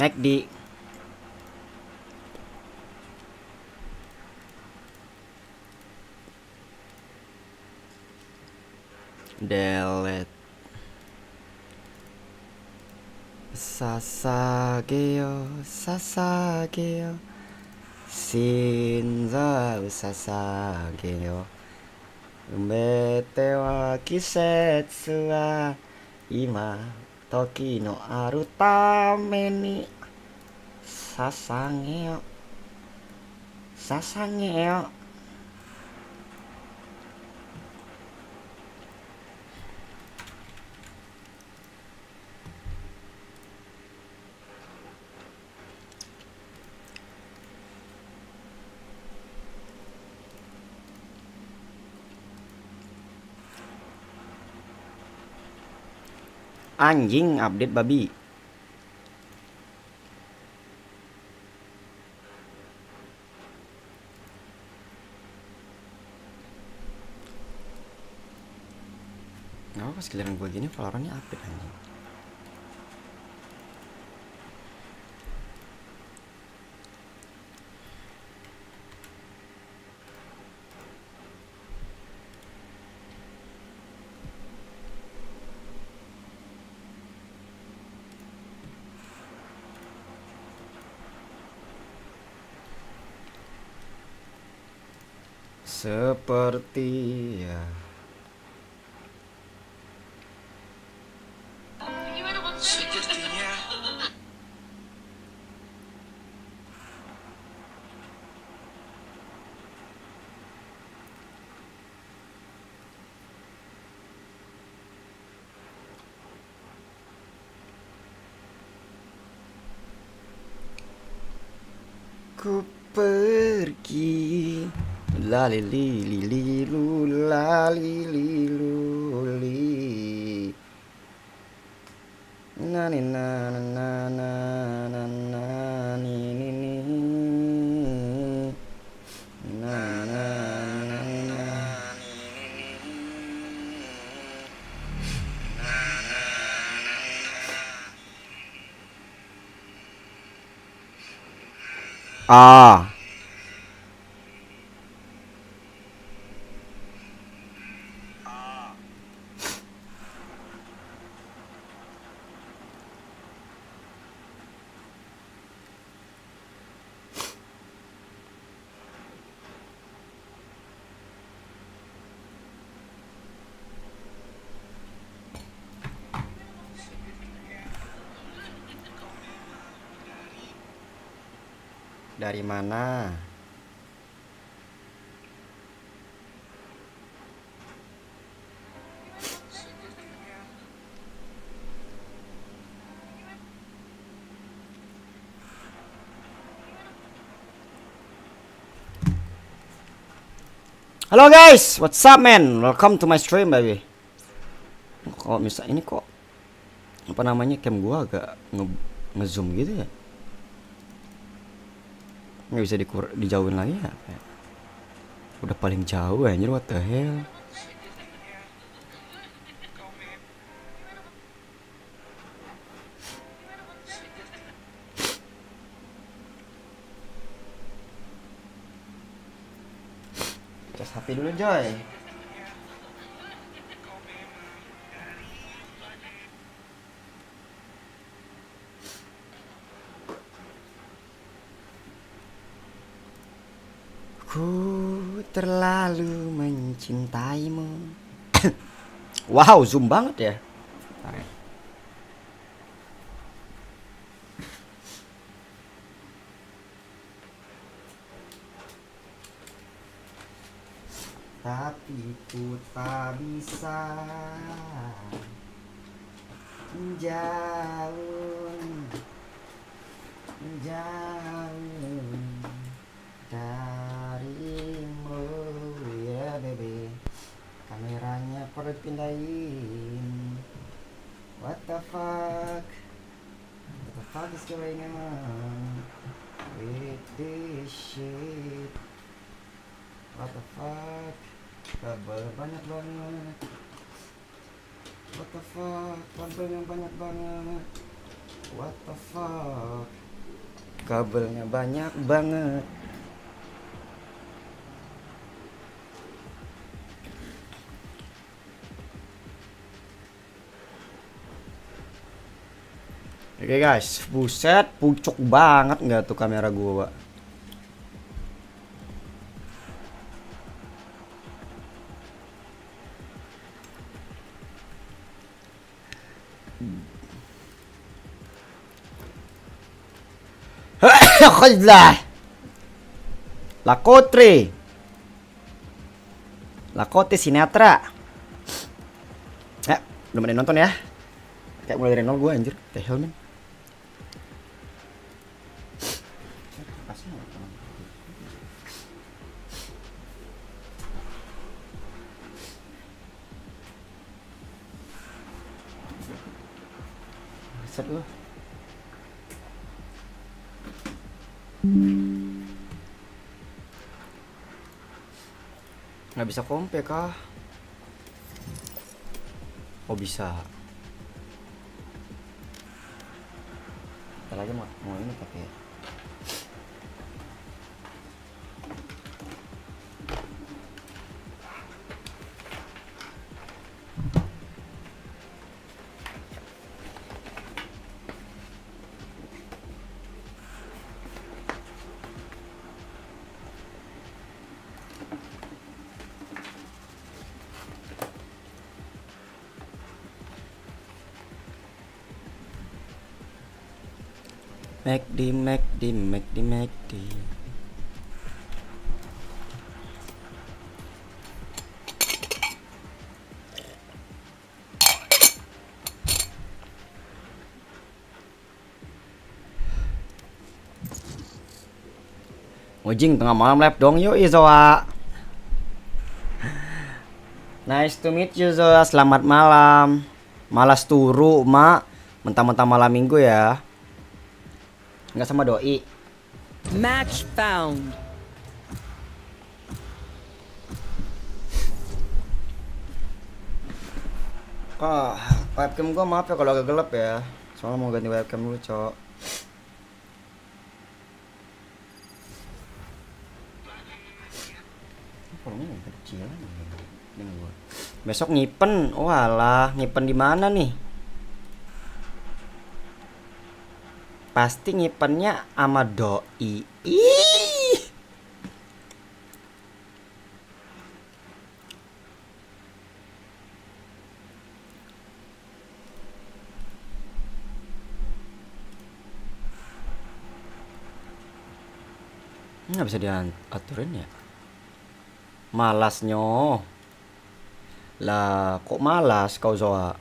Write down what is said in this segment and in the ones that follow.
naik di delete sasageyo shinza sasageyo umete wa kisetsu wa ima toki no aru tame ni sasangeyo anjing update babi. Nggak apa pas giliran gue gini Valorantnya update anjing. Seperti ya. Sepertinya Ku pergi lalilililu lalililuli nani nana nana nana ni ni ni nana nana. Ah, dari mana? Halo guys, what's up man? Welcome to my stream baby. Kok misal ini kok apa namanya cam gua agak ngezoom gitu ya? Nggak bisa dijauhin lagi ya? Udah paling jauh anjir, what the hell? Cas HP dulu Joy. Ku terlalu mencintaimu. Wow, zoom banget ya. Tapi ku tak bisa menjauh darimu ya baby. Kameranya perlu pindahin. What the fuck is going on with this shit? What the fuck? Kabel banyak banget. What the fuck? Kabel yang banyak banget. What the fuck? Kabelnya banyak banget. Oke guys, buset, pucuk banget nggak tuh kamera gua. Khazlah. Lakotre. Lakote sinetron. Ya, belum ada yang nonton ya. Kayak mulai dari nol gue anjir. The hell man. Set lu. Nggak bisa kompe kah? Oh bisa. Ntar lagi mau ini pakai. McD. Ujing tengah malam live dong yuk Zoa. Nice to meet you Zoa, selamat malam. Malas turu mak, mentang-mentang malam minggu ya. Nggak sama doi. Match found. Webcam gua maaf ya kalau agak gelap ya. Soalnya mau ganti webcam dulu, Cok. Ini kecil nih gua. Besok nyipen. Walah, nyipen di mana nih? Pasti nyipennya sama doi. Ih. Nggak bisa diaturin ya. Malasnya. Lah, kok malas kau Zoa?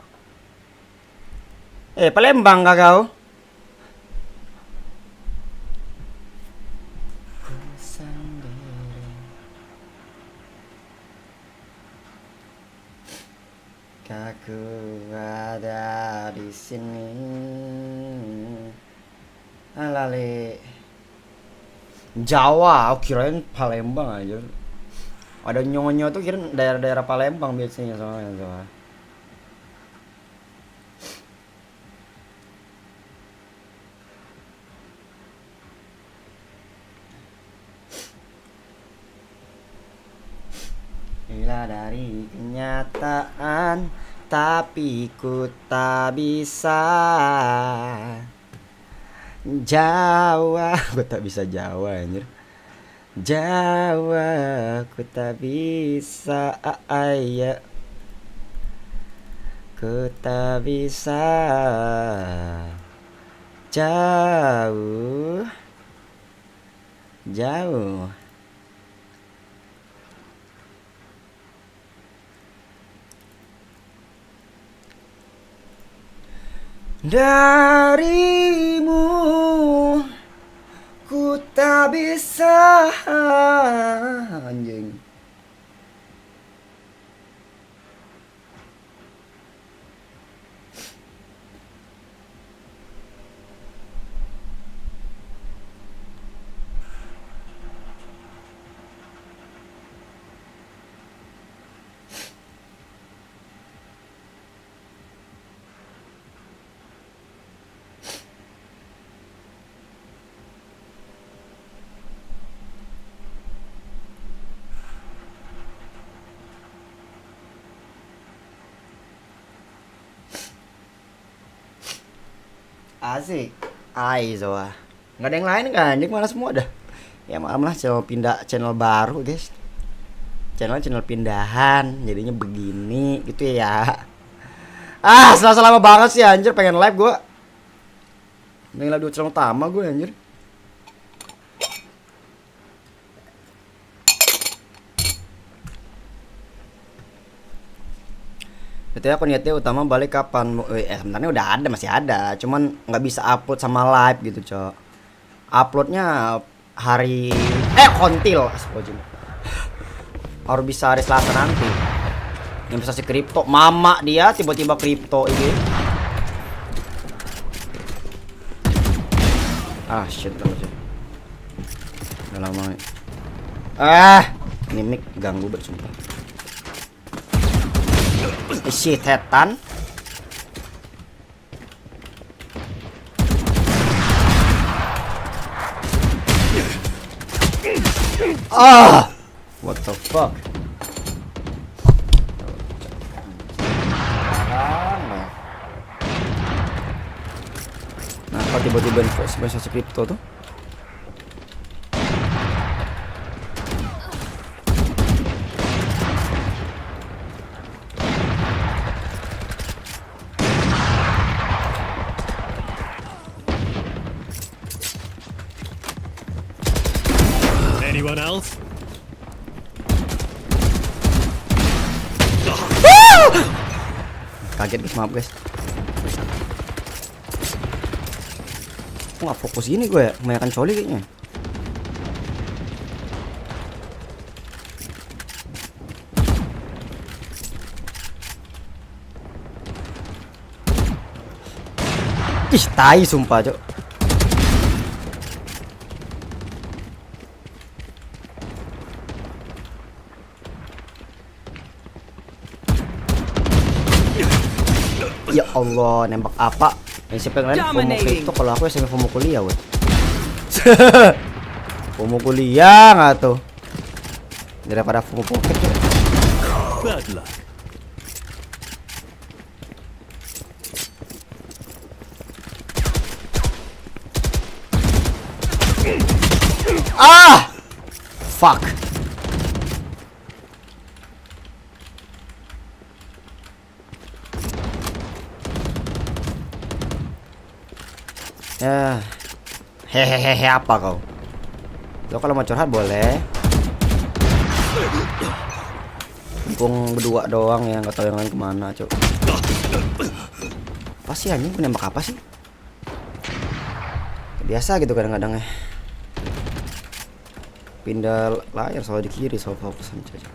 Palembang kah kau? Aku ada di sini. Alale. Jawa, aku kirain Palembang aja. Ada nyonyo tuh kirain daerah-daerah Palembang biasanya soalnya Jawa. Bila dari kenyataan, tapi ku tak bisa Jawa. Gue tak bisa Jawa anjir. Jawa, ku tak bisa ayah. Ku tak bisa jauh. Darimu ku tak bisa anjing. Asik. Aizo. Nggak ada yang lain kan? Ini mana semua dah. Ya malam lah, channel pindah channel baru guys. Channel pindahan, jadinya begini gitu ya. Selasa lama banget sih anjir, pengen live gua. Pengen live di channel utama gue anjir. Betul ya, aku niatnya utama balik kapan? Sebenarnya udah ada, masih ada, cuman nggak bisa upload sama live gitu cok. Uploadnya hari kontil, astagfirullah. Harus bisa hari Selasa nanti. Investasi kripto, mama dia tiba-tiba kripto ini. Shit aja. Udah lama. Ini mic ganggu banget sumpah. Shit, setan. What the fuck? Nah, kok tiba-tiba investasi kripto tuh? Anyone else? Kaget guys, maaf guys. Kok nggak fokus gini gue ya? Kebanyakan coli kayaknya. Ih, tai sumpah cok. Ya Allah, nembak apa? Siapa yang lain FOMO kripto, kalau aku SMP FOMO kuliah weh. FOMO kuliah nggak tuh? Daripada FOMO pocket ya. Bad luck. Fuck. Ya, hehehe apa kau? Lo kalau mau curhat boleh. Mumpung berdua doang ya, nggak tahu yang lain kemana cok. Apa sih anjing, nembak apa sih? Biasa gitu kadang-kadang ya. Pindah layar selalu di kiri, selalu fokus aja.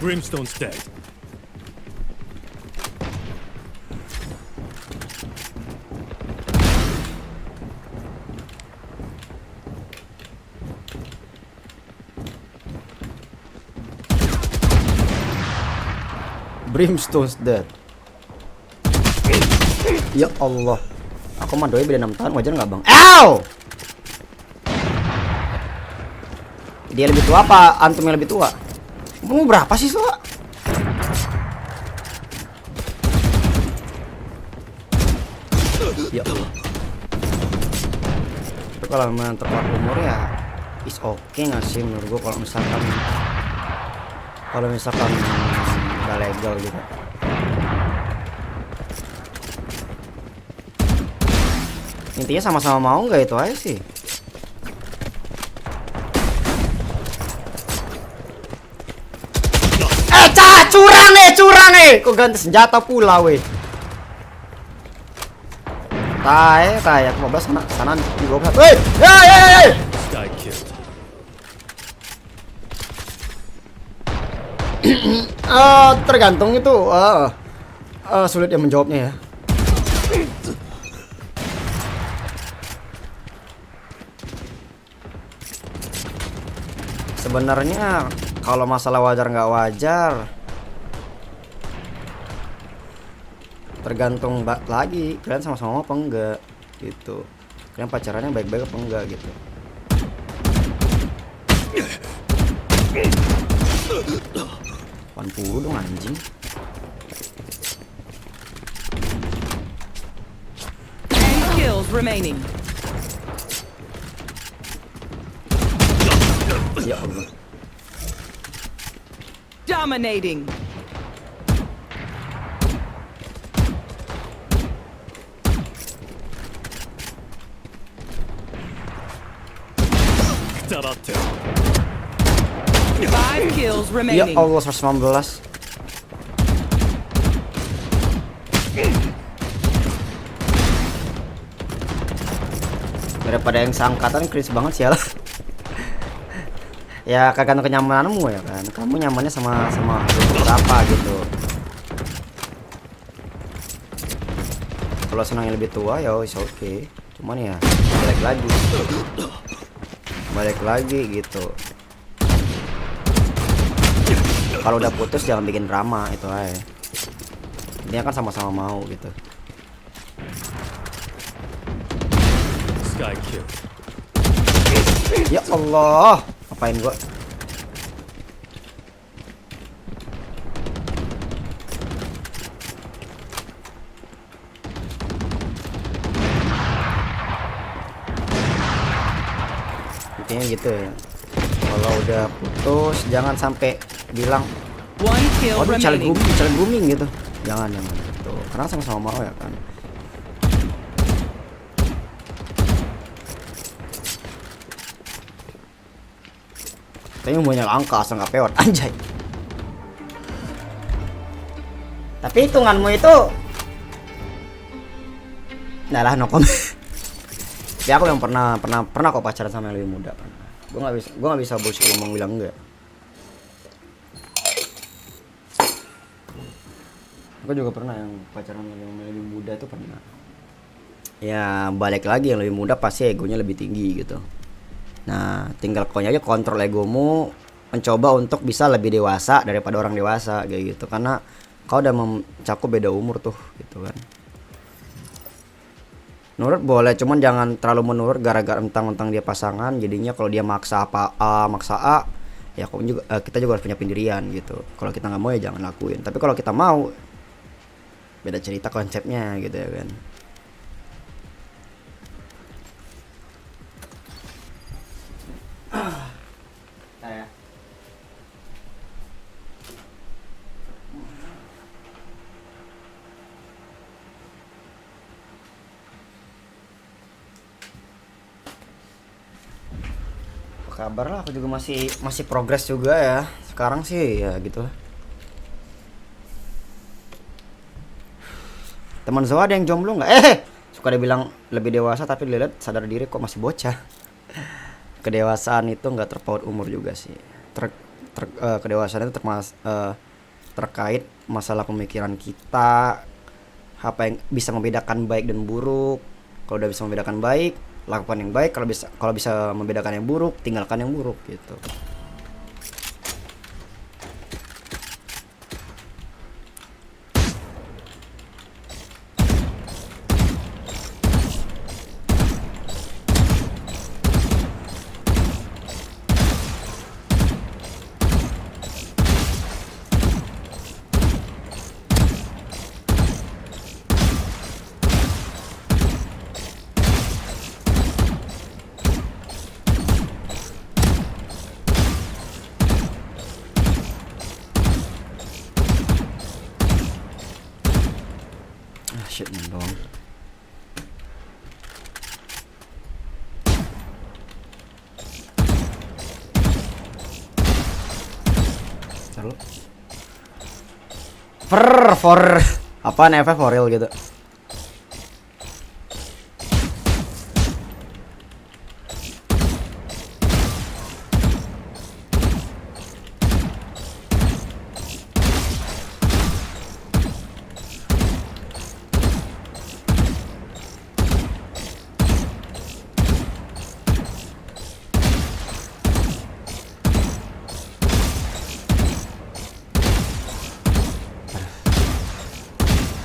Brimstone's dead. Brimstone's dead. Ya Allah. Aku mah doi beda 6 tahun, wajar nggak bang? Ow! Dia lebih tua apa antum yang lebih tua? Umur berapa sih Soa? Ya Allah. Itu kalau memang terpaut umur ya is okay nggak sih menurut gua, kalau misalkan udah legal gitu. Intinya sama-sama mau nggak, itu aja sih. Curang nih, kok ganti senjata pula weh. Aku 15 sana 12. Weh, Guy killed. Tergantung itu. Sulit ya menjawabnya ya. Sebenarnya kalau masalah wajar nggak wajar, tergantung lagi kalian sama-sama apa enggak gitu. kalian pacarannya baik-baik apa enggak gitu. Puluh dong anjing. Kills remaining. Ya Allah. Dominating. Tarate. 5 kills Ya remaining. Allah 119. Daripada yang seangkatan cringe banget sih ya. Ya kagak kenyamananmu ya kan. Kamu nyamannya sama berapa gitu. Kalau senang yang lebih tua ya is oke. Cuman ya balik lagi gitu. Kalau udah putus jangan bikin drama itu aja. Dia kan sama-sama mau gitu. Sky kill. Ya Allah, apain gua? Intinya gitu ya. Kalau udah putus jangan sampai bilang, 1 kill waduh remaining. challenge grooming gitu. Jangan gitu. Karena sama-sama mau ya kan. Tapi banyak angka asal nggak peot anjay. Tapi hitunganmu itu, nah lah no comment. Tapi aku yang pernah kok pacaran sama yang lebih muda kan. Gue nggak bisa bullshit ngomong bilang enggak. Aku juga pernah yang pacaran sama yang lebih muda itu pernah. Ya balik lagi yang lebih muda pasti egonya lebih tinggi gitu. Nah, tinggal kau aja kontrol egomu, mencoba untuk bisa lebih dewasa daripada orang dewasa kayak gitu. Karena kau udah mencakup beda umur tuh gitu kan. Nurut boleh, cuman jangan terlalu menurut gara-gara mentang-mentang dia pasangan. Jadinya kalau dia maksa maksa A, ya kau juga kita juga harus punya pendirian gitu. Kalau kita nggak mau ya jangan lakuin. Tapi kalau kita mau, beda cerita konsepnya gitu ya kan. Kabar lah, aku juga masih progres juga ya. Sekarang sih ya gitu lah. Teman Zoa ada yang jomblo nggak? Suka dia bilang lebih dewasa tapi dilihat sadar diri kok masih bocah. Kedewasaan itu nggak terpaut umur juga sih. Kedewasaan itu terkait masalah pemikiran kita, apa yang bisa membedakan baik dan buruk. Kalau udah bisa membedakan baik, lakukan yang baik. Kalau bisa membedakan yang buruk, tinggalkan yang buruk gitu. Shit dong. Terus for apaan FF for real gitu.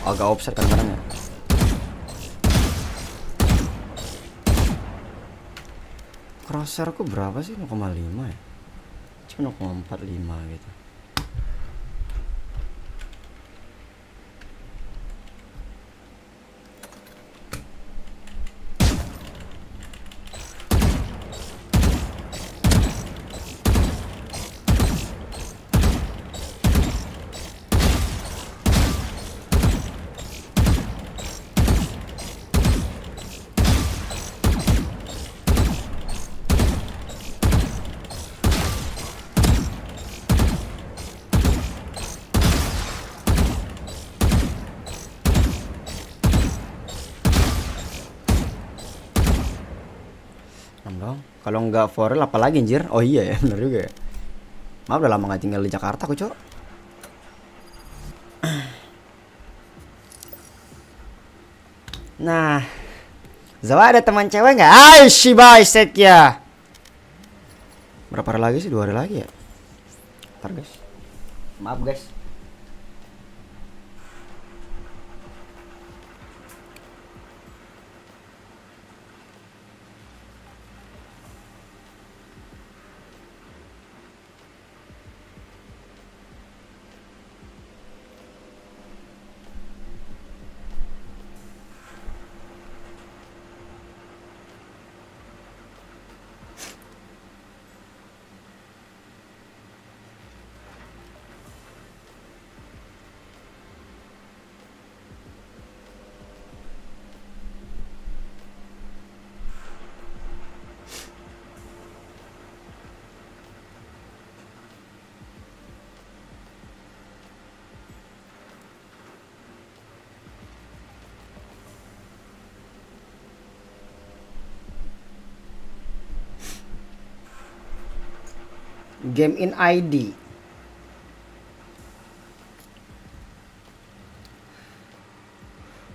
Agak offset kadang-kadang ya. crosshairku berapa sih? 0,5 ya? Cuma 0,45 gitu. Dong. Kalau nggak forel apalagi anjir. Oh iya ya, bener juga ya. Maaf udah lama nggak tinggal di Jakarta aku, Cok. Nah, Zawa ada teman cewek nggak? Ay, Shiba ya. Berapa hari lagi sih? 2 hari lagi ya? Ntar guys. Maaf guys. Game in ID.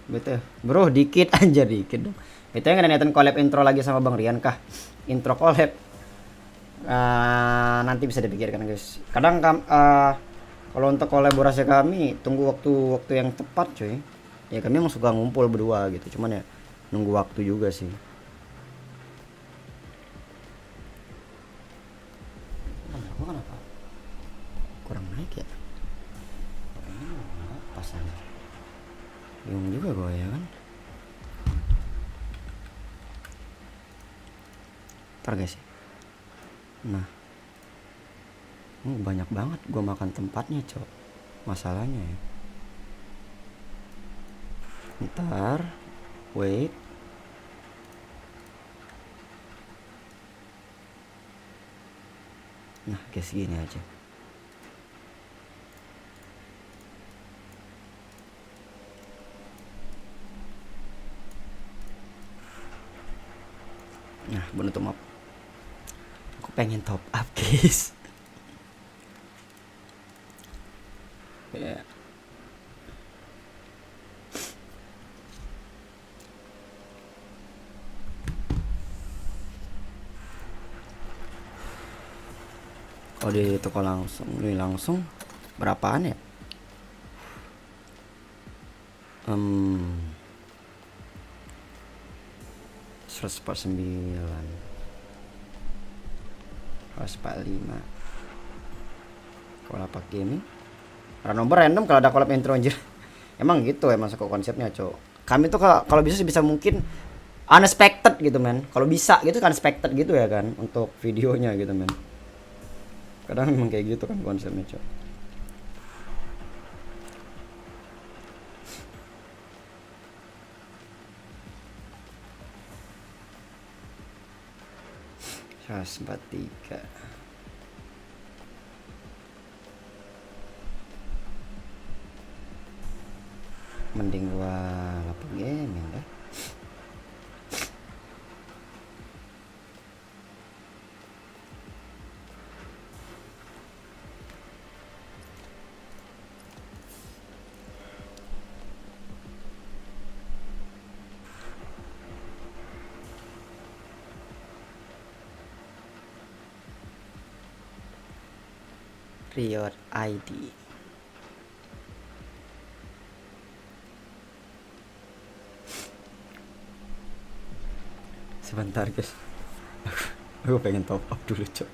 Betul. Bro, dikit aja dikit dong. Itu yang ada niatan collab intro lagi sama Bang Rian kah? Intro collab. Nanti bisa dipikirkan guys. Kadang kalau untuk kolaborasi kami tunggu waktu yang tepat cuy. Ya kami emang suka ngumpul berdua gitu. Cuman ya nunggu waktu juga sih. Kenapa? Kurang naik ya? Pas aja. Bingung juga gue ya kan. Ntar guys. Nah, banyak banget gue makan tempatnya cok. Masalahnya ya. Ntar, wait. Nah, kayak segini aja. Nah, menutup map. Aku pengen top up, guys. Ya. Kalau di toko langsung, ini langsung berapaan ya? 149, 145. Kalau apa gaming? Nomor random kalau ada collab intro anjir. Emang gitu emang suka konsepnya, Cok. Kami tuh kalau bisa mungkin unexpected gitu, men. Kalau bisa gitu kan unexpected gitu ya kan untuk videonya gitu, men. Kadang emang kayak gitu kan konsepnya, Cok. Empat tiga. Mending gua lapor gaming dah. Riot ID. Sebentar guys. Gue pengen top up dulu, Cok.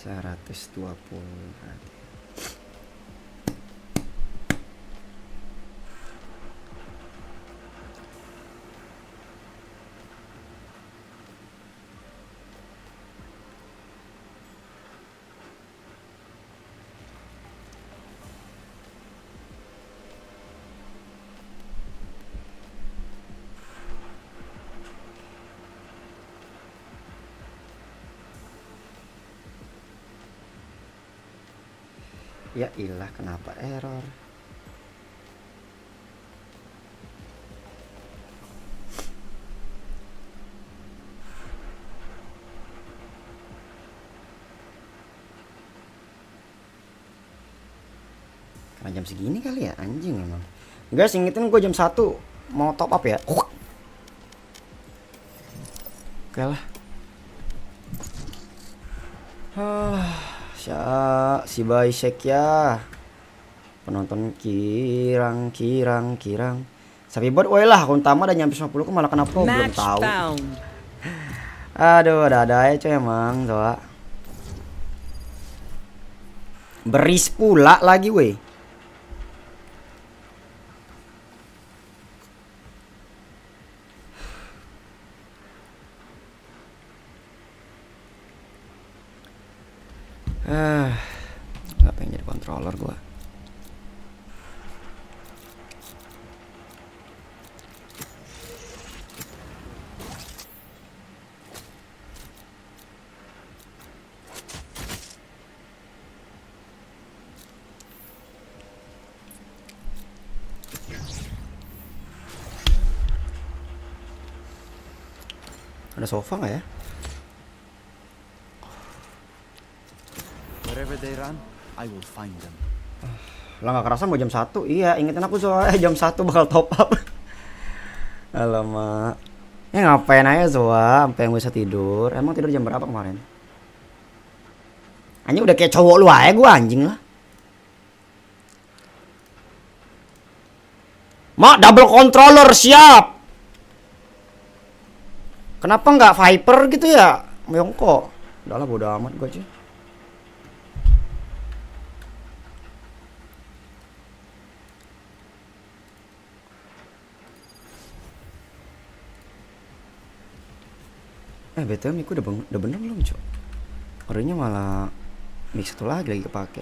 $120 berarti. Ya ilah, kenapa error? Karena jam segini kali ya, anjing emang. Guys, ingetin gue jam 1 mau top up ya. Oke lah. Si Baisek ya. Penonton kirang. Sapi buat woi lah, akun utama udah nyampe 50 kok malah kena pro, belum Match tahu. found. Aduh, ada aja coy emang, coba. Beris pula lagi weh. Gak pengen jadi controller gua. Ada sofa nggak ya? Wherever they run, I will find them. Lah nggak kerasa mau jam 1. Iya, ingetin aku soalnya jam 1 bakal top up. Alamak. Ya ngapain aja Zoa sampai yang bisa tidur. Emang tidur jam berapa kemarin? Anjing udah kayak cowok lu aja gua, anjing lah. Mak, double controller siap. Kenapa nggak Viper gitu ya? Meyongko. Udah lah, bodo amat gua aja. BTW mic udah bener belum, Cok? Orangnya malah mix satu lagi kepake.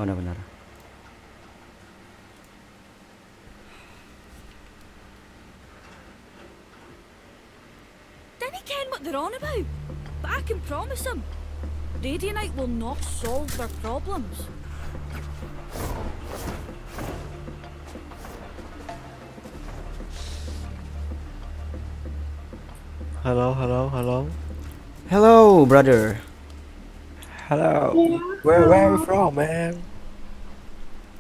Oh, udah benar. Dinna ken what they're on about, but I can promise them, Radianite will not solve their problems. Hello. Hello, brother. Hello. Where are you from, man?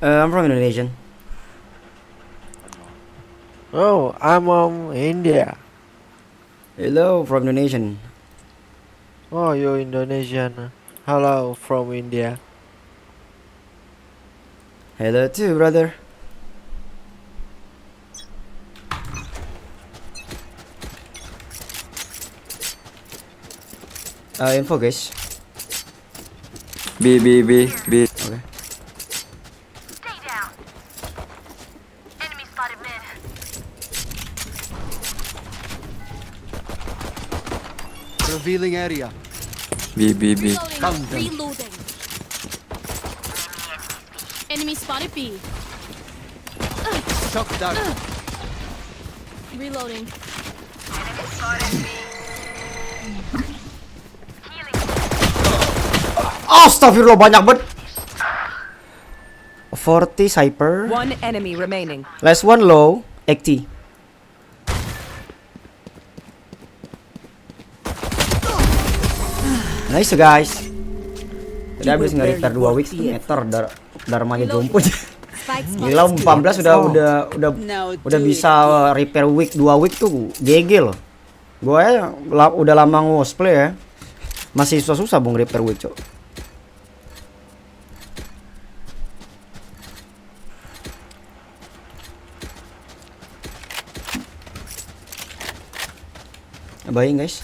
I'm from Indonesia. Oh, I'm from India. Hello, from Indonesia. Oh, you're Indonesian. Hello, from India. Hello too, brother. Info guys. B. Okay. Stay down. Enemy spotted mid. Revealing area. B. Reloading. Enemy spotted B. Shock dart. Reloading. Astagfirullah, banyak banget. 40 Cyper. One enemy remaining. Last one low. 80. Nice guys. Tadi habis nge-repair 2 weeks tuh meter darmanya jompo. Gila 14 udah bisa repair week 2 week tuh GG loh. Gue udah lama ngosplay ya. Masih susah-susah bung repair week, Cok. Buying guys.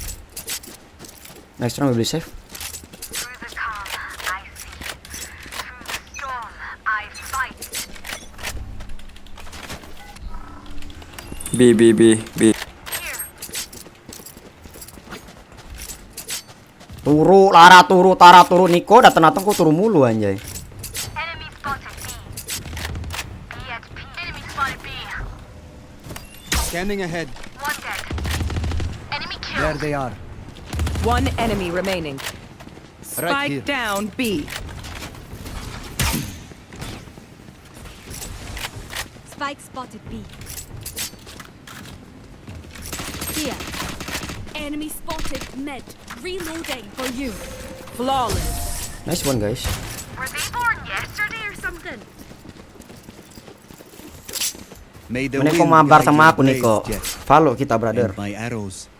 Next round we will save. Through the calm, I see. Through the storm, I fight. B. Here. Turu, Tara turu Niko datang kok turu mulu anjay. Enemy spotted B. B at P. Enemy spotted B. Scanning ahead. One dead. Enemy There killed. they are. One enemy remaining. Right here. Spike down B. Spike spotted B. Here. Enemy spotted mid. Reloading for you. Flawless. Nice one guys. Were they born yesterday or something? May the Niko wind mabar guide sama your aku Niko. blades, Jet, Follow kita brother. and my arrows.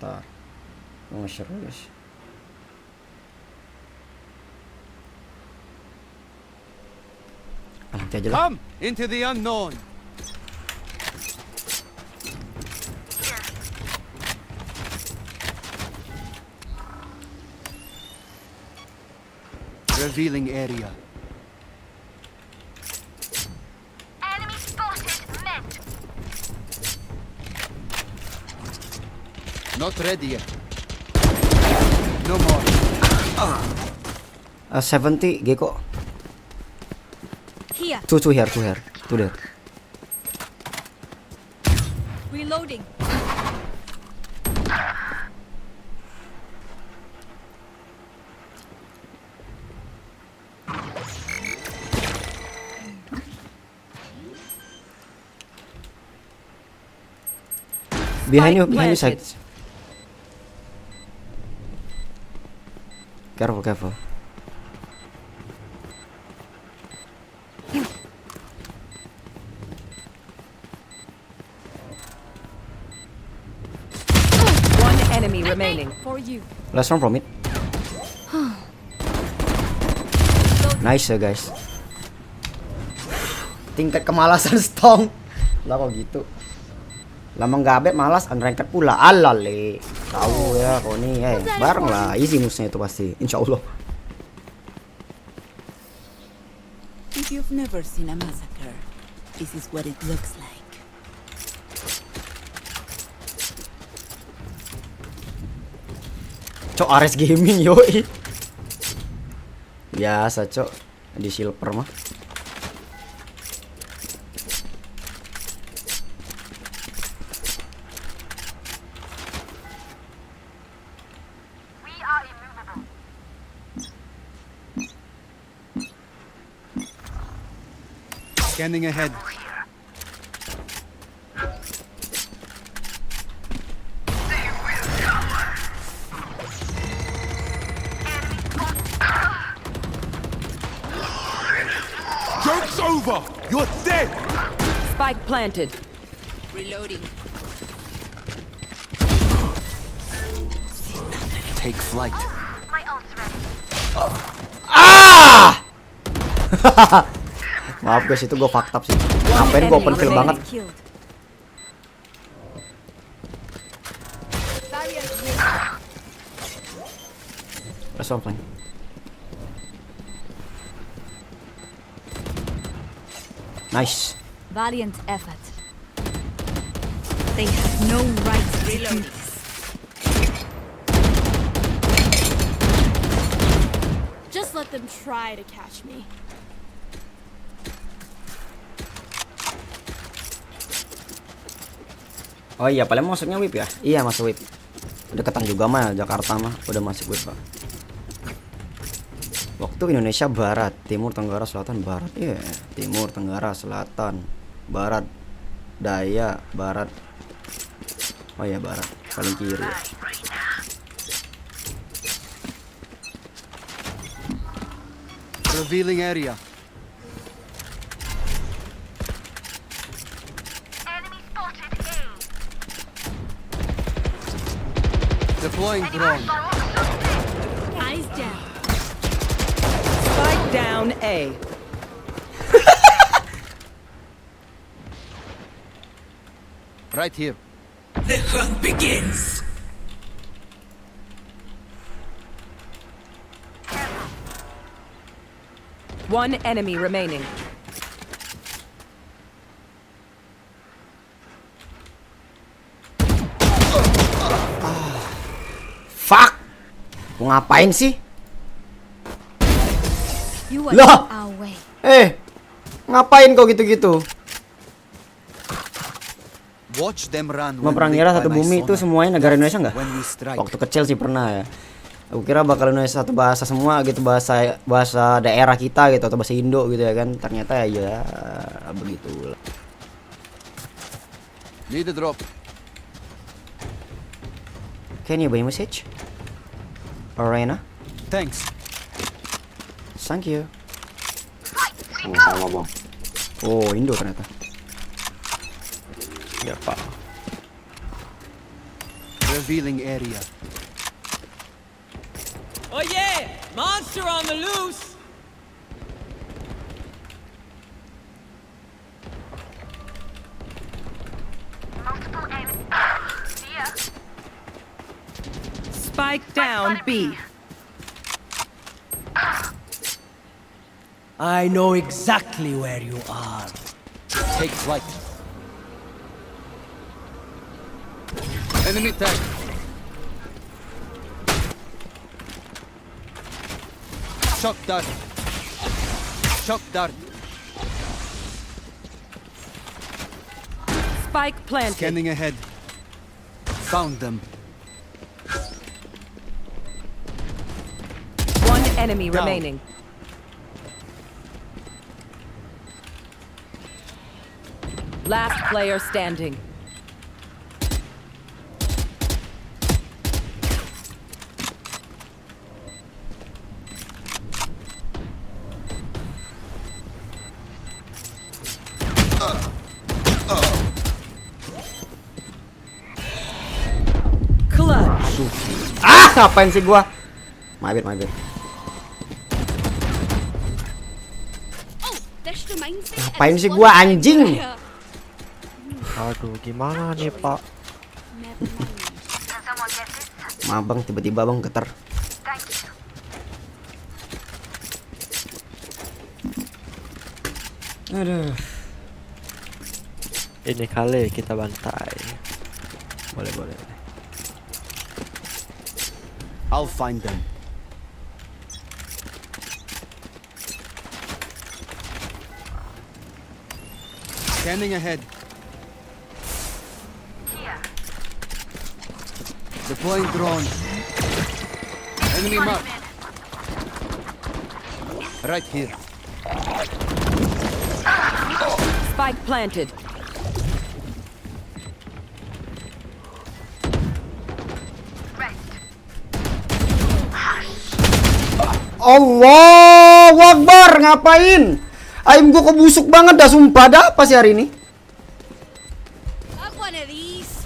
Tar. Nge-share guys. Nanti aja lah. Come into the unknown. Revealing area. Enemy spotted mid. Not ready yet. No more. 70 Geko. Here. Two here. Two there. Reloading. Behind you planted. side. Careful. One enemy remaining. For you. Last round from it. Nice ya guys. Tingkat kemalasan Stong. Lah kok gitu. Lama nggak update malas unranked pula. Alale. Tahu ya kok nih bareng lah easy musnya itu pasti. Insyaallah. If you've never seen a massacre, this is what it looks like. Cok Ares Gaming yoi. Biasa cok di silver mah. We are immovable. Scanning ahead. Joke's over! You're dead! Spike planted. Reloading. Take flight. My ult's ready. Maaf guys itu gue fucked up sih. Ngapain gue open kill banget. Killed. Let's one flank. Nice. Valiant effort. They have no right to do this. Just let them try to catch me. Oh iya, paling masuknya whip ya? Iya, masuk whip. Deketan juga mah Jakarta mah udah masuk whip, Pak. Waktu Indonesia Barat, Timur, Tenggara, Selatan, Barat. Iya, Timur, Tenggara, Selatan, Barat, Daya, Barat. Oh iya, Barat. Paling kiri. Revealing area. Enemy spotted A. Deploying Enemy drone. fire. A. Right here. One enemy remaining. Fuck. Mau ngapain sih? You are Loh. our way. Ngapain kau gitu-gitu? Watch them run. Mau when perang lit kira by satu my bumi itu sonar. semuanya negara Indonesia nggak? When we strike. Waktu kecil sih pernah ya. Aku kira bakal Indonesia satu bahasa semua gitu, bahasa daerah kita gitu atau bahasa Indo gitu ya kan. Ternyata ya begitu. Need a drop. Can you buy message? Arena? Thanks. Thank you. Sama-sama bang. Oh, Indo ternyata. Ya pak. Revealing area. Oh yeah! Monster on the loose! Multiple enemies. See ya. Spike down B. I know exactly where you are. Take flight. Enemy tag. Shock dart. Shock dart. Spike planted. Scanning ahead. Found them. One enemy Down. remaining. Last player standing. Clutch. Ngapain sih gua? My bad. Oh, this reminds me. Ngapain it's sih one gua, time anjing? where- Aduh, gimana nih pak? Never mind. Can someone get this? Maaf bang, tiba-tiba bang getar. Thank you. Aduh. Ini kali kita bantai. Boleh. I'll find them. Scanning ahead. Here. Deploying drone. Enemy mark. Right here. Spike planted. Rest. Allahu Akbar, ngapain? Aim gua kebusuk banget dah, sumpah dah apa sih hari ini? Have one of these.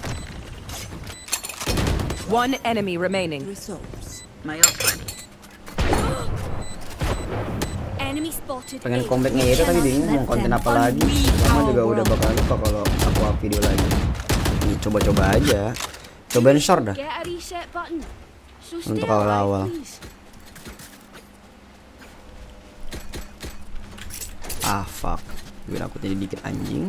One enemy remaining. Resource. Enemy spotted. Pengen A. comebacknya itu tapi bingung mau konten apa lagi. Sama juga udah bakal lupa kalau aku up video lagi. Ini coba-coba aja. Cobain short dah. Get a reset button. So stay Untuk alive, awal-awal. please. Ah fuck. Gue takutnya dikit anjing.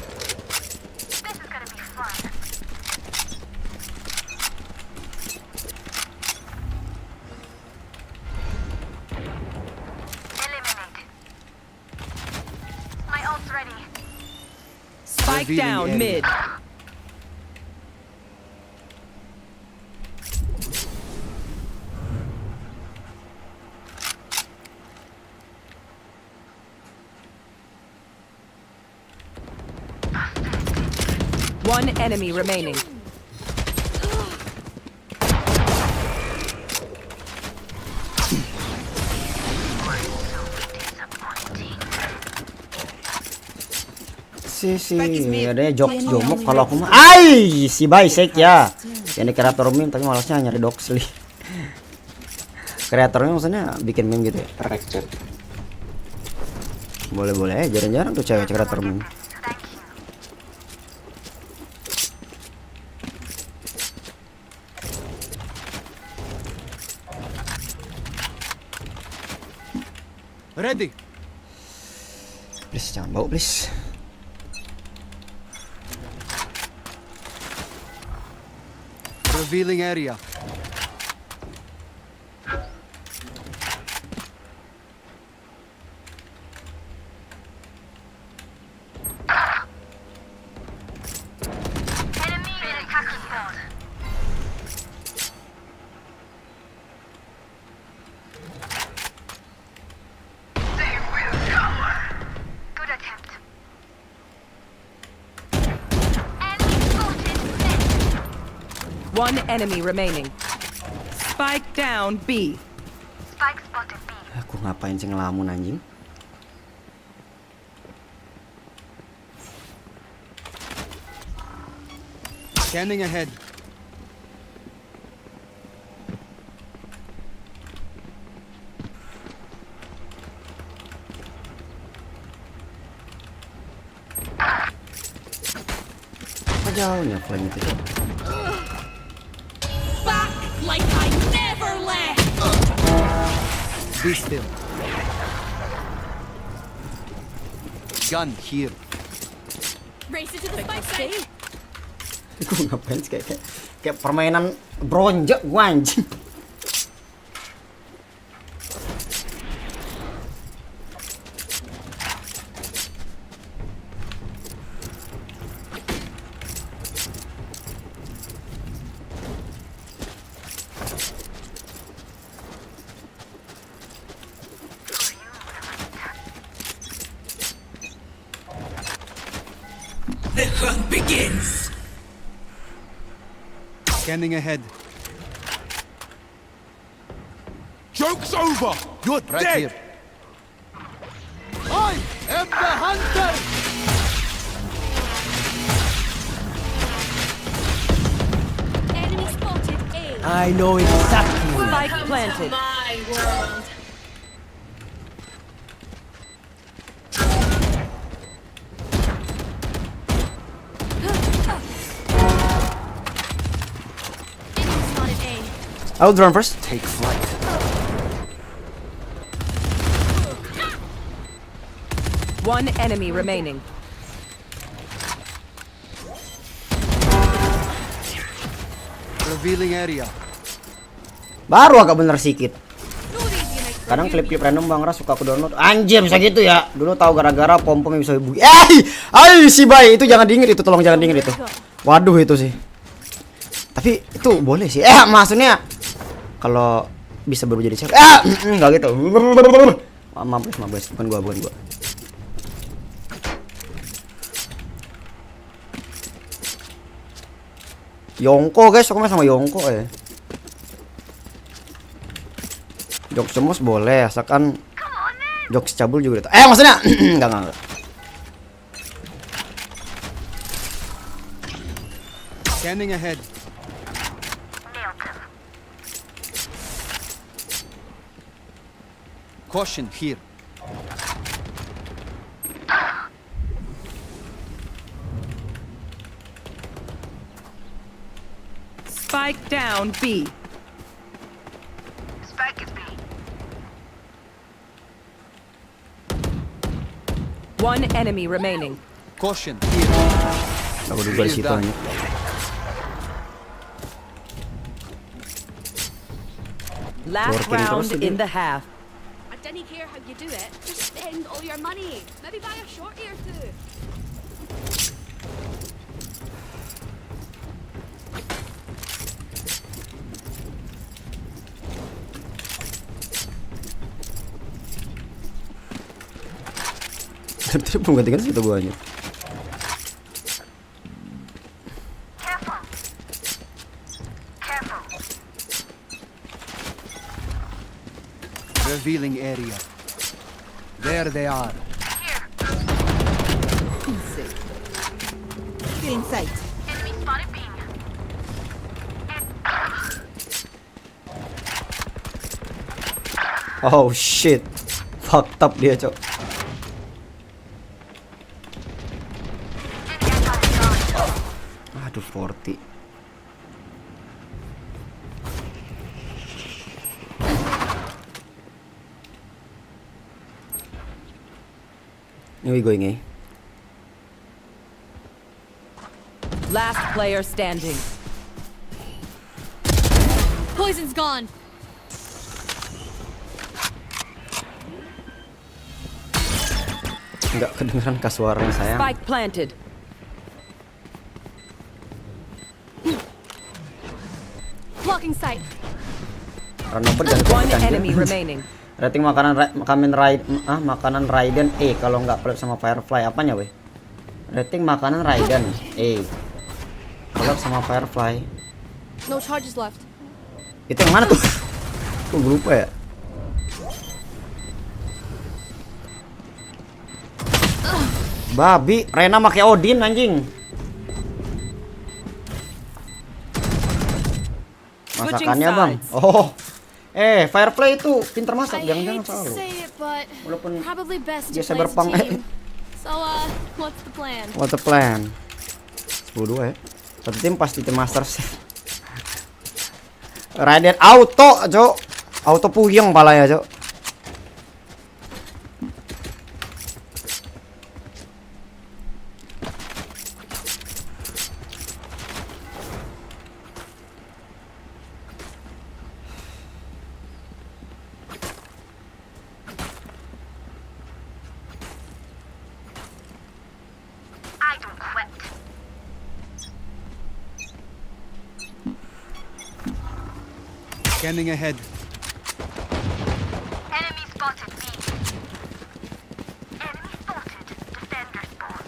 This is gonna be fun. Eliminate. My ult's ready. Spike Revealing down area. mid. One enemy remaining. si adanya jokes jomok kalau aku mah. Ai, si Baisek ya. Yang di kreator meme tapi malasnya nyari doxli. Kreatornya maksudnya bikin meme gitu ya. Recet. Boleh-boleh jarang-jarang tuh cewek kreator meme. Ready. Please jangan bau please. Revealing area. Enemy in attacker spawn. They will cower. Good attempt. Enemy spotted. Missed. One enemy remaining. Spike down B. Spike spotted B. Aku ngapain sih ngelamun anjing? Scanning ahead. Apa jauhnya flame itu? Back like I never left. Be still. Gun here. Race it to the spike site. Gue ngapain sih kayak permainan bronjak gua anjing. The hunt begins. Scanning ahead. Joke's over! You're Right dead! here. I am the hunter! Enemy spotted A. I know exactly. Spike planted. My world. Enemy spotted A. I'll drone first. Take flight. One enemy remaining. Revealing area. Baru agak bener sedikit. No radiant night for Kadang you. klip-klip random Bang Ras suka aku download. Anjir bisa gitu ya. Dulu tahu gara-gara pom-pom yang bisa bugi. Ay si Bay itu jangan diinget itu, tolong jangan diinget itu. Waduh itu sih. Tapi itu boleh sih. Maksudnya kalau bisa berubah jadi cewek. Enggak gitu. Mampus, bukan gua. Yongko guys, aku main sama Yongko ya. Jokes cemus boleh, asalkan jokes cabul juga. Maksudnya enggak. Scanning ahead. Caution here. Spike down B. Spike is B. One enemy remaining. Caution here. Aku duga di situ aja. Last Working round terus in ini. the half. I didn't care how you do it. Just spend all your money. Maybe buy a shorty or two. Tadi belum ganti situ gua aja. Careful. Careful. Revealing area. There they are. Here. Feeling sight. Enemy spotted B. Oh shit. Fucked up dia, Cok. Aduh, 40. Here we going, eh? Last player standing. Poison's gone. Enggak kedengeran kah suaranya sayang? Spike planted. Blocking sight. Ranoper jangan One kencang, enemy Jun. remaining. Rating makanan Raiden kalau nggak collab sama Firefly apanya weh? Rating makanan Raiden collab sama Firefly. No charges left. Itu yang mana tuh? Gue lupa ya. Babi, Rena pakai Odin anjing. Masakannya bang. Oh, Firefly itu pinter masak, jangan-jangan selalu. Walaupun dia cyberpunk. So, what's the plan? What's the plan? 10-2 ya. Satu tim pasti tim master sih. Raiden auto, Cok. Auto puyeng palanya, Cok. I don't quit. Scanning ahead. Enemy spotted B. Enemy spotted. Defender spawn.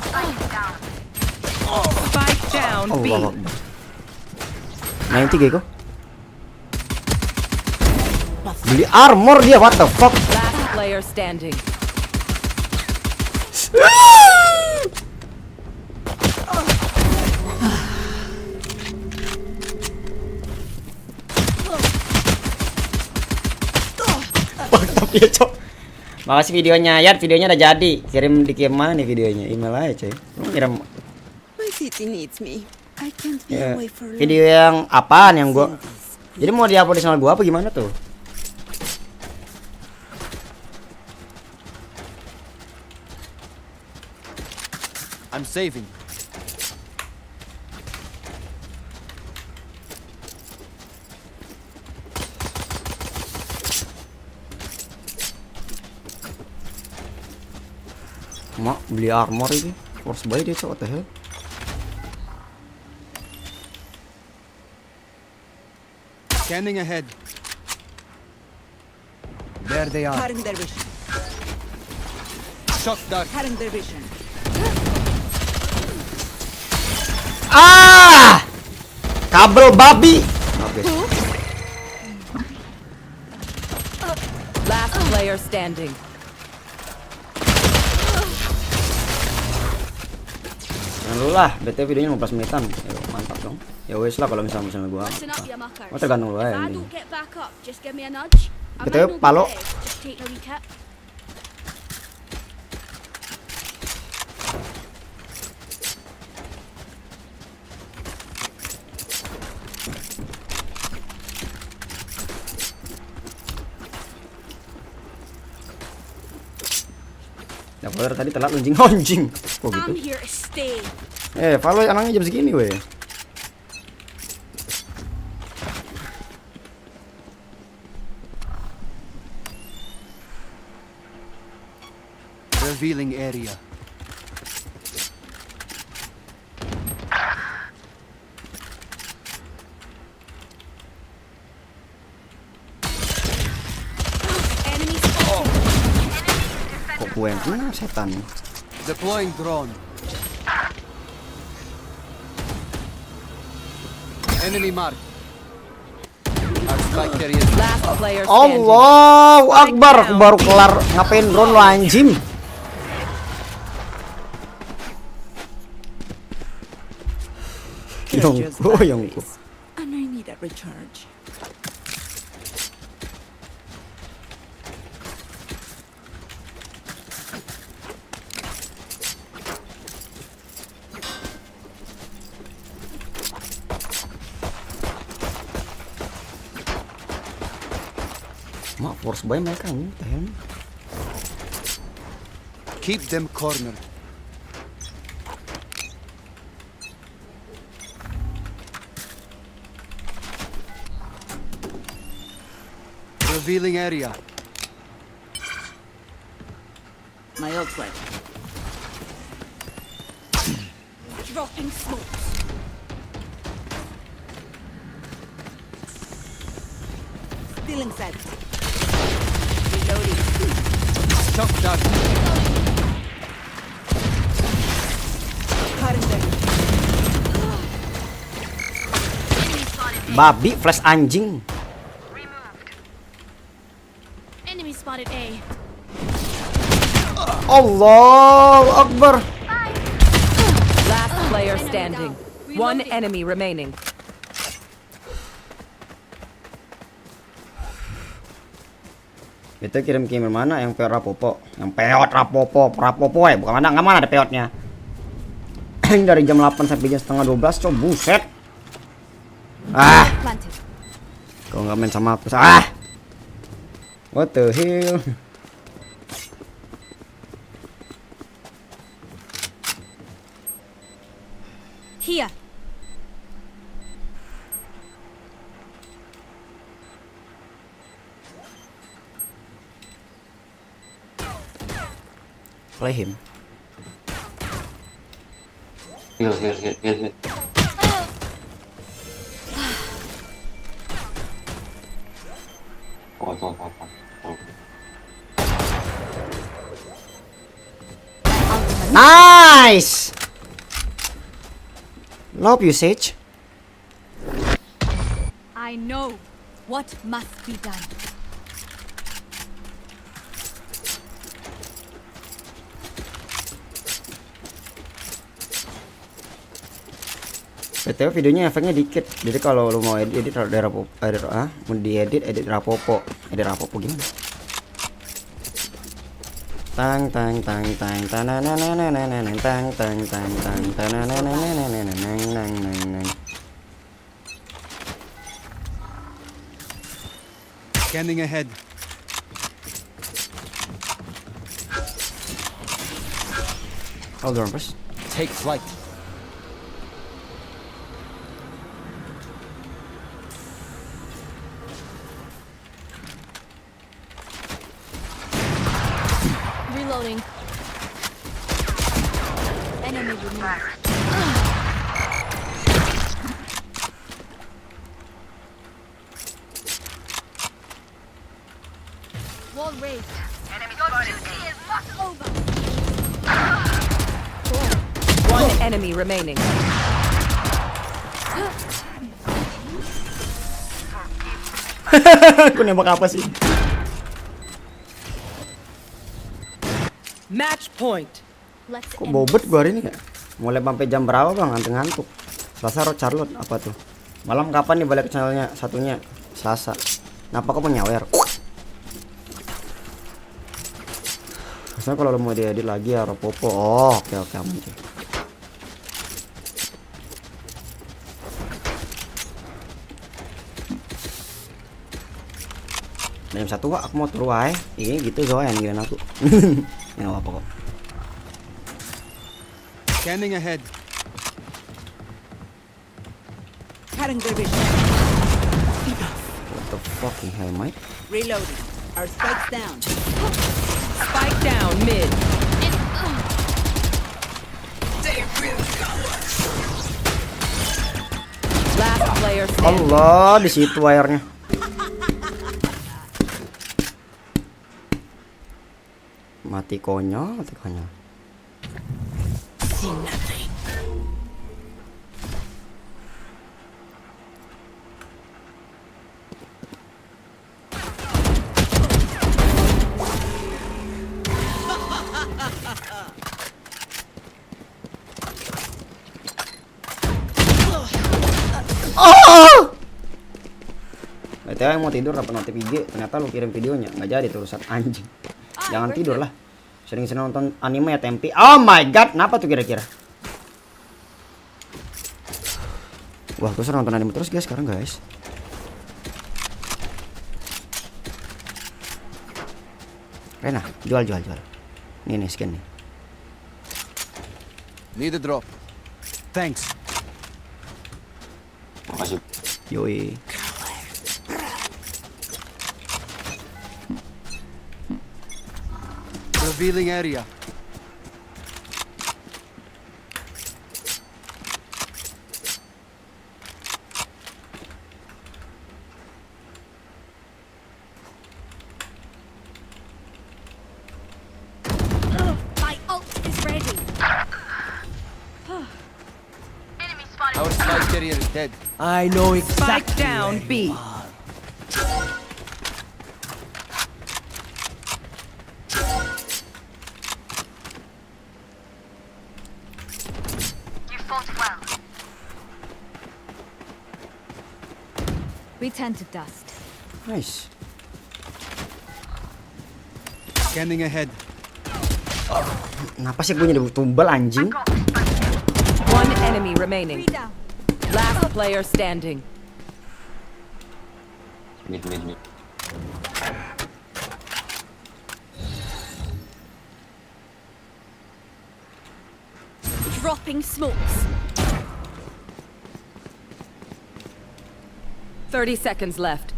Spike down. Spike down B. Allah Akbar. 93 kok. Beli armor dia, what the fuck? Last player standing. Mantap ya, Cok. Makasih videonya, Yat. Videonya udah jadi. Dikirim mana nih videonya? Email aja, coy. Lu ngirim My city needs me. I can't be ya, away for long. video yang apaan yang gua. Jadi mau diupload di channel gua apa gimana tuh? I'm saving. Mak beli armor ini. Force buy dia, Cok. What the hell? Scanning ahead. There they are. Cutting their vision. Shock dart. Cutting their vision. Ah! Kabel babi. Oke. Last player standing. Jangan dulu lah, BTW videonya 15 menitan. Yo, mantap dong. Ya wes lah kalau misalnya gua. Listen up, ya muckers. Oh, tergantung lu If aja I nih. don't get back up, just give me a nudge. I might BTW not be palo. dead, just take a wee kip. Ya Valor tadi telat anjing. Kok gitu? I'm here to stay. Valor anaknya jam segini weh. Revealing area. Enemy spotted. Kok gue yang kena setan? Deploying drone. Enemy mark. Our spike carrier. Last player standing. Allahu Akbar, aku baru kelar ngapain drone lo anjing. Chargers Yongko. batteries, and I need a recharge. Mak force buy mereka ini tahan. Keep them cornered. Revealing area. My ult's ready. Dropping smokes. Stealing set. Reloading. Shock dart. Cutting them. Babi flash anjing. Enemy spotted A. Allahu Akbar. Last player standing. One enemy remaining. Itu kirim mana yang peot rapopo? Yang peot rapopo ya, bukan mana, nggak mana ada peotnya. Dari jam 8 sampai jam setengah 12, coba buset. Ah, Planted. kau nggak main sama aku, ah. What the hell? Here. Play him. Heal. Nice. Love you, Sage. I know what must be done. BTW videonya efeknya dikit. Jadi kalau lu mau edit rapopo, mau diedit edit rapopo. Edit rapopo gimana? Tang tang tang tang tananananananang tang tang tang tang tananananananang. Scanning ahead. Hold on, bos. Take flight. Reloading. Enemy removed. Wall raised. Enemy spotted. Is not over. One enemy remaining. Aku nembak apa sih? Match point. Let's Kok end bobot this. gua hari ini ya? Mulai sampai jam berapa bang? Ngantuk-ngantuk. Selasa Charlotte apa tuh? Malam kapan nih balik ke channelnya? Satunya Selasa. Kenapa kok menyawer? Maksudnya kalau lo mau diedit lagi ya rapopo. Oh, oke aman cuy. Jam 1 Wak, aku mau turun wae. Ini gitu Zoe yang ngirin aku. Ya nggak apa-apa kok. Scanning ahead. Cutting their vision. What the fucking hell, mate? Reloading. Our spike's down. Spike down mid. Last player standing. Allah, di situ wire-nya. Mati konyol. BTW yang mau tidur dapat notif IG, ternyata lu kirim videonya, nggak jadi tulisan anjing. Jangan tidur lah. Sering-sering nonton anime ya tempi. Oh my god, kenapa tuh kira-kira? Wah, gue sering nonton anime terus guys sekarang guys. Rena, jual. Nih skin nih. Need a drop. Thanks. Makasih. Yoi. Revealing area. My ult is ready. Enemy spotted. Our spy carrier is dead. I know Spike exactly. down B. You fought well. We tend to dust. Nice. Scanning ahead. Kenapa sih gue jadi tumbal anjing? One enemy remaining. Three down. Last player standing. Mid. Dropping smokes. 30 seconds left.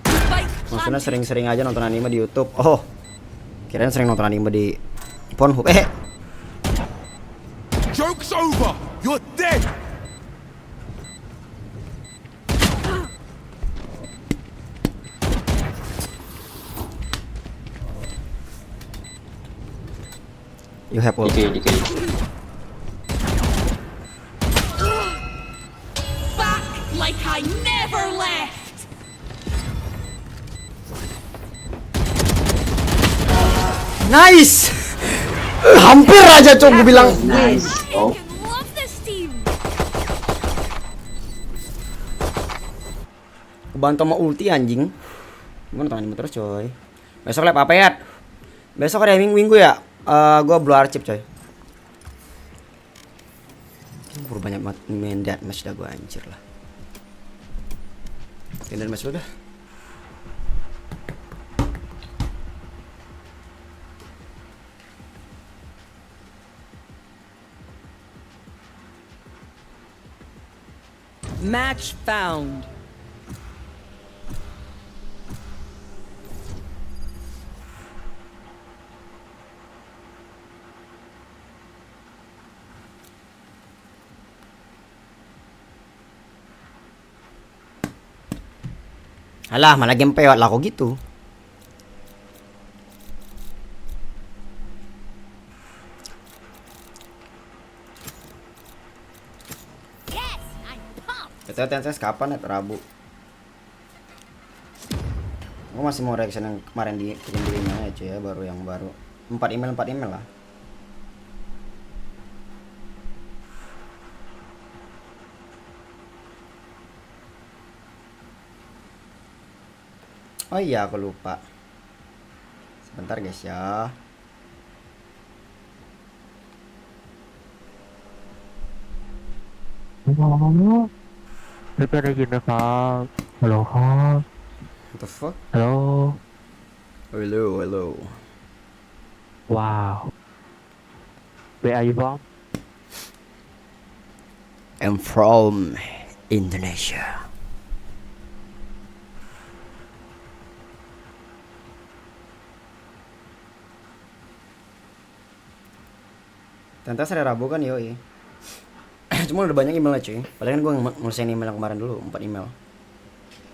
Spike Maksudnya planted. sering-sering aja nonton anime di YouTube. Oh, kirain sering nonton anime di Pornhub. Joke's over! You're dead! You have ult. DK. Back like I never left. Nice. Hampir aja cok gue bilang. Oh. Fucking love this team. Kebantu sama ulti anjing. Gua nonton anime terus coy. Besok lab apa ya? Besok ada minggu ya. Gua blue archive coy. Buru banyak main deathmatch dah gua anjir lah. Main deathmatch lu dah. Match found. Alah, malah game peot lah kok gitu. Yes, I'm pumped. Kita tenses kapan ya? Rabu. Gue masih mau reaction yang kemarin di kirim aja ya, baru yang baru. 4 email lah. Oh iya, aku lupa. Sebentar guys ya. Halo. What the fuck? Halo. Hello. Wow. Where are you from? I'm from Indonesia. Tentu hari Rabu kan yoi. Cuma udah banyak emailnya cuy. Padahal kan gue ngelesain email yang kemarin dulu 4 email.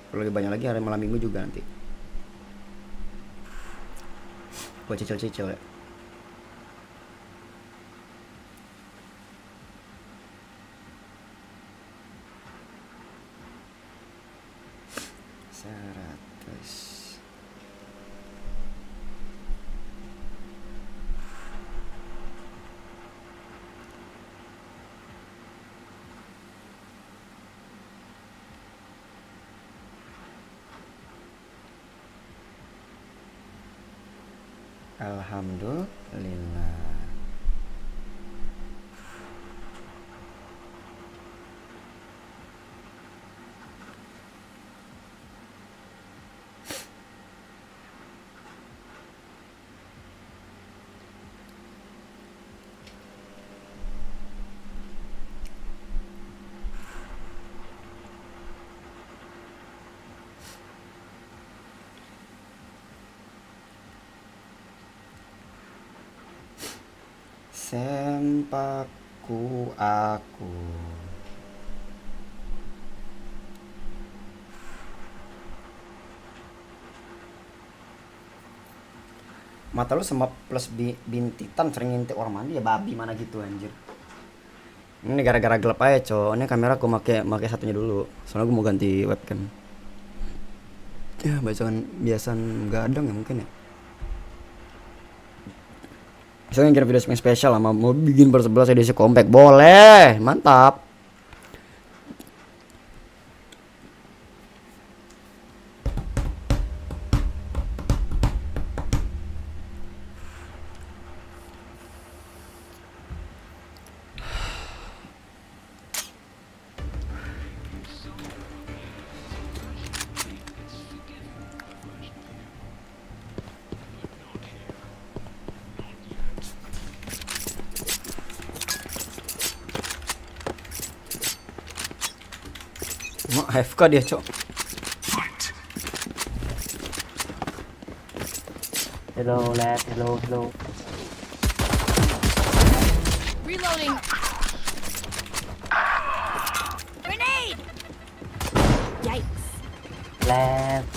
Kalau lebih banyak lagi hari malam minggu juga nanti. Gue cicil ya. Alhamdulillah. Sempaku aku. Mata lu sama plus bintitan sering ngintip orang mandi ya babi mana gitu anjir. Ini gara-gara gelap aja cowok. Ini kamera aku make satunya dulu. Soalnya gue mau ganti webcam. Ya bacaan biasan gadang ya mungkin ya. Misalnya kirim video spesial sama mau bikin per 11 edisi compact. Boleh, mantap. Mak AFK dia cok. Hello lad, hello. Reloading. Grenade! Yikes. Lad.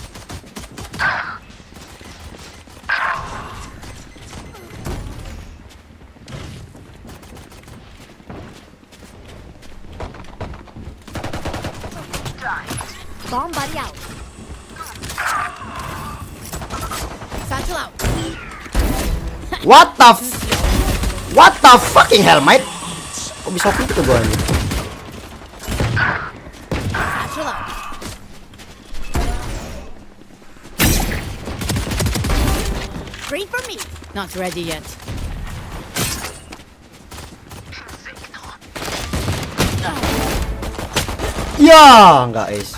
Bomb buddy out. Satchel out. What the fucking hell, mate? Kok bisa gitu gua ini? Satchel out. Great for me. Not ready yet. Ya, enggak guys.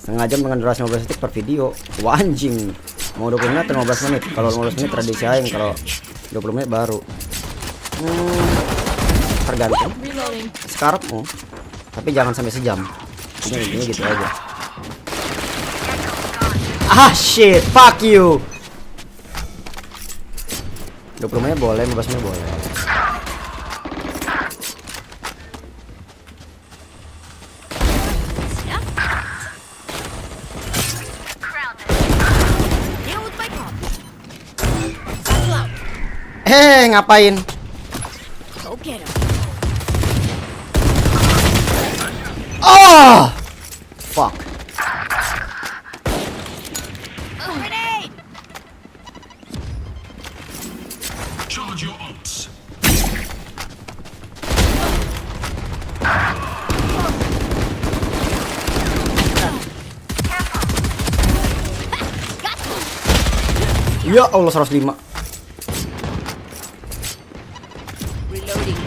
Setengah jam dengan durasi 15 detik per video. Wah anjing. Mau 20 menit atau 15 menit? Kalau 15 menit tradisi aing, kalau 20 menit baru. Tergantung. Sekarapmu. Tapi jangan sampai sejam. Ini gitu aja. Ah shit, fuck you. 20 menit boleh, 15 menit boleh. Ngapain? Go get him. Oh! Fuck. Grenade! Charge your ults. Ya Allah 105. Reloading.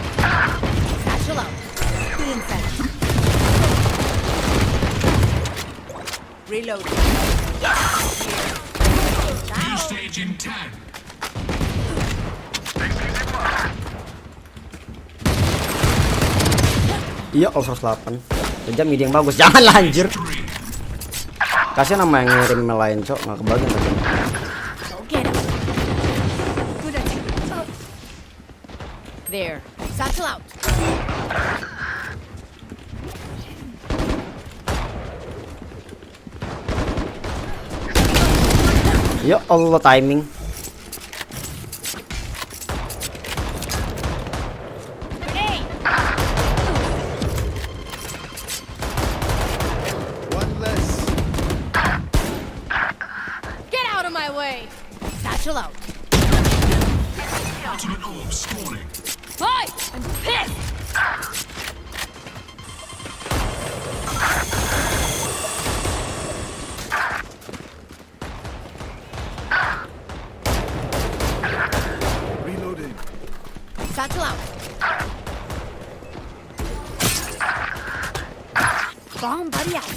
Satchel out. Good infect. Reloading. New stage in 10. Iya Allah 108. Sejam midi yang bagus. Jangan lanjut. Kasih nama yang ngirim email lain cok. Nggak kebagian tadi. Go get him. Good attack. There. Satchel out. Ya Allah timing. Grenade! One less. Get out of my way! Satchel out. Ultimate orb spawning. Hi! I'm pissed! Satchel out. Bomb buddy out.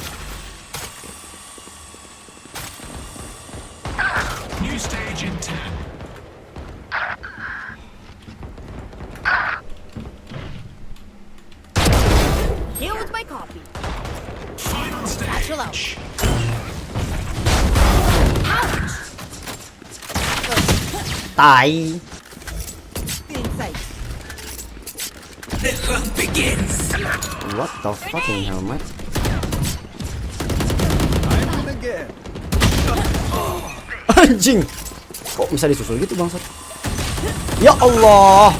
New stage in 10. Here with my copy. Final Satchel out. stage. Tai. Inside. The hunt begins. What the fucking hell, man? I'm in again. Anjing. Kok bisa disusul gitu bangsat? Ya Allah.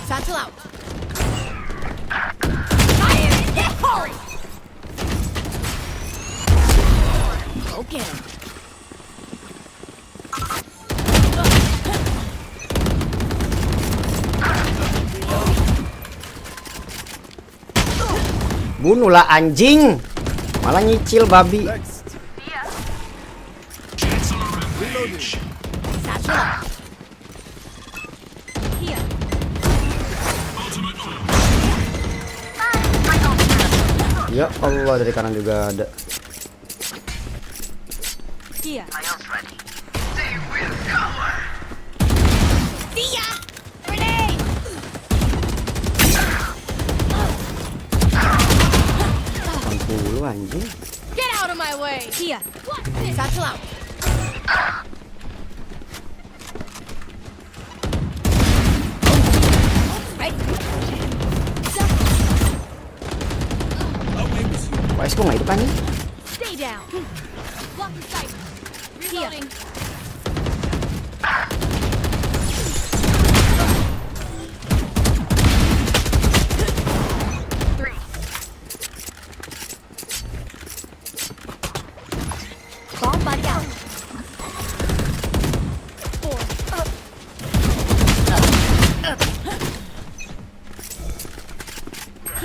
Satchel out. Fire in the hole. Okay. Bunuhlah anjing. Malah nyicil babi. Next. Chancellor rampage. Satchel out. Here. Ultimate orb. Ya Allah, dari kanan juga ada. Here. See ya. Grenade. 80 anjing. Get out of my way. Here. Satchel out. Right. Wes kok nggak hidup anjing? Stay down. Block the sight. Reloading. Bomb buddy out. Four.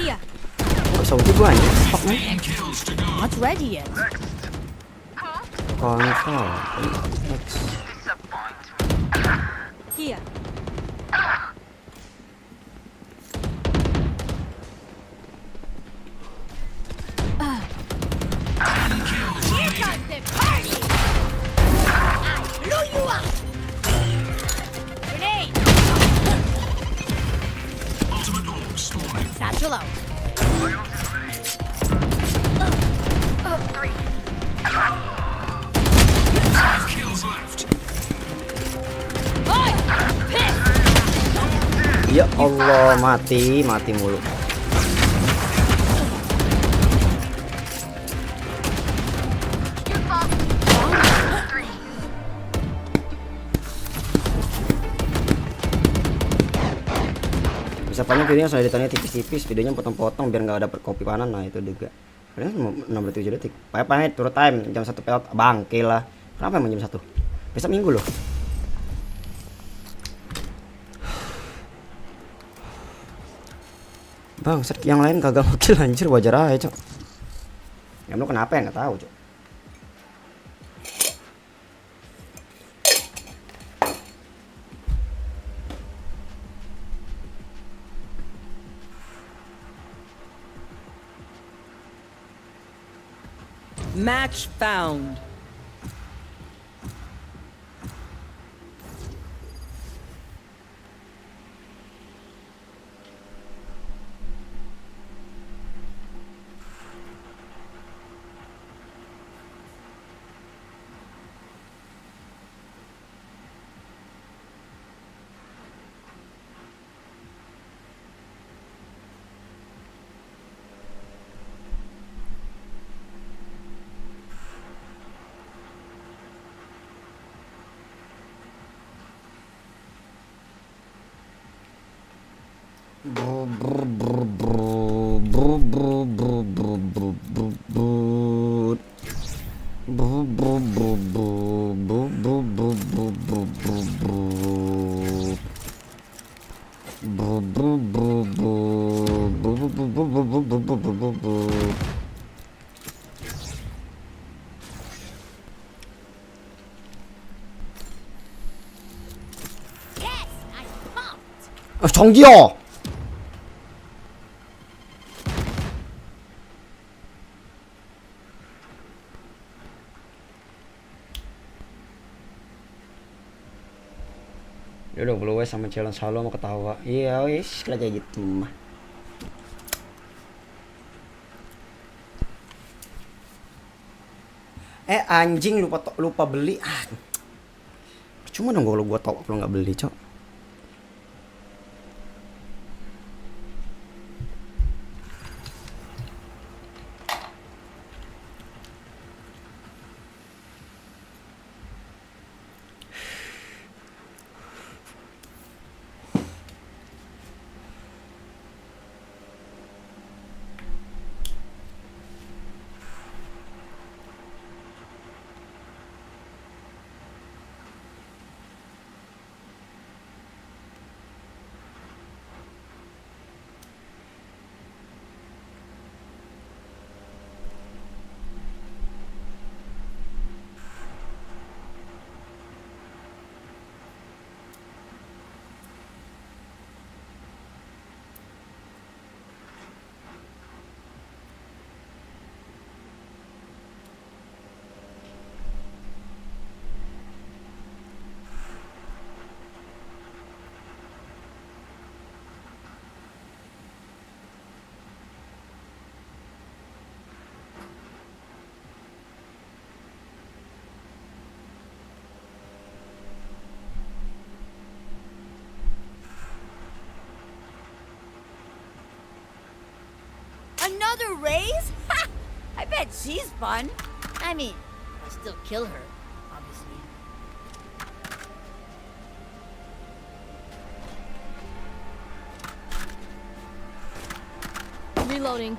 Here. Kok bisa ulti gua anjing? Fuck man. 15 kills to go. Not ready yet. Kontrol. X. Here. Here comes the party. I blew you up. Grenade. Ultimate orb spawning. Satchel out. Five kills left. Boy, piss. Ya Allah, mati mulu. Bisa panjang videonya, soalnya editannya tipis-tipis, videonya potong-potong biar nggak dapet copy kanan. Nah itu juga. Kalian 67 detik. Pahit turut time jam 1 pelot bangke lah. Kenapa emang jam 1? Besok Minggu loh. Bang, set yang lain kagak ngokil anjir, wajar aja, Cok. Ya lu kenapa ya, nggak tahu, Cok. Match found. 정기요. Dia udah blow sama challenge solo mau ketawa. Iya wis kayak gitu mah. Anjing lupa beli. Cuma dong kalau gua tau kalau nggak beli, Cok. Another raise? Ha! I bet she's fun. I mean, I'll still kill her, obviously. Reloading.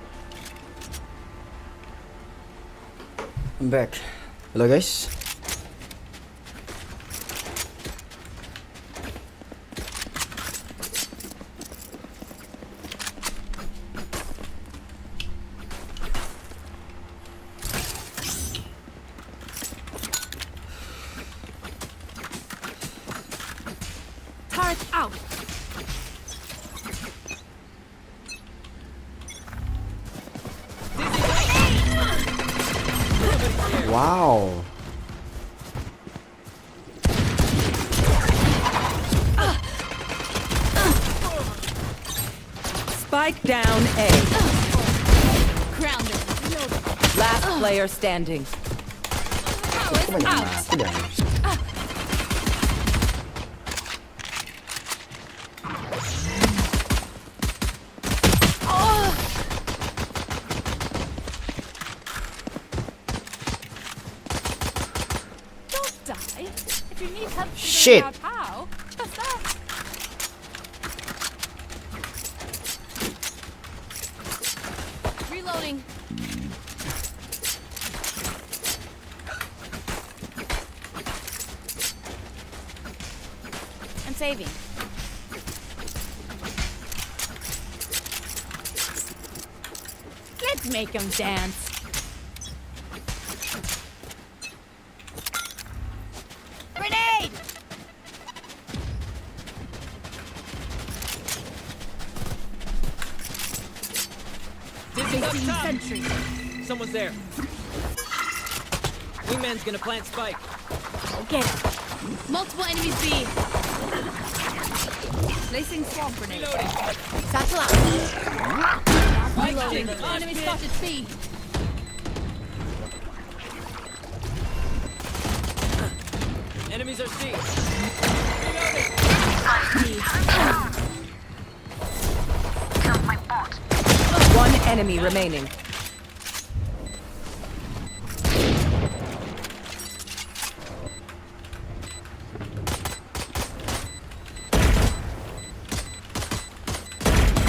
I'm back. Hello guys. Turret out. Wow. Spike down A. Grounder. Last player standing. Kok banyak mati dah. Don't die. If you need help Shit. figuring out how, just ask. Reloading. I'm saving. Let's make them dance. Grenade! Facing sentry. Someone's there. Wingman's gonna plant spike. Go get him. Multiple enemies B. Placing swamp grenade. Satchel out. Reloading. Enemy spotted B. Enemies are C. Killed my bot. One enemy remaining.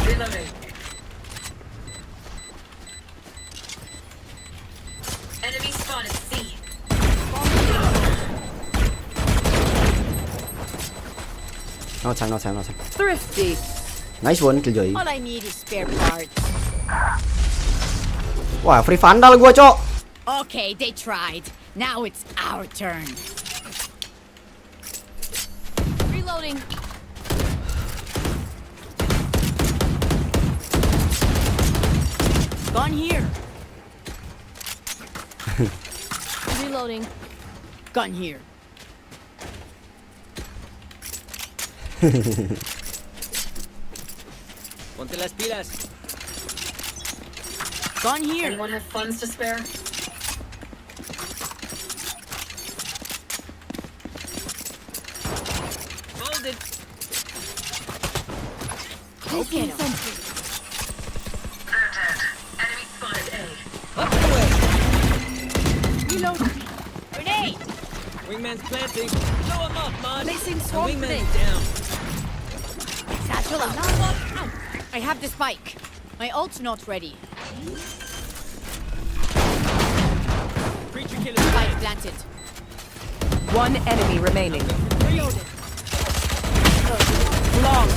Reloading. Enemy spotted C. No time. Thrifty. Nice one Killjoy. All I need is spare parts. Wah, free vandal gua, Cok. Okay, they tried. Now it's our turn. Reloading. Gone here. Reloading. Gone here. Ponte las pilas. Gone here. Anyone have funds to spare? Hold it. Go get him. They're dead. Enemy spotted A. Up the way. Reloading. Grenade. Wingman's planting. Blow him up, Mod. Placing The swarm wingman's grenade. down. Satchel out. I have the spike. My ult's not ready. Creature killer. Spike planted. One enemy remaining. Reloading. Long.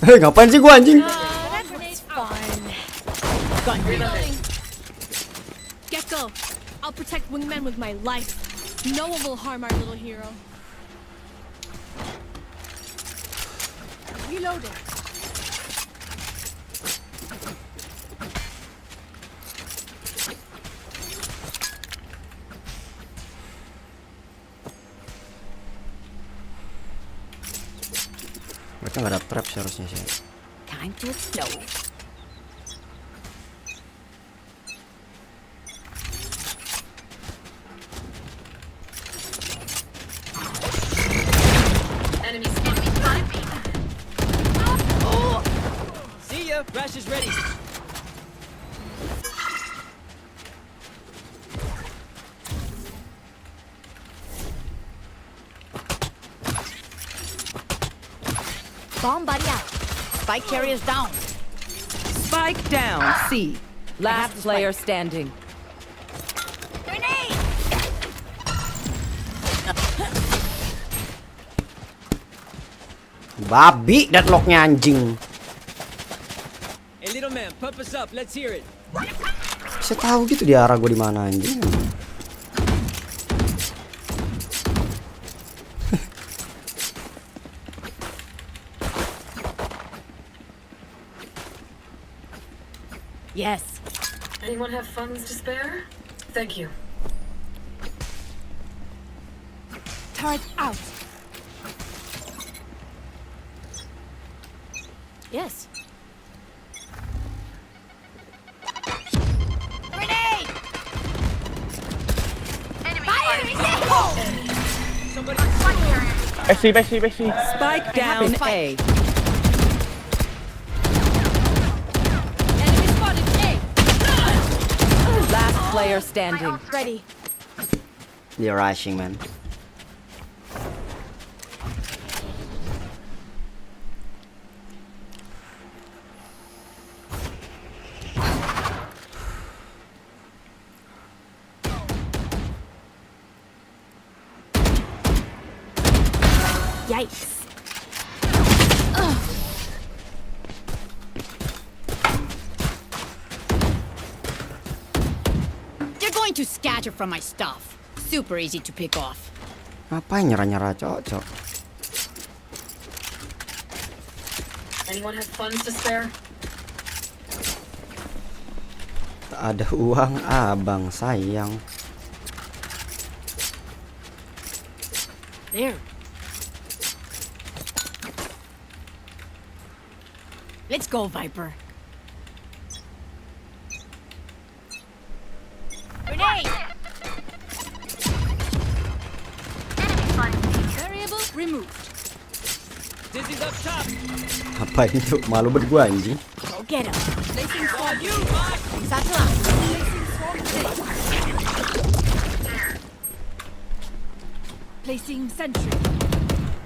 Hei, ngapain sih gua anjing? That grenade's fun. Gone here. Reloading. Gecko. I'll protect Wingman with my life. No one will harm our little hero. Reloading. Mereka nggak ada trap seharusnya sih. Time to explode. Enemy spotted B. See ya. Rash is ready. Bomb buddy out. Spike carrier's down. Spike down. C. have Last the player standing. Grenade! Babi deadlocknya anjing. Hey, little man, pump us up. Let's hear it. Bisa tahu gitu di arah gua di mana anjing. Yes. Anyone have funds to spare? Thank you. Turret out. Yes. Grenade! Enemy Fire! spotted. Somebody. Back C. Spike down spike. A. Enemy spotted A. Last player standing. Ready. Dia rushing man. Yikes. They're going to scatter from my stuff. Super easy to pick off. Ngapain nyerah-nyerah cocok? Anyone have funds to spare? Tak ada uang abang sayang. There. Let's go, Viper. Grenade! Enemy spotted. Variable removed. Dizzy's up top. Ngapain tuh? Malu banget gua anjing. Go get him. Placing swarm. You, Mod. Satchel out. Placing swarm grenade. Placing sentry.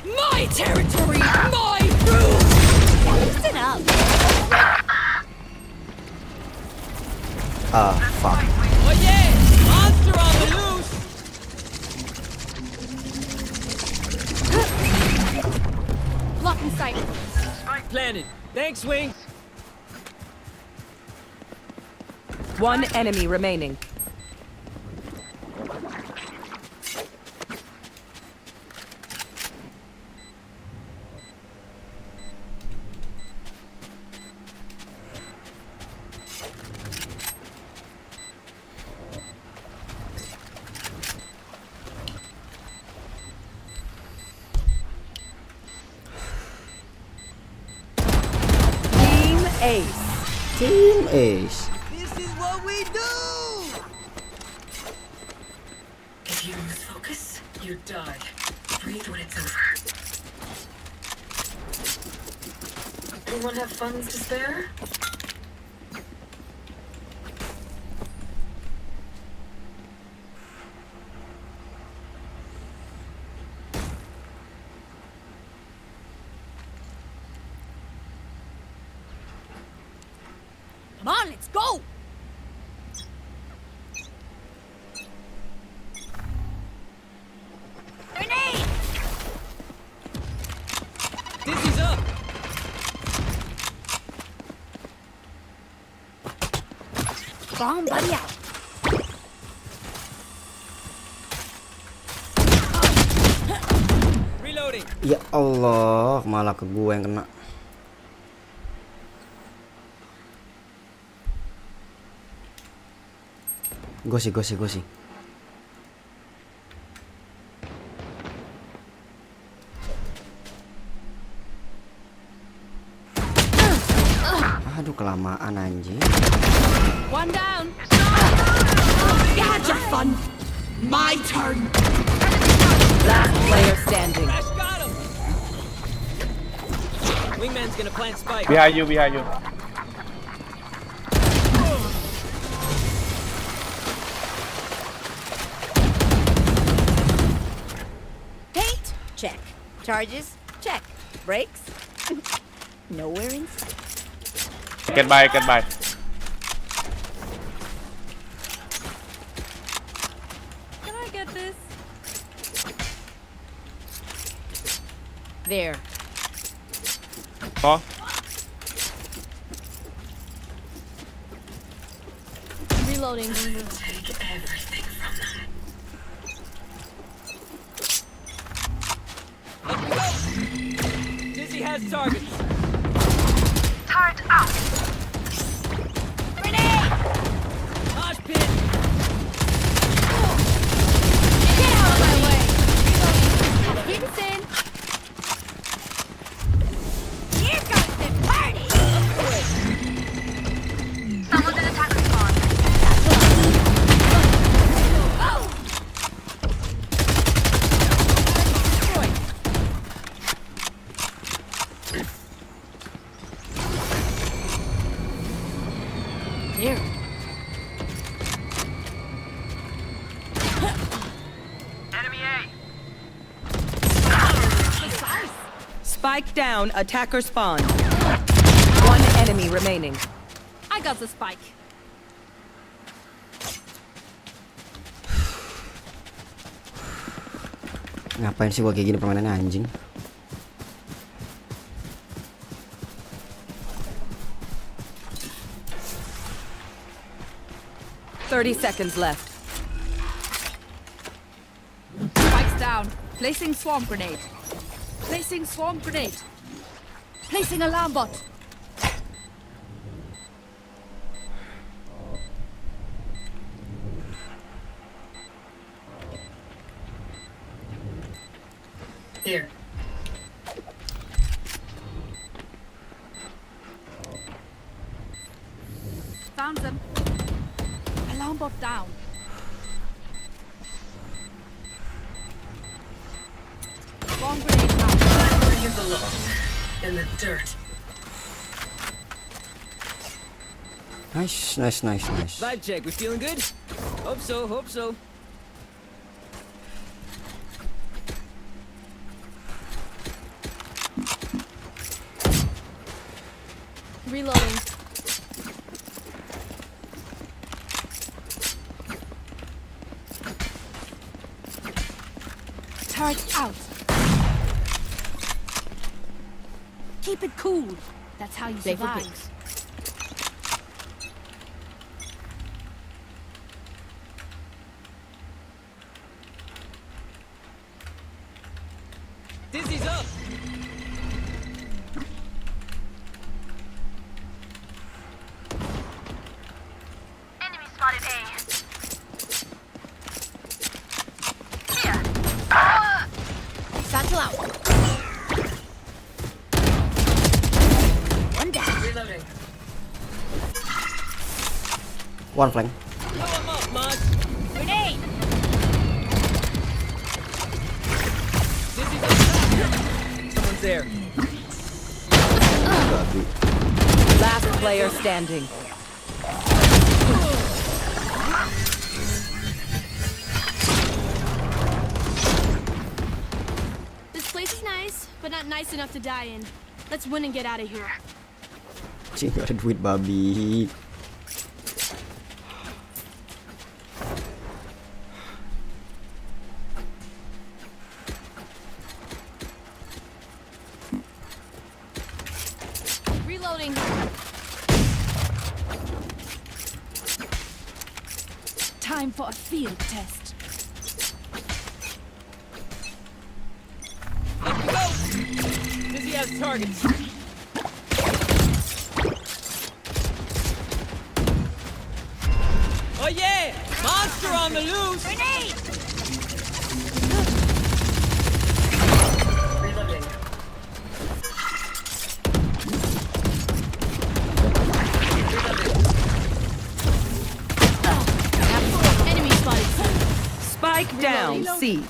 My territory, my rules. Listen up. Ah, fuck. Oh yeah! Monster on the loose! Blocking sight. Spike planted. Thanks, Wing. One enemy remaining. Ace. This is what we do! If you lose focus, you die. Breathe when it's over. Anyone have funds to spare? Come on, let's go! Grenade! Dizzy's up! Bomb buddy out. Reloading! Ya Allah, malah ke gue yang kena. Gosi. Aduh, kelamaan anjing. One down. You had your fun. My turn. Last player standing. Crash got him! Wingman's gonna plant spike. Behind you. Paint? Check. Charges? Check. Brakes? Nowhere in sight. Can buy. Can I get this? There. Oh, Reloading. Take everything from them. Up we go! Dizzy has targets. Turret out. Mosh pit! Get out of my way. Vincent. Here comes the party! Someone's in attack spawn. Here. Enemy A. Spike down, attacker spawn. One enemy remaining. I got the spike. Ngapain sih gua kayak gini permainannya anjing? Thirty seconds left. Spike's down. Placing swarm grenade. Placing swarm grenade. Placing alarm bot. Here. Found them. Alarm bot down. Swarm grenade out. Where you belong. In the dirt. Nice. Vibe check, we feeling good? Hope so. Reloading. Turret out. Keep it cool. That's how you Play for survive. kicks. Dizzy's up! Enemy spotted A. Here. Satchel out. One down. Reloading. One flank. Blow him up, Mud. Grenade! Dizzy's on top. Someone's there. Last player standing. This place is nice, but not nice enough to die in. Let's win and get out of here. Cing, gak ada duit babi. Reloading. Time for a field test. Up we go. Dizzy has targets. Oh yeah! Monster on the loose! Grenade! Enemy spotted. Spike down. C.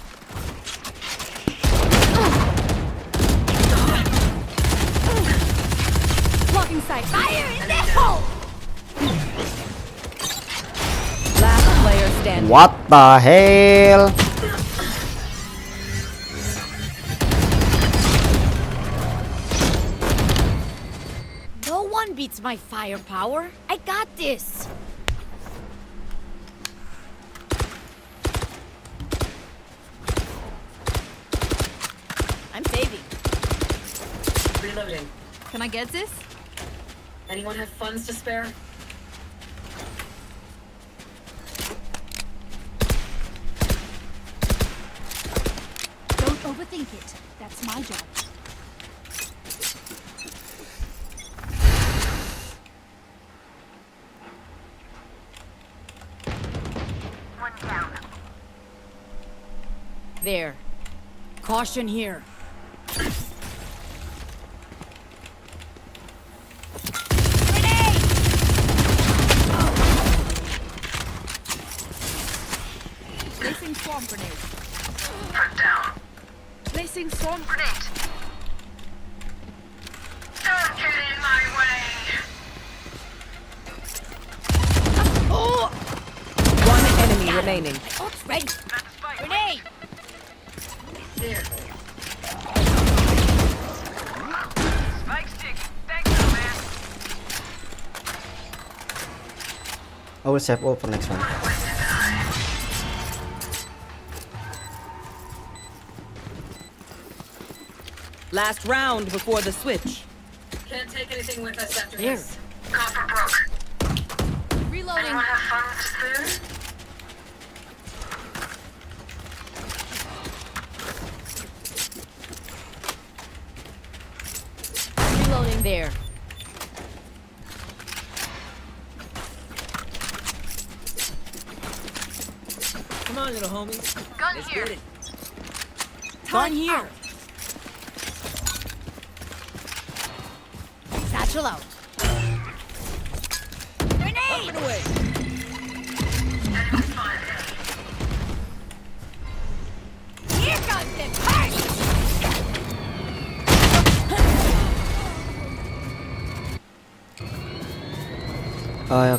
Blocking sight. Fire in the hole! Last player standing. What the hell? No one beats my firepower. I got this. I'm saving. Reloading. Can I get this? Anyone have funds to spare? Don't overthink it. That's my job. One down. There. Caution here. Grenade! Placing swarm grenade. Front down. Placing swarm Grenade. Don't get in my way. One enemy remaining. Ult's ready. That's spike. Grenade! There. Spike stick. Thanks, man. I will save all for next one. Last round before the switch. Can't take anything with us after There. this. Copper broke. reloading. Anyone have funds to spare? Reloading there. Come on, little homie. Gun Let's here. get it. Gun here. Satchel out. Grenade! Up and away. Here comes the party!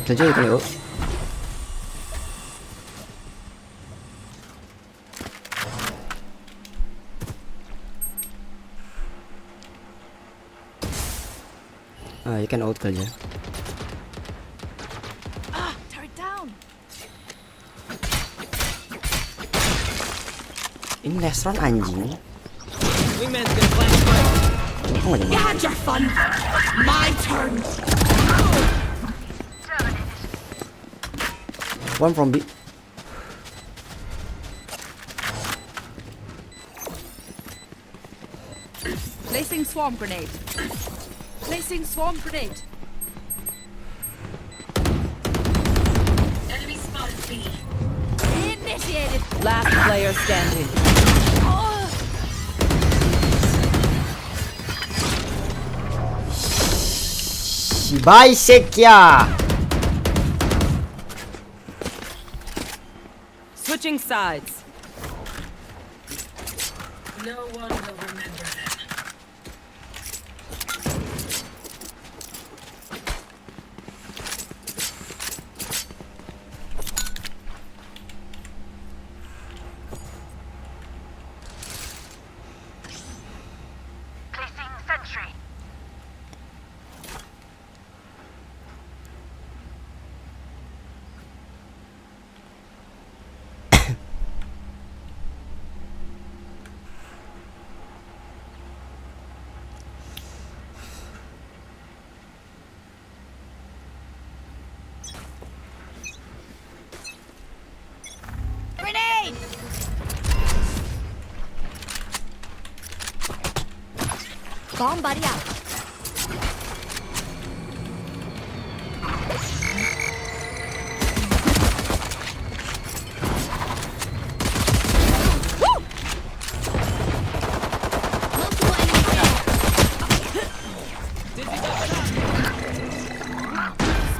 Kerja kali yuk. You can out kerja. Turret down. Ini restoran anjing. Wingman's gonna plant a spike. Oh, nggak You nyampe. had your fun. My turn. One from B. Placing swarm grenade. Placing swarm grenade. Enemy spotted B. Initiated. Last player standing. Bye, Sekia. Switching sides. No one will remember them. Placing sentry. Grenade! Bomb buddy out. Woo! Multiple enemies.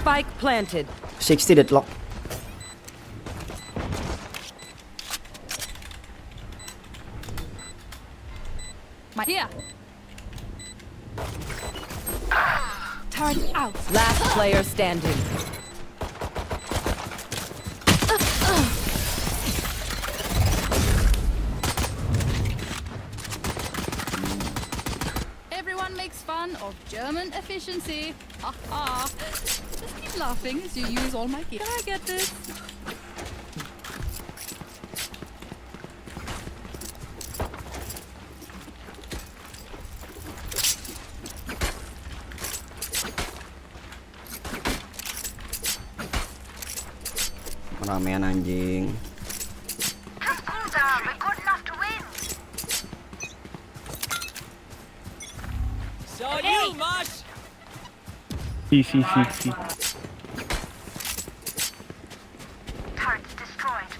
Spike planted. 60 deadlock. Here. Turn out. Last player standing. Everyone makes fun of German efficiency. Ha ha. Just keep laughing as you use all my gear. Can I get this? Ramean anjing. Just cool down. We're good enough to win. Saw you, Mosh. See. Turrets destroyed.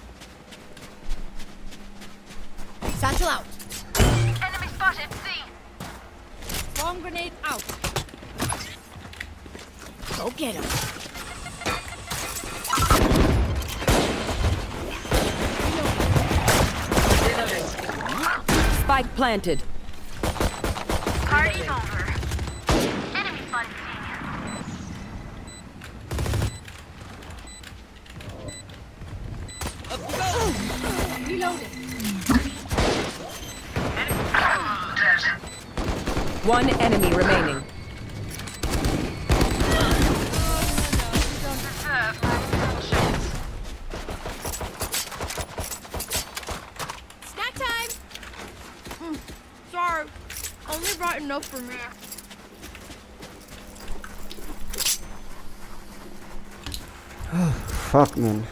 Satchel out. Enemy spotted. C. Bomb grenade out. Go get him. Spike planted. Party's over. Enemy spotted. Reloading. One enemy remaining. Deserve my vengeance. Snack time. Sorry. Only brought enough for me. Fuck man.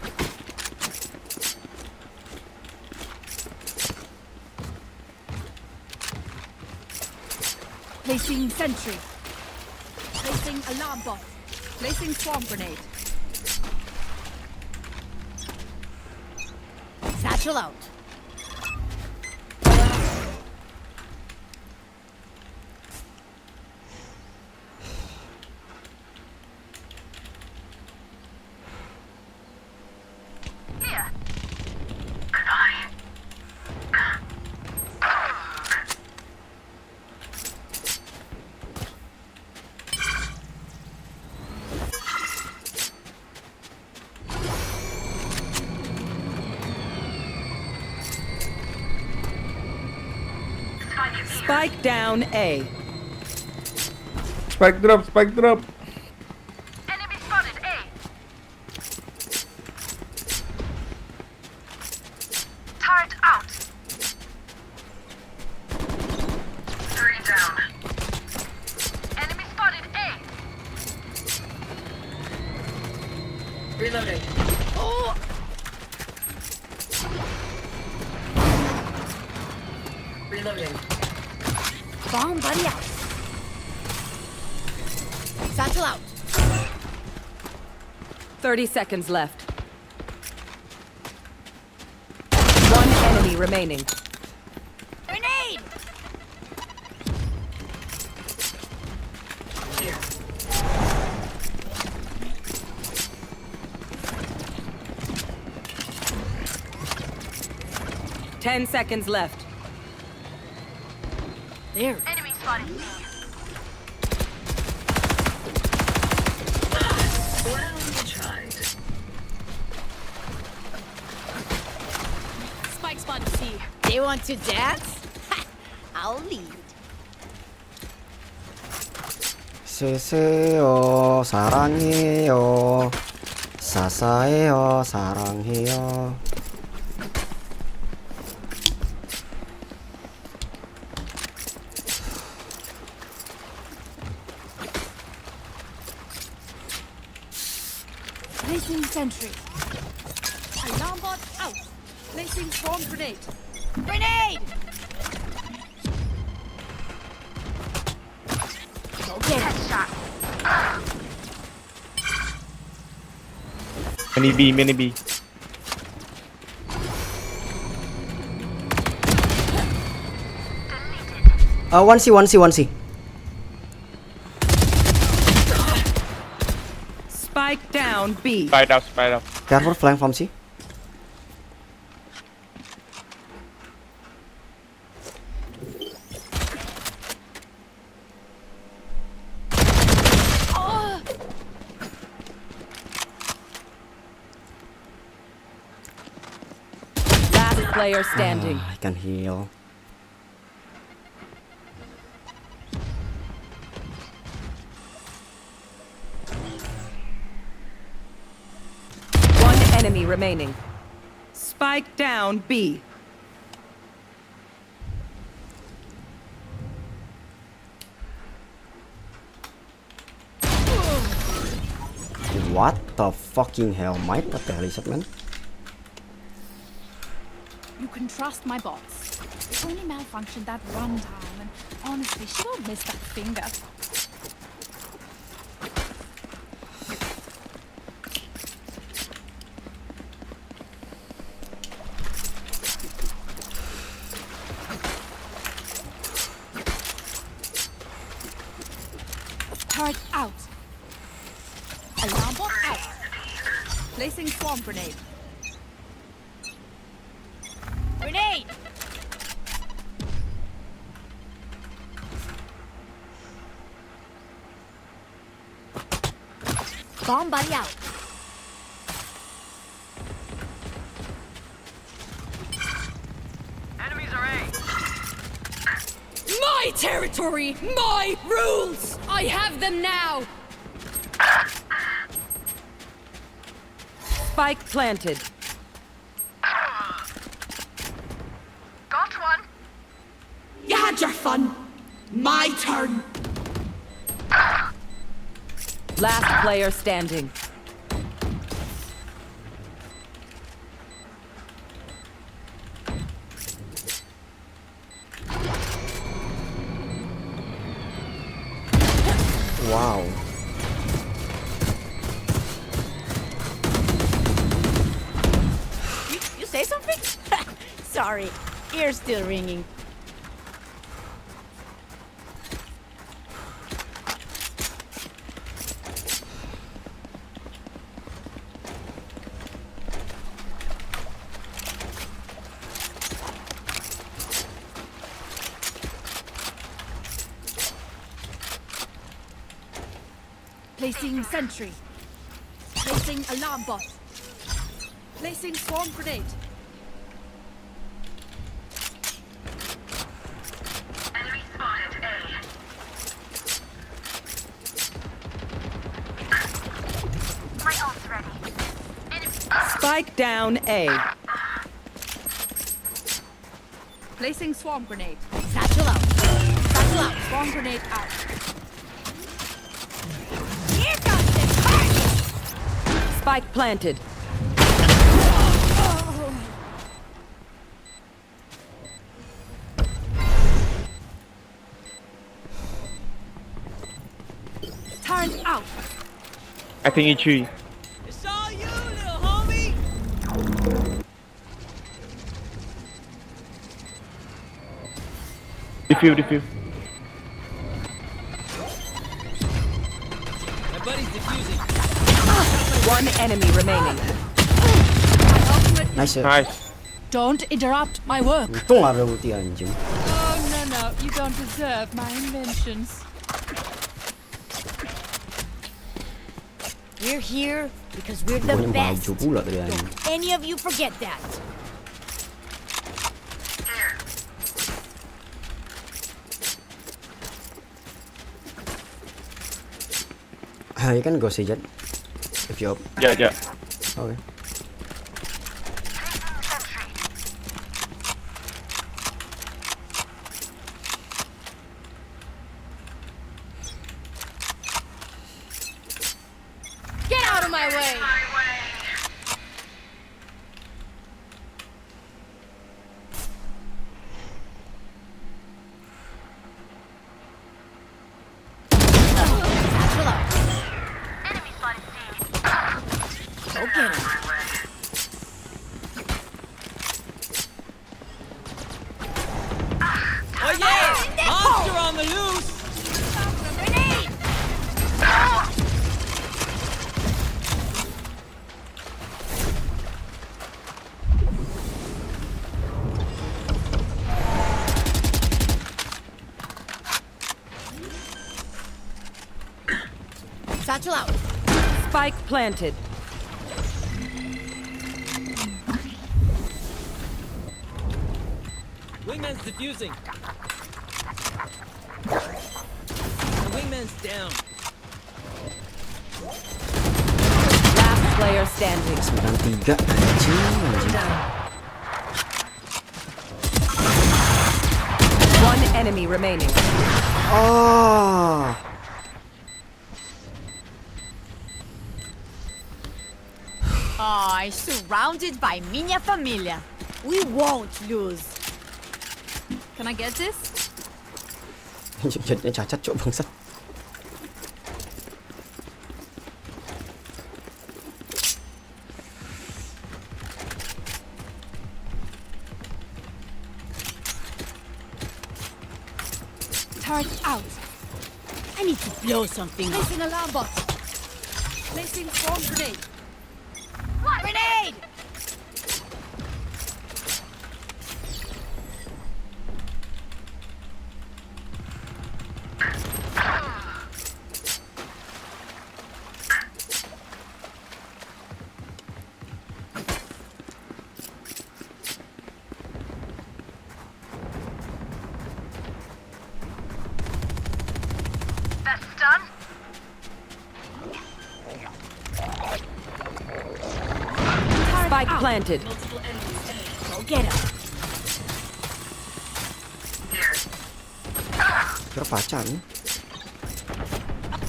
Placing sentry. Placing alarm bot. Placing swarm grenade. Satchel out. Here. Goodbye. Spike down A. Spike drop. Enemy spotted. A. Turret out. 3 down. Enemy spotted. A. Reloading. Oh! Reloading. Bomb buddy out. Satchel out. 30 seconds left. One enemy remaining. Grenade! Here. 10 seconds left. There. Enemy spotted. Spike spotted C. They want to dance? Ha! I'll lead. 세세요 사랑해요 사사해요 사랑해요. Placing sentry. Alarm bot out. Placing swarm grenade. Grenade! Go get it. Many B, many B. One C, one C, one C. Spike down B. Spy down, spy down. Careful flying from C. Last player standing. I can heal. One enemy remaining. Spike down B. What the fucking hell, mate? What the hell is that, man? You can trust my bots. It only malfunctioned that one time, and honestly, she won't miss that finger. Turret out. Alarm bot out. Placing swarm grenade. Grenade! Bomb buddy out. Enemies are A. My territory, my rules. I have them now. Spike planted. Got one. You had your fun. My turn. Last player standing. Wow. You say something? Sorry, ear's still ringing. Placing sentry. Placing alarm bot. Placing swarm grenade. Enemy spotted A. My ult's ready. Spike down A. Placing swarm grenade. Satchel out. Satchel out. Swarm grenade out. Here comes the target! Spike planted. Turret out. I think it's tree. It's all you, little homie. Defuse. My buddy's defusing. One enemy remaining. Nice. Nice. Don't interrupt my work. Untung ada ulti anjing. Oh, no. You don't deserve my inventions. We're here because we're the Pokoknya best. maju pula tadi anjing. Don't any of you forget that. You can go see Jet. If you Yeah. okay. Get out of my way. Satchel out. Enemy spotted C. Go get him. Oh yeah! Monster on the loose! Grenade! Satchel out. Spike planted. Wingman's defusing. The wingman's down. Last player standing. 93 anjing. One enemy remaining. Oh. Oh, surrounded by minha família. We won't lose. Can I get this? Jetnya cacat cok bangsat. Turret out. I need to blow something up. Placing alarm bot. Placing swarm grenade. Grenade! That's done. Spike planted. Go get him. Kira pacar nih.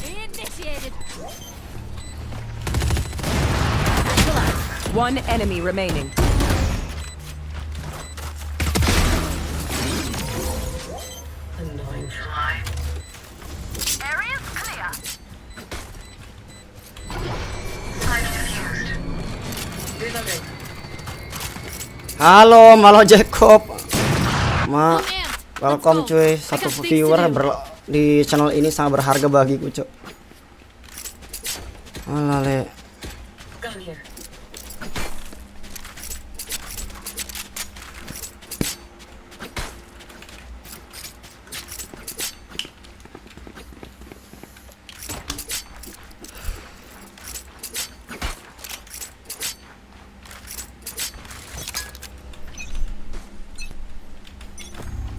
Initiated. One enemy remaining. Area's clear. I've defused. Reloading. Halo, Malo Jacob. I'm amped. Welcome Let's go. cuy. I Satu got things to viewer do. di channel ini sangat berharga bagiku, cok. Alale. Gun here.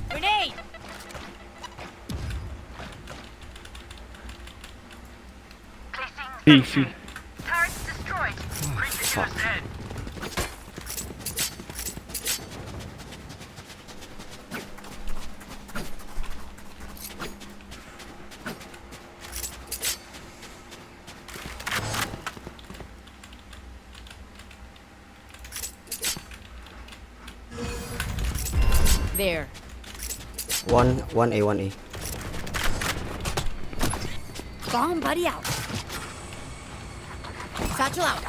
Grenade! Placing Easy. turrets destroyed. Fuck. Ahead. There. One A. Bomb buddy out. Satchel out.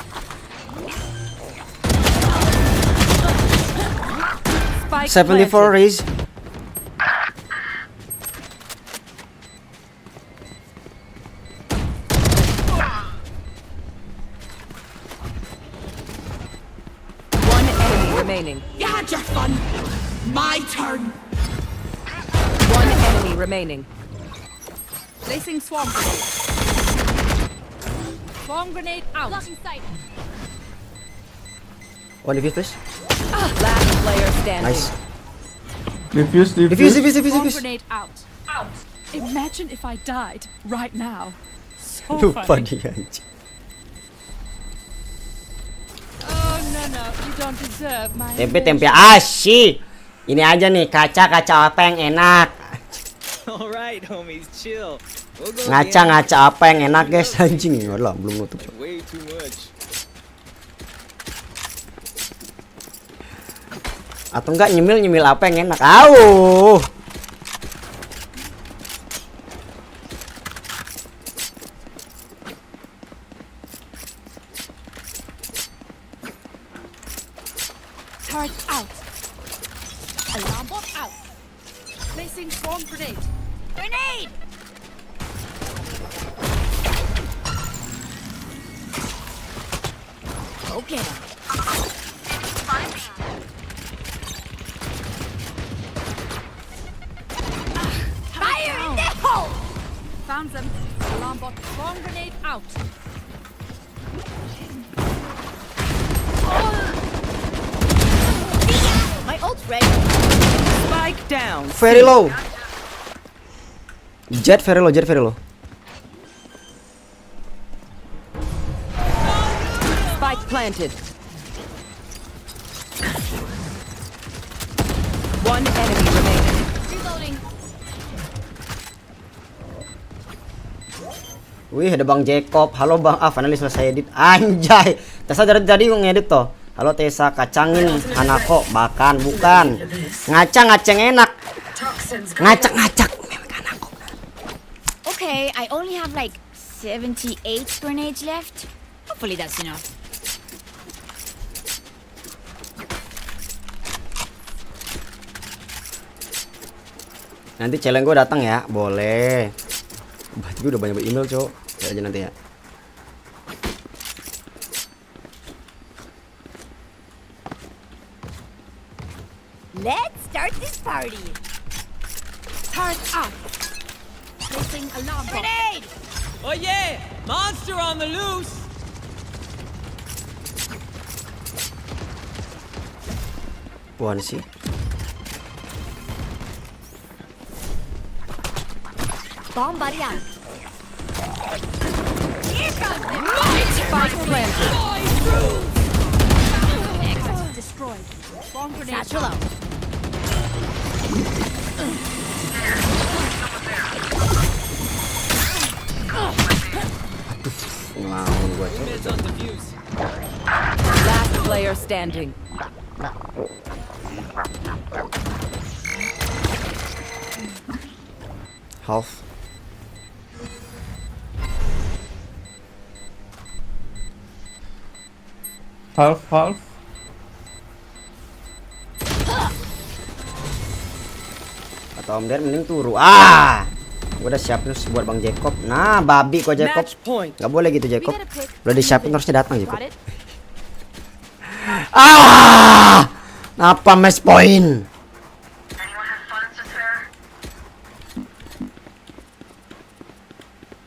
Spike 74 planted. raise. One enemy remaining. You had your fun. My turn. One enemy remaining. Placing swarm grenade. Swarm grenade out. Blocking sight. One defuse please. Last player standing. Nice. Defuse. Swarm grenade out. Imagine if I died right now. So Lupa funny. dia anjing. Oh no, you don't deserve my. Tempe asyik. Ini aja nih kaca apa yang enak. All right, homies, chill. We'll go Ngaca apa yang enak guys anjing. Walah belum nutup. again. Way too much. Atau enggak nyemil apa yang enak. Au. Turret out. Alarm bot out. Placing swarm grenade. Grenade! Okay. Fire in the hole! Found them. Alarm bot. Swarm grenade out. My ult's ready. Spike down. Very low. Jet very low. Spike planted. One enemy remaining. Reloading. Wih ada Bang Jacob. Halo Bang. Finally selesai edit. Anjay. Tesa dari tadi ngedit toh. Halo Tesa, kacangin Hanako. Bahkan bukan. Ngacang enak. Ngacak memang Hanako. Okay, I only have like 78 grenades left. Hopefully that's enough. Nanti challenge gue datang ya. Boleh. Berarti gue udah banyak email, Cok. Ya aja nanti ya. Let's start this party. Turret out. Placing alarm bot. Grenade! Oh yeah! Monster on the loose! One sih. Bomb buddy out. Spike planted. Nexus destroyed. Swarm grenade Satchel out. Ngelawan gua, Cok. Mids on defuse. Last player standing. Half. Half. Atau Om Der mending turu. Gua udah siapin buat Bang Jacob. Nah, babi kok Jacob. Match point. Gak boleh gitu Jacob. We gotta pick. Udah disiapin harusnya datang Jacob. Got it? Apa match point? Anyone have funds to spare?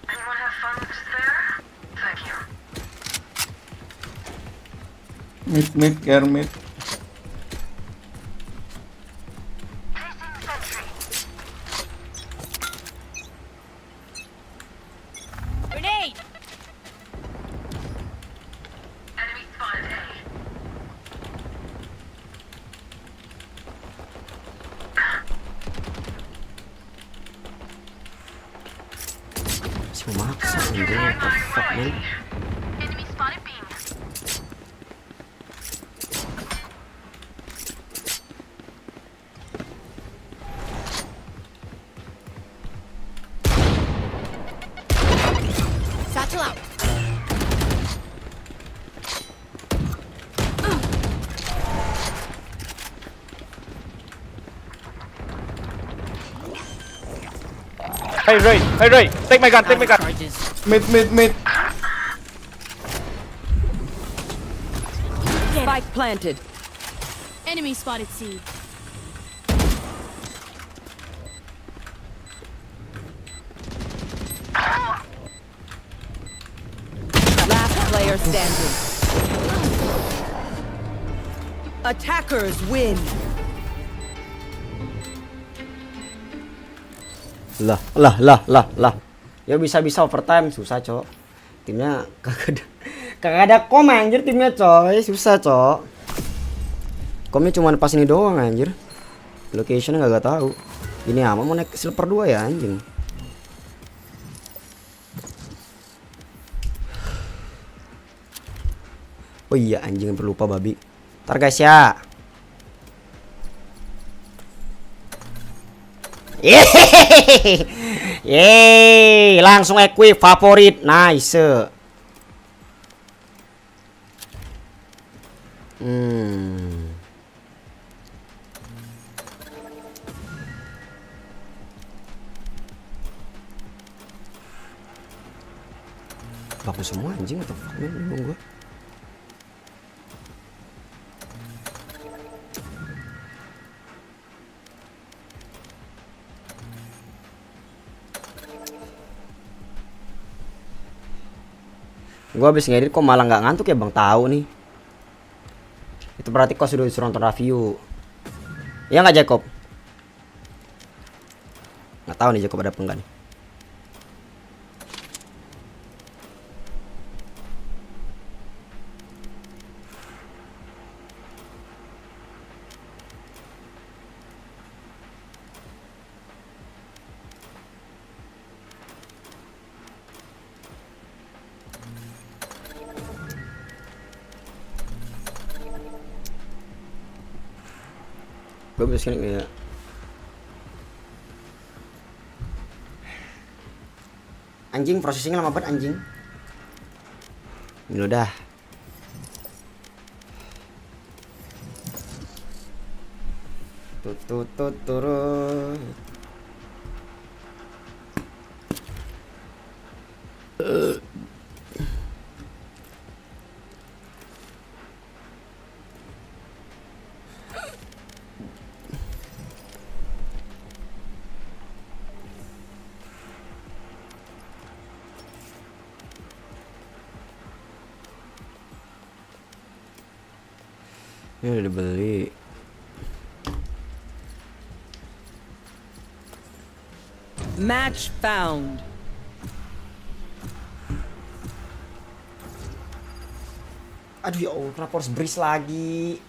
Anyone have funds to spare? Thank you. Mid, care mid. Placing sentry. Grenade! Enemy spotted A. Masih mau maksa anjing. What the fuck, man? Enemy spotted B. Satchel out. Hey Ray, take my gun. Mid. Spike planted. Enemy spotted C. Last player standing. Attackers win. Lah. Ya bisa overtime susah, Cok. Timnya kagak ada kom anjir timnya, coy. Susah, Cok. Komnya cuma pas ini doang anjir. Locationnya kagak tahu. Ini ama mau naik silver 2 ya anjing. Oh iya anjing lupa babi. Ntar guys ya. Yeay, langsung equip favorit. Nice. Bagus semua anjing atau fuck man, bingung gua. Gua habis ngedit kok malah nggak ngantuk ya bang, tahu nih. Itu berarti kau sudah disuruh nonton review. Ya nggak Jacob? Nggak tahu nih Jacob ada apa enggak nih. Gue bisa nih ya. Anjing prosesingnya lama banget anjing. Ini udah. Turut. Ini udah dibeli. Match found. Aduh ya Allah, kenapa harus breeze lagi?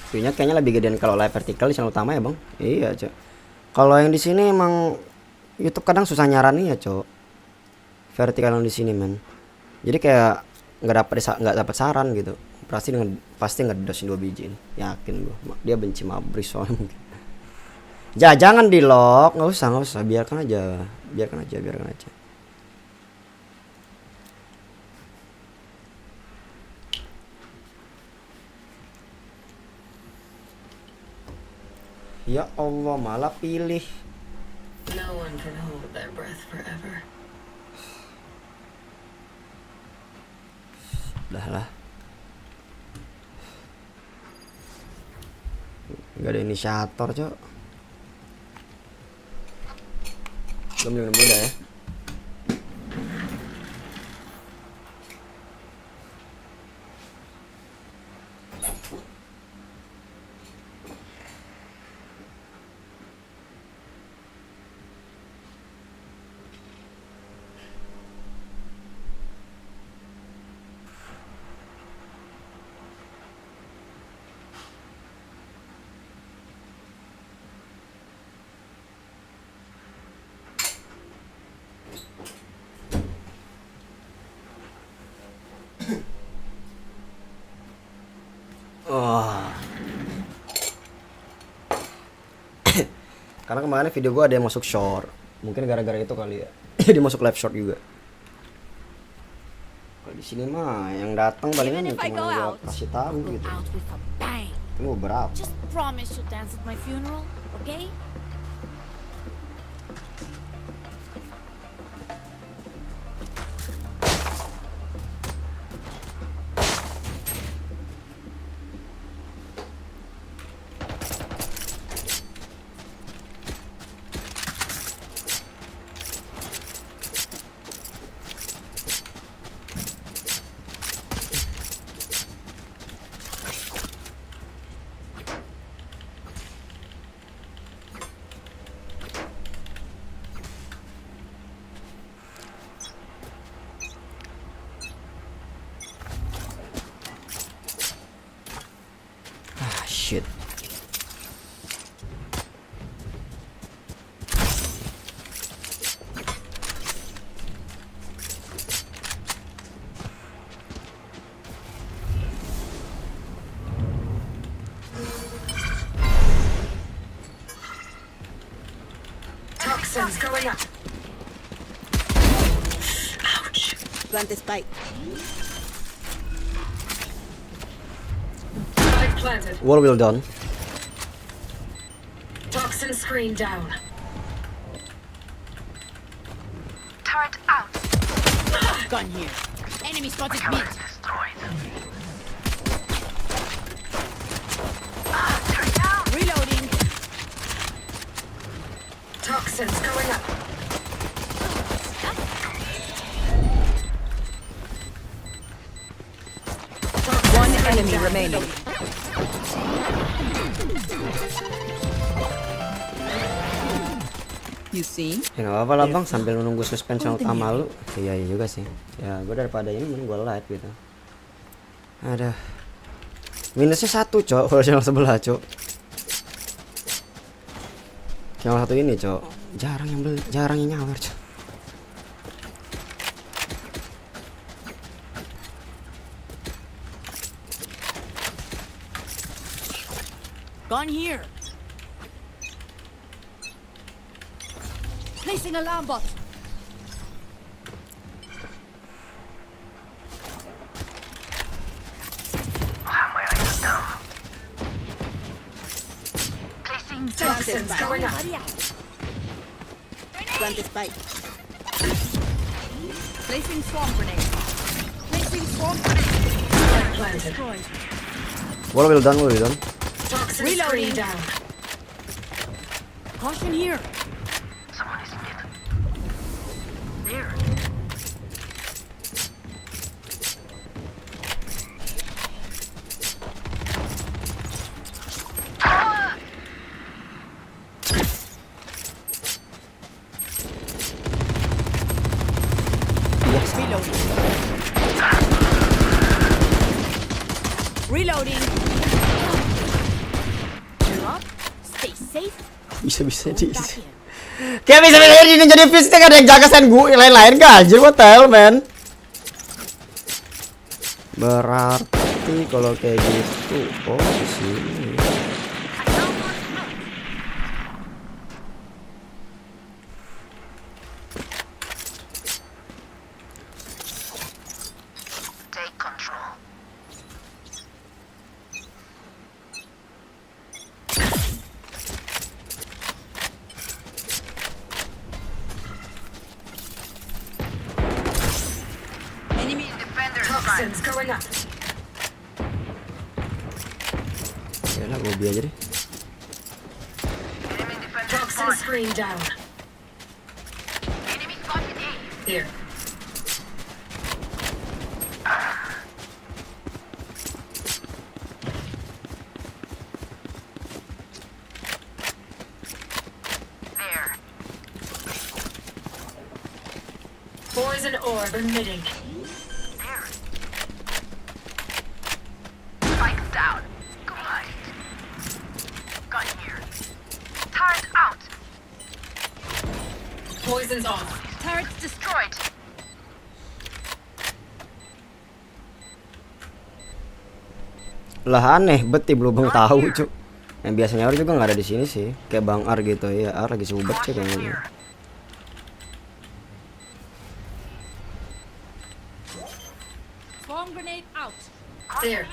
View-nya kayaknya lebih gedean kalau live vertikal di channel utama ya bang. Iya cok. Kalau yang di sini emang YouTube kadang susah nyaranin ya cok. Vertikal yang di sini men. Jadi kayak nggak dapat saran gitu. Pasti ngedosin 2 biji ini. Yakin gua. Dia benci mabris soalnya mungkin. Jangan di lock, nggak usah, biarkan aja. Ya Allah, malah pilih. No one can hold their breath forever. Udah lah. Gak ada inisiator, Cok. Belum muda ya. Oh. Karena kemarin video gue ada yang masuk short, mungkin gara-gara itu kali ya. Jadi masuk live short juga. Kalau di sini mah yang datang palingan cuma gua kasih tahu gitu. Lu berapa? Just promise you'll dance at my funeral, okay? Shit. Toxins going up. Ouch. Plant the spike. Planted. Wall will down. Toxin screen down. Turret out. Gun here. Enemy spotted mid. Destroyed. Reloading. Toxins going up. One enemy remaining. You see? Ya nggak apa-apa lah bang, sambil menunggu suspension utama lu. Iya juga sih. Ya gue daripada ini mending gue live gitu. Ada minusnya 1 cok kalau channel sebelah cok. Channel satu ini cok jarang yang beli, jarang yang nyawer cok. Gun here. Placing alarm bot. Placing Toxins going up. Plant the spike. Placing swarm grenade. Placing swarm grenade. Planted. Destroyed. Wall will down, wall will down. Toxin Reloading. screen down. Caution here. Someone is mid. There. Reloading. Drop. Stay safe. Bisa di Back in. kayak bisa ini jadi fisik kan ada yang jaga sen gue lain-lain gak anjir, what the hell man. Berarti kalau kayak gitu oh di sini. Take control. Enemy defender spotted. Toxins going up. Ya lah gue aja deh. Enemy defender Toxin spotted. screen down. Enemy spotted A. Here. There. Poison orb emitting. There. Spike down. Good. Gun here. Turret out. Poison's off. Turrets destroyed. Lah aneh, beti belum bang tahu cuk. Yang biasanya Ar juga nggak ada di sini sih, kayak Bang Ar gitu ya. Ar lagi subet sih kayaknya. Bomb grenade out. There.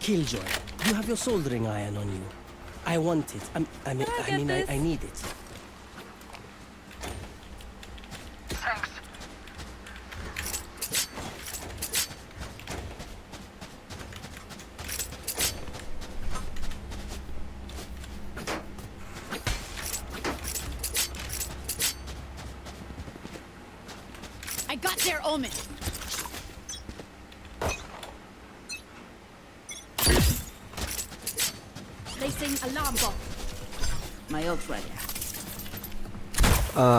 Killjoy, you have your soldering iron on you. I want it. I need it. Thanks. I got their omen. Placing alarm bomb. My ult's ready.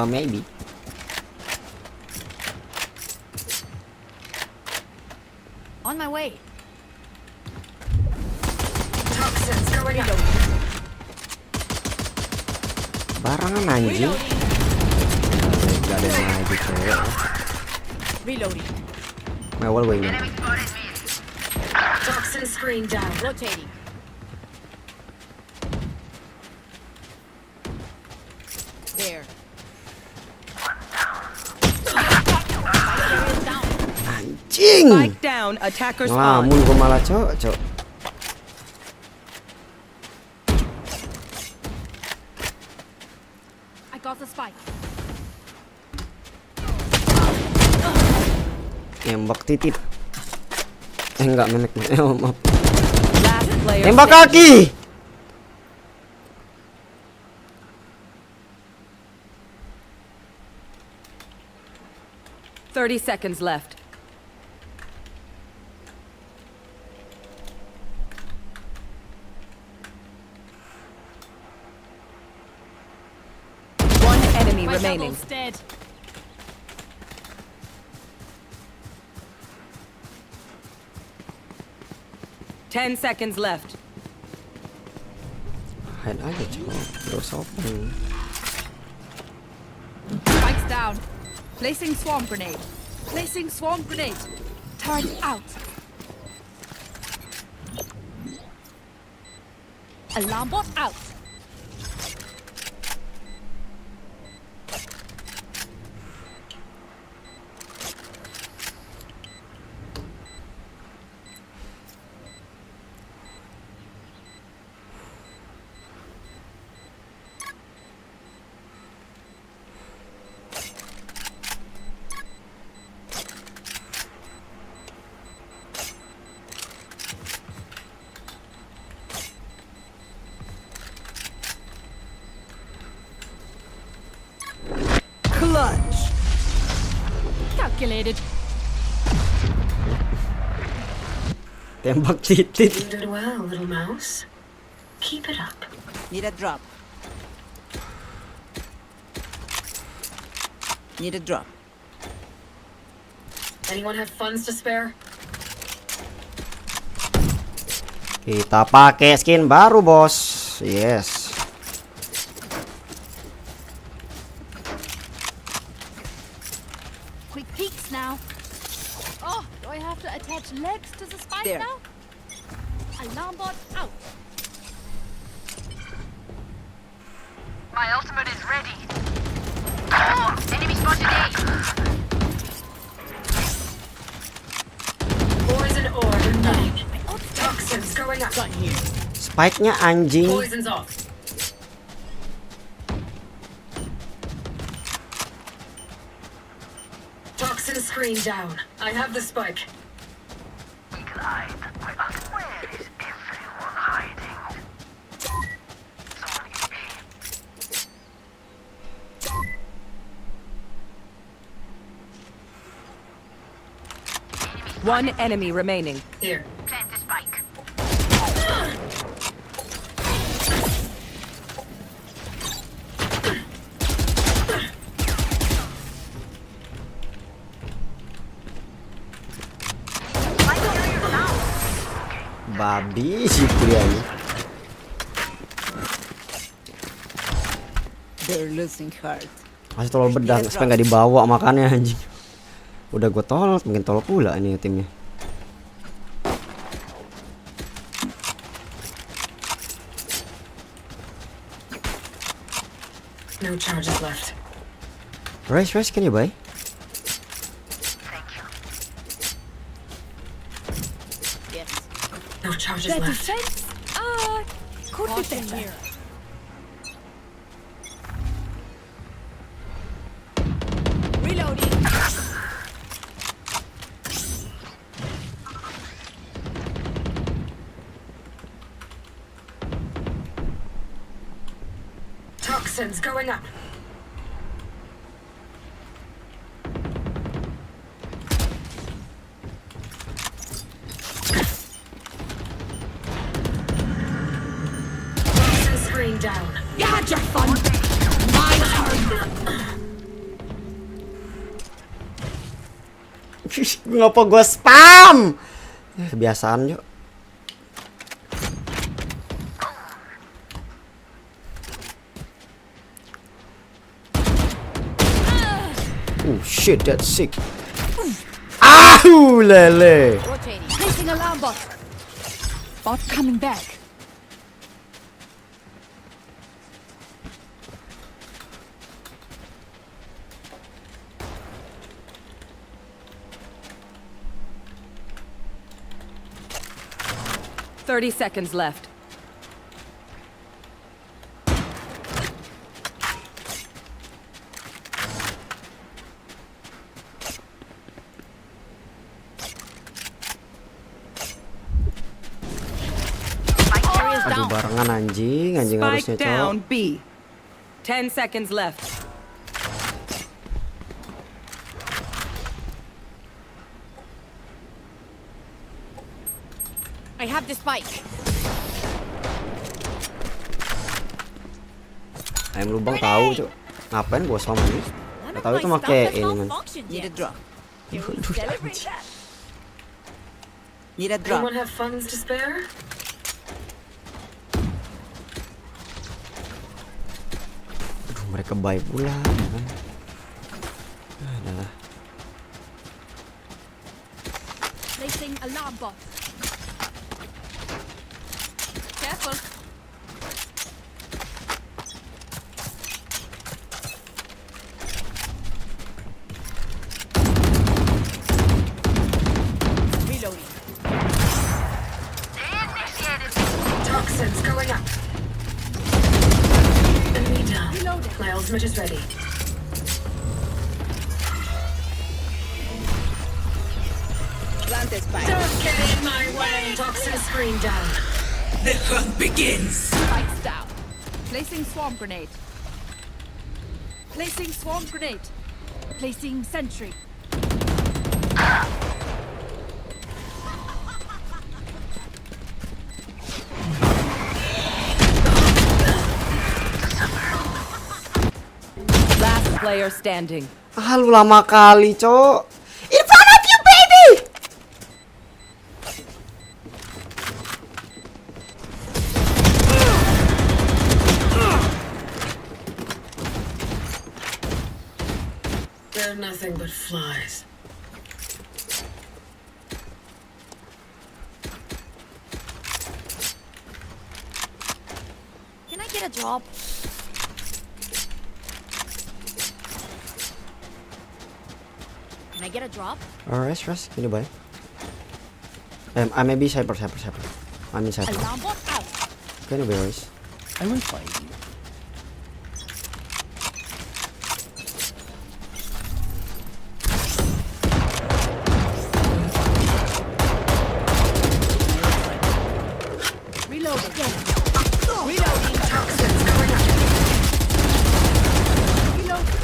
Maybe. On my way. Toxins going out. Barangan anjing. Gak ada yang lagi cewek. Reloading. Mewah gue ini. Toxin screen down. Rotating. There. Anjing. Spike down. Attacker spawn. Ngelamun gue malah cok. I got the spike. Nembak titit. Enggak memek. Maaf. Last player. Tembak kaki. standing. 30 seconds left. One enemy My remaining. double's dead. Ten seconds left. Hide aja cok. Gak usah open. Spikes down. Placing swarm grenade. Placing swarm grenade. Turn out. Alarm bot out. Clutch. Calculated. Tembak titit. You did well, little mouse. Keep it up. Need a drop. Need a drop. Anyone have funds to spare? Kita pakai skin baru bos. Yes. Quick peeks now. Oh, do I have to attach legs to the spike There. now? Alarm bot out. My ultimate is ready. Oh, enemy spotted A. Poison orb emitting. Toxins going up. Spike-nya anjing. Poison's off. Toxin screen down. I have the spike. We glide. Where is everyone hiding? Someone is A. One enemy remaining. Here. Plant the spike. babi sih dia ini. They're losing heart. Masih tolol bedang supaya nggak dibawa makannya anjing. Udah gue tolol, mungkin tolol pula ini timnya. No charges left. Rice, can you buy? Yes. No charges The left. defense could be better. Reloading. Toxins going up. Toxin screen down. You had your fun. My turn. Ngapa gue spam? Kebiasaan yuk. Oh shit, that's sick. Lele. Rotating. Placing alarm bot. Bot coming back. Thirty seconds left. Aduh barengan anjing harusnya Spike cowok. down B. 10 seconds left. I have the spike. Ayam lubang tahu cok. Ngapain gua sama ini? Nggak tahu itu make ini man. Need a drop. Celebrate that. Need a drop. Anyone have funds to spare? Aduh mereka baik pula. Kan? Adalah. Placing alarm bot. Careful. Reloading. Toxins going up. Enemy down. My ultimate is ready. Plant this spike. Don't get in my way. Toxin screen down. The hunt begins. Spikes down. Placing swarm grenade. Placing swarm grenade. Placing sentry. Last player standing. Lu lama kali cok. In front of you baby. They're nothing but flies. Can I get a drop? Can I get a drop? Alright, Russ, can you buy? I may be cyber. I'm in cyber. Alarm bot out. Can you buy Rice? I will find you. Reloading. Reloading. Toxins going up. Reloading.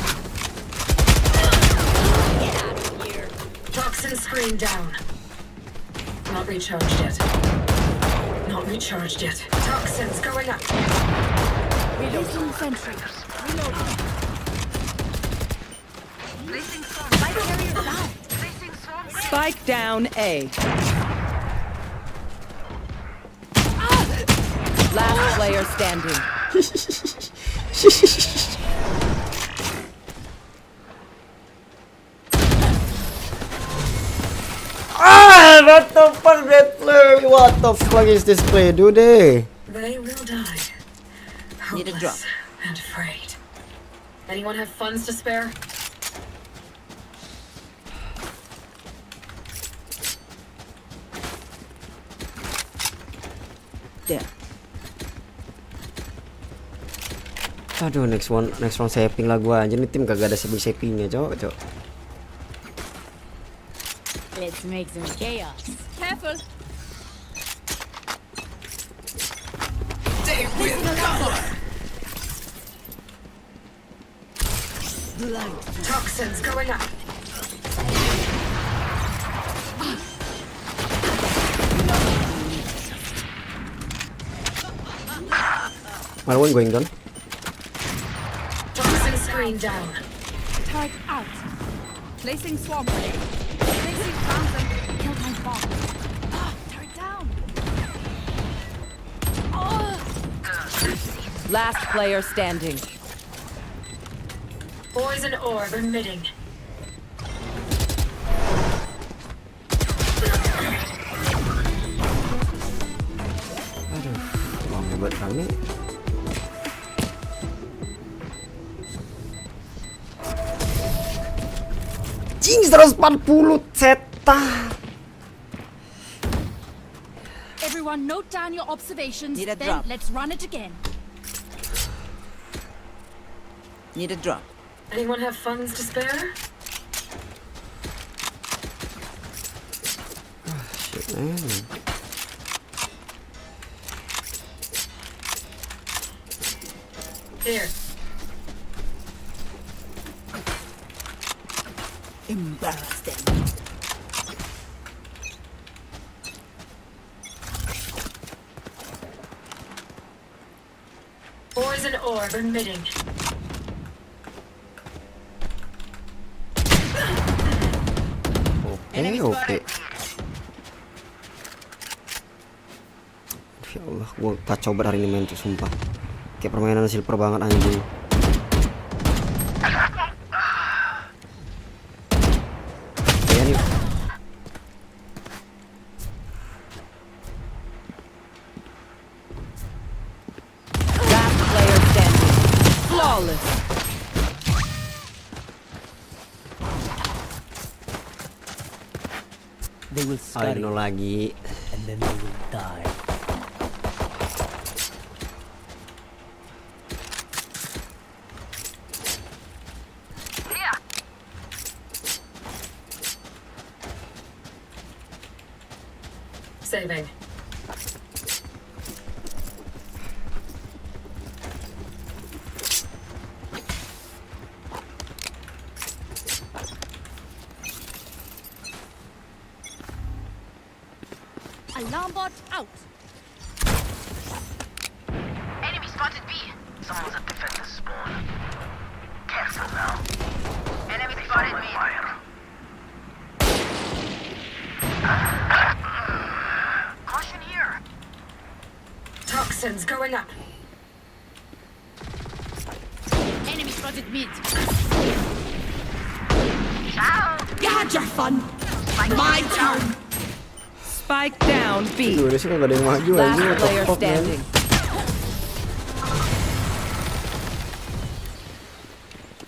Get out of here. Toxin screen down. Not recharged yet. Not recharged yet. Toxins going up. Placing sentry. Reloading. Placing swarm. Spike carrier down. Placing swarm. Spike down A. Last player standing. Ah, what the fuck that play? What the fuck is this play, dude? They will die. Need a drop. Hopeless and afraid. Anyone have funds to spare? There. Aduh, next round saving lah gua anjir, nih tim kagak ada savingnya, cok. Let's make some chaos. Careful. They will cover. Toxins going up. Malam going down. Toxin screen down. Turret out. Placing swarm grenade. Placing fountain. Kill my bomb. Turret down. Last player standing. Poison orb emitting. Wah, hebat kali. Jing 140 seta. Everyone note down your observations. Need a Then drop. let's run it again. Need a drop. Anyone have funds to spare? Shit, man. Here. Embarrass them. Poison orb emitting. Oke. Ya Allah, gua kacau banget hari ini main tuh, sumpah. Kayak permainan silver banget anjing. Ya nih. Last player standing. Flawless. They will I scurry, don't know lagi. and then they will die. Saving. Alarm bot out. Enemy spotted B. Someone's at defender spawn. Careful now. Enemy spotted me. Caution here. Toxins going up. Enemy spotted mid. You had your fun. My turn. Spike down B. Duh, sih nggak ada yang maju Last anjing. What the player fuck, man? standing.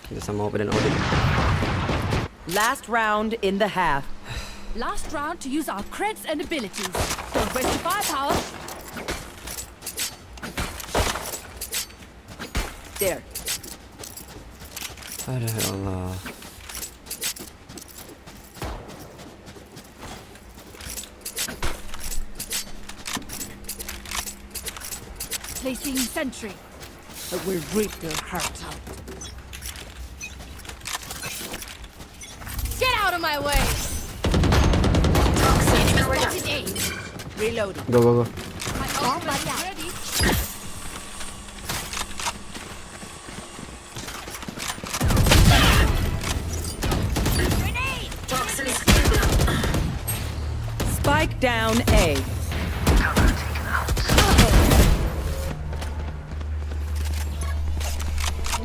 Kita sama OP dan Odin. Last round in the half. Last round to use our creds and abilities. Don't waste your firepower. There. Aduh ya Allah. Placing sentry. But we'll rip their hearts out. Get out of my way. Toxins Enemy going up. spotted A. Reloading. Go. My ultimate is ready. Grenade. Toxins. Spike down A.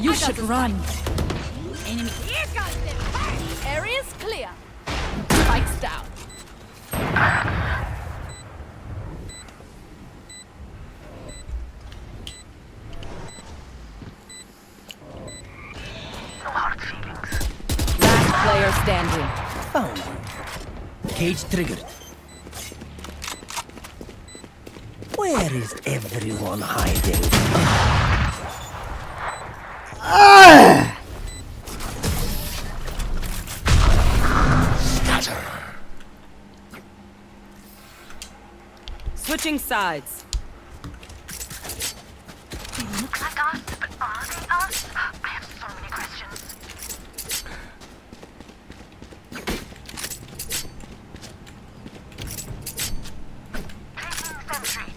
You should run. Enemy. Here comes the party. Area's clear. Spikes down. No hard feelings. Last player standing. Found you. Cage triggered. Where is everyone hiding? Scatter. Switching sides. They look like us, but are they us? I have so many questions. Placing sentry.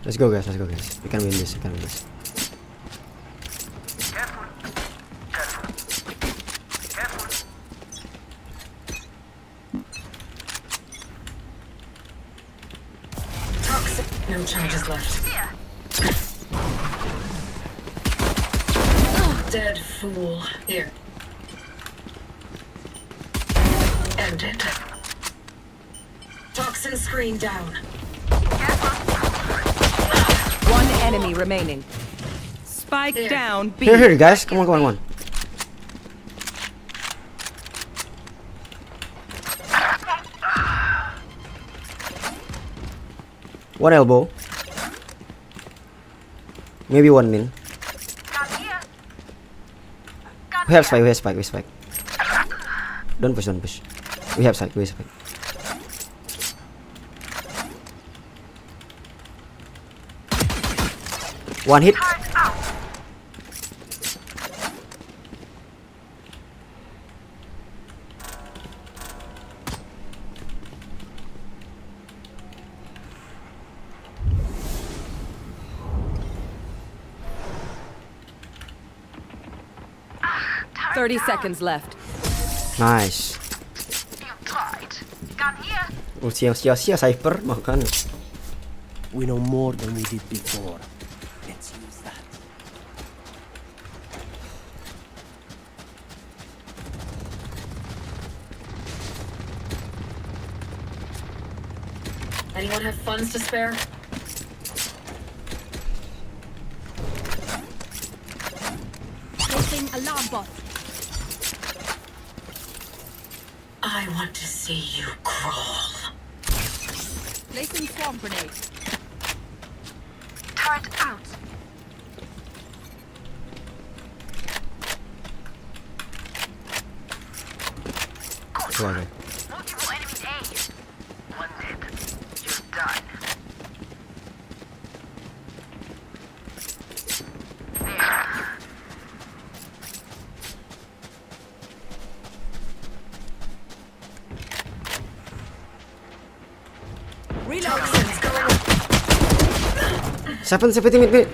Let's go guys, we can win this, Careful. Careful. Careful. Toxic. No charges left. Here. Dead fool. Here. Ended. Toxin screen down. One enemy remaining. Spike Here. down B. Here guys, come on. One elbow. Maybe one min. Got here. We have spike. Don't push. We have spike. One hit. Turret out. Turret 30 down. seconds left. Nice. You tried. Got here. Oh, sia-sia Cypher makan. We know more than we did before. Let's use that. Anyone have funds to spare? Placing alarm bot. I want to see you crawl. Placing swarm grenade. Turret out. Okay. Multiple enemies A. One dead. You're done. There. Toxins going. 70 mid.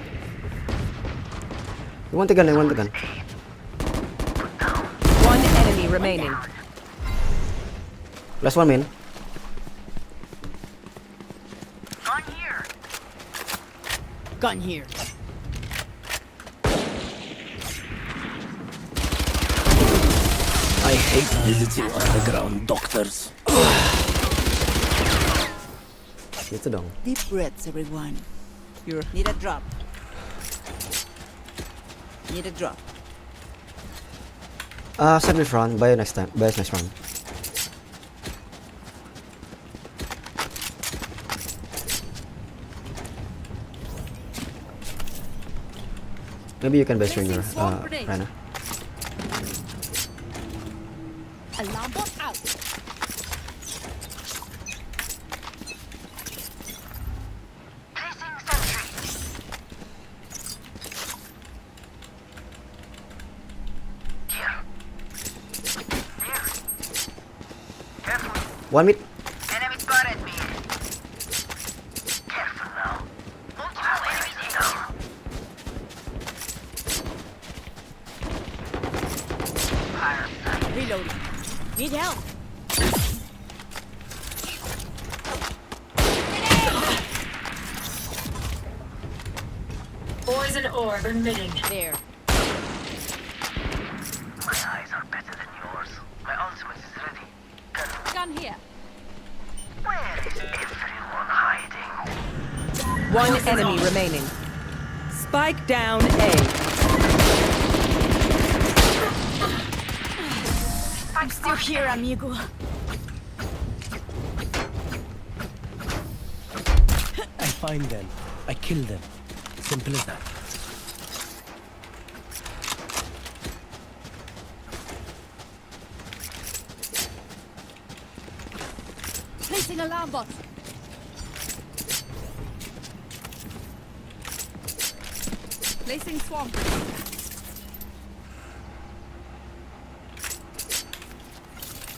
You want the gun? One enemy remaining. Last one min. Gone here. Gun here. I hate visiting underground doctors. Gitu dong. Deep breaths, everyone. You need a drop. Save this round. Buy next round. Maybe you can buy stringer, Rana. Alarm bot out. Placing sentry. Here. Here. Careful. One mid. Enemy spotted me. Careful now. Multiple enemies A. Reloading. Need help. Poison orb emitting. There. My eyes are better than yours. My ultimate is ready. Gun here. Where is everyone hiding? One enemy remaining. Spike down A. I'm still here, amigo. I find them. I kill them. Simple as that. Placing alarm bot. Placing swamp.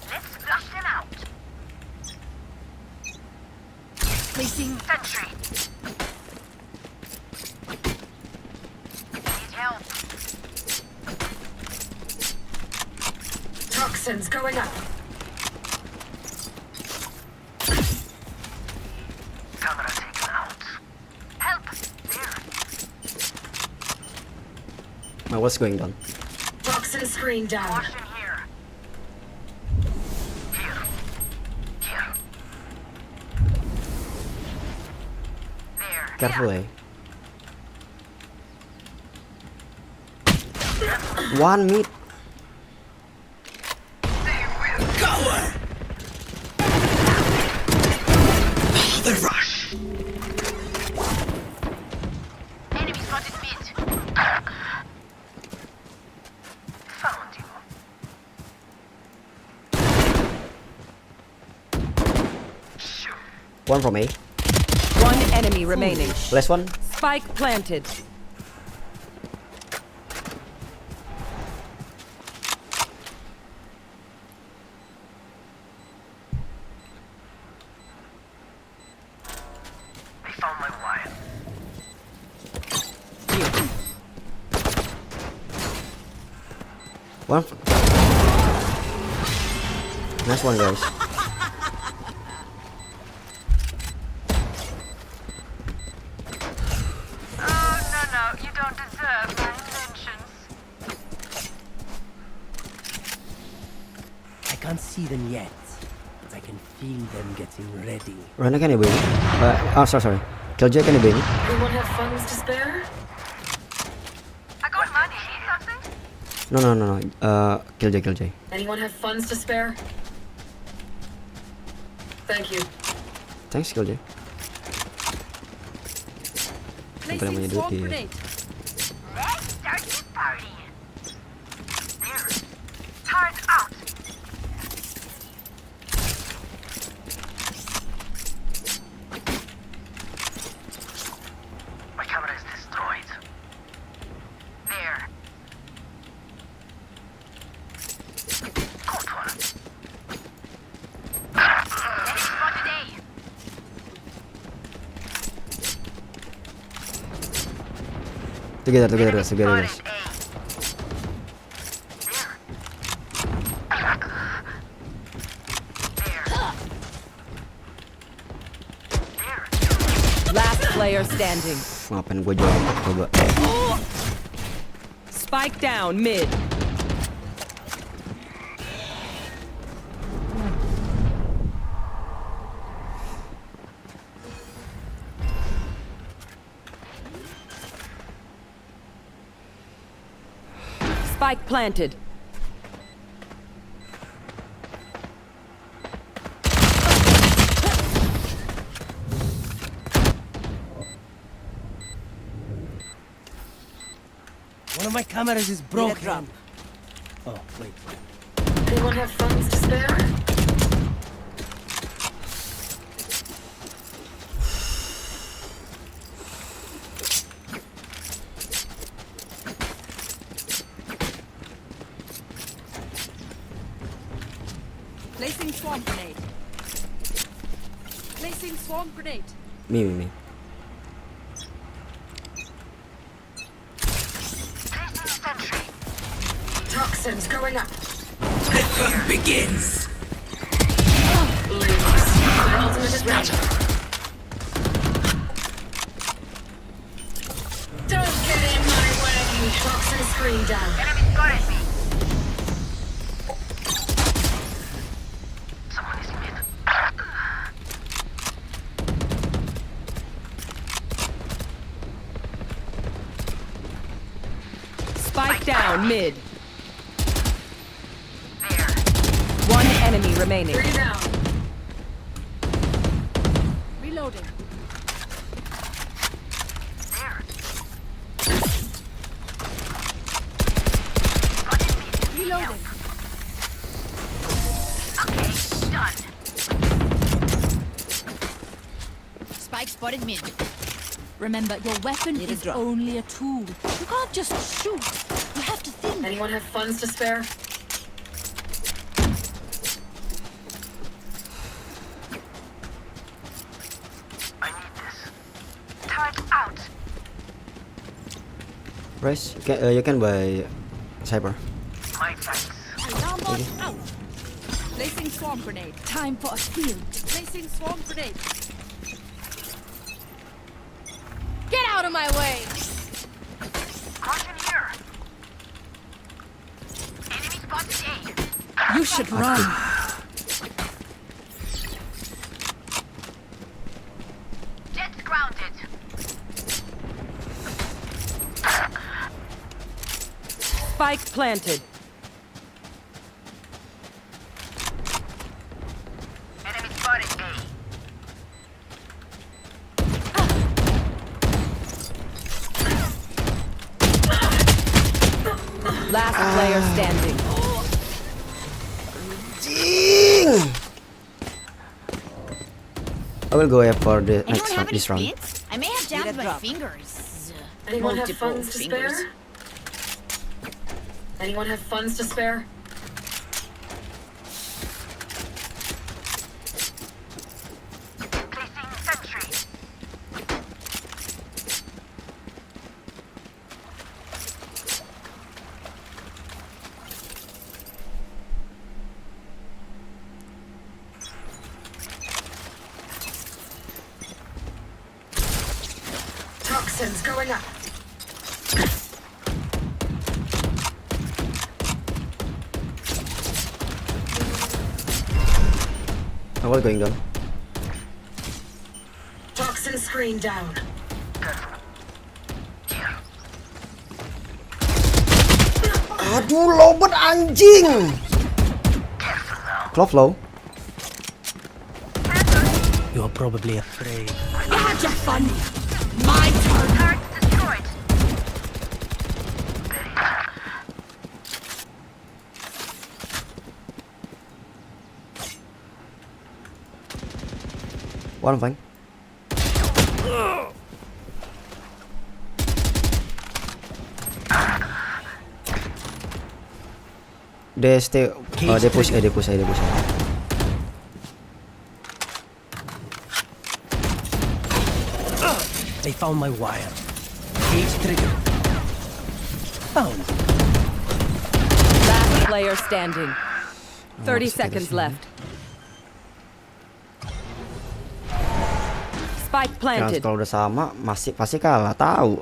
Let's flush them out. Placing Sentry. Need help. Toxins going up. Camera taken out. Help! There. What's going on? Toxin screen down. Wash in here. Here. Here. There. Careful, eh? One meat. The rush. Enemy spotted mid. Found you. Shoot. One from A. One enemy remaining. Last one. Spike planted. They found my wire. One. Nice one, guys. Oh, no, you don't deserve my intentions. I can't see them yet, but I can feel them getting ready. Rana can you bring? Sorry. Killjoy can you bring? Anyone have funds to spare? I got money. Need something? No. Killjoy. Anyone have funds to spare? Thank you. Thanks, Killjoy. Sampai namanya placing duit swamp dia. grenade. Let's start the party. There. Turret out. My camera is destroyed. There. Good one. Enemy spotted A. Together, guys. Spotted A. There. There. Last player standing. Ngapain gue jual? Coba. Spike down mid. Spike planted. One of my cameras is broken. Oh, wait. Anyone have funds to spare? Placing swamp grenade. Placing swamp grenade. Me. Toxins going up. The fun begins. Ladies, my ultimate is ready. Don't get in my way. Toxin screen down. Enemy spotted me. Someone is mid. Spike down mid. There. One enemy remaining. 3 down. Reloading. There. Reloading. Okay, done. Spike spotted mid. Remember, your weapon is only a tool. You can't just shoot. You have to think. Anyone have funds to spare? I need this. Turret out. Race, you can buy cyber. My thanks. Alarm bot out. Placing swarm grenade. Time for a steal. Placing swarm grenade. Get out of my way. Caution here. Enemy spotted A. You should run. Jets grounded. Spike planted. Enemy spotted A. Last player standing. I will go for the Anyone next have round, any this round. splints? I may have jammed my fingers. Anyone have Multiple funds to fingers. spare? Anyone have funds to spare? Placing sentry. Toxins going up. I was going down. Toxin screen down. Aduh, lobet anjing. Clove low. You're probably afraid. You had your fun. My turn. Turret destroyed. One flank. They stay. They push. They push. They found my wire. Cage trigger. Found. Last player standing. 30 seconds left. Spike planted. Kalau udah sama, masih pasti kalah. Tahu.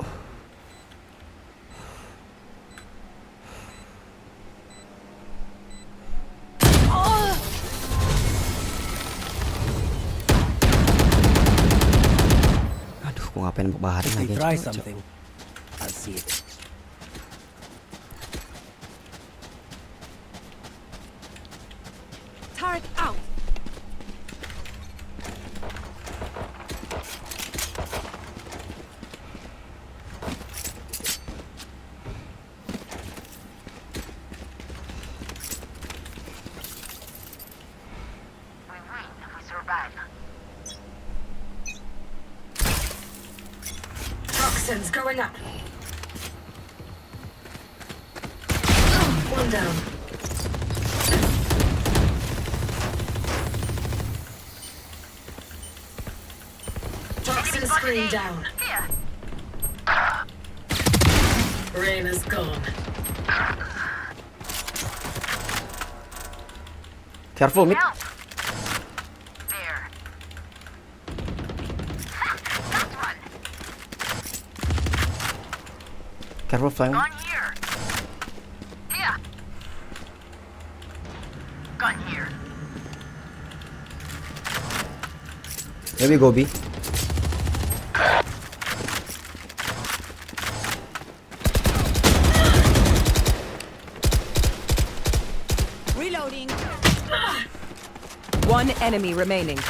Aduh, gua ngapain baharin They lagi? try something. I'll see it. Turret out. We win. We survive. Toxins going up. One down. Toxin screen down. Here. Rain is gone. Careful mid. Help. There. That's one. Careful flank. Gone here. Here. Gone here. Maybe go B. Reloading. One enemy remaining.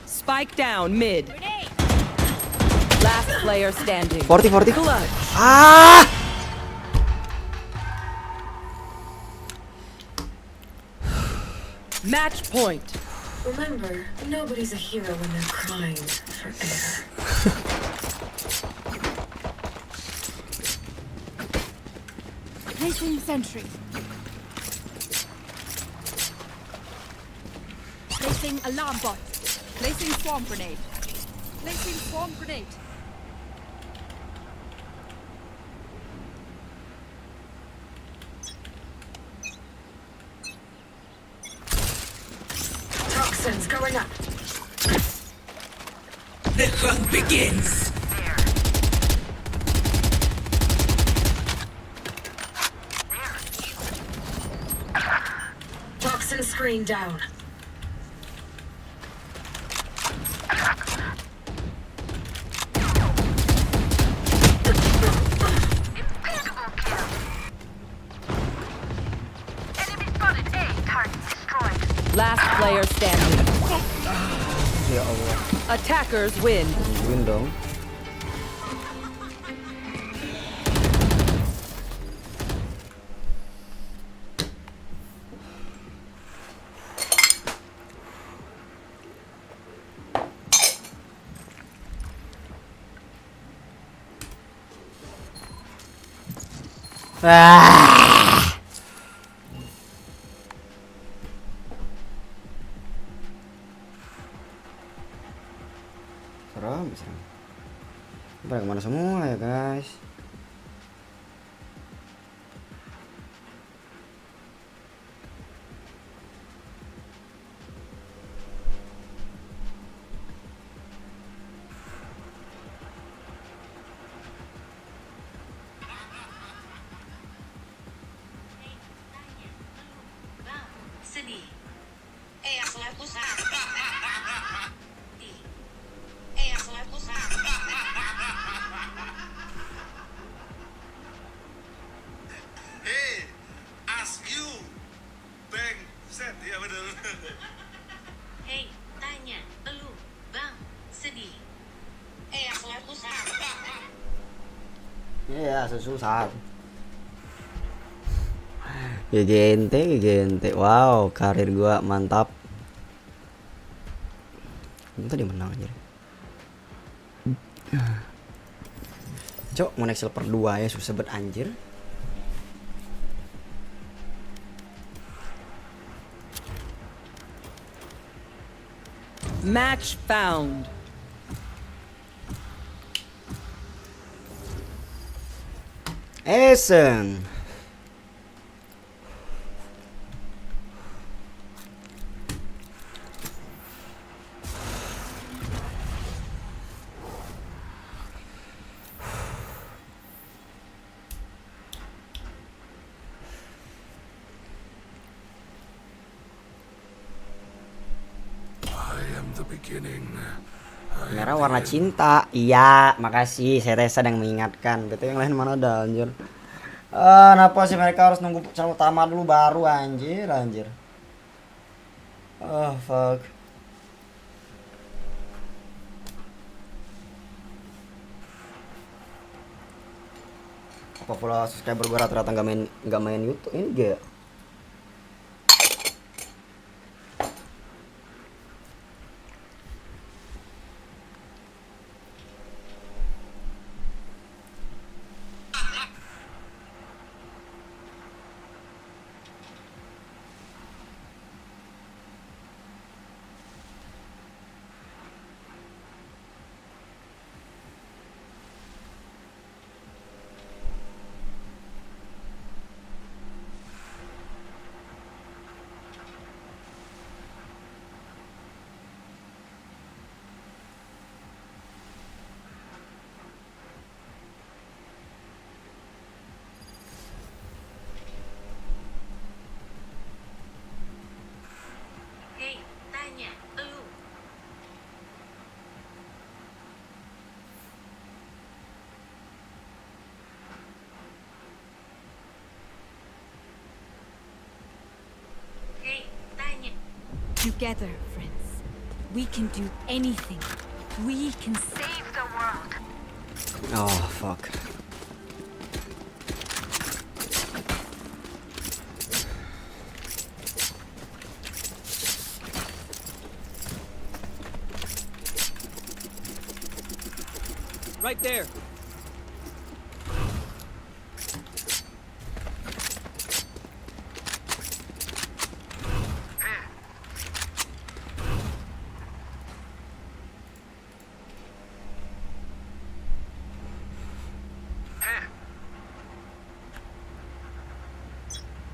Spike down mid. Grenade. Last player standing. 40. Clutch. Ah! Match point. Remember, nobody's a hero when they're crying forever. Placing sentry. Placing alarm bot. Placing swarm grenade. Placing swarm grenade. Toxins going up. The hunt begins. There. Toxin screen down. Impeccable kill. Enemy spotted A. Target destroyed. Last player standing. Ya Allah. Attackers win. Win dong. Ah. Serem. Pada kemana semua ya guys? Sedih. Aku laku aku laku Hey, ask you. Bang, set ya bener. Hey, tanya, lu, bang, sedih. Aku laku Iya, susah. Gente. Wow, karir gua mantap. Tadi menang aja. Cok, mau naik silver 2 ya, susah bet anjir. Match found. Esen. Merah warna cinta. Iya, makasih saya Tessa yang mengingatkan. Betul, yang lain mana ada anjir. Kenapa sih mereka harus nunggu channel utama dulu baru anjir. Oh fuck. Apa pula subscriber gue rata-rata nggak main YouTube ini gak? Together, friends, we can do anything. We can Save the world. Oh fuck. Right there.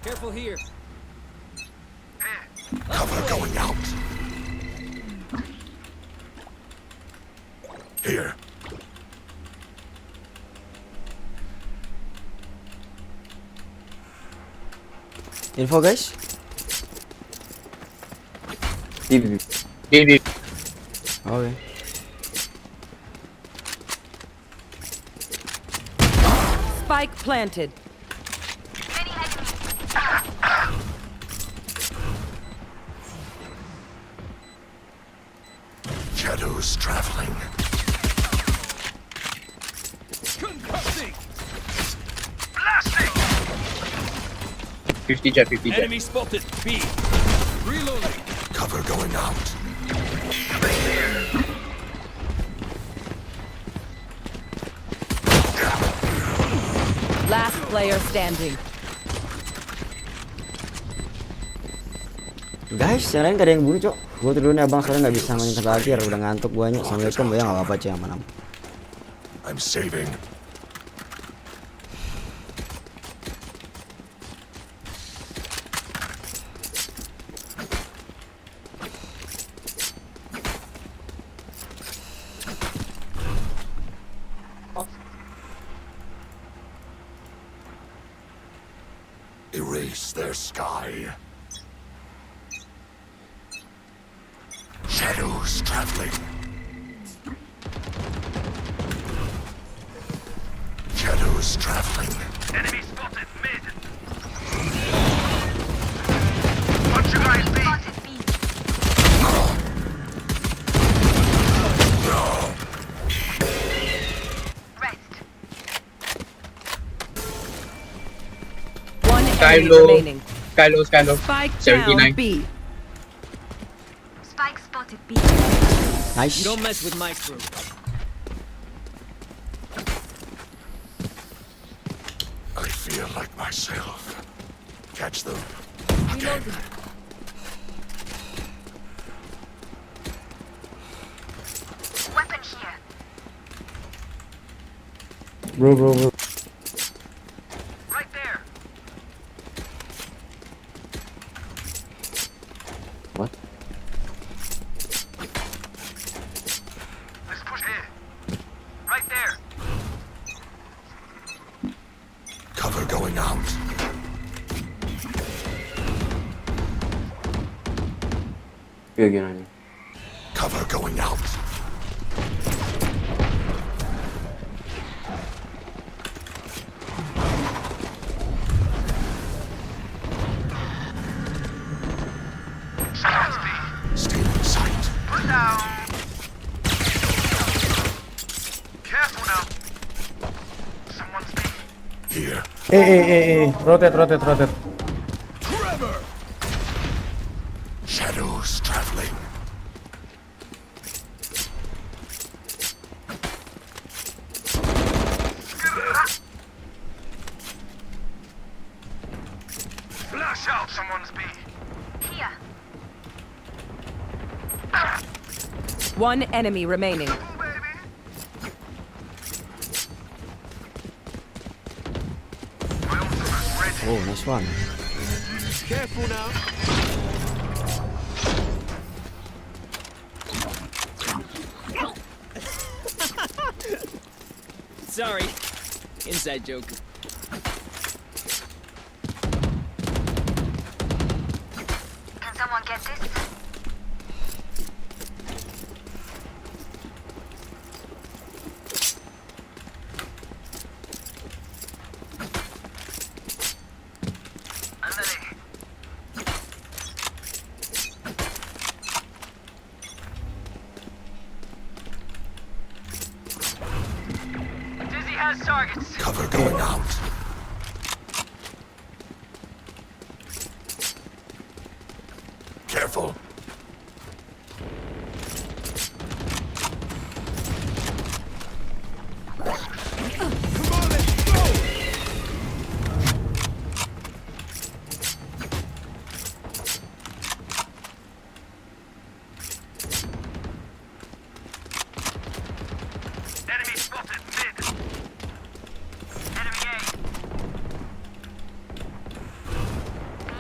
Careful here. Cover going out. Here. Info guys. Di. Oke. Spike planted. Many enemies. Shadows traveling. Concussing. Blasting. 50 jet, 50 jet. Enemy spotted. B. Reloading. Cover going out. Last player standing. Guys, yang lain gak ada yang bunuh, Cok. Gua tuh dulu nih abang, sekarang nggak bisa main sampai akhir, udah ngantuk guanya. Assalamualaikum, ya nggak apa-apa, Cok, aman. I'm saving. Erase their sky. Shadows traveling. Shadows traveling. Enemy spotted mid. Watch your guys be. Spotted B. Rest. One enemy Kylo. remaining. Kylo. Spike down 79. B. Spike spotted B. Nice. You don't mess with my crew. I feel like myself. Catch them. Again. Weapon here. Bro. Right there. What? Let's push here. Right there. Cover going out. Again. Cover going out. Shadows B. Stay in sight. Put down. Careful now. Someone's B. Here. Rotate. Shadows traveling. Flash out. Someone's B. Here. One enemy remaining. Ooh, baby. My ultimate's ready. Oh, nice one. Careful now. Sorry. Inside joke. Can someone get this? Ándale. Cover going out. Careful. Enemy spotted mid. Enemy A.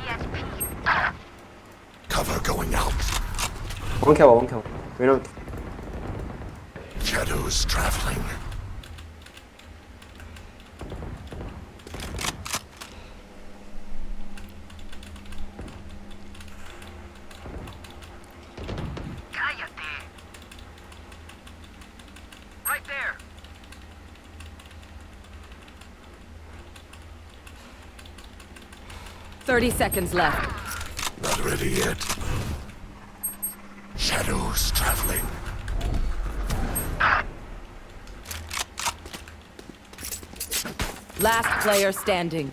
ESP. Cover going out. One kill. Reload. Shadows traveling. Cállate. Right there. Thirty seconds left. Not ready yet. Shadows traveling. Last player standing.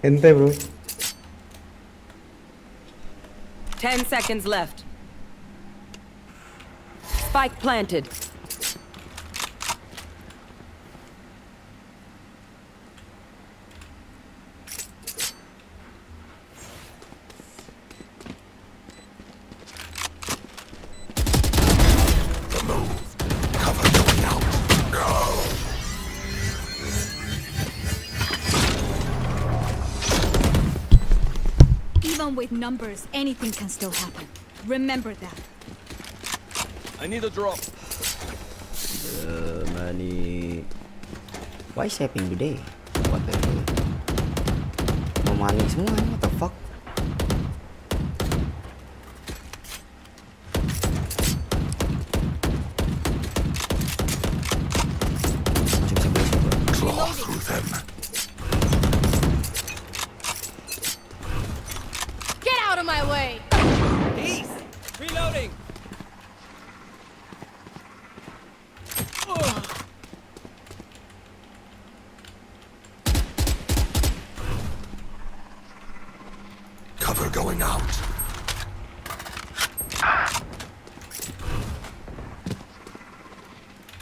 Ente bro. 10 seconds left. Spike planted. The move. Cover going out. Go. Even with numbers, anything can still happen. Remember that. I need a drop. Money. Why saving today? What the hell? Mau maling semua ini, what the fuck? Claw through them. Get out of my way! Peace. Reloading. Cover going out.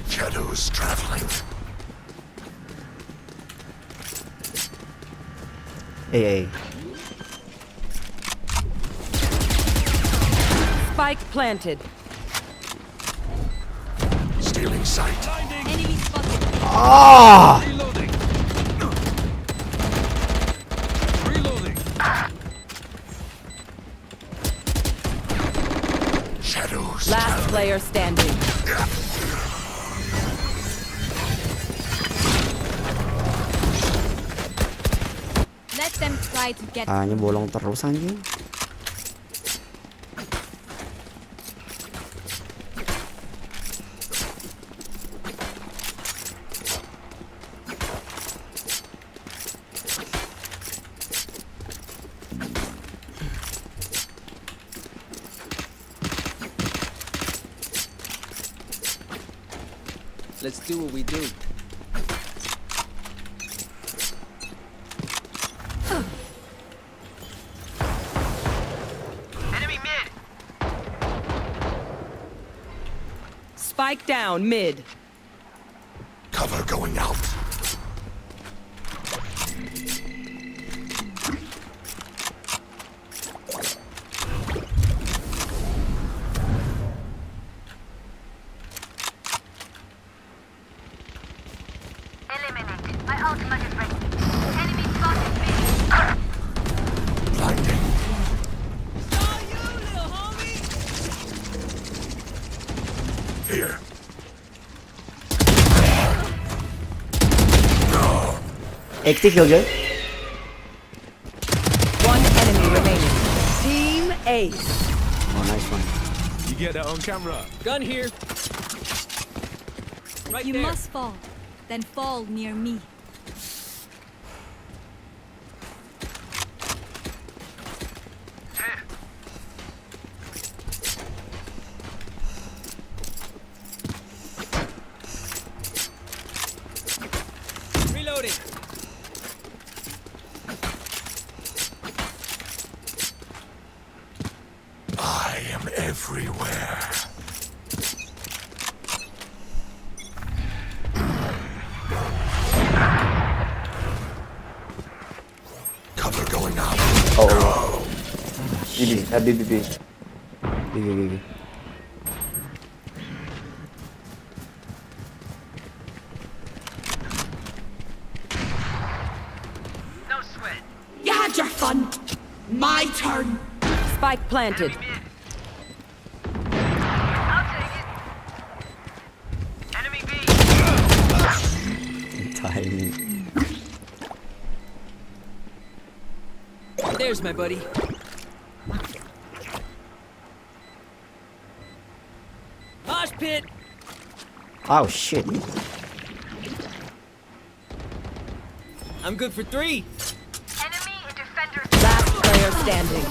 Shadows traveling. Hey. Spike planted. Stealing sight. Enemy spotted. Ah! Reloading. Reloading. Shadows Last traveling. player standing. Let them try to get Ini bolong terus anjing. Let's do what we do. Enemy mid. Spike down mid. Cover going out. Eliminate. My ultimate is ready. Enemy spotted mid. Blinding. Here. 80 killjoy. One enemy remaining. Team Ace. Oh, nice one. You get that on camera. Gun here. Right You there. must fall. Then fall near me. everywhere. Cover going out. Oh. B. No sweat. You had your fun. My turn. Spike planted. I'll take it. Enemy B. Timing. There's my buddy. Mosh pit. Oh shit. I'm good for 3. Enemy defender. Last player standing.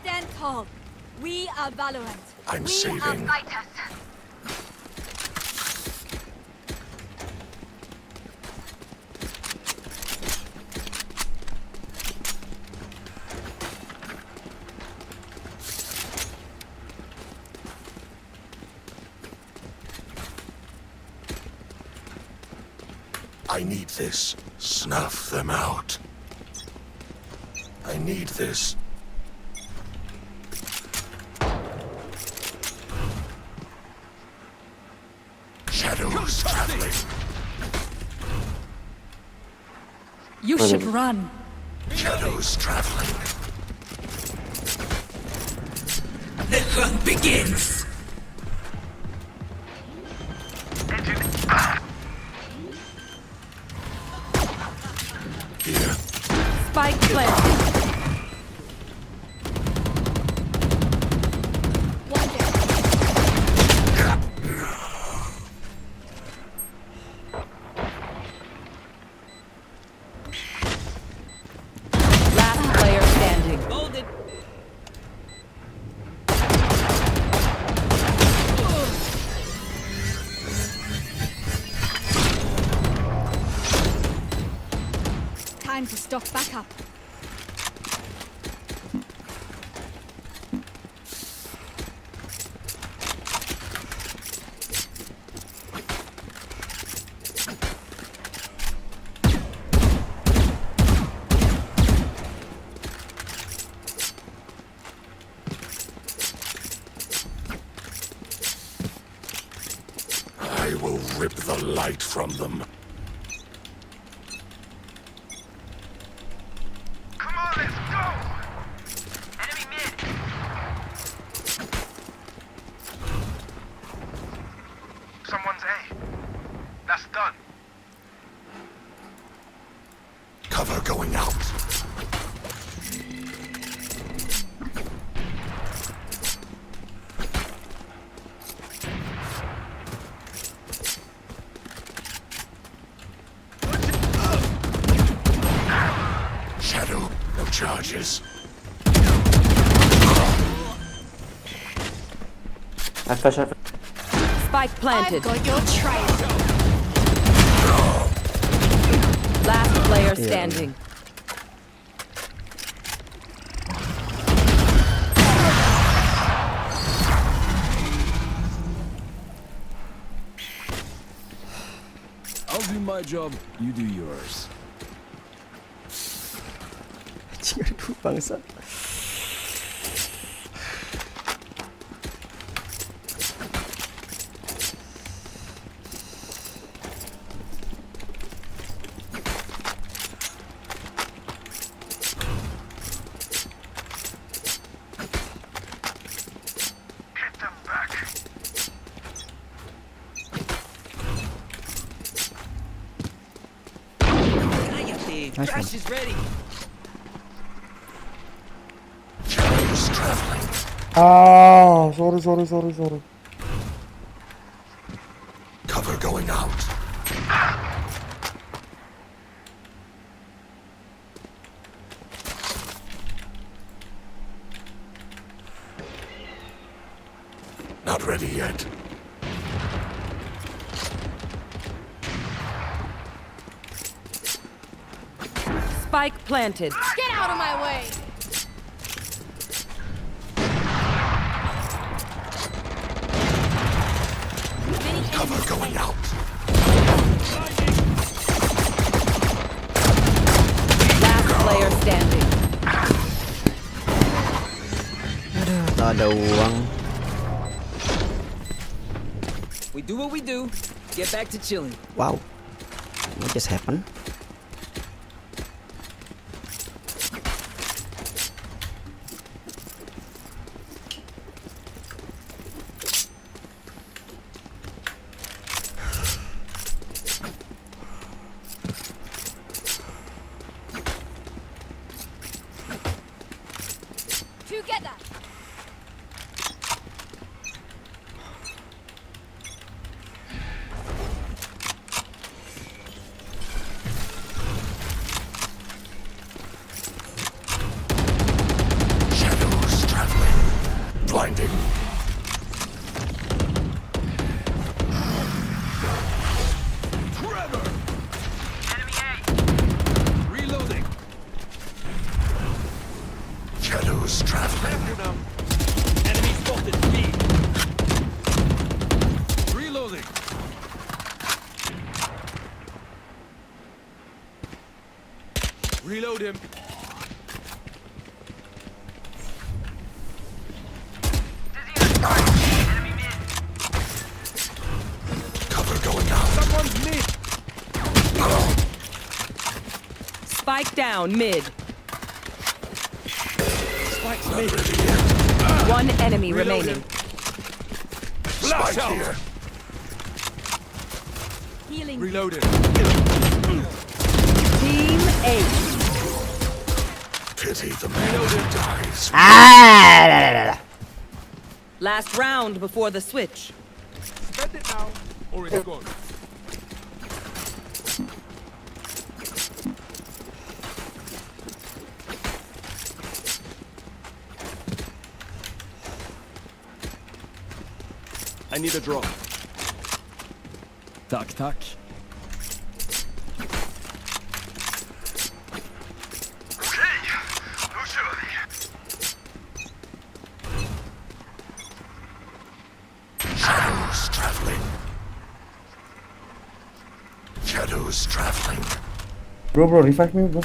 Stand tall. We are Valorant. I'm Our saving. fighters. I need this. Snuff them out. I need this. Shadows traveling. You should run. Shadows traveling. The hunt begins. Here. Spike planted. One day. Last player standing. Molded. Time to stock back up. I will rip the light from them. Come on, let's go. Enemy mid. Someone's A. That's done. Cover going out. Shadow, no charges. I flash. Spike planted. Got your trail. Last player standing. I'll do my job, you do yours. Aduh, bangsa. Hit them back. Nice Crash is ready. Shadows traveling. Ah, sorry. Cover going out. Not ready yet. Spike planted. Get out of my way! Cover going out. Last player standing. Tak ada uang. We do what we do. Get back to chilling. Wow, what just happened? Together! Shadows traveling. Blinding. Trevor! Enemy A. Reloading. Shadows traveling. Enemy spotted. B. Reloading. Reload him. Enemy mid. Cover going out. Someone's mid. Spike down mid. Spike's mid. One enemy Reload remaining. Blast Spike out. here. Healing. Reloading. Team 8. Pity the man who dies. Ah! Last round before the switch. Spend it now, or it's gone. I need a drop. Tack, tack. Okay, who should I? Shadows traveling. Shadows traveling. Bro, revive me, bro.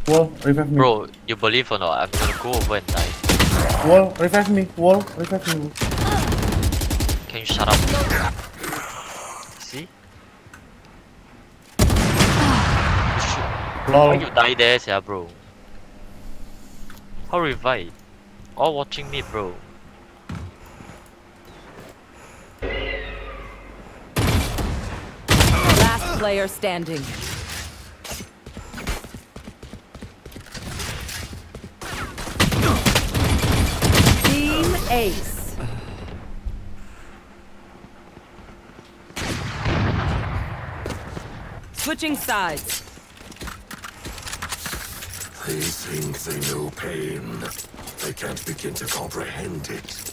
Wall, revive me. Bro, you believe or not, I'm gonna go over and die. Wall, revive me. Wall, revive me. Can you shut up? See? Lol. Why you die there, yeah, bro? How revive? All watching me, bro. Last player standing. Team Ace. Switching sides. They think they know pain. They can't begin to comprehend it.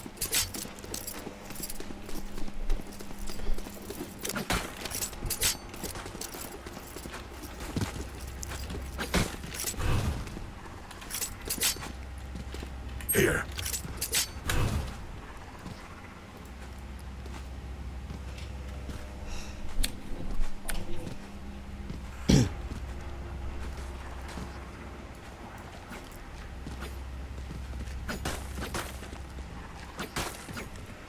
Here.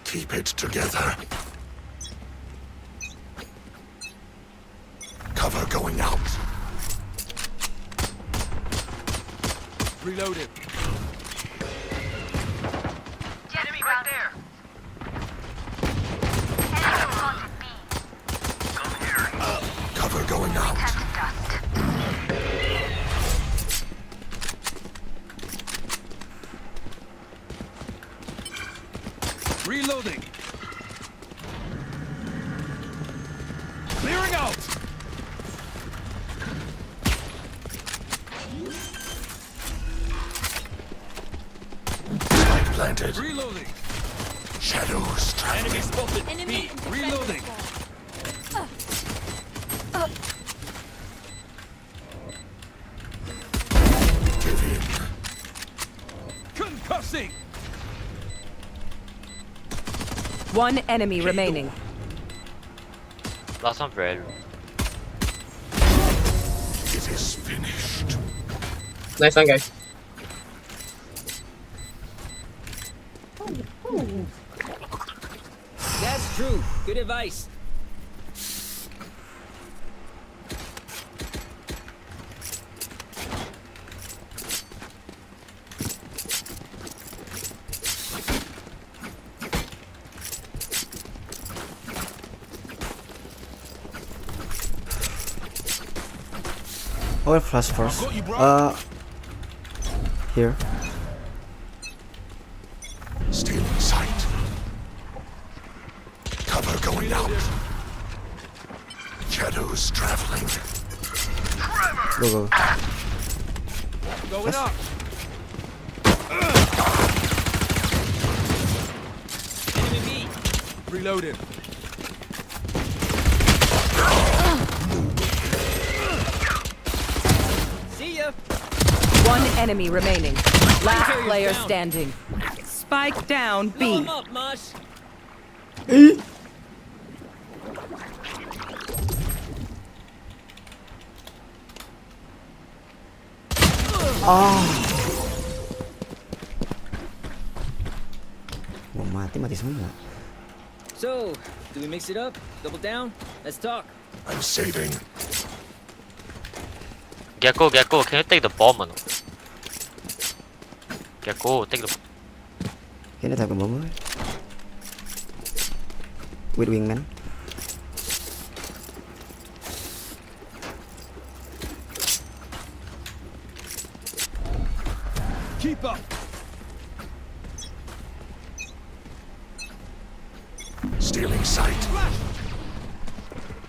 Keep it together. Cover going out. Reloaded. Enemy right there. Enemy spotted B. Come here. Cover going out. Reloading. Clearing out. One enemy remaining. Last one very low. It is finished. Nice one, guys. That's true. Good advice. Oh, flash first. Here. Stealing sight. Cover going out. Shadows traveling. Go. Going up. Enemy B. Reloading. See ya. One enemy remaining. Last Carrier's player down. standing. Spike down Blow B. him up, Mosh. Mau mati semua. So, do we mix it up? Double down? Let's talk. I'm saving. Gecko, can you take the bomb or no? Gecko, take the. Kayaknya tak kebom. With wingman. Keep up. Stealing sight.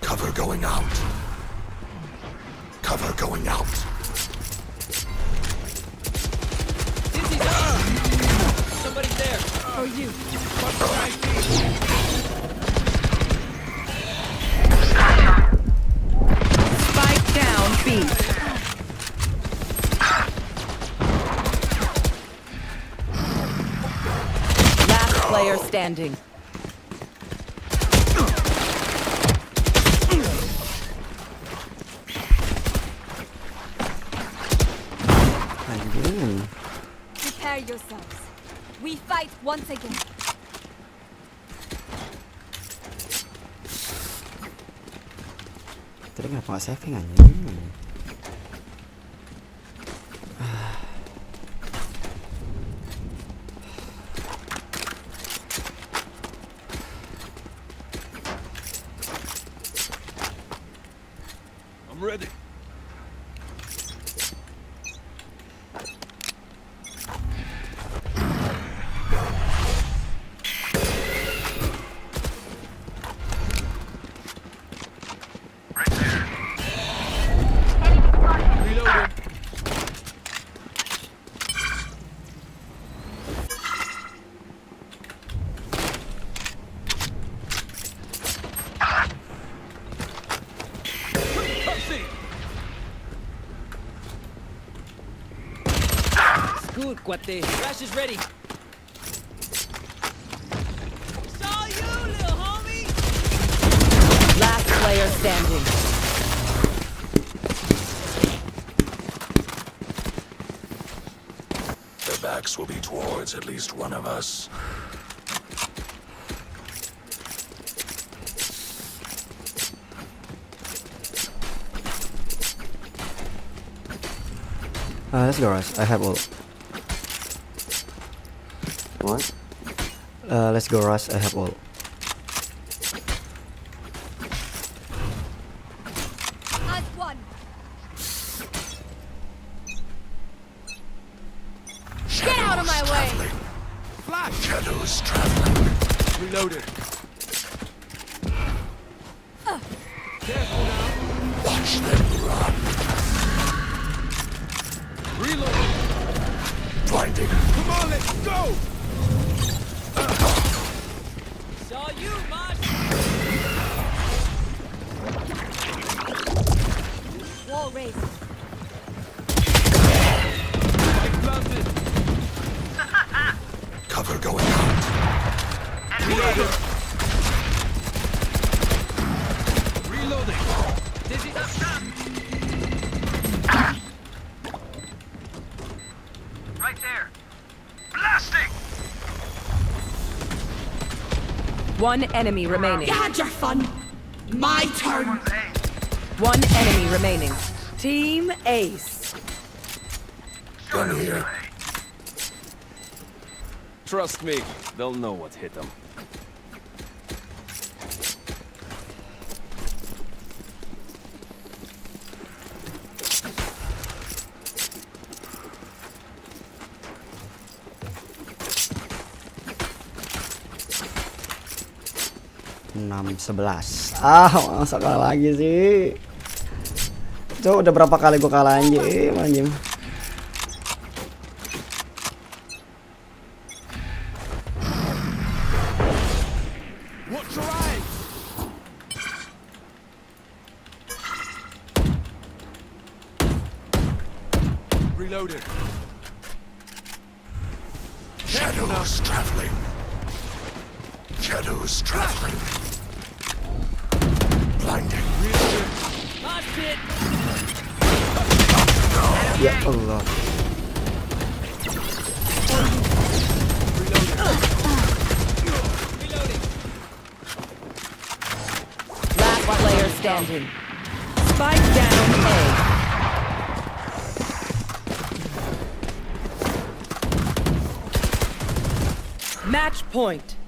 Cover going out. Cover going out. Dizzy's up. Somebody's there. Oh, you. Spike down B. Last player standing. Anjing. Prepare yourselves. We fight once again. Tadi kenapa nggak saving anjing? I'm ready. Reloading. Good, cuate. Crash is ready. Saw you, little homie. Last player standing. Their backs will be towards at least one of us. Let's go, Rush. I have ult. What? Let's go, Rush. I have ult. As one. Shadows out of my way. traveling. Flash. Shadows traveling. Reloading. Watch them run. Reloading. Blinding. Come on, let's go. Saw you, Mosh. Wall raised. Spike planted. Cover going out. Reloading. Reloading. Dizzy's up top. Right there. Blasting! One enemy remaining. You had your fun. My turn. One enemy remaining. Team Ace. Gun here. Trust me, they'll know what hit them. Enam 11. Masa kalah lagi sih? Coba udah berapa kali gua kalah anjing. Watch your eyes. Reloading. Shadows traveling. Shadows traveling. Blinding. Ya Allah. Last player standing. Spike down A. Match point.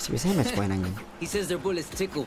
Bisa match point anjing. He says their bullets tickle.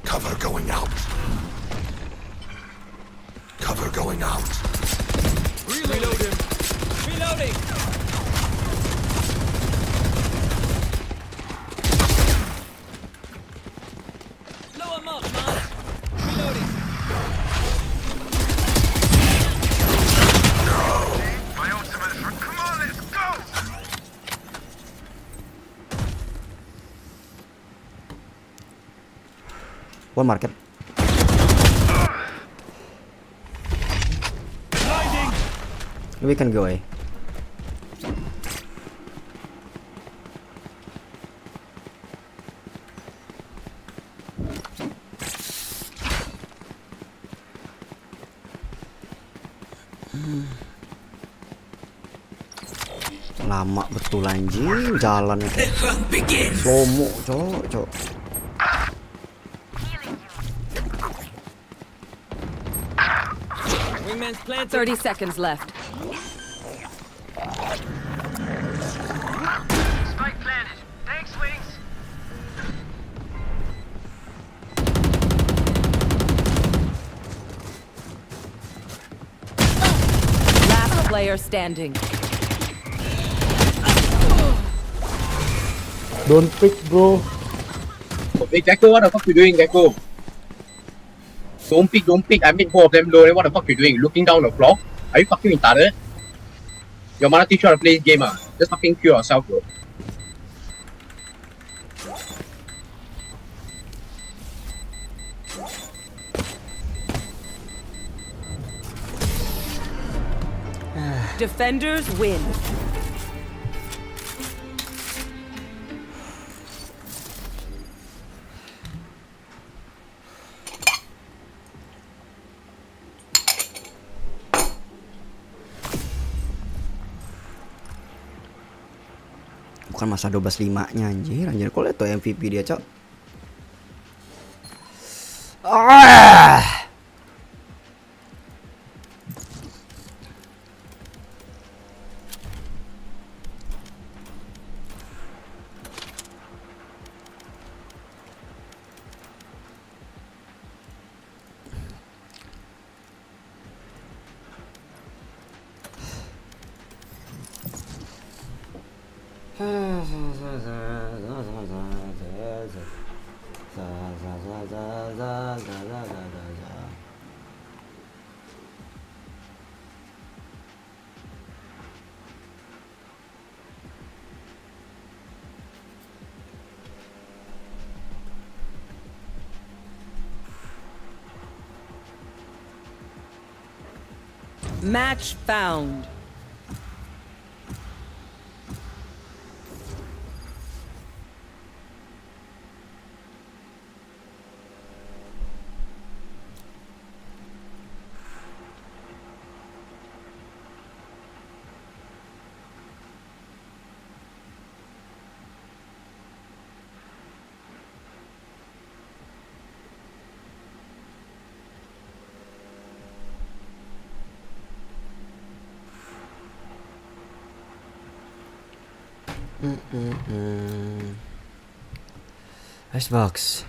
Cover going out. Cover going out. Reload him. Reloading. Blow him up, man. Reloading. My ultimate is come on, let's go! One market. We can go away. Lama betul anjing jalan itu. Slow-mo, cok. 30 seconds left. Spike planted. Thanks, Wings. Last player standing. Don't pick, bro. Hey, Gecko, what the fuck you doing, Gecko? Don't pick. I made both of them low. What the fuck you doing? Looking down the floor? Are you fucking retarded? Your mother teach you how to play this game, ah? Just fucking kill yourself, bro. Defenders win. Bukan masa 12-5-nya anjir. Kok liat tuh MVP dia, cok. Za za za za za za za za za za. Match found. Icebox.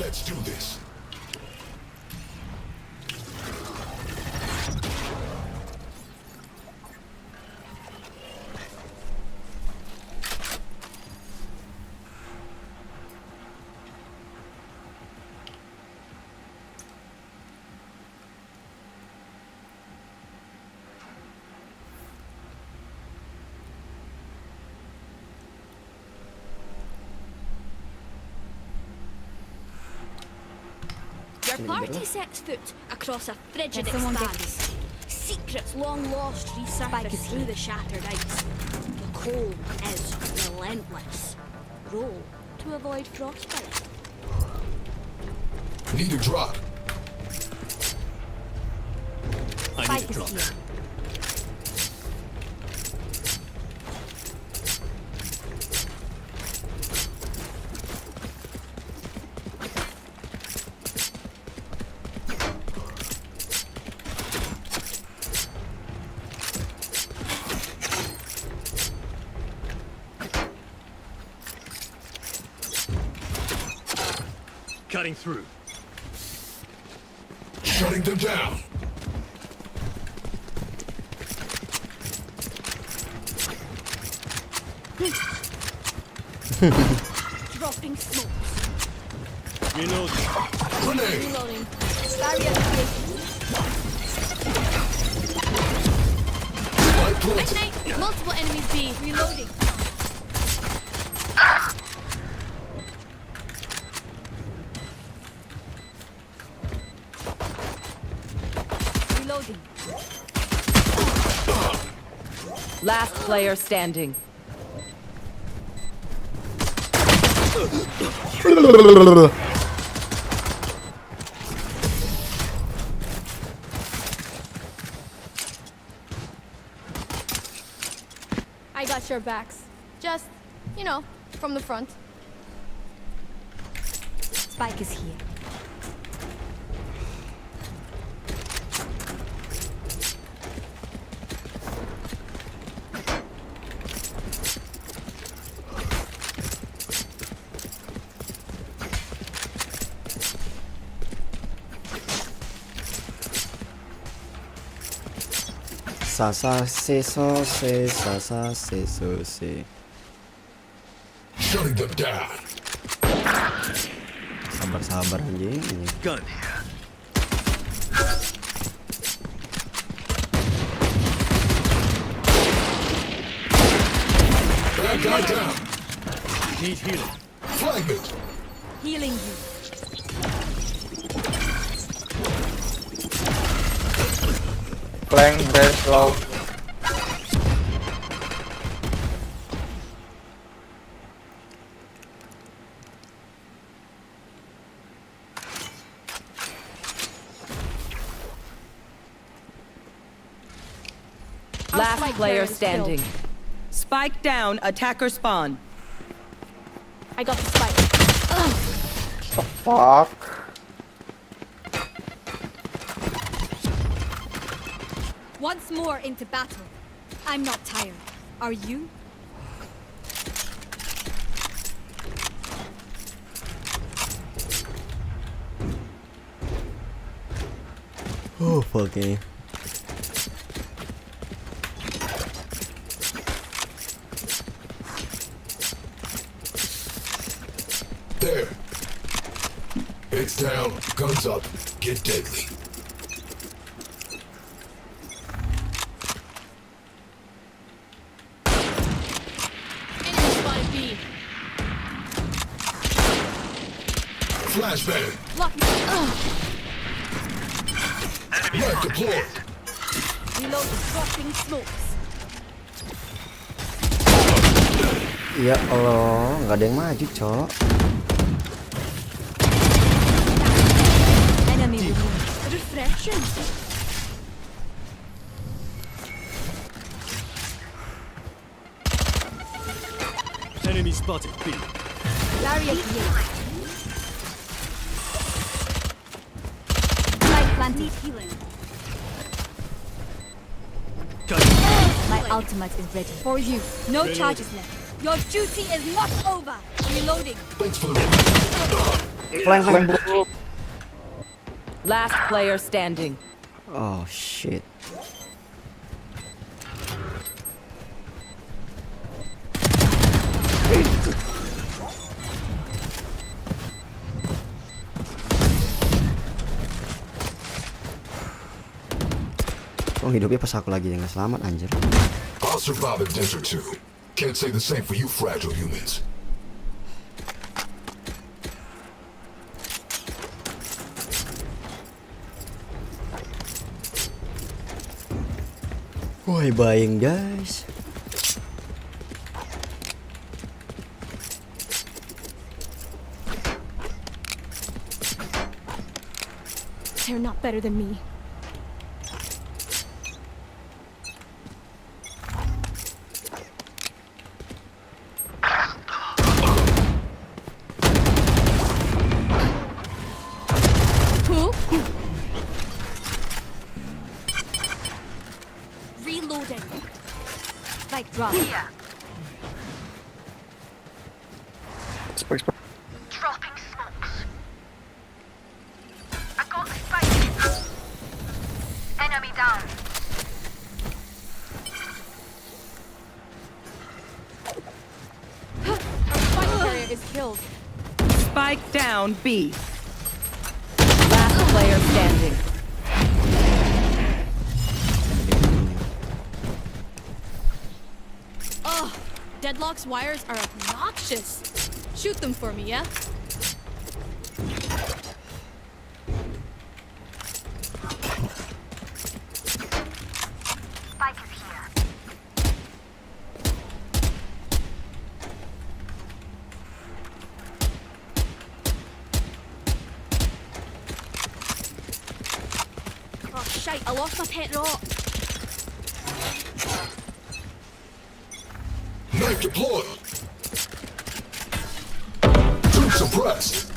Let's do this. Your party sets foot across a frigid expanse. Secrets long lost resurface through the shattered ice. The cold is relentless. Roll to avoid frostbite. Need a drop. I need a drop. Cutting through. Shutting them down. Dropping smokes. Reloading. Grenade. Reloading. Barrier activated. Ignite. Multiple enemies B. Reloading. Reloading. Last player standing. I got your backs. Just, you know, from the front. Spike is here. Sa sa se so se sa sa se so se. Shutting them down. Sabar-sabar anjing. Gun here. Bad guy down. Need healing. Fragment. Healing you. Flank very slow. Last spike player carrier is standing. killed. Spike down, attacker spawn. I got the spike. Fuck. Once more into battle. I'm not tired. Are you? Oh, fucking. There. It's down, guns up, get deadly. Enemy spotted B. Flashbang. Block me. Knife deployed. Reload the dropping smokes. Ya Allah, nggak ada yang maju, Cok. Enemy removed. Refreshing. Enemy spotted. B. Barrier here. Light planted. Healing. My ultimate is ready. For you. No charges left. Your duty is not over. Reloading. Thanks for the Flank. Last player standing. Oh shit. Oh, hidupnya pas aku lagi yang selamat anjir. I'll survive a dent or two. Can't say the same for you fragile humans. Woi, buying guys. They're not better than me. Who? Reloading. Spike drop. Here. Spike. Dropping smokes. I got the spike. Enemy down. Our spike carrier is killed. Spike down, B. Last player standing. Ugh, Deadlock's wires are obnoxious. Shoot them for me, yeah? Spike is here. Oh shite, I lost my pet rock. Knife deployed. Troop suppressed.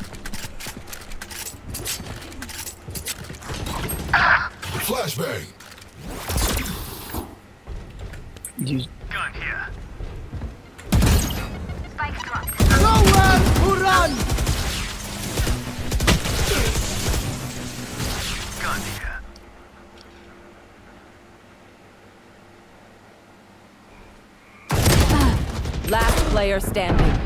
Flashbang. Gun here. Spike dropped. Nowhere to run! Gun here. Last player standing.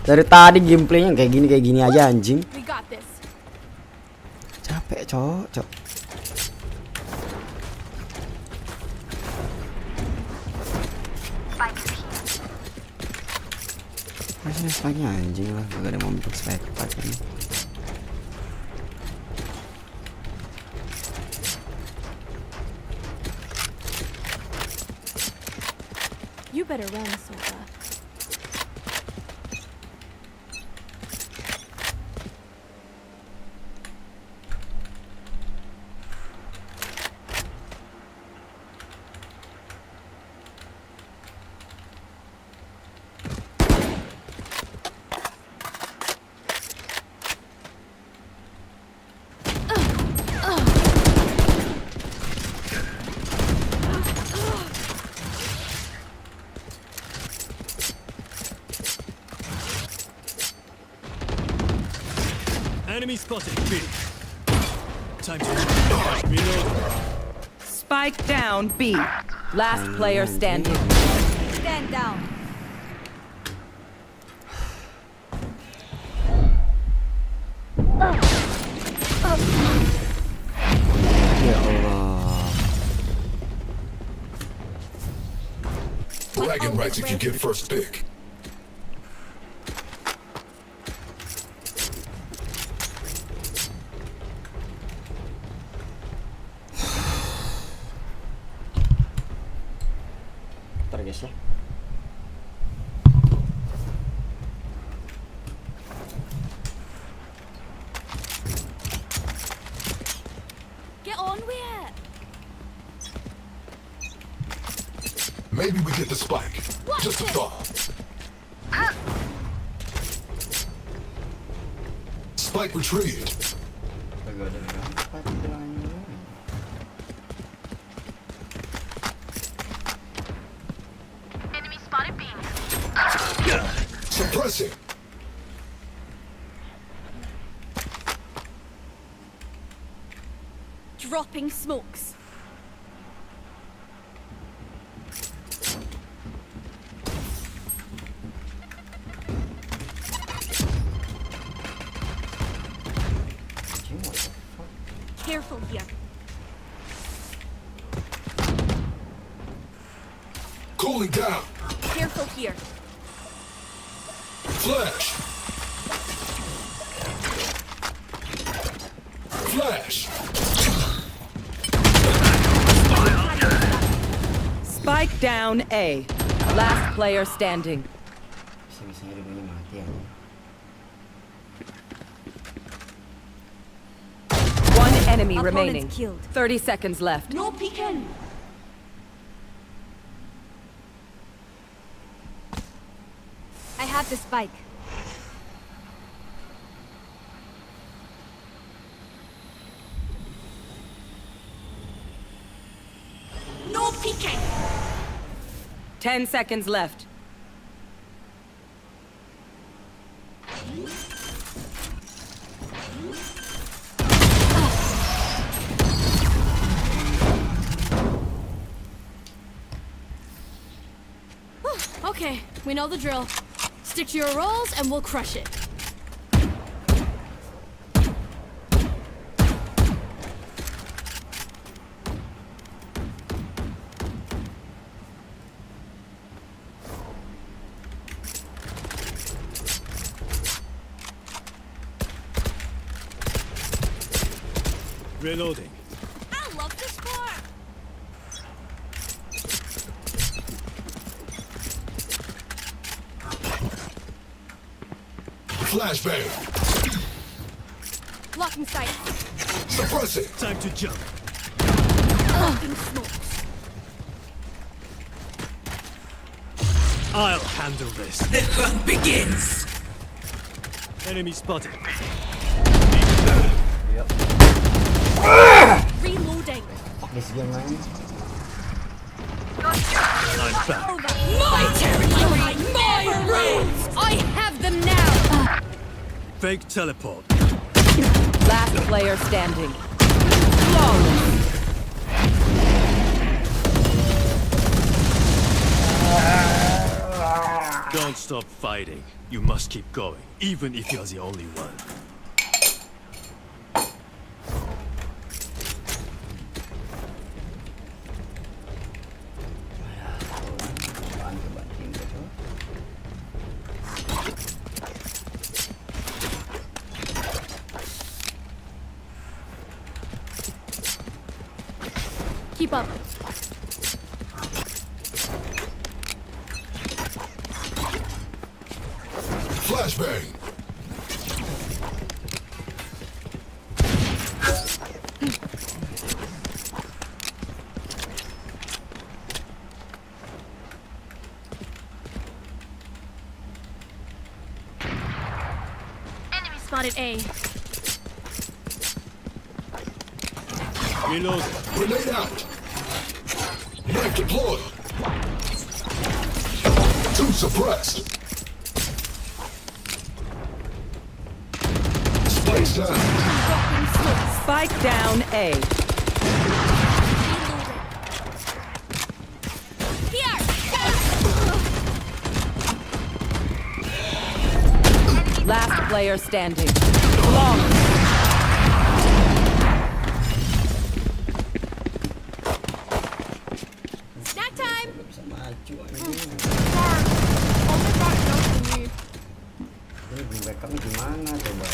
Dari tadi gameplaynya kayak gini aja anjing. We got this. Capek, Cok. Spike is here. Masih spike-nya anjing lah, gak ada yang mau bikin spike ini. You better run, Sora. 1 Enemy spotted. B. Time to reload. Spike down B. Last player standing. Stand down. Ya Allah. Bragging rights if you get first pick. Ntar guys ya. Get on with it. Maybe we get the spike. Just a thought. Spike retrieved. Enemy spotted B. Suppressing. Dropping smokes. Careful here. Cooling down. Careful here. Flash. Flash. Spike down A. Last player standing. Bisa-bisanya dulunya mati ya. One enemy Opponent's remaining. killed. 30 seconds left. No peeking. I have the spike. No peeking. 10 seconds left. Okay, we know the drill. Stick to your roles and we'll crush it. Reloading. I love this part. Flashbang. Blocking sight. Suppressing. Time to jump. Blocking smokes. I'll handle this. The hunt begins. Enemy spotted. Reloading. This game main. I'm back. My territory, my rules. I have them now. Fake teleport. Last player standing. Flawless. Don't stop fighting. You must keep going, even if you're the only one. Keep up. Flashbang. Enemy spotted A. Reload. Grenade out. Knife deployed. Two suppressed. Spike down. Spike down A. Here! Last player standing. Long. Snack time! Bisa maju ini. Oh my god, no for me. Ini belum backupnya gimana coba?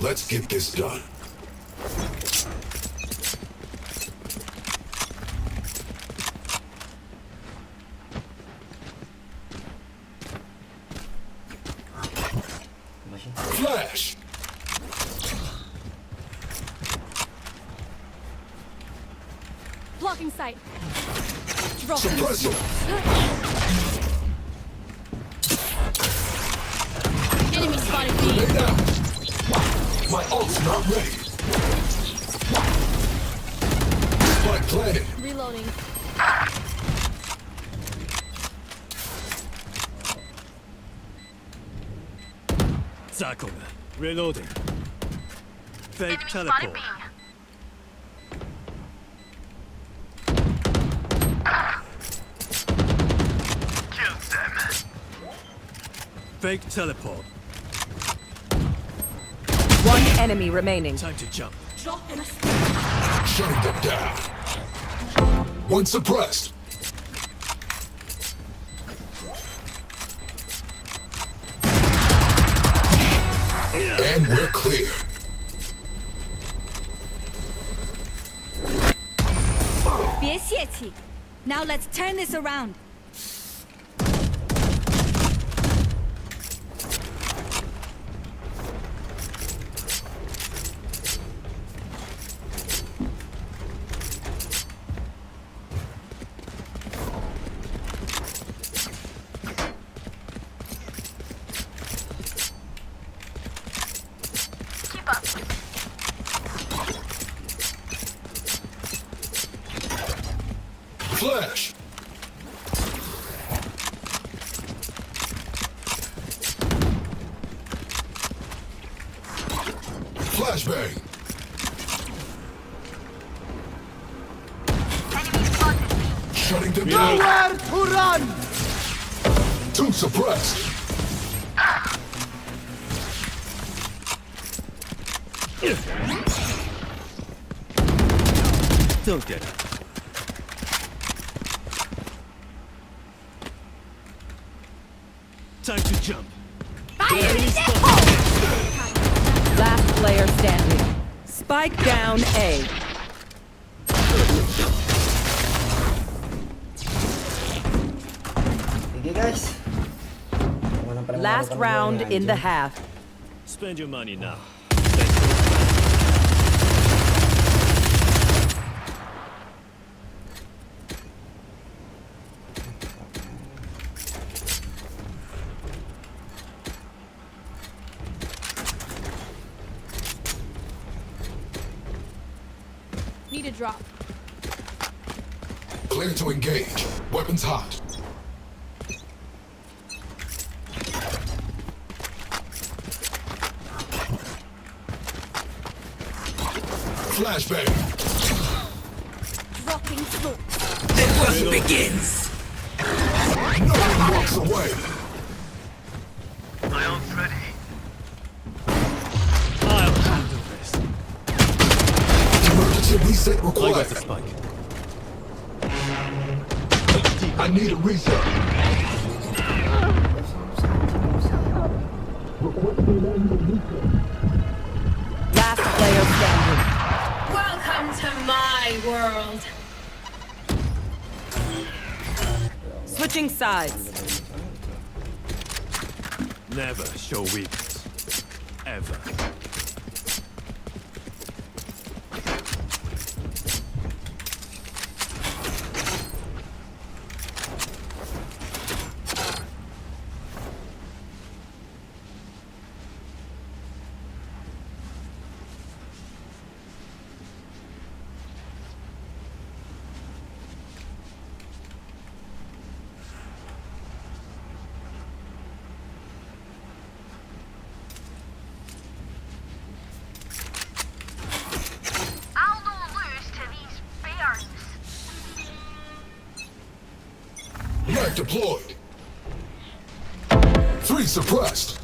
Let's get this done. Flash! Blocking sight. Suppressor! Enemy spotted Lay B. down! My ult's not ready. Spike planted. Reloading. Zakoga. Reloading. Fake Enemy spotted teleport. B. Kill them. Fake teleport. One enemy remaining. Time to jump. Shutting them down. One suppressed. And we're clear. Now let's turn this around. Keep up. Flash! Flashbang! Enemy spotted. Shutting them down. Nowhere to run! Two suppressed. Don't get it. Time to jump. Last player standing. Spike down A. GG guys. Last round in the half. Spend your money now. Need a drop. Clear to engage. Weapons hot. Flashbang. Dropping smoke. The work begins. No one walks away. My ult's ready. I'll handle this. Emergency reset I got required. the spike. I need a reset. Last player standing. Welcome to my world. Switching sides. Never show weakness. Ever. Mag deployed. 3 suppressed.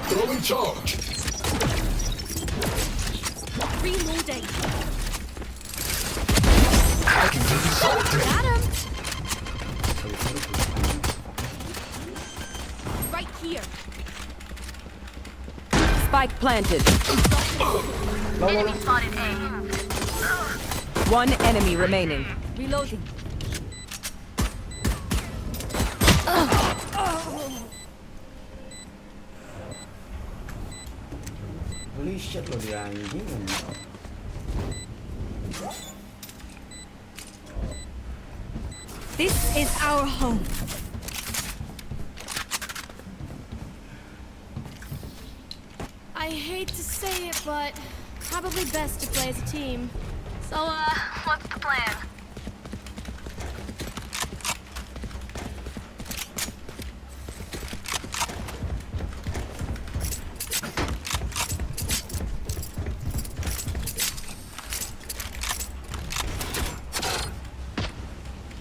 Throwing charge. Reloading. I can give you solid damage. Got him. Right here. Spike planted. Enemy spotted A. One enemy remaining. Reloading. Holy shit lo dia anjing. This is our home. I hate to say it, but probably best to play as a team. So, what's the plan?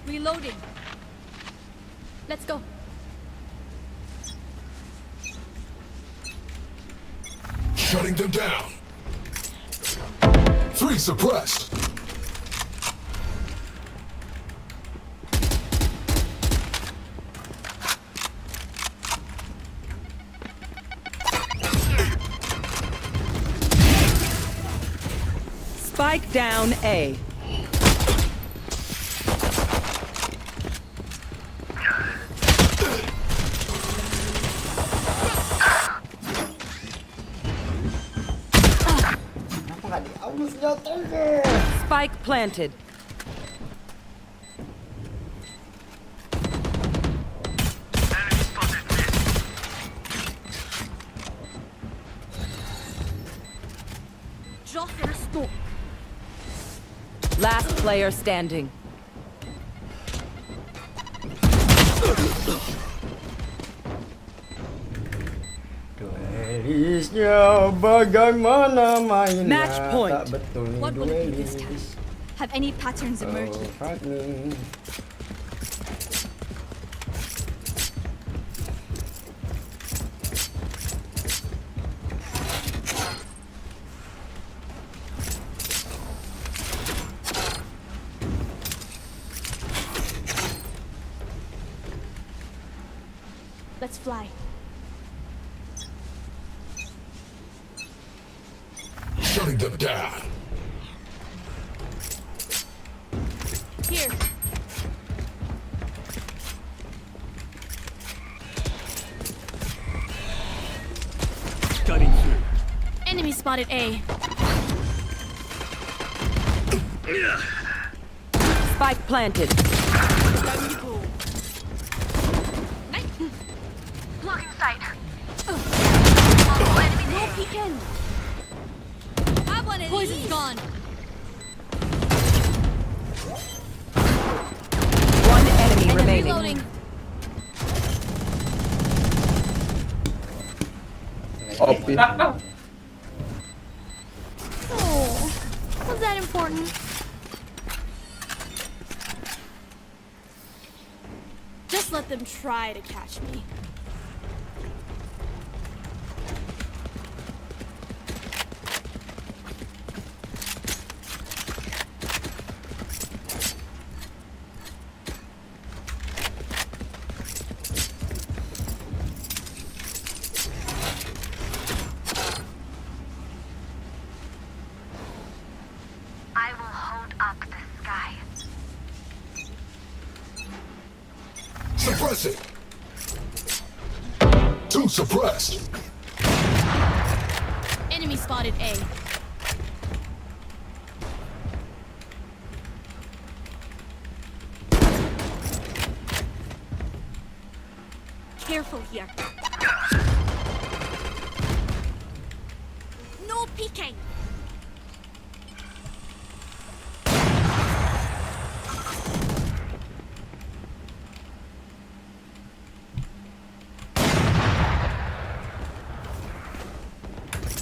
Reloading. Let's go. Shutting them down. 3 suppressed. Spike down A. Spike planted. Drop in a smoke. Last player standing. Duelisnya bagaimana mainnya? Match point. Tak betul nih What will it be this duelis. time? Have any patterns emerged? Oh, fuck me. Let's fly. Shutting them down. Here. Cutting through. Enemy spotted A. Spike planted. Down you go. Blocking sight. No peeking. Have one of Poison's these. Gone. One enemy remaining. Reloading. Oh, was that important? Just let them try to catch me. I will hold up the sky. Suppressing. 2 suppressed. Enemy spotted A. Careful here. No peeking.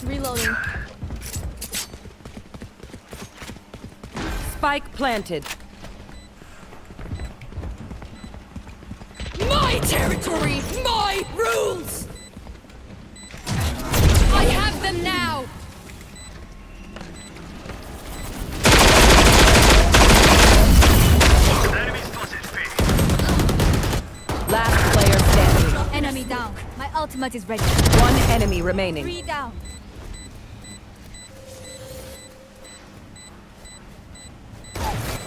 Reloading. Spike planted. My territory, my rules! I have them now! Last player standing. Enemy down. My ultimate is ready. One enemy remaining. 3 down.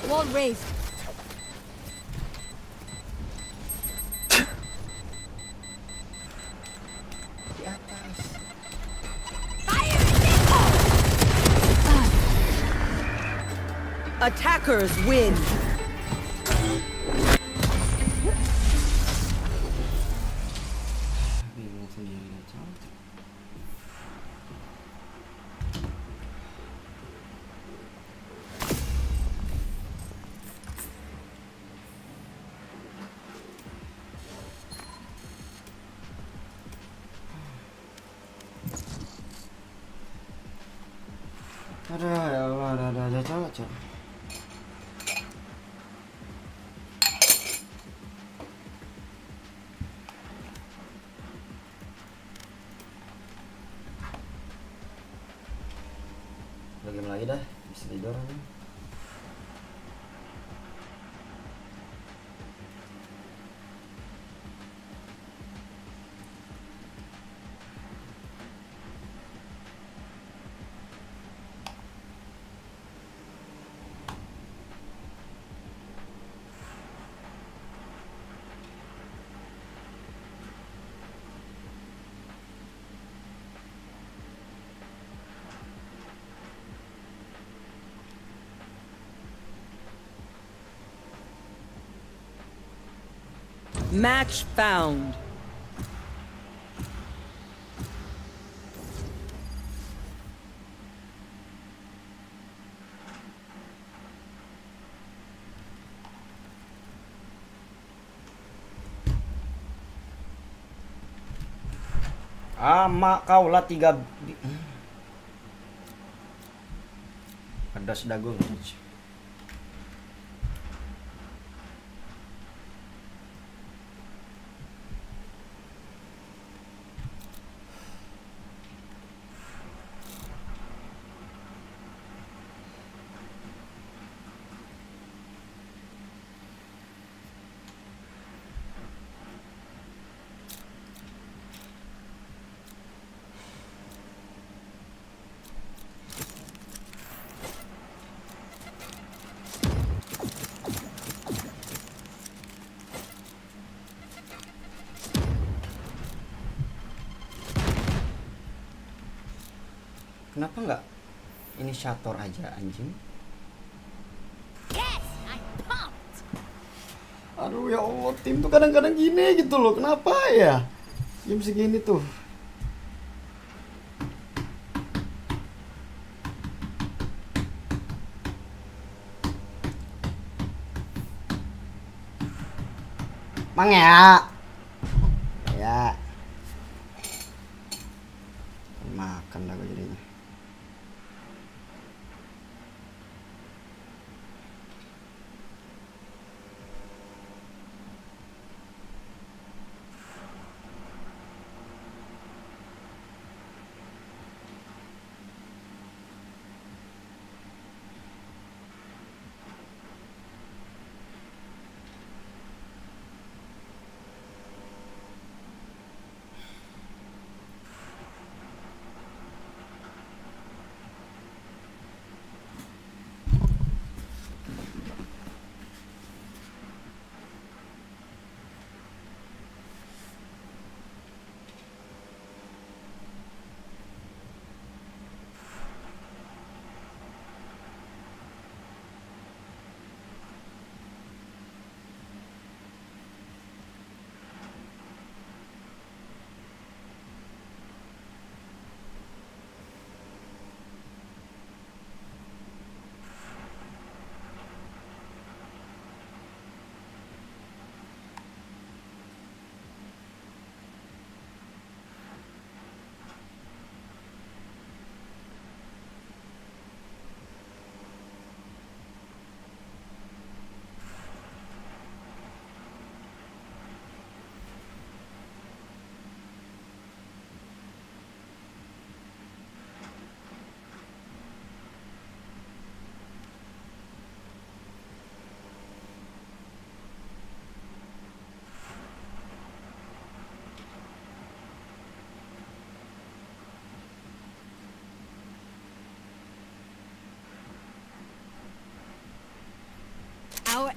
Wall raised. Attackers win. Aduh, ya Allah, ada cocok. Game lagi dah, bisa tidur nih. Match found. Ama kaulah 3 pedas dagung. Kenapa nggak inisiator aja anjing? Aduh ya Allah, tim tuh kadang-kadang gini gitu loh. Kenapa ya? Jam segini tuh. Mang ya. Ya. Makan dah gue jadinya.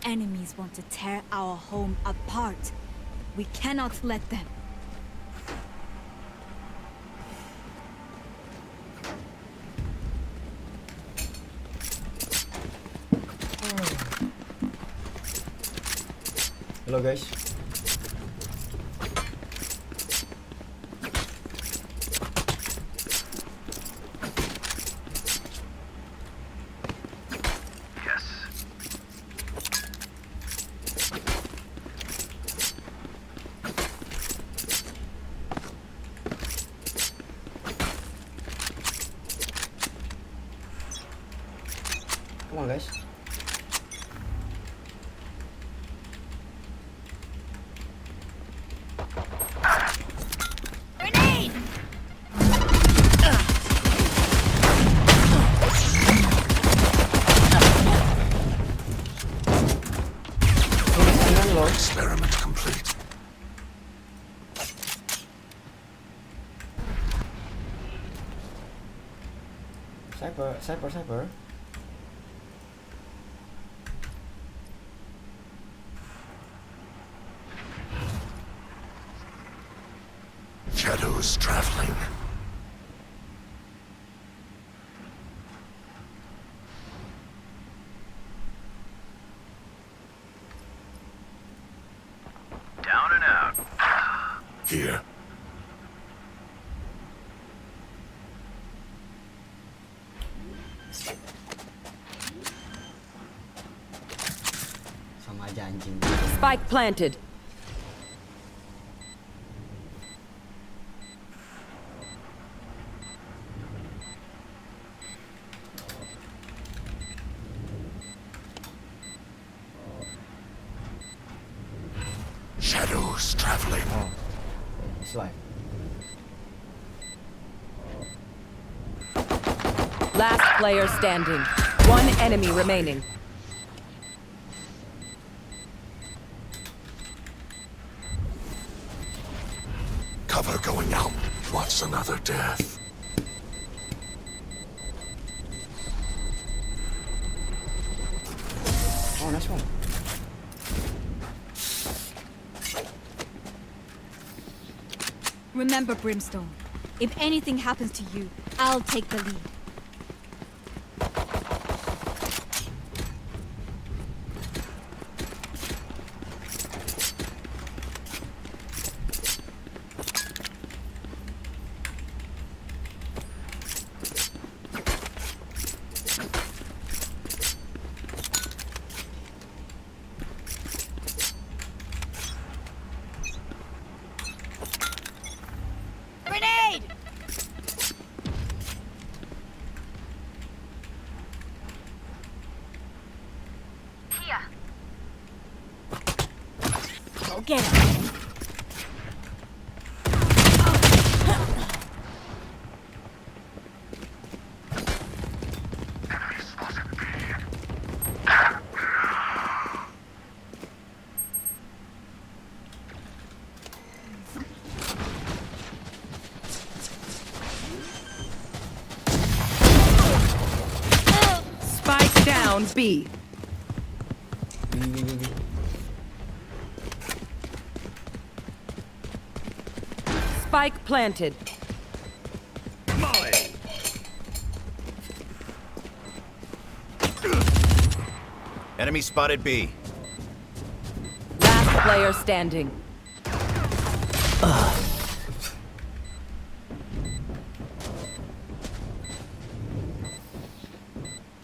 enemies want to tear our home apart. We cannot let them. Halo guys. Come on guys. Grenade! Experiment complete. Cypher. Shadows traveling. Down and out. Here. Sama aja anjing. Spike planted. Shadows traveling. Oh, it's live. Last player standing. One enemy remaining. Cover going out. What's another death? Oh, nice one. Remember, Brimstone, if anything happens to you, I'll take the lead. Grenade! Here. Go get him. Spike down B. Spike planted. Molly! Enemy spotted B. Last player standing.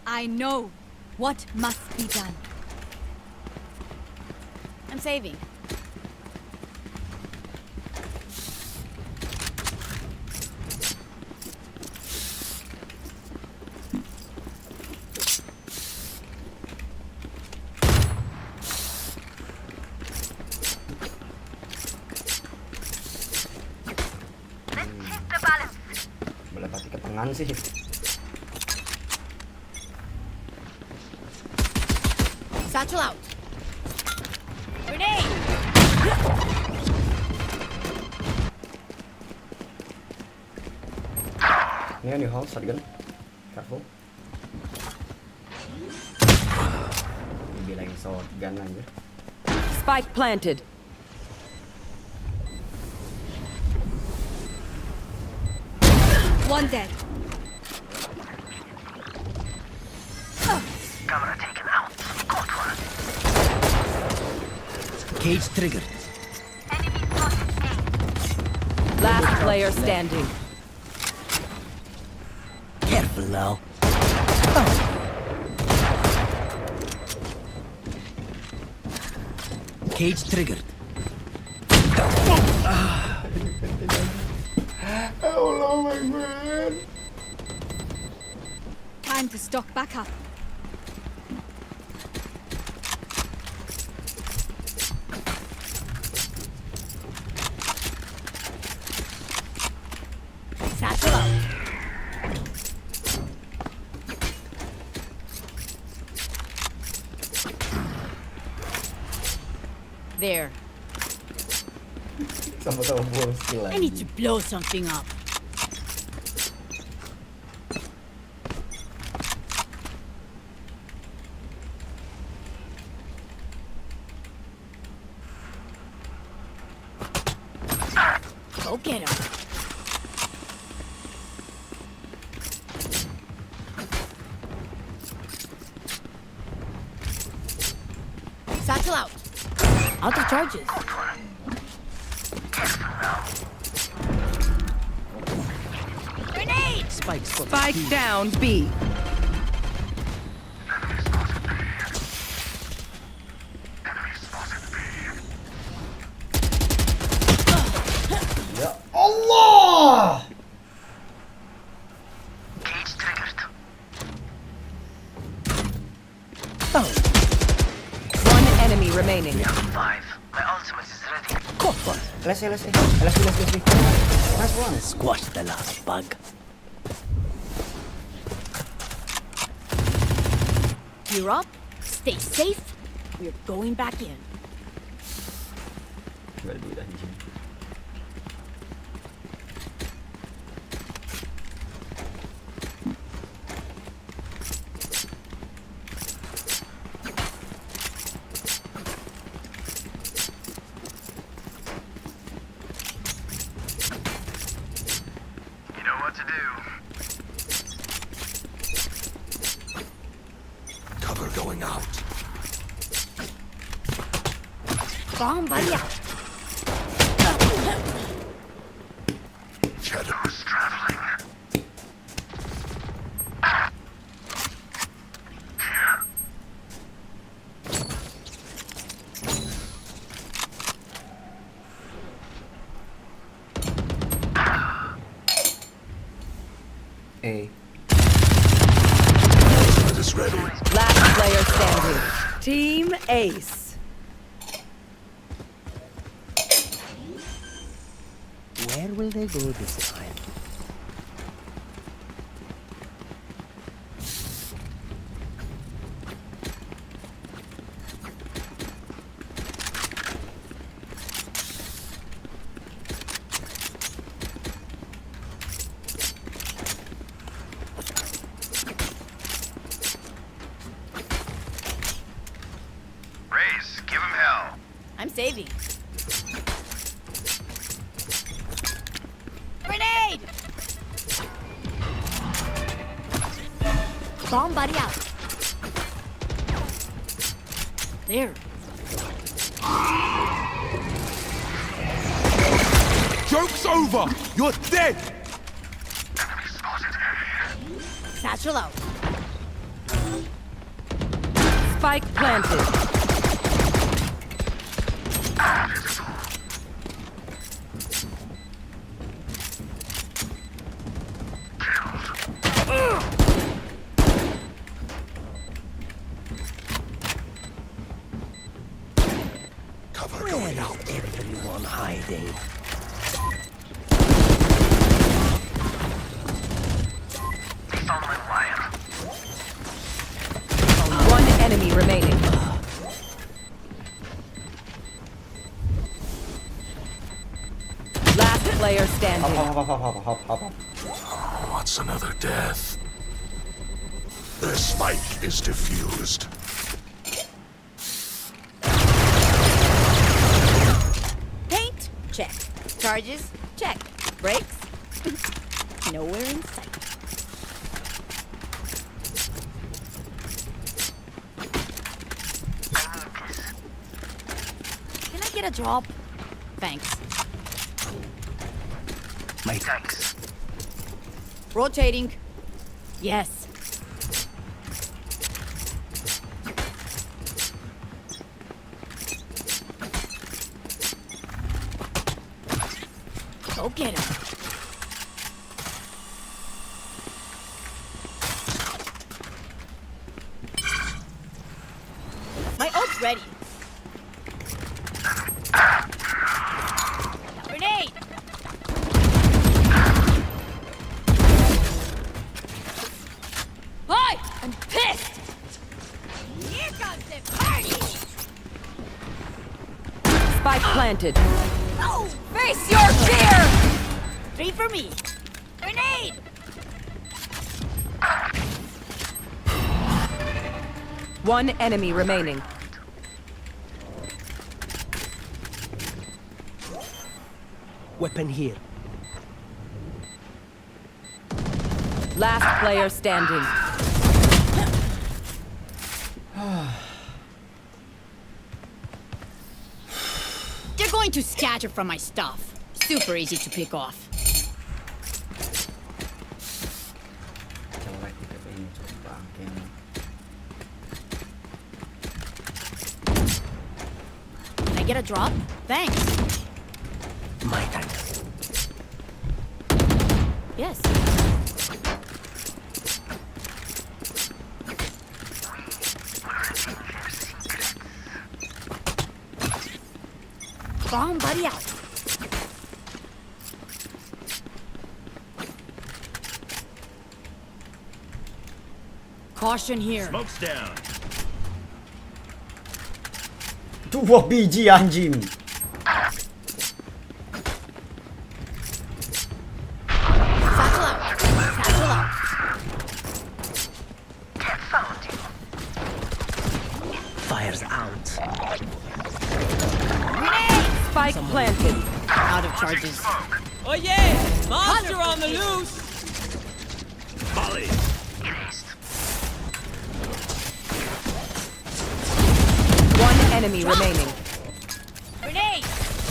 I know what must be done. I'm saving. Boleh pati ke tangan sih. Satchel out. Grenade! Ini kan di hall shotgun. Careful. Bilang shotgun aja. Spike planted. One dead. Camera taken out. Got one. Cage triggered. Last player standing. Careful now. Cage triggered. Oh my god. Time to stock back up. Satchel out. There. Sama-sama full skill I need to blow something up. Go get him. Satchel out. Out of charges. Grenade! Spike down B. Ya Allah. Cage triggered. One enemy remaining. 5. My ultimate is ready. Caught one. Let's see. Nice one. Squash the last bug. You're up. Stay safe. We're going back in. Gak ada duit anjing. You know what to do. Cover going out. Bomb buddy out. Shadows Traveling. A. it is ready. Last player standing. Team Ace. Where will they go this time? Raze, give him hell. I'm saving. Grenade! Bomb buddy out. There. Joke's over! You're dead! Enemy spotted. Satchel out. Spike planted. Cover going out. Everyone hiding. They found my wire. One enemy remaining. Last player standing. Hop. What's another death? Their spike is diffused. Charges? Check. Brakes? Nowhere in sight. Can I get a drop? Thanks. My thanks. Rotating. Yes. Go get him. My ult's ready. Grenade! Boy, I'm pissed! Here comes the party! Spike planted. Oh, face your fear! 3 for me. Grenade! One enemy remaining. Weapon here. Last player standing. They're going to scatter from my stuff. Super easy to pick off. Jelek di TP ini coba bangke. Can I get a drop? Thanks. My time. Yes. Bomb buddy out. Caution here. Smoke's down. 2 biji anjing. Satchel out. Satchel out. Fire's out. Spike planted. Out of charges. Oh yeah! Monster on the loose! Molly. One enemy remaining. Grenade!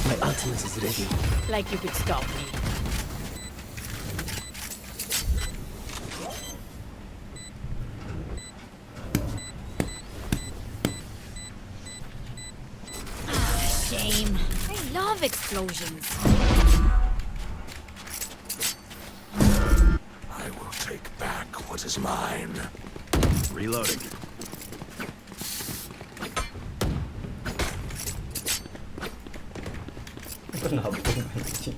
My ultimate is ready. Like you could stop me. Shame. I love explosions. I will take back what is mine. Reloading. Kenapa anjing?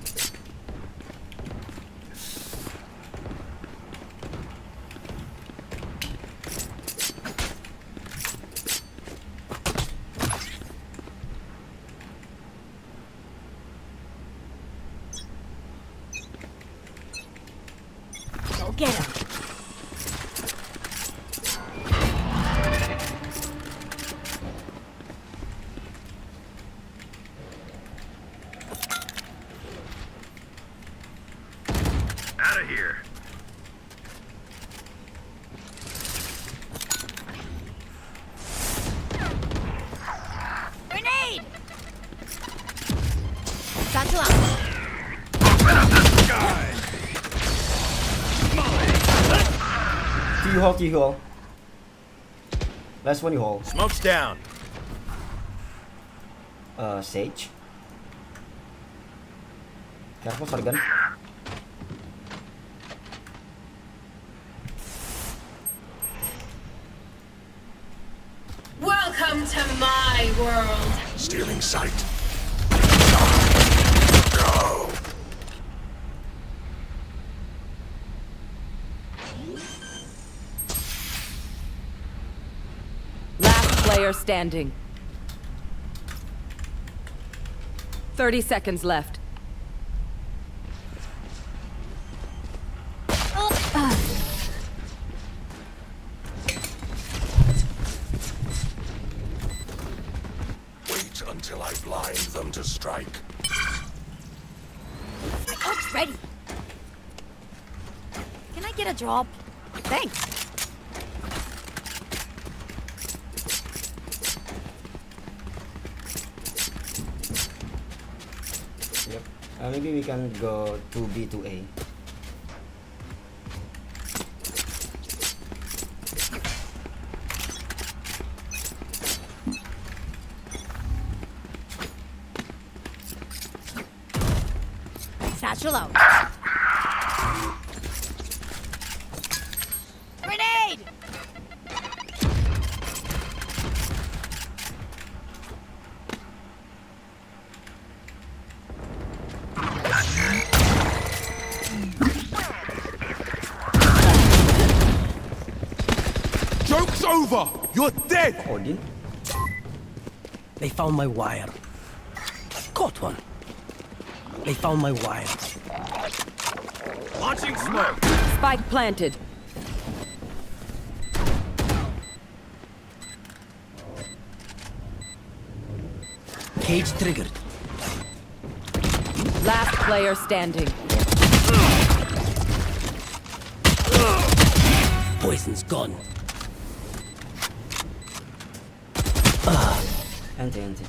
Go get him. Out of here. Grenade! Satchel out. Keyhole. Last one you hold. Smoke's down. Sage. Careful, shotgun. Welcome to my world. Stealing sight. Go. Last player standing. 30 seconds left. Wait until I blind them to strike. Ready. Can I get a drop? Thanks. Yep. Maybe we can go to B to A. Satchel out. Grenade! Joke's over! You're dead! Odin? They found my wire. Caught one. They found my wire. Launching smoke! Spike planted. Cage triggered. Last player standing. Poison's gone. Anti.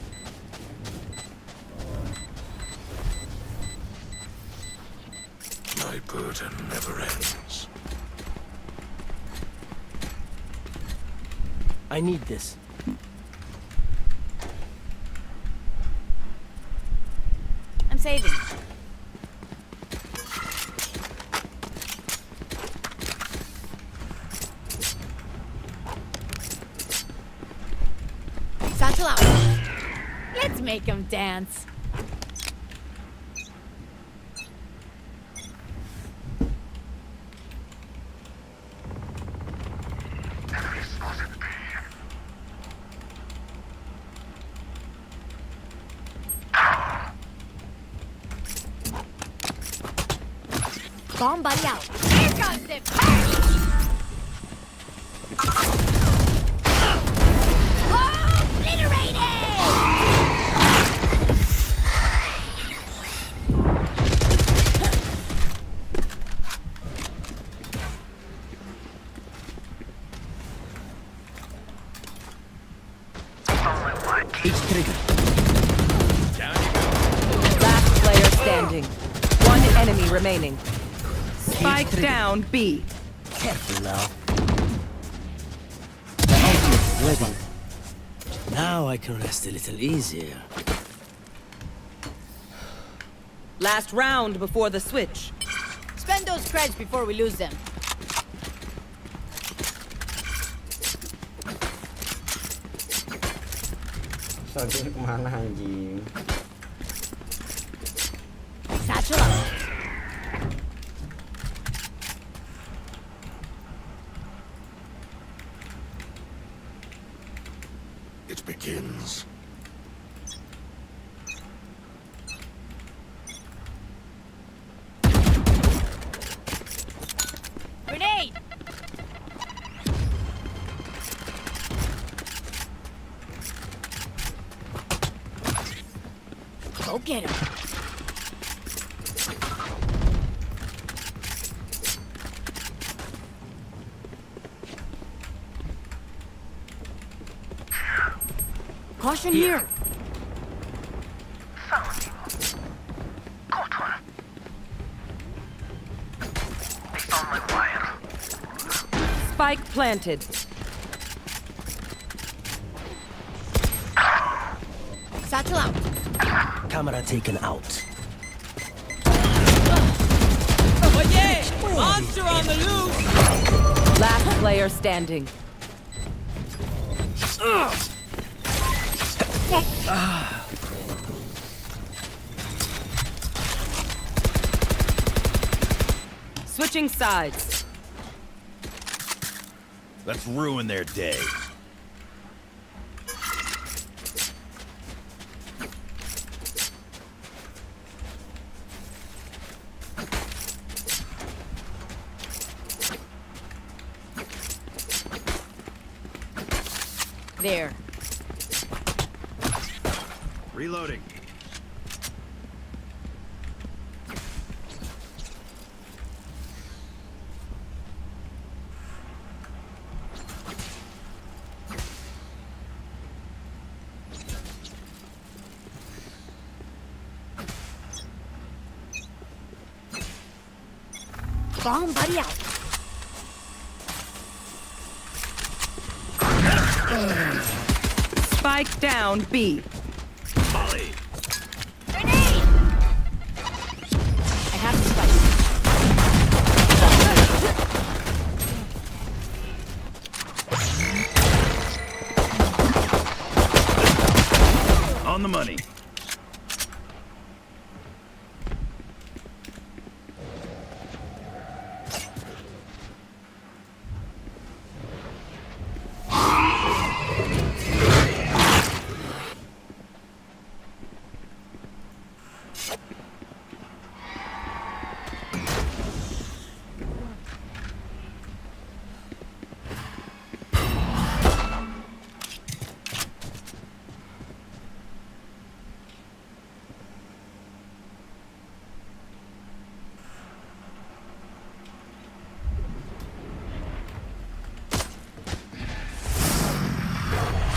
My burden never ends. I need this. I'm saving. Satchel out. Let's make him dance. Bomb buddy out. Here comes the party! Obliterated! Cage triggered. Last player standing. One enemy remaining. Spike down B. Careful now. The ultimate's ready. Now I can rest a little easier. Last round before the switch. Spend those creds before we lose them. Soalnya kemana anjing? Satchel out. It begins. Grenade! Go get him. Caution here. Caught one. They found my wire. Spike planted. Satchel out. Camera taken out. Oh yeah! Monster on the loose! Last player standing. Switching sides. Let's ruin their day. There. Reloading. Bomb buddy out. Spike down B. Molly. Grenade! I have the spike. On the money.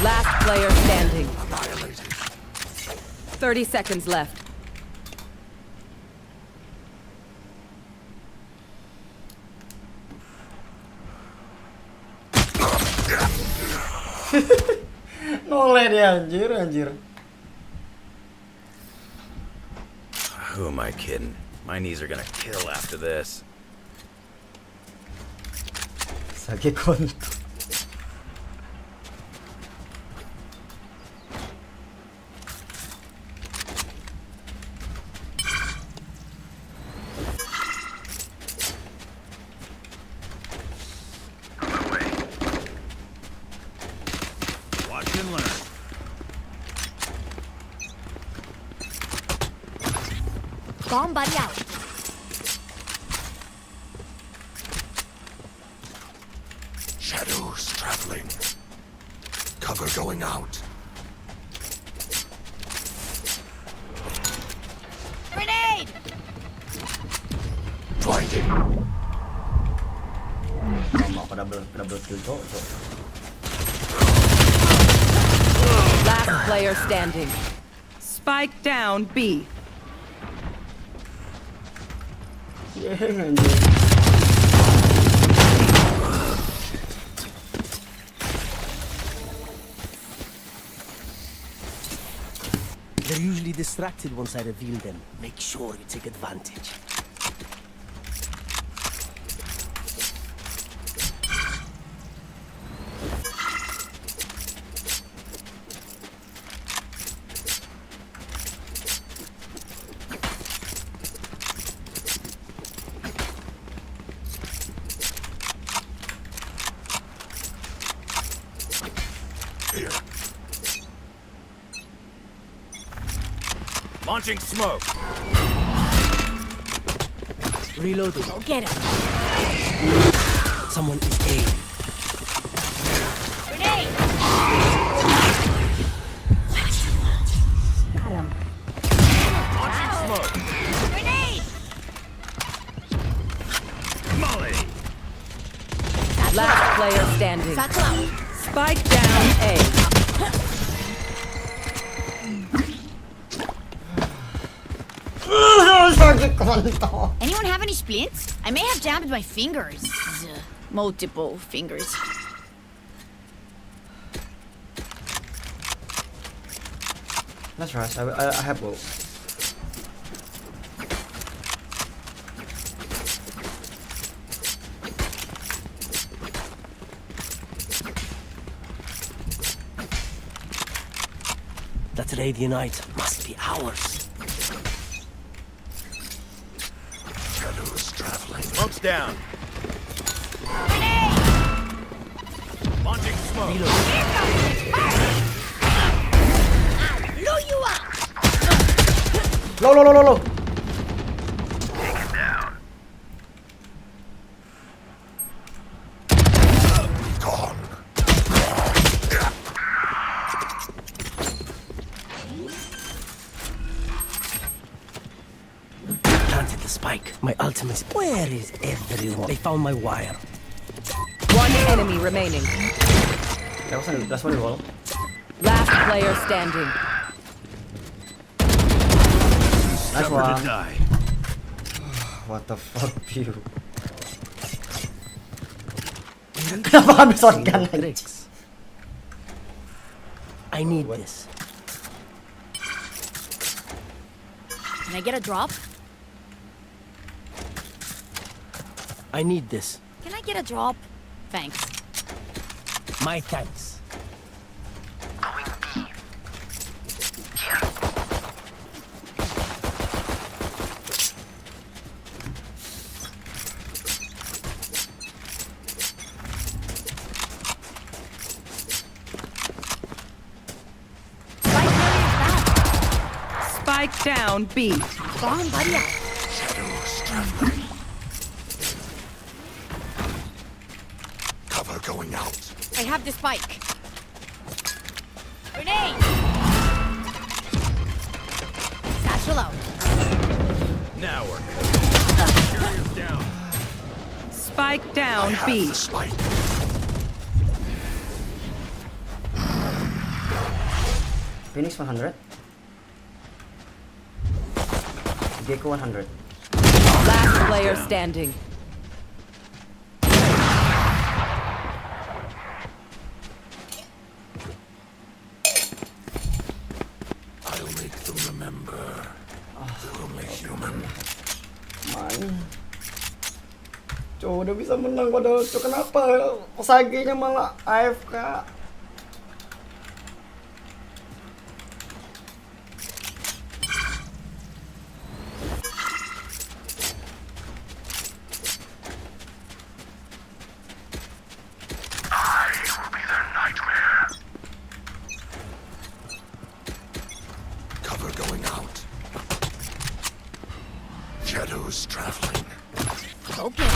Last player standing. 30 seconds left. Noleh dia anjir. Who am I kidding? My knees are gonna kill after this. Sakit konto. Watch and learn. Bomb buddy out. Shadows traveling. Cover going out. Grenade! Blinding. Mau double kill cok. Last player standing. Spike down B. Anjir. They're usually distracted once I reveal them. Make sure you take advantage. Here. Launching smoke. Reloading. Go get him. Someone is A. Grenade! Got him. Launching smoke. Grenade! Molly. Last player standing. Satchel out. Spike down A. Sakit konto. Anyone have any splints? I may have jammed my fingers. Multiple fingers. That's right. I have both. That radiant night must be ours. Shadows traveling. Smoke's down. Grenade! Launching smoke. Blew you up! Low. Taken down. Gone. Planted the spike. My ultimate. Where is everyone? They found my wire. One enemy remaining. That's one wall. Last player standing. Nice Suffer to one. die. What the fuck, you? Kenapa ambil shotgun aja? Tricks. I need this. Can I get a drop? I need this. Can I get a drop? Thanks. My thanks. Spike down B. Go on, buddy. Cover going out. I have the spike. Grenade! Satchel out. Now we're down. Spike down B. Phoenix 100. Gecko 100. Last player standing. I'll make them remember. They're only human. Man. Cuk, udah bisa menang padahal. Cuk, kenapa Sage-nya malah AFK? Cover going out. Shadows traveling. Okay.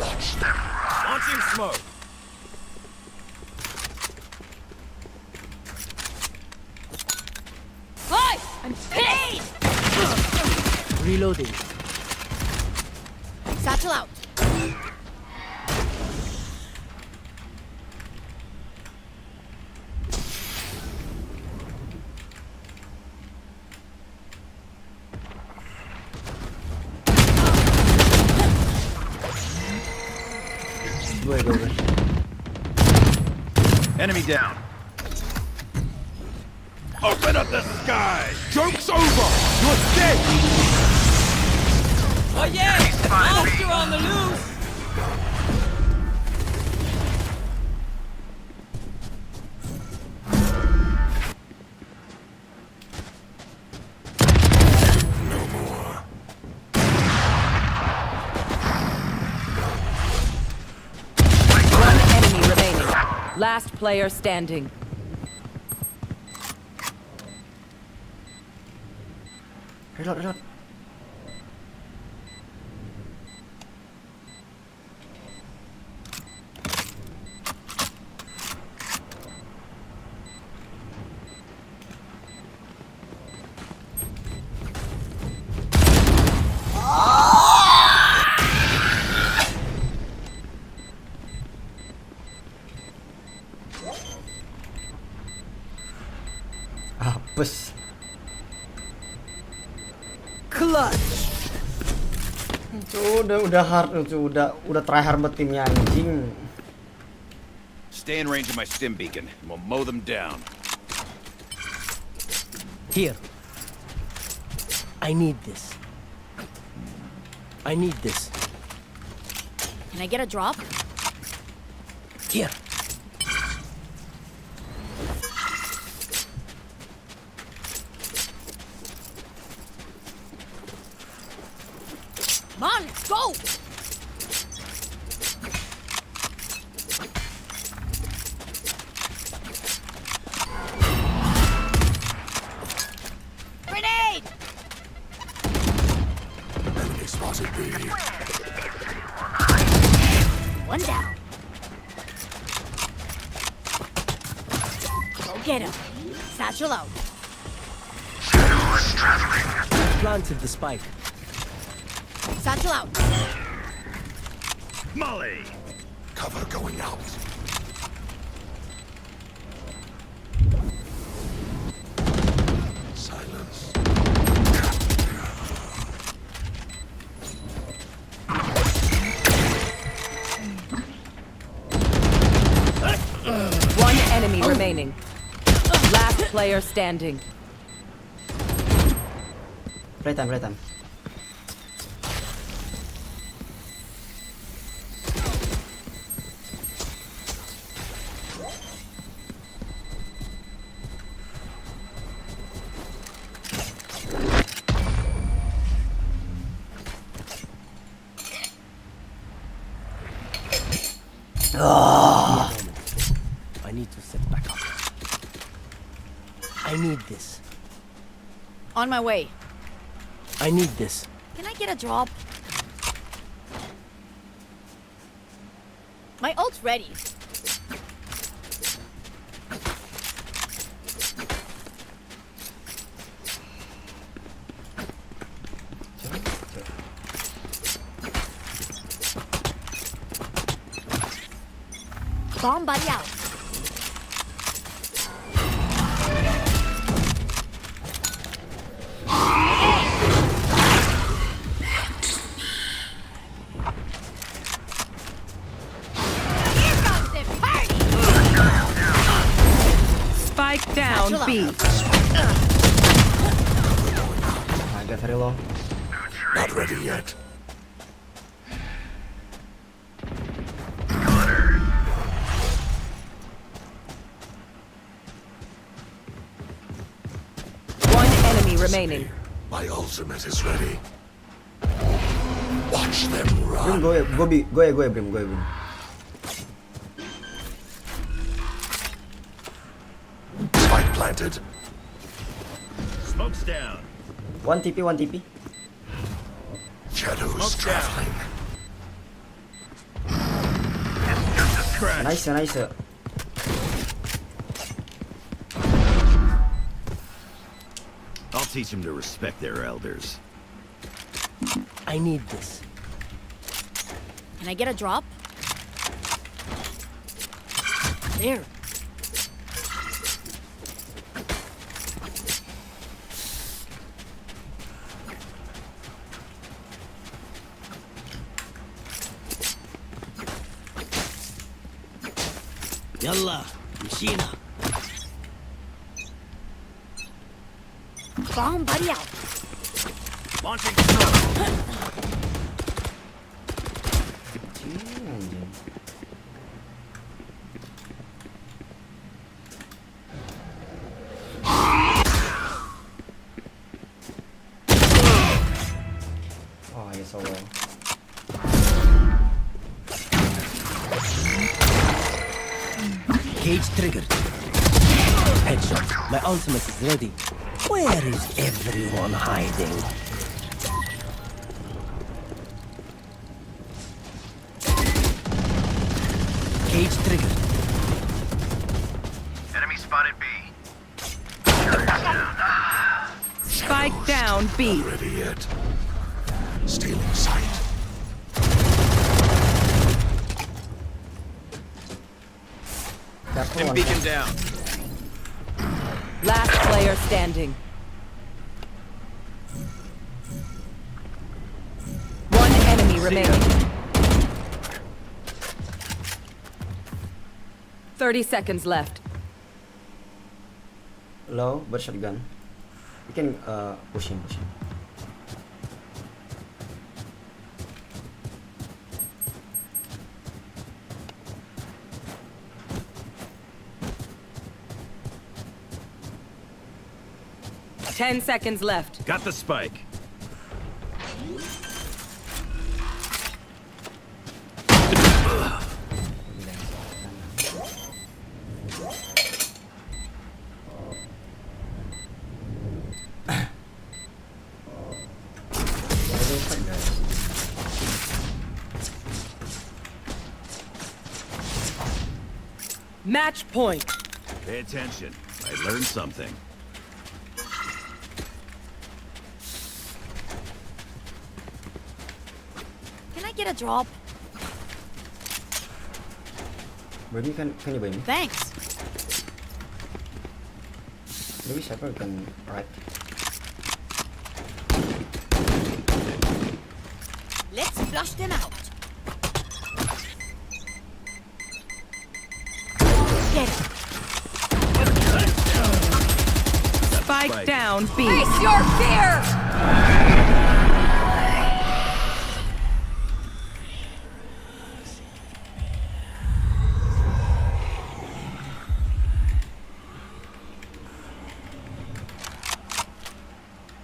Watch them run. launching smoke. Hi! I'm paid! Reloading. Satchel out. Enemy down. Open up the sky! Joke's over! You're dead! Oh yeah! Monster on the loose! No more. One enemy remaining. Last player standing. Reload, reload. Apes. Clutch. Udah hard, udah tryhard buat timnya anjing. Stay in range of my stim beacon, and we'll mow them down. Here. I need this. I need this. Can I get a drop? Here. Come on, let's go! Grenade! Enemy spotted B. One down. Go get him. Satchel out. Shadows traveling. Planted the spike. Satchel out. Molly! Cover going out. Silence. One enemy remaining. Last player standing. Playtime. I need to set back up. I need this. On my way. I need this. Can I get a drop? My ult's ready. Bomb buddy out. Spike down B. I got very low. Not ready yet. One enemy remaining. My ultimate is ready. Watch them run. Brim, go ahead, Brim. Spike planted. Smoke's down. One TP. Shadows traveling. Nice. I'll teach them to respect their elders. I need this. Can I get a drop? There. Yalla, Machina. Bomb buddy out. Launching Oh, you're so low. Cage triggered. Headshot. My ultimate is ready. Where is everyone hiding? Cage triggered. enemy spotted B. Spike down B. Not ready yet. Stealing sight. Dim beacon down. Last player standing. One enemy remaining. 30 seconds left. Low, but shotgun. You can push him. 10 seconds left. Got the spike. Match point. Pay attention. I learned something. Can I get a drop? Maybe can you buy me? Thanks. Maybe Shepard can right. Let's flush them out. get it. Spike down B. Face your fear!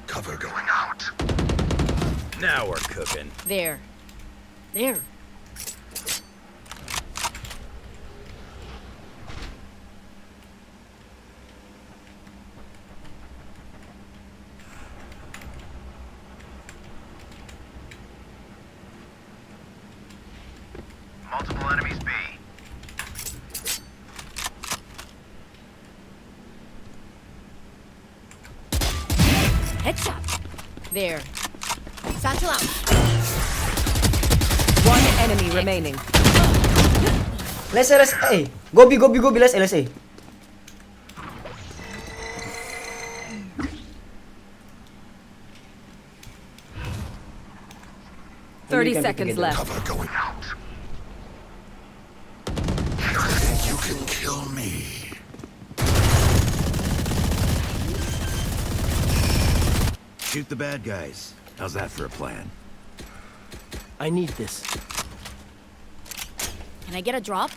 Cover going out. Now we're cooking. There. There. Multiple enemies B. Headshot. There. Satchel out. One enemy remaining. Let's A. Go B, let's A. 30 seconds left. Cover going out. You think you can kill me? Shoot the bad guys. How's that for a plan? I need this. Can I get a drop?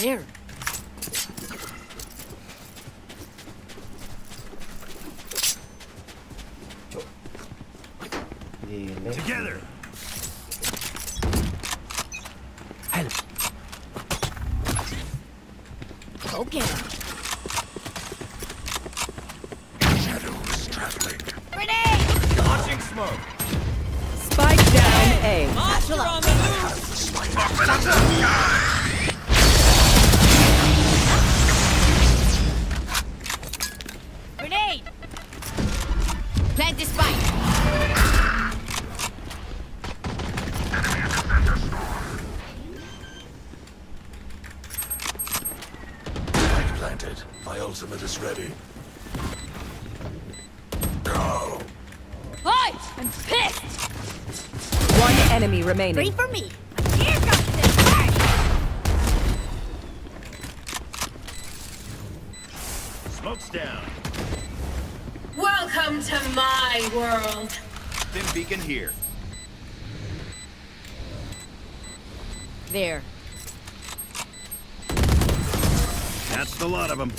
There. Together. Help. Go get him. Shadows traveling. Grenade! Launching smoke. Spike down A. Satchel out. Grenade! Plant the spike. Spike planted. My ultimate is ready. Go. Hi! I'm pissed! One enemy remaining. Free for me. Here comes this party! Smoke's down. Welcome to my world. Dim beacon here. There. That's the lot of them.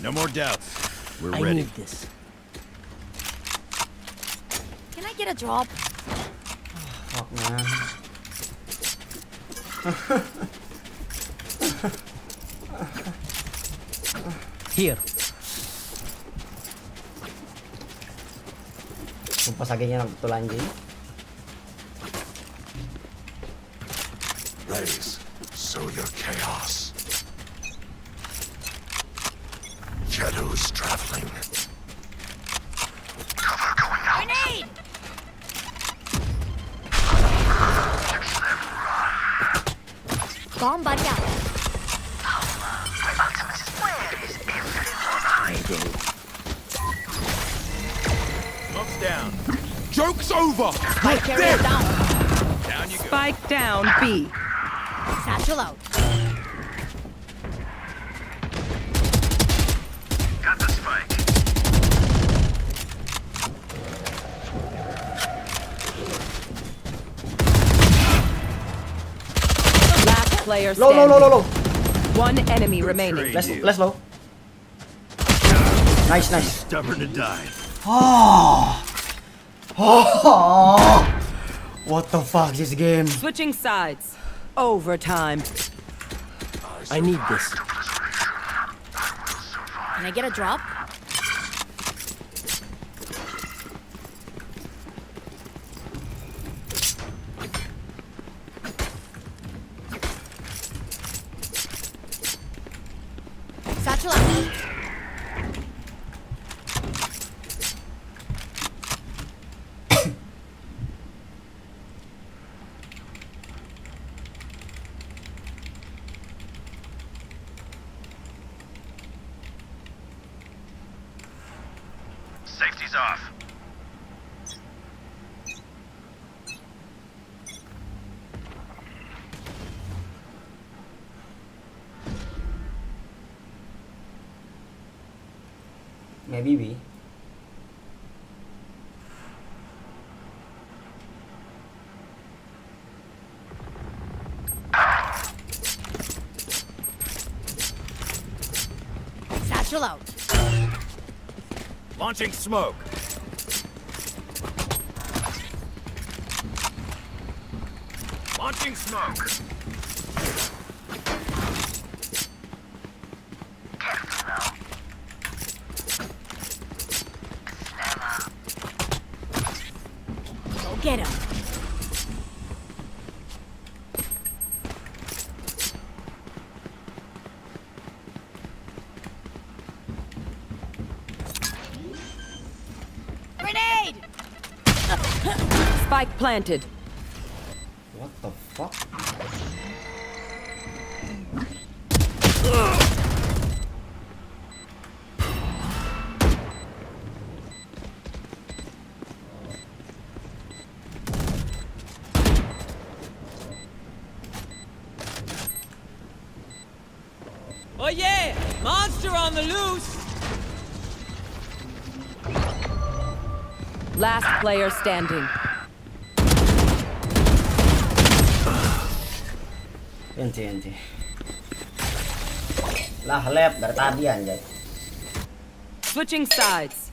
No more doubts. We're I ready. need this. Can I get a drop? Fuck, man. Here. Sumpah sagenya enak betul anjing. Raise. Sow your chaos. Shadows traveling. Cover going out. Grenade! Bomb buddy out. Smoke's down. Joke's over. Spike carrier down. Down you go. Spike down B. Satchel out. Got the spike. Last player Low, standing. low. One enemy remaining. Let's low. Nice. Stubborn to die. Oh. What the fuck is this game? Switching sides. Overtime. I need this. Can I get a drop? Satchel out. Safety's off. Maybe B. Satchel out. Launching smoke. Launching smoke. Go get him. Grenade! Spike planted. What the fuck? Oh yeah! Monster on the loose! Last player standing. Enti. Lah lab dari tadi anjay. Switching sides.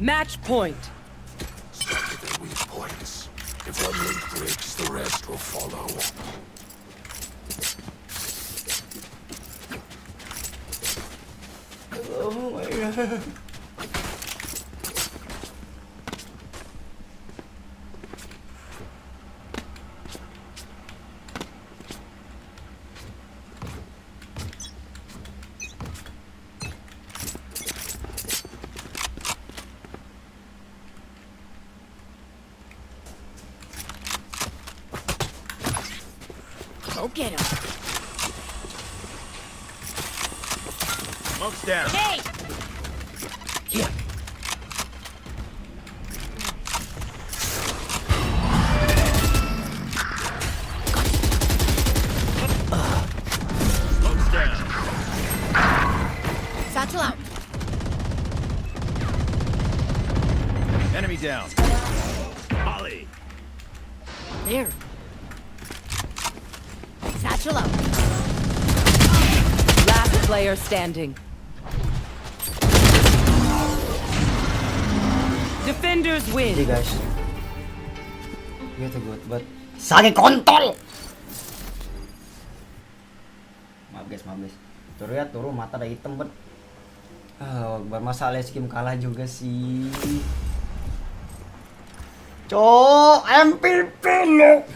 Match point. Study their weak points. If one link breaks, the rest will follow. Oh my god. Go get him. Smoke's down. Hey! Here. Smoke's down. Satchel out. Enemy down. Molly. There. Satchel out. Last player standing. Defenders win. Jadi guys, gitu good, but sage kontol. Maaf guys. Turu ya, mata ada hitam bet. Bermasalah skim kalah juga sih. Cok, MVP lo.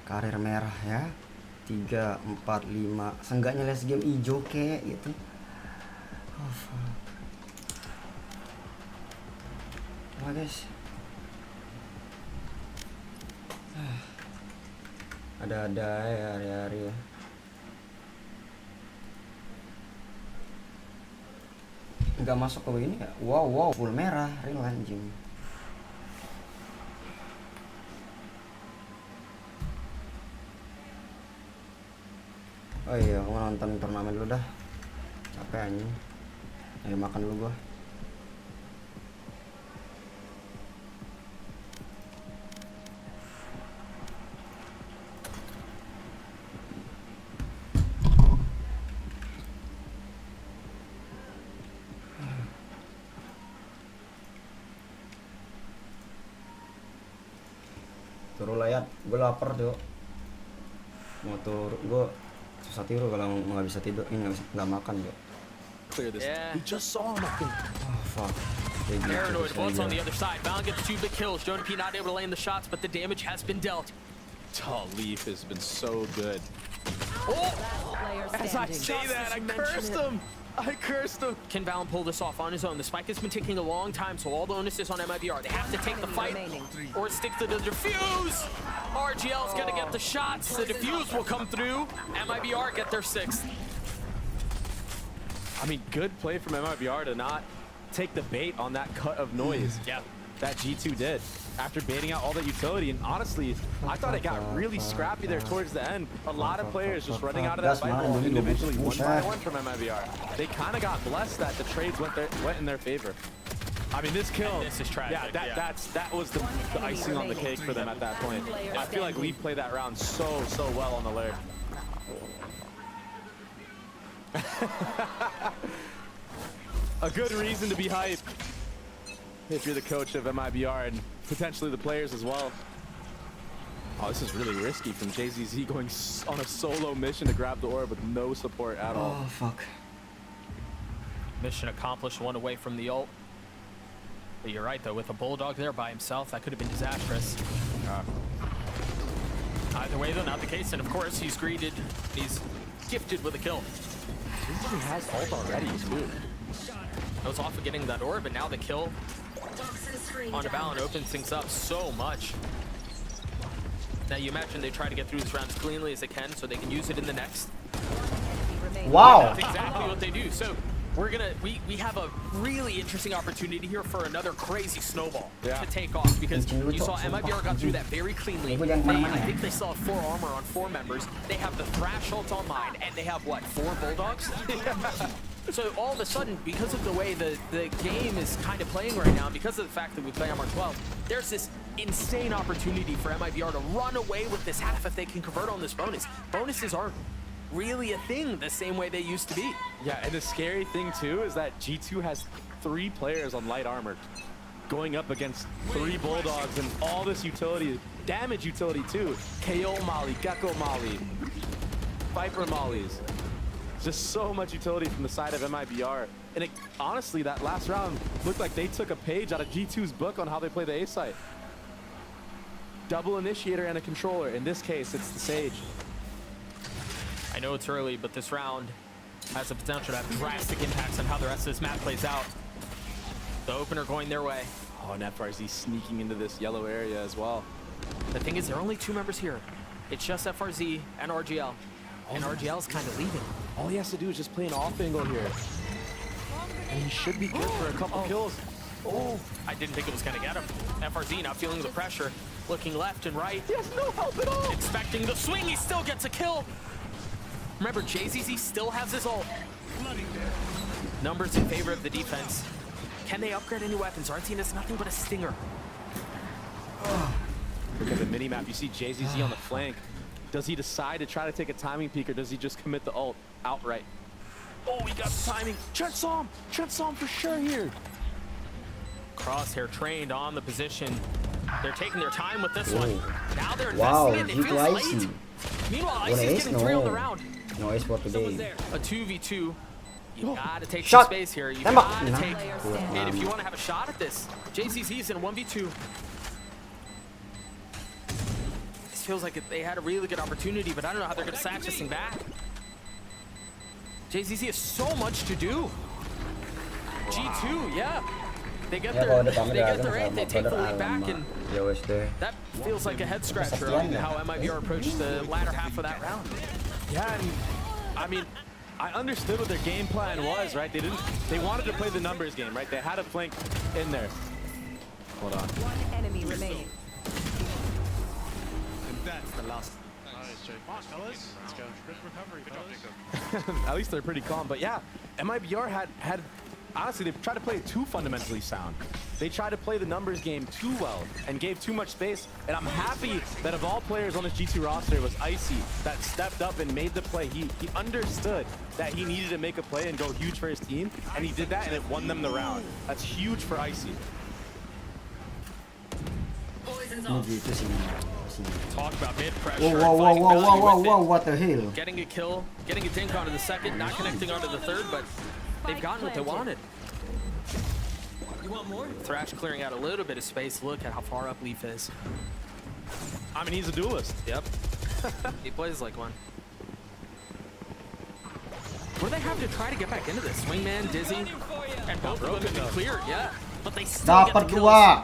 Karir merah ya. 3, 4, 5. Seenggaknya les game hijau kek gitu. Oh fuck. Wah guys. Ada-ada ya hari-hari ya. Nggak masuk ke ini ya. Wow, full merah, real anjing. Oh iya, aku mau nonton turnamen dulu dah. Capek anjing. Ayo makan dulu gua. Turun layar, gue lapar tuh. Mau turun, gue susah tidur kalau nggak bisa tidur, ini nggak makan tuh. Clear this. Yeah. We just saw him, I think. Oh fuck. Paranoid bullets on the other side. Valon gets 2 big kills. Jordan P not able to land the shots, but the damage has been dealt. Oh, Leaf has been so good. Oh! As I say that, I cursed him. Can Valon pull this off on his own? The spike has been taking a long time, so all the onus is on MIBR. They have to take the fight or stick to the defuse. RGL's gonna get the shots. The defuse will come through. MIBR get their 6th. I mean, good play from MIBR to not take the bait on that cut of noise. Yeah. That G2 did after baiting out all that utility. And honestly, I thought it got really scrappy there towards the end. A lot of players just running out of that fight ball individually, one by one from MIBR. They kind of got blessed that the trades went in their favor. I mean, this kill, this is tragic. Yeah, that was the icing on the cake for them at that point. I feel like we played that round so well on the lair. A good reason to be hyped if you're the coach of MIBR and potentially the players as well. Oh, this is really risky from JZZ going on a solo mission to grab the orb with no support at all. Oh, fuck. Mission accomplished, one away from the ult. But you're right, though, with a Bulldog there by himself, that could have been disastrous. Either way, though, not the case. And of course, he's greeted, he's gifted with a kill. He has ult already, too. I was off of getting that orb, and now the kill on the Valorant opens things up so much. Now you imagine they try to get through this round as cleanly as they can so they can use it in the next. Wow. That's exactly what they do. So we have a really interesting opportunity here for another crazy snowball to take off, because you saw MIBR got through that very cleanly. I think they still have 4 armor on 4 members. They have the Thrash ult online, and they have what, 4 Bulldogs? So all of a sudden, because of the way the game is kind of playing right now, because of the fact that we play Armor 12, there's this insane opportunity for MIBR to run away with this half if they can convert on this bonus. Bonuses aren't really a thing the same way they used to be. Yeah, and the scary thing too is that G2 has 3 players on light armor going up against 3 Bulldogs and all this utility, damage utility too. KO Molly, Gecko Molly, Viper Mollies. Just so much utility from the side of MIBR. And it, honestly, that last round looked like they took a page out of G2's book on how they play the A site. Double initiator and a controller. In this case, it's the Sage. I know it's early, but this round has the potential to have drastic impacts on how the rest of this map plays out. The opener going their way. Oh, and FRZ sneaking into this yellow area as well. The thing is, there are only 2 members here. It's just FRZ and RGL. And RGL's kind of leaving. All he has to do is just play an off angle here. And he should be good for a couple kills. Oh, I didn't think it was going to get him. FRZ not feeling the pressure. Looking left and right. He has no help at all. Expecting the swing. He still gets a kill. Remember, JZZ still has his ult. Numbers in favor of the defense. Can they upgrade any weapons? Artine is nothing but a stinger. Look at the mini-map. You see JZZ on the flank. Does he decide to try to take a timing peek, or does he just commit the ult outright? Oh, he got the timing. Trent saw him. Trent saw him for sure here. Crosshair trained on the position. They're taking their time with this one. Now they're Wow, investing it. It feels late. Meanwhile, Icy's getting 3 on the round. No ace for today. A 2v2. You gotta take Shot. some space here. You Tembak. gotta take it if you want to have a shot at this. JCC's in a 1v2. This feels like they had a really good opportunity, but I don't know how they're gonna snatch this thing back. JCC has so much to do. G2, yeah. They get their 8, they take the lead back, and that feels like a head scratcher on how MIBR approached the latter half of that round. Yeah, and I mean, I understood what their game plan was, right? They wanted to play the numbers game, right? They had a flank in there. Hold on. 1 enemy remaining. And that's the last. Come on, fellas. Let's go. Good recovery, fellas. At least they're pretty calm. But yeah, MIBR had honestly, they tried to play it too fundamentally sound. They tried to play the numbers game too well and gave too much space. And I'm happy that of all players on this G2 roster, it was Icy that stepped up and made the play. He understood that he needed to make a play and go huge for his team, and he did that, and it won them the round. That's huge for Icy. Talk about mid pressure. Whoa, what the hell? Getting a kill, getting a dink onto the second, not connecting onto the third, but they've gotten what they wanted. You want more? Thrash clearing out a little bit of space. Look at how far up Leaf is. I mean, he's a duelist. Yep. He plays like one. What do they have to try to get back into this? Swingman, Dizzy, and both of them have been cleared, yeah. But they still get the kills.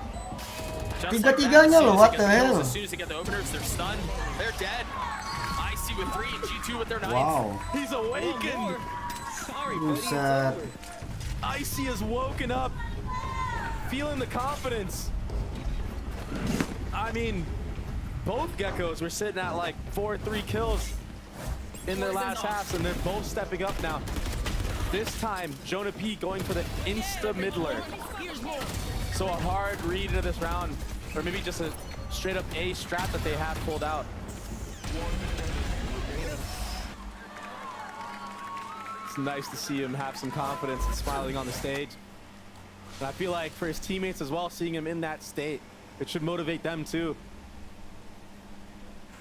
Tiga-tiganya loh, what the hell? As soon as they get the openers, they're stunned. They're dead. Icy with 3, G2 with their 9th. Wow. He's awakened. worry, Buset. Icy has woken up, feeling the confidence. I mean, both Geckos were sitting at like 4-3 kills in their last halves, and they're both stepping up now. This time, Jonah P going for the insta-middler. So a hard read into this round, or maybe just a straight-up A strat that they have pulled out. It's nice to see him have some confidence and smiling on the stage. And I feel like for his teammates as well, seeing him in that state, it should motivate them too.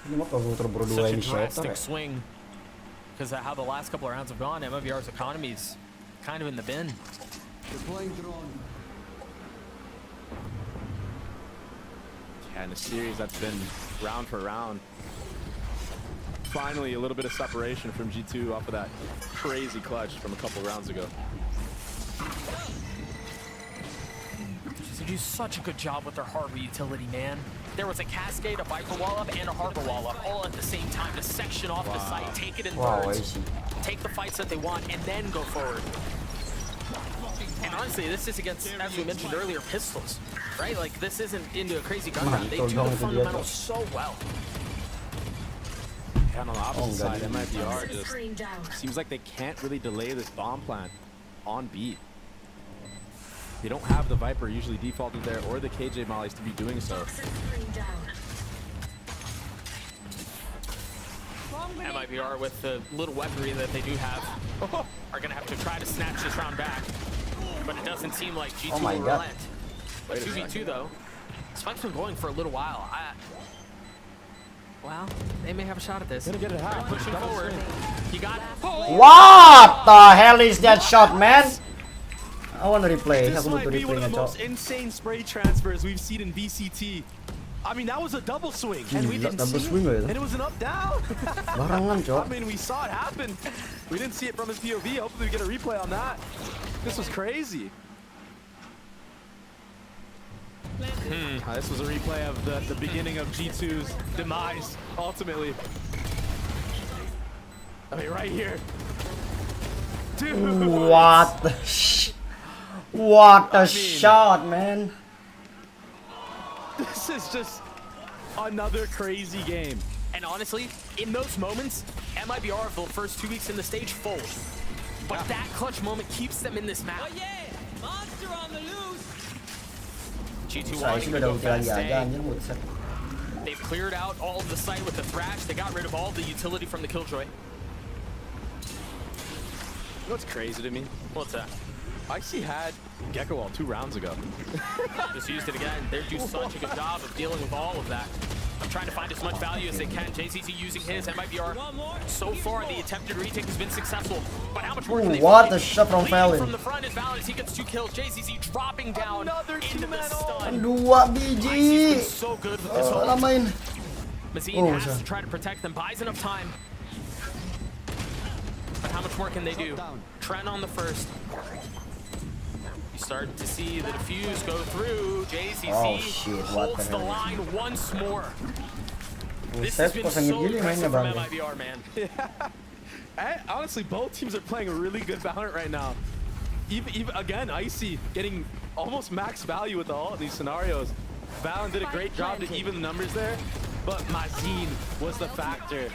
Such a drastic swing. Because of how the last couple of rounds have gone, MIBR's economy's kind of in the bin. Yeah, in the series that's been round for round. Finally, a little bit of separation from G2 off of that crazy clutch from a couple rounds ago. They do such a good job with their harbor utility, man. There was a cascade, a Viper wall up, and a harbor wall up, all at the same time to section off the site, take it in birds, take the fights that they want, and then go forward. And honestly, this is against, as we mentioned earlier, pistols, right? Like, this isn't into a crazy gun round. They do the fundamentals so well. And on the opposite side, MIBR just seems like they can't really delay this bomb plant on beat. They don't have the Viper usually defaulted there or the KJ mollies to be doing so. MIBR with the little weaponry that they do have are going to have to try to snatch this round back. But it doesn't seem like G2 will relent. But 2v2 though, Spike's been going for a little while. Well, they may have a shot at this. Gonna get it high. Pushing forward. He got. What the hell is that shot, man? I want to replay. This might be one of the most insane spray transfers we've seen in VCT. I mean, that was a double swing, and we didn't see it. And it was an up-down. I mean, we saw it happen. We didn't see it from his POV. Hopefully we get a replay on that. This was crazy. This was a replay of the beginning of G2's demise, ultimately. I mean, right here. Dude. What the What a shot, man. This is just another crazy game. And honestly, in those moments, MIBR for the first 2 weeks in the stage fold. But that clutch moment keeps them in this map. Oh yeah! Monster on the loose! G2 wanting to go fast stay. They've cleared out all of the site with the Thrash. They got rid of all the utility from the Killjoy. You know what's crazy to me? What's that? Icy had Gecko Wall 2 rounds ago. Just used it again. They do such a good job of dealing with all of that. I'm trying to find as much value as they can. JCC using his, MIBR. So far, the attempted retake has been successful. But how much more can they What a shot from Fallon. From the front is Valorant as he gets 2 kills. JCC dropping down into the stun. 2 biji. Icy's been so good with this whole. Mazine has to try to protect them. Buys enough time. But how much more can they do? Trent on the first. You start to see the defuse go through. JCC holds the line once more. This has been so impressive from MIBR, man. Yeah. Honestly, both teams are playing a really good Valorant right now. Even again, Icy getting almost max value with all of these scenarios. Valorant did a great job to even the numbers there, but Mazine was the factor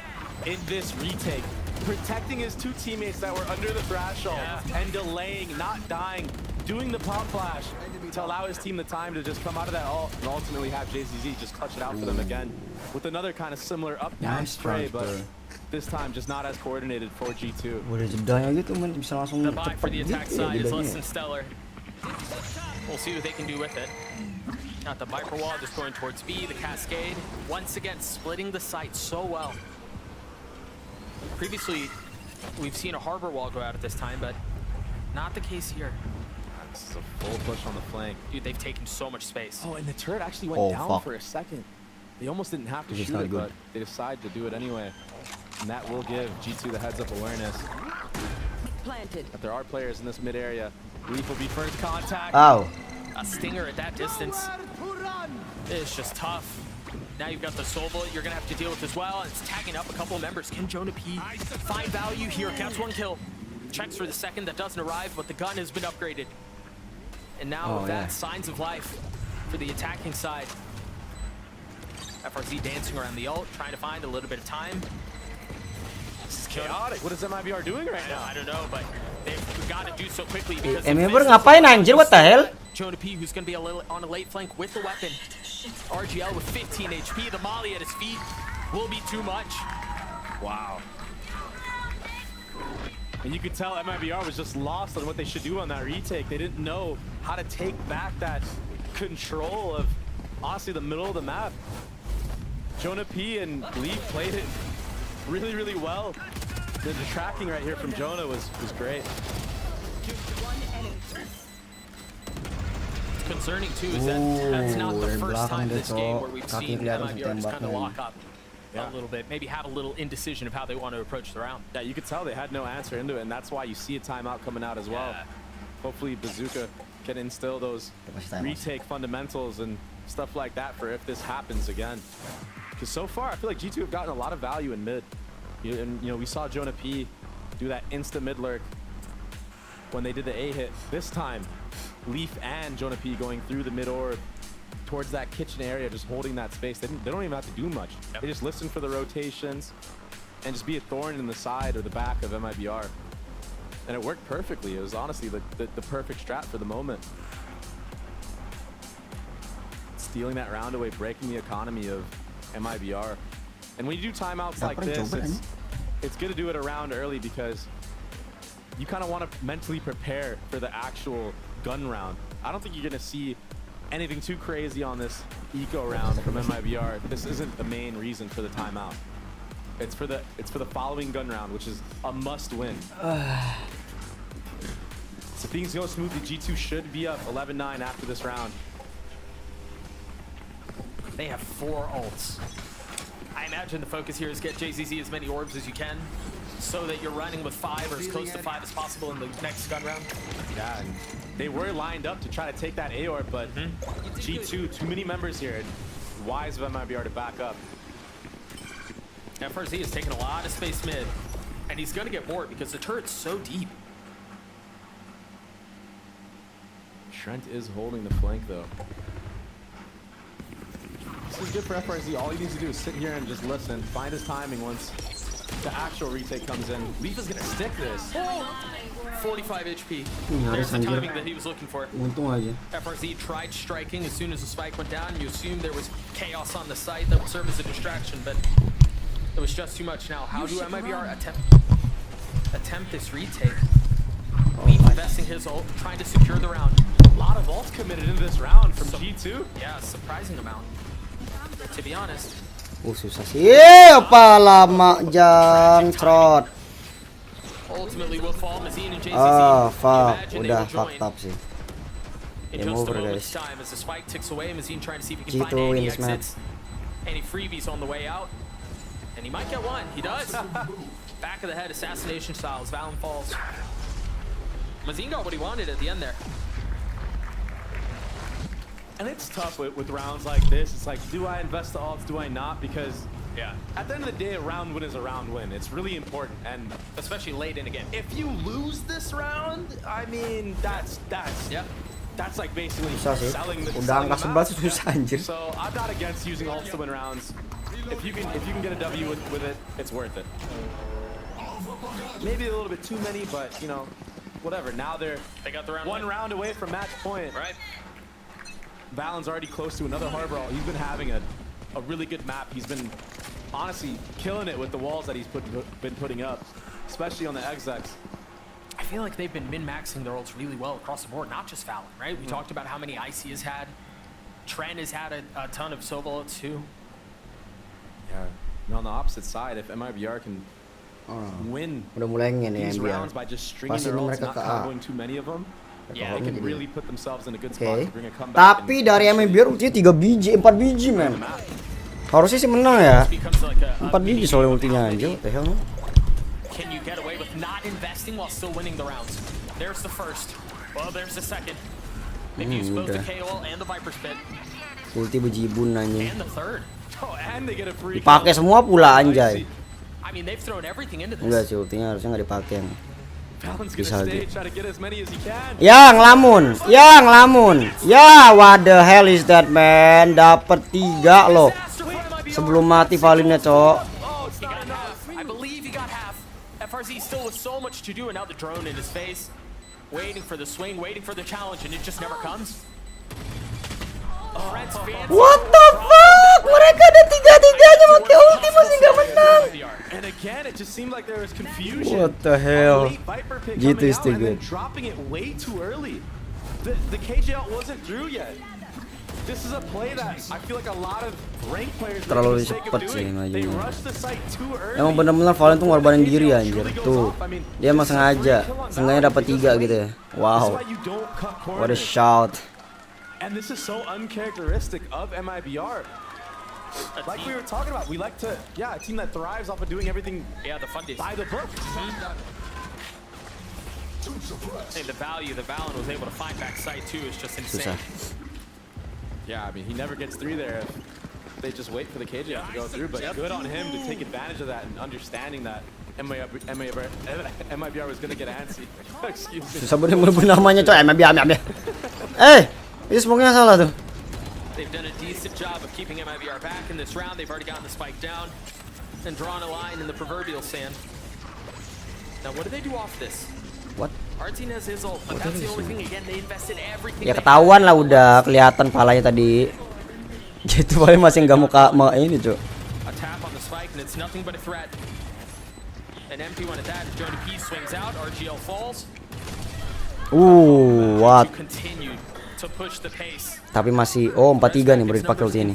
in this retake. Protecting his 2 teammates that were under the threshold and delaying, not dying, doing the pop flash to allow his team the time to just come out of that ult and ultimately have JCZ just clutch it out for them again with another kind of similar up-down spray, but this time just not as coordinated for G2. The buy for the attack side is less than stellar. We'll see what they can do with it. Got the Viper wall just going towards B, the Cascade. Once again, splitting the site so well. Previously, we've seen a harbor wall go out at this time, but not the case here. This is a full push on the flank. Dude, they've taken so much space. Oh, and the turret actually went down for a second. They almost didn't have to shoot it, but they decided to do it anyway. And that will give G2 the heads-up awareness. Planted. That there are players in this mid area. Leaf will be first contact. Oh. A stinger at that distance. It's just tough. Now you've got the soul bullet you're going to have to deal with as well. It's tagging up a couple of members. Can Jonah P find value here? Gets 1 kill. checks for the second, that doesn't arrive, but the gun has been upgraded. And now that's signs of life for the attacking side. FRZ dancing around the ult, trying to find a little bit of time. This is chaotic. What is MIBR doing right now? I don't know, but they've got to do so quickly because MIBR ngapain anjir, what the hell? Jonah P, who's going to be on a late flank with the weapon. RGL with 15 HP. The molly at his feet will be too much. Wow. And you could tell MIBR was just lost on what they should do on that retake. They didn't know how to take back that control of, honestly, the middle of the map. Jonah P and Leaf played it really, really well. The tracking right here from Jonah was great. What's concerning too is that that's not the first time this game where we've seen MIBR just kind of lock up a little bit, maybe have a little indecision of how they want to approach the round. Yeah, you could tell they had no answer into it, and that's why you see a timeout coming out as well. Hopefully Bazooka can instill those retake fundamentals and stuff like that for if this happens again. Because so far, I feel like G2 have gotten a lot of value in mid. And you know, we saw Jonah P do that insta mid lurk when they did the A hit. This time, Leaf and Jonah P going through the mid orb towards that kitchen area, just holding that space. They don't even have to do much. They just listen for the rotations and just be a thorn in the side or the back of MIBR. And it worked perfectly. It was honestly the perfect strat for the moment. Stealing that round away, breaking the economy of MIBR. And when you do timeouts like this, it's good to do it around early because you kind of want to mentally prepare for the actual gun round. I don't think you're going to see anything too crazy on this eco round from MIBR. This isn't the main reason for the timeout. It's for the following gun round, which is a must win. So things go smoothly. G2 should be up 11-9 after this round. They have 4 ults. I imagine the focus here is get JZZ as many orbs as you can so that you're running with 5 or as close to 5 as possible in the next gun round. Yeah, and they were lined up to try to take that A orb, but G2, too many members here. Wise of MIBR to back up. FRZ is taking a lot of space mid, and he's going to get more because the turret's so deep. Trent is holding the flank, though. This is good for FRZ. All he needs to do is sit here and just listen, find his timing once the actual retake comes in. Leaf is going to stick this. 45 HP. There's the timing that he was looking for. FRZ tried striking as soon as the spike went down. You assumed there was chaos on the site that would serve as a distraction, but it was just too much. Now, how do MIBR attempt this retake? Leaf investing his ult, trying to secure the round. A lot of ults committed in this round from G2. Yeah, surprising amount, to be honest. Susah sih. Apa lama jangkrot. Ultimately will fall. Mazine and JCC. Fuck. Udah fucked up sih. In just a moment's time, as the spike ticks away, Mazine trying to see if he can find any exits, any freebies on the way out. And he might get one. He does. Back of the head, assassination styles. Valen falls. Mazine got what he wanted at the end there. And it's tough with rounds like this. It's like, do I invest the ults? Do I not? Because at the end of the day, a round win is a round win. It's really important, and especially late in a game. If you lose this round, I mean, that's like basically selling the map. So I'm not against using ults to win rounds. If you can get a W with it, it's worth it. Maybe a little bit too many, but you know, whatever. Now they got the round one round away from match point. Right. Valen's already close to another harbor. He's been having a really good map. He's been honestly killing it with the walls that he's been putting up, especially on the execs. I feel like they've been min-maxing their ults really well across the board, not just Valen, right? We talked about how many IC has had. Trent has had a ton of Sova ults too. Yeah. And on the opposite side, if MIBR can win these rounds by just stringing their ults, not comboing too many of them, they can really put themselves in a good spot to bring a comeback. Tapi dari MIBR ultinya 3 biji, 4 biji, men. Harusnya sih menang ya. 4 biji soalnya ultinya anjir. What the hell? Can you get away with not investing while still winning the rounds? There's the first. Well, there's the second. They've used both the KO and the Viper Spit. Ulti bejibun anjing. And the third. Oh, and they get a free. Dipakai semua pula anjay. I mean, they've thrown everything into this. Enggak sih, ultinya harusnya nggak dipakai. Valent's Bisa gonna lagi. stay, try to get as many as he can. Ya ngelamun. Ya what the hell is that man? Dapat 3 loh. Sebelum mati Valinnya, Cok. Oh, it's not enough. I believe he got half. FRZ still with so much to do, and now the drone in his face. Waiting for the swing, waiting for the challenge, and it just never comes. What the fuck? Mereka ada 3-3-nya pakai ulti masih nggak menang. And again, it just seemed like there was confusion. What the hell? A late Viper pick G2 coming is out too and then good. dropping it way too early. The KJ out wasn't through yet. This is a play that I feel like a lot of ranked players Terlalu make the mistake cepet of sih doing. They majunya. rush the site too early. Emang bener-bener Valorant tuh ngorbanin diri anjir. Tuh. Dia emang sengaja. Sengaja dapat 3 gitu ya. Wow. What a shout. And this is so uncharacteristic of MIBR. Like we were talking about, we like to, a team that thrives off of doing everything the fun days. by the book. And the Valen was able to find back site too is just insane. Yeah, I mean, he never gets through there if they just wait for the KJ to go through, but good on him to take advantage of that and understanding that MIBR was going to get antsy. Excuse me. Susah bener-bener namanya, Cok. MIBR. Ini smoke-nya salah tuh. They've done a decent job of keeping MIBR back in this round. They've already gotten the spike down and drawn a line in the proverbial sand. Now, what do they do off this? What? Artin has his ult, but that's the only thing. Again, they invested everything. Ya ketahuan lah udah kelihatan palanya tadi. Gitu paling masih nggak mau ini, Cok. A tap on the spike and it's nothing but a threat. An empty one at that. Jonah P swings out. RGL falls. What? Continue to push the pace. Tapi masih 4-3 nih baru dipakai ulti ini.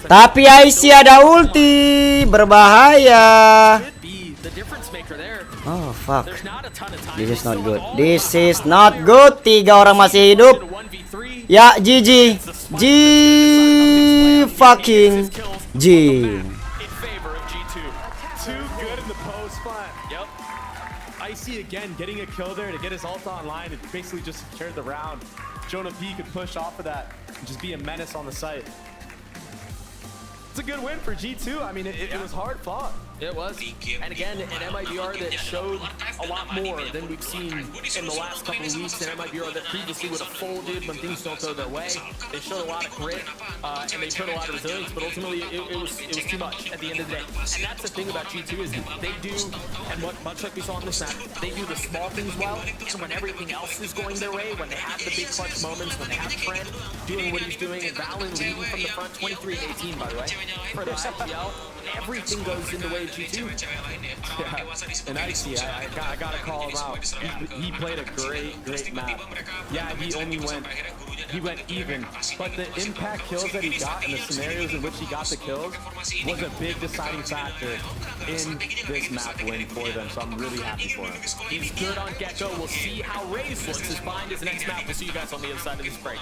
Tapi IC ada ulti, berbahaya. Oh fuck. This is not good. This is not good. 3 orang masih hidup. Ya GG. G fucking G. Icy again getting a kill there to get his ult online. It basically just secured the round. Jonah P could push off of that and just be a menace on the site. It's a good win for G2. I mean, it was hard fought. It was. And again, an MIBR that showed a lot more than we've seen in the last couple of weeks. An MIBR that previously would have folded when things don't go their way. They showed a lot of grit and they showed a lot of resilience, but ultimately it was too much at the end of the day. And that's the thing about G2 is they do, and much like we saw on this map, they do the small things well, and when everything else is going their way, when they have the big clutch moments, when they have Trent doing what he's doing, and Valen leading from the front, 23-18 by the way, for the IPL, everything goes in the way of G2. Yeah, and Icy, I gotta call him out. He played a great map. Yeah, he went even, but the impact kills that he got and the scenarios in which he got the kills was a big deciding factor in this map win for them, so I'm really happy for him. He's good on Gecko. We'll see how Raze looks as bind his next map. We'll see you guys on the other side of this break.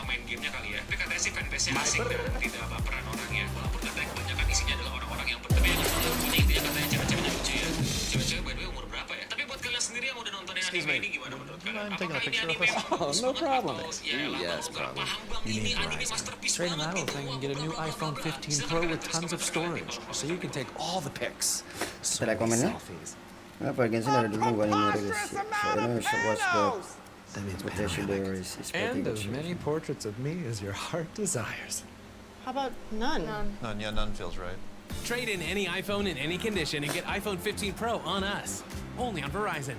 Excuse me. Do you mind taking a picture of us? Oh, no problem. Yes, problem. You need Verizon. Trade them out so you can get a new iPhone 15 Pro with tons of storage, so you can take all the pics. So many selfies. Apa genshin ada dulu gua ini rilis. That means And as many portraits of me as your heart desires. How about none? None, yeah, none feels right. Trade in any iPhone in any condition and get iPhone 15 Pro on us. Only on Verizon.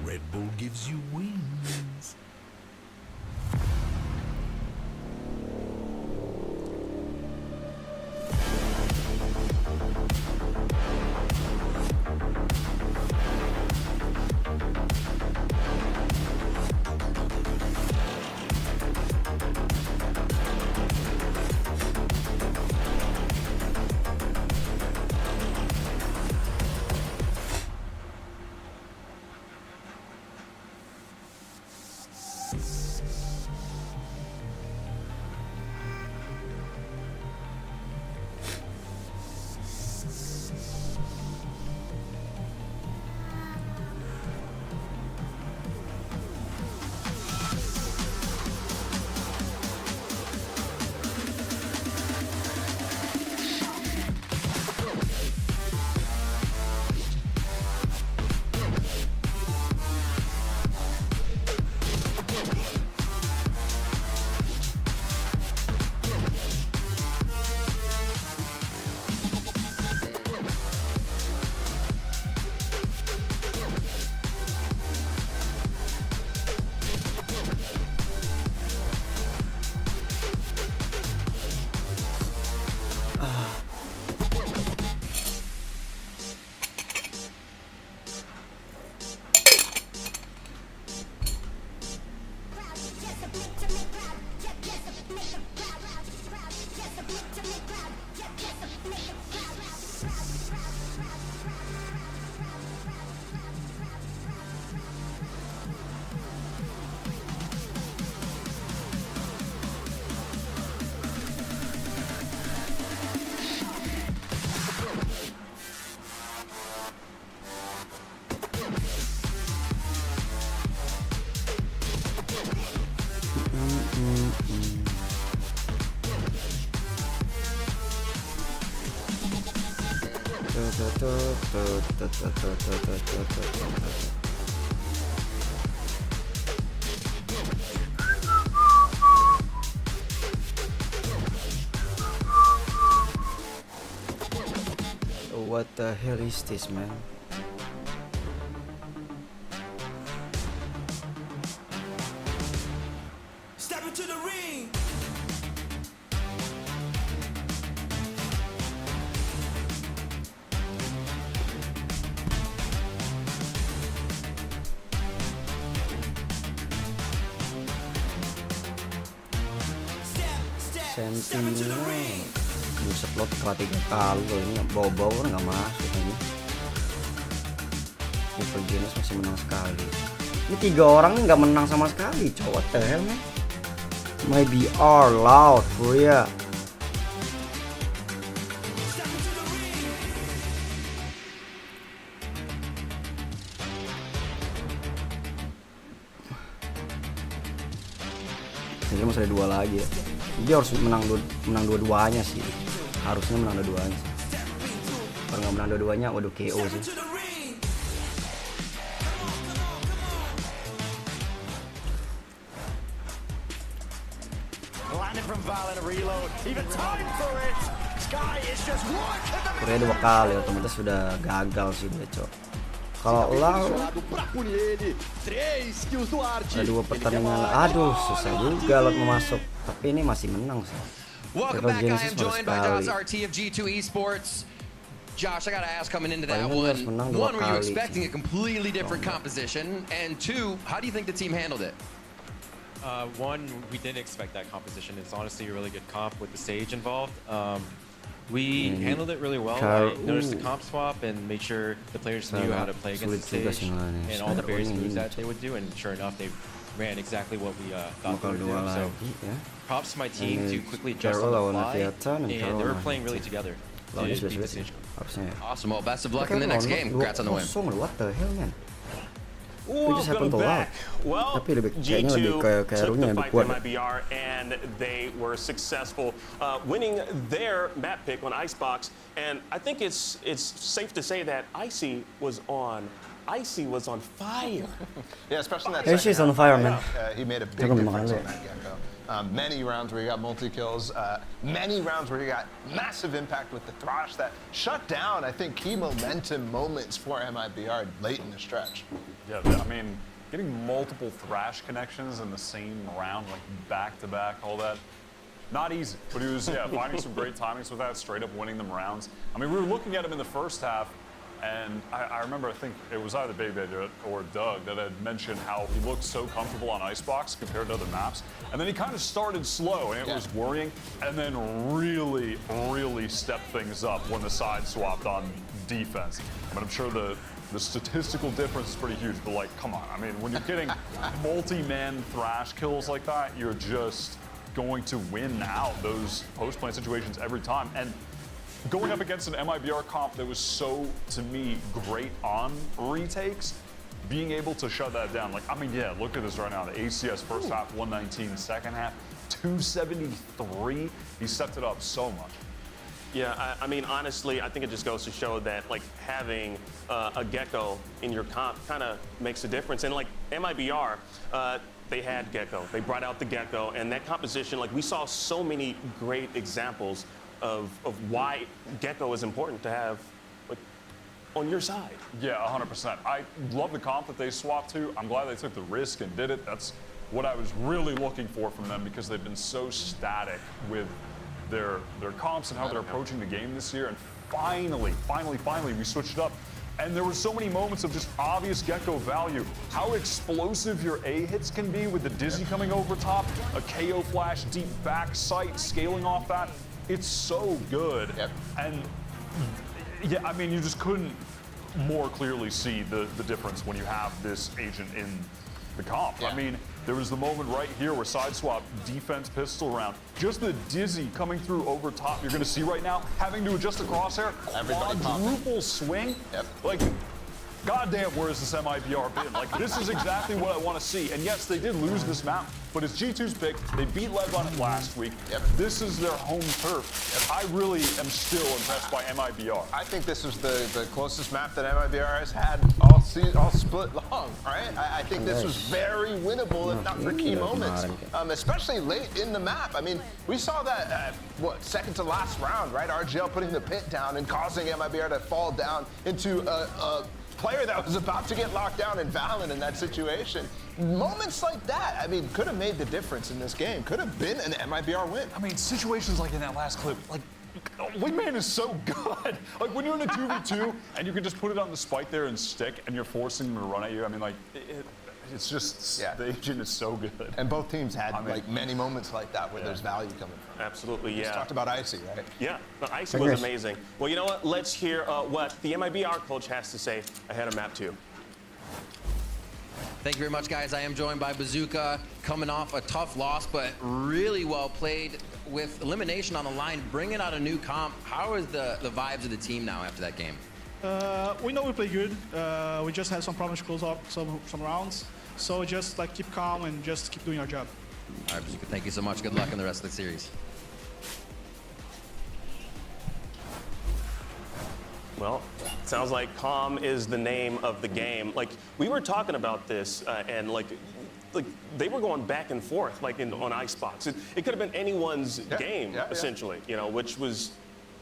Red Bull gives you wings. What the hell is this, man? Step into the ring. Sentinel. Buset lo kalah 3 kali loh, ini bau-bau kan nggak masuk ini. Triple Genius masih menang sekali. Ini 3 orang nih nggak menang sama sekali. What the hell, man? Maybe are loud, bro ya. Jadi masih ada 2 lagi ya. Dia harus menang dua-duanya sih. Harusnya menang dua-duanya sih. Kalau nggak menang dua-duanya, waduh KO sih. Korea 2 kali, otomatis sudah gagal sih dia, cok. Kalau Lau ada 2 pertandingan, aduh susah juga Lot mau masuk. Tapi ini masih menang sih. Welcome back, guys. I'm joined by Doz RT of G2 Esports. Josh, I gotta ask, coming into that one, were you expecting a completely different composition? And 2, how do you think the team handled it? One, we didn't expect that composition. It's honestly a really good comp with the Sage involved. We handled it really well. I noticed the comp swap and made sure the players knew how to play against the Sage and all the various moves that they would do. And sure enough, they ran exactly what we thought they would do. So props to my team to quickly adjust on the fly, and they were playing really together. Awesome. Well, best of luck in the next game. Congrats on the win. What the hell, man? Welcome back. Well, G2 took the fight to MIBR and they were successful winning their map pick on Icebox. And I think it's safe to say that Icy was on fire. Yeah, especially in that second she's on fire, man. He made a big difference on that Gecko. Many rounds where he got multi-kills, many rounds where he got massive impact with the Thrash that shut down, I think, key momentum moments for MIBR late in the stretch. Yeah, I mean, getting multiple Thrash connections in the same round, like back-to-back, all that, not easy. But he was, finding some great timings with that, straight up winning them rounds. I mean, we were looking at him in the first half, and I remember, I think it was either Baby or Doug that had mentioned how he looked so comfortable on Icebox compared to other maps. And then he kind of started slow, and it was worrying, and then really, really stepped things up when the side swapped on defense. But I'm sure the statistical difference is pretty huge, but like, come on. I mean, when you're getting multi-man Thrash kills like that, you're just going to win out those post-plant situations every time. And going up against an MIBR comp that was so, to me, great on retakes, being able to shut that down. Like, I mean, yeah, look at this right now. The ACS first half, 119, second half, 273. He stepped it up so much. Yeah, I mean, honestly, I think it just goes to show that, like, having a Gecko in your comp kind of makes a difference. And, like, MIBR, they had Gecko. They brought out the Gecko. And that composition, like, we saw so many great examples of why Gecko is important to have, like, on your side. Yeah, 100%. I love the comp that they swapped to. I'm glad they took the risk and did it. That's what I was really looking for from them, because they've been so static with their comps and how they're approaching the game this year. And finally, we switched it up. And there were so many moments of just obvious Gecko value. How explosive your A hits can be with the Dizzy coming over top, a KO flash, deep back sight, scaling off that. It's so good. Yep. And yeah, I mean, you just couldn't more clearly see the difference when you have this agent in the comp. Yeah. I mean, there was the moment right here where side swap, defense pistol round, just the Dizzy coming through over top. You're gonna see right now, having to adjust the crosshair, quadruple swing. Yep. Like, goddamn, where has this MIBR been? Like, this is exactly what I want to see. And yes, they did lose this map, but it's G2's pick. They beat Lev on it last week. This is their home turf. I really am still impressed by MIBR. I think this was the closest map that MIBR has had all split long, right? I think this was very winnable, if not for key moments, especially late in the map. I mean, we saw that, second to last round, right? RGL putting the pit down and causing MIBR to fall down into a player that was about to get locked down in Valorant in that situation. Moments like that, I mean, could have made the difference in this game. Could have been an MIBR win. I mean, situations like in that last clip, like, Wingman is so good. Like, when you're in a 2v2 and you can just put it on the spike there and stick and you're forcing them to run at you, I mean, like, it's just, the agent is so good. And both teams had, like, many moments like that where there's value coming from. Absolutely, We just talked about Icy, right? Yeah, no, Icy was amazing. Well, you know what? Let's hear what the MIBR coach has to say ahead of map 2. Thank you very much, guys. I am joined by Bazooka, coming off a tough loss, but really well played with elimination on the line, bringing out a new comp. How is the vibes of the team now after that game? We know we play good. We just had some problems to close up some rounds. So just like keep calm and just keep doing our job. All right, Bazooka, thank you so much. Good luck in the rest of the series. Well, sounds like calm is the name of the game. Like, we were talking about this, and like they were going back and forth, like on Icebox. It could have been anyone's game, essentially, you know, which was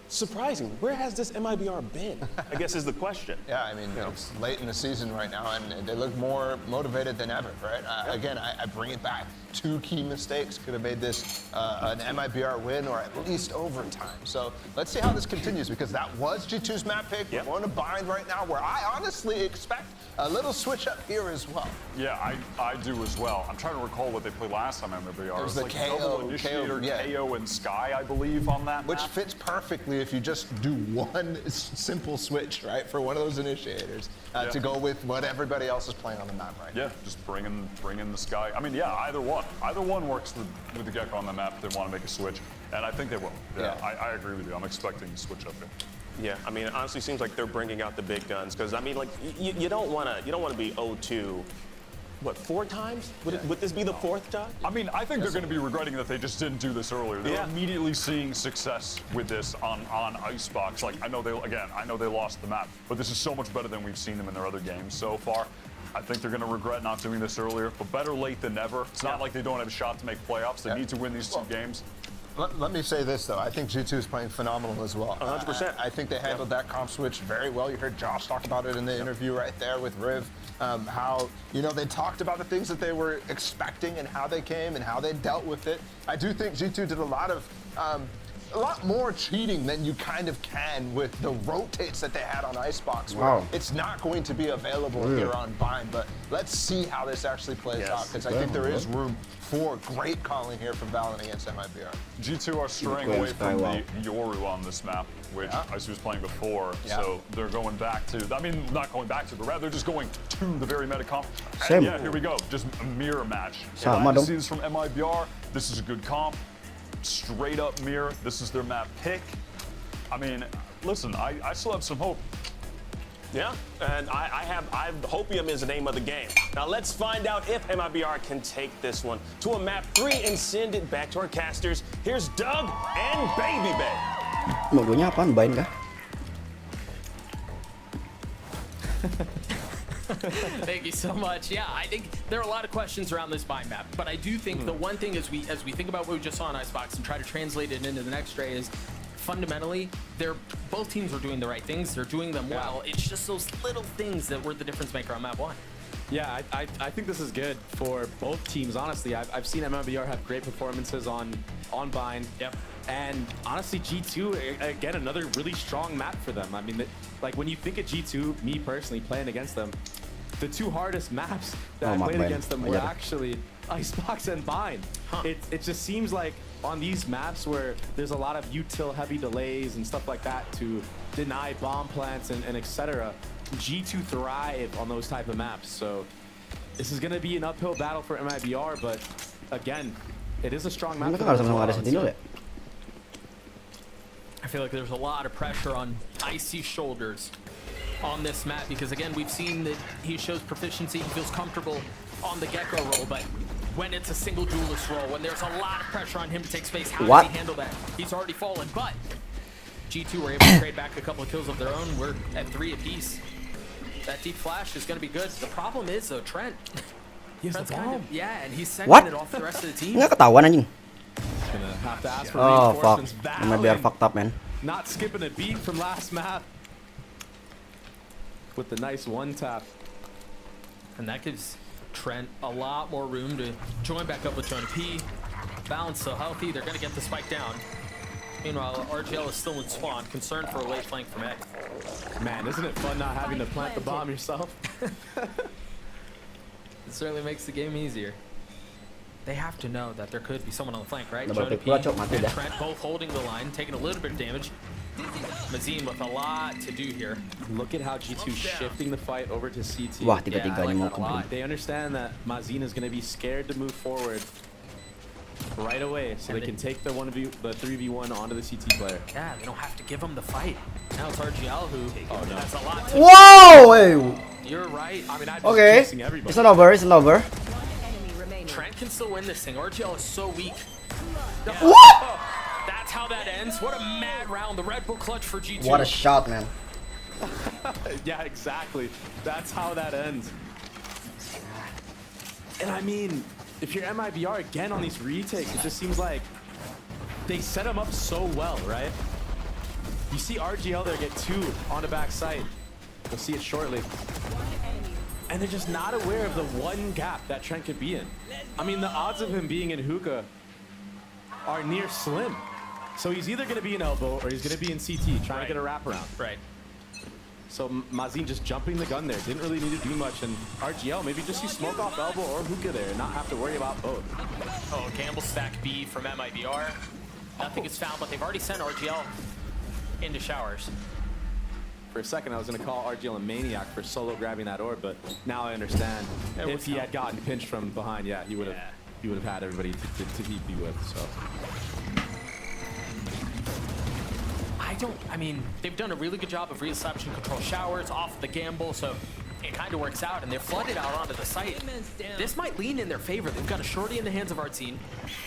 surprising. Where has this MIBR been, I guess is the question. Yeah, I mean, it's late in the season right now, and they look more motivated than ever, right? Again, I bring it back. 2 key mistakes could have made this an MIBR win or at least overtime. So let's see how this continues, because that was G2's map pick. We're in a bind right now where I honestly expect a little switch up here as well. Yeah, I do as well. I'm trying to recall what they played last time MIBR. It was the like KO, double initiator, KO and Sky, I believe, on that Which map. fits perfectly if you just do one simple switch, right, for one of those initiators to go with what everybody else is playing on the map right now. Yeah, just bring in the Sky. I mean, yeah, either one. Either one works with the Gecko on the map if they want to make a switch, and I think they will. Yeah, I agree with you. I'm expecting a switch up here. Yeah, I mean, it honestly seems like they're bringing out the big guns, because I mean, like, you don't want to be 0-2. What, 4 times? Would this be the 4th time? I mean, I think they're going to be regretting that they just didn't do this earlier. They're immediately seeing success with this on Icebox. Like, I know they lost the map, but this is so much better than we've seen them in their other games so far. I think they're going to regret not doing this earlier, but better late than never. It's not like they don't have a shot to make playoffs. They need to win these 2 games. Let me say this, though. I think G2 is playing phenomenal as well. 100%. I think they handled that comp switch very well. You heard Josh talk about it in the interview right there with Riv. How, they talked about the things that they were expecting and how they came and how they dealt with it. I do think G2 did a lot more cheating than you kind of can with the rotates that they had on Icebox. Where it's not going to be available here on Bind, but let's see how this actually plays out, because I think there is room for great calling here from Valorant against MIBR. G2 are straying away from the Yoru on this map, which Icy was playing before, so they're going back to, I mean, not going back to, but rather just going to the very meta comp. And yeah, here we go, just a mirror match. Glad to see this from MIBR. This is a good comp. Straight up mirror. This is their map pick. I mean, listen, I still have some hope. Yeah, and Hopium is the name of the game. Now let's find out if MIBR can take this one to a map 3 and send it back to our casters. Here's Doug and Baby Bay. Logonya apaan? Bind kah? Thank you so much. Yeah, I think there are a lot of questions around this bind map, but I do think the one thing as we think about what we just saw on Icebox and try to translate it into the next Ray is fundamentally both teams were doing the right things. They're doing them well. It's just those little things that were the difference maker on map 1. Yeah, I think this is good for both teams, honestly. I've seen MIBR have great performances on Bind. Yep. And honestly, G2, again, another really strong map for them. I mean, like when you think of G2, me personally playing against them, the 2 hardest maps that I played against them were actually Icebox and Bind. It just seems like on these maps where there's a lot of util heavy delays and stuff like that to deny bomb plants and etc., G2 thrive on those type of maps. So this is going to be an uphill battle for MIBR, but again, it is a strong map. I feel like there's a lot of pressure on Icy's shoulders. on this map because again we've seen that he shows proficiency, he feels comfortable on the Gecko role, but when it's a single duelist role, when there's a lot of pressure on him to take space, how does he handle that? He's already fallen, but G2 were able to trade back a couple of kills of their own. We're at 3 apiece. That deep flash is going to be good. The problem is though, Trent. Trent's kind of, yeah, and he's sending it off to the rest of the team. Nggak ketahuan anjing. Gonna have to ask for Oh fuck. reinforcements. Am I biar fucked up, man? Not skipping a beat from last map. With the nice one tap. And that gives Trent a lot more room to join back up with Jonah P. Balance so healthy, they're going to get the spike down. Meanwhile, RGL is still in spawn, concerned for a late flank from A. Man, isn't it fun not having to plant the bomb yourself? It certainly makes the game easier. They have to know that there could be someone on the flank, right? Double Jonah pick P gua, Cok, mati and dah. Trent both holding the line, taking a little bit of damage. Mazin with a lot to do here. Look at how G2 shifting the fight over to CT. Wah, tiga-tiganya mau kembali. They understand that Mazin is going to be scared to move forward right away, so they can take the 3v1 onto the CT player. Yeah, they don't have to give him the fight. Now it's RGL who has a lot to Wow! Hey. You're right. I mean, Okay, it's not over. It's not over. Trent can still win this thing. RGL is so weak. What? That's how that ends. What a mad round. The Red Bull clutch for G2. What a shot, man. Yeah, exactly. That's how that ends. And I mean, if you're MIBR again on these retakes, it just seems like they set them up so well, right? You see RGL there get 2 on the back side. We'll see it shortly. And they're just not aware of the one gap that Trent could be in. I mean, the odds of him being in hookah are near slim. So he's either going to be in elbow or he's going to be in CT trying to get a wraparound. Right. So Mazin just jumping the gun there. Didn't really need to do much. And RGL, maybe just use smoke off elbow or hookah there and not have to worry about both. Oh, Campbell stack B from MIBR. Nothing is found, but they've already sent RGL into showers. For a second, I was going to call RGL a maniac for solo grabbing that orb, but now I understand. If he had gotten pinched from behind, yeah, he would have had everybody to TP with. So I mean, they've done a really good job of reestablishing control showers off the gamble, so it kind of works out, and they're flooded out onto the site. This might lean in their favor. They've got a shorty in the hands of Artsine.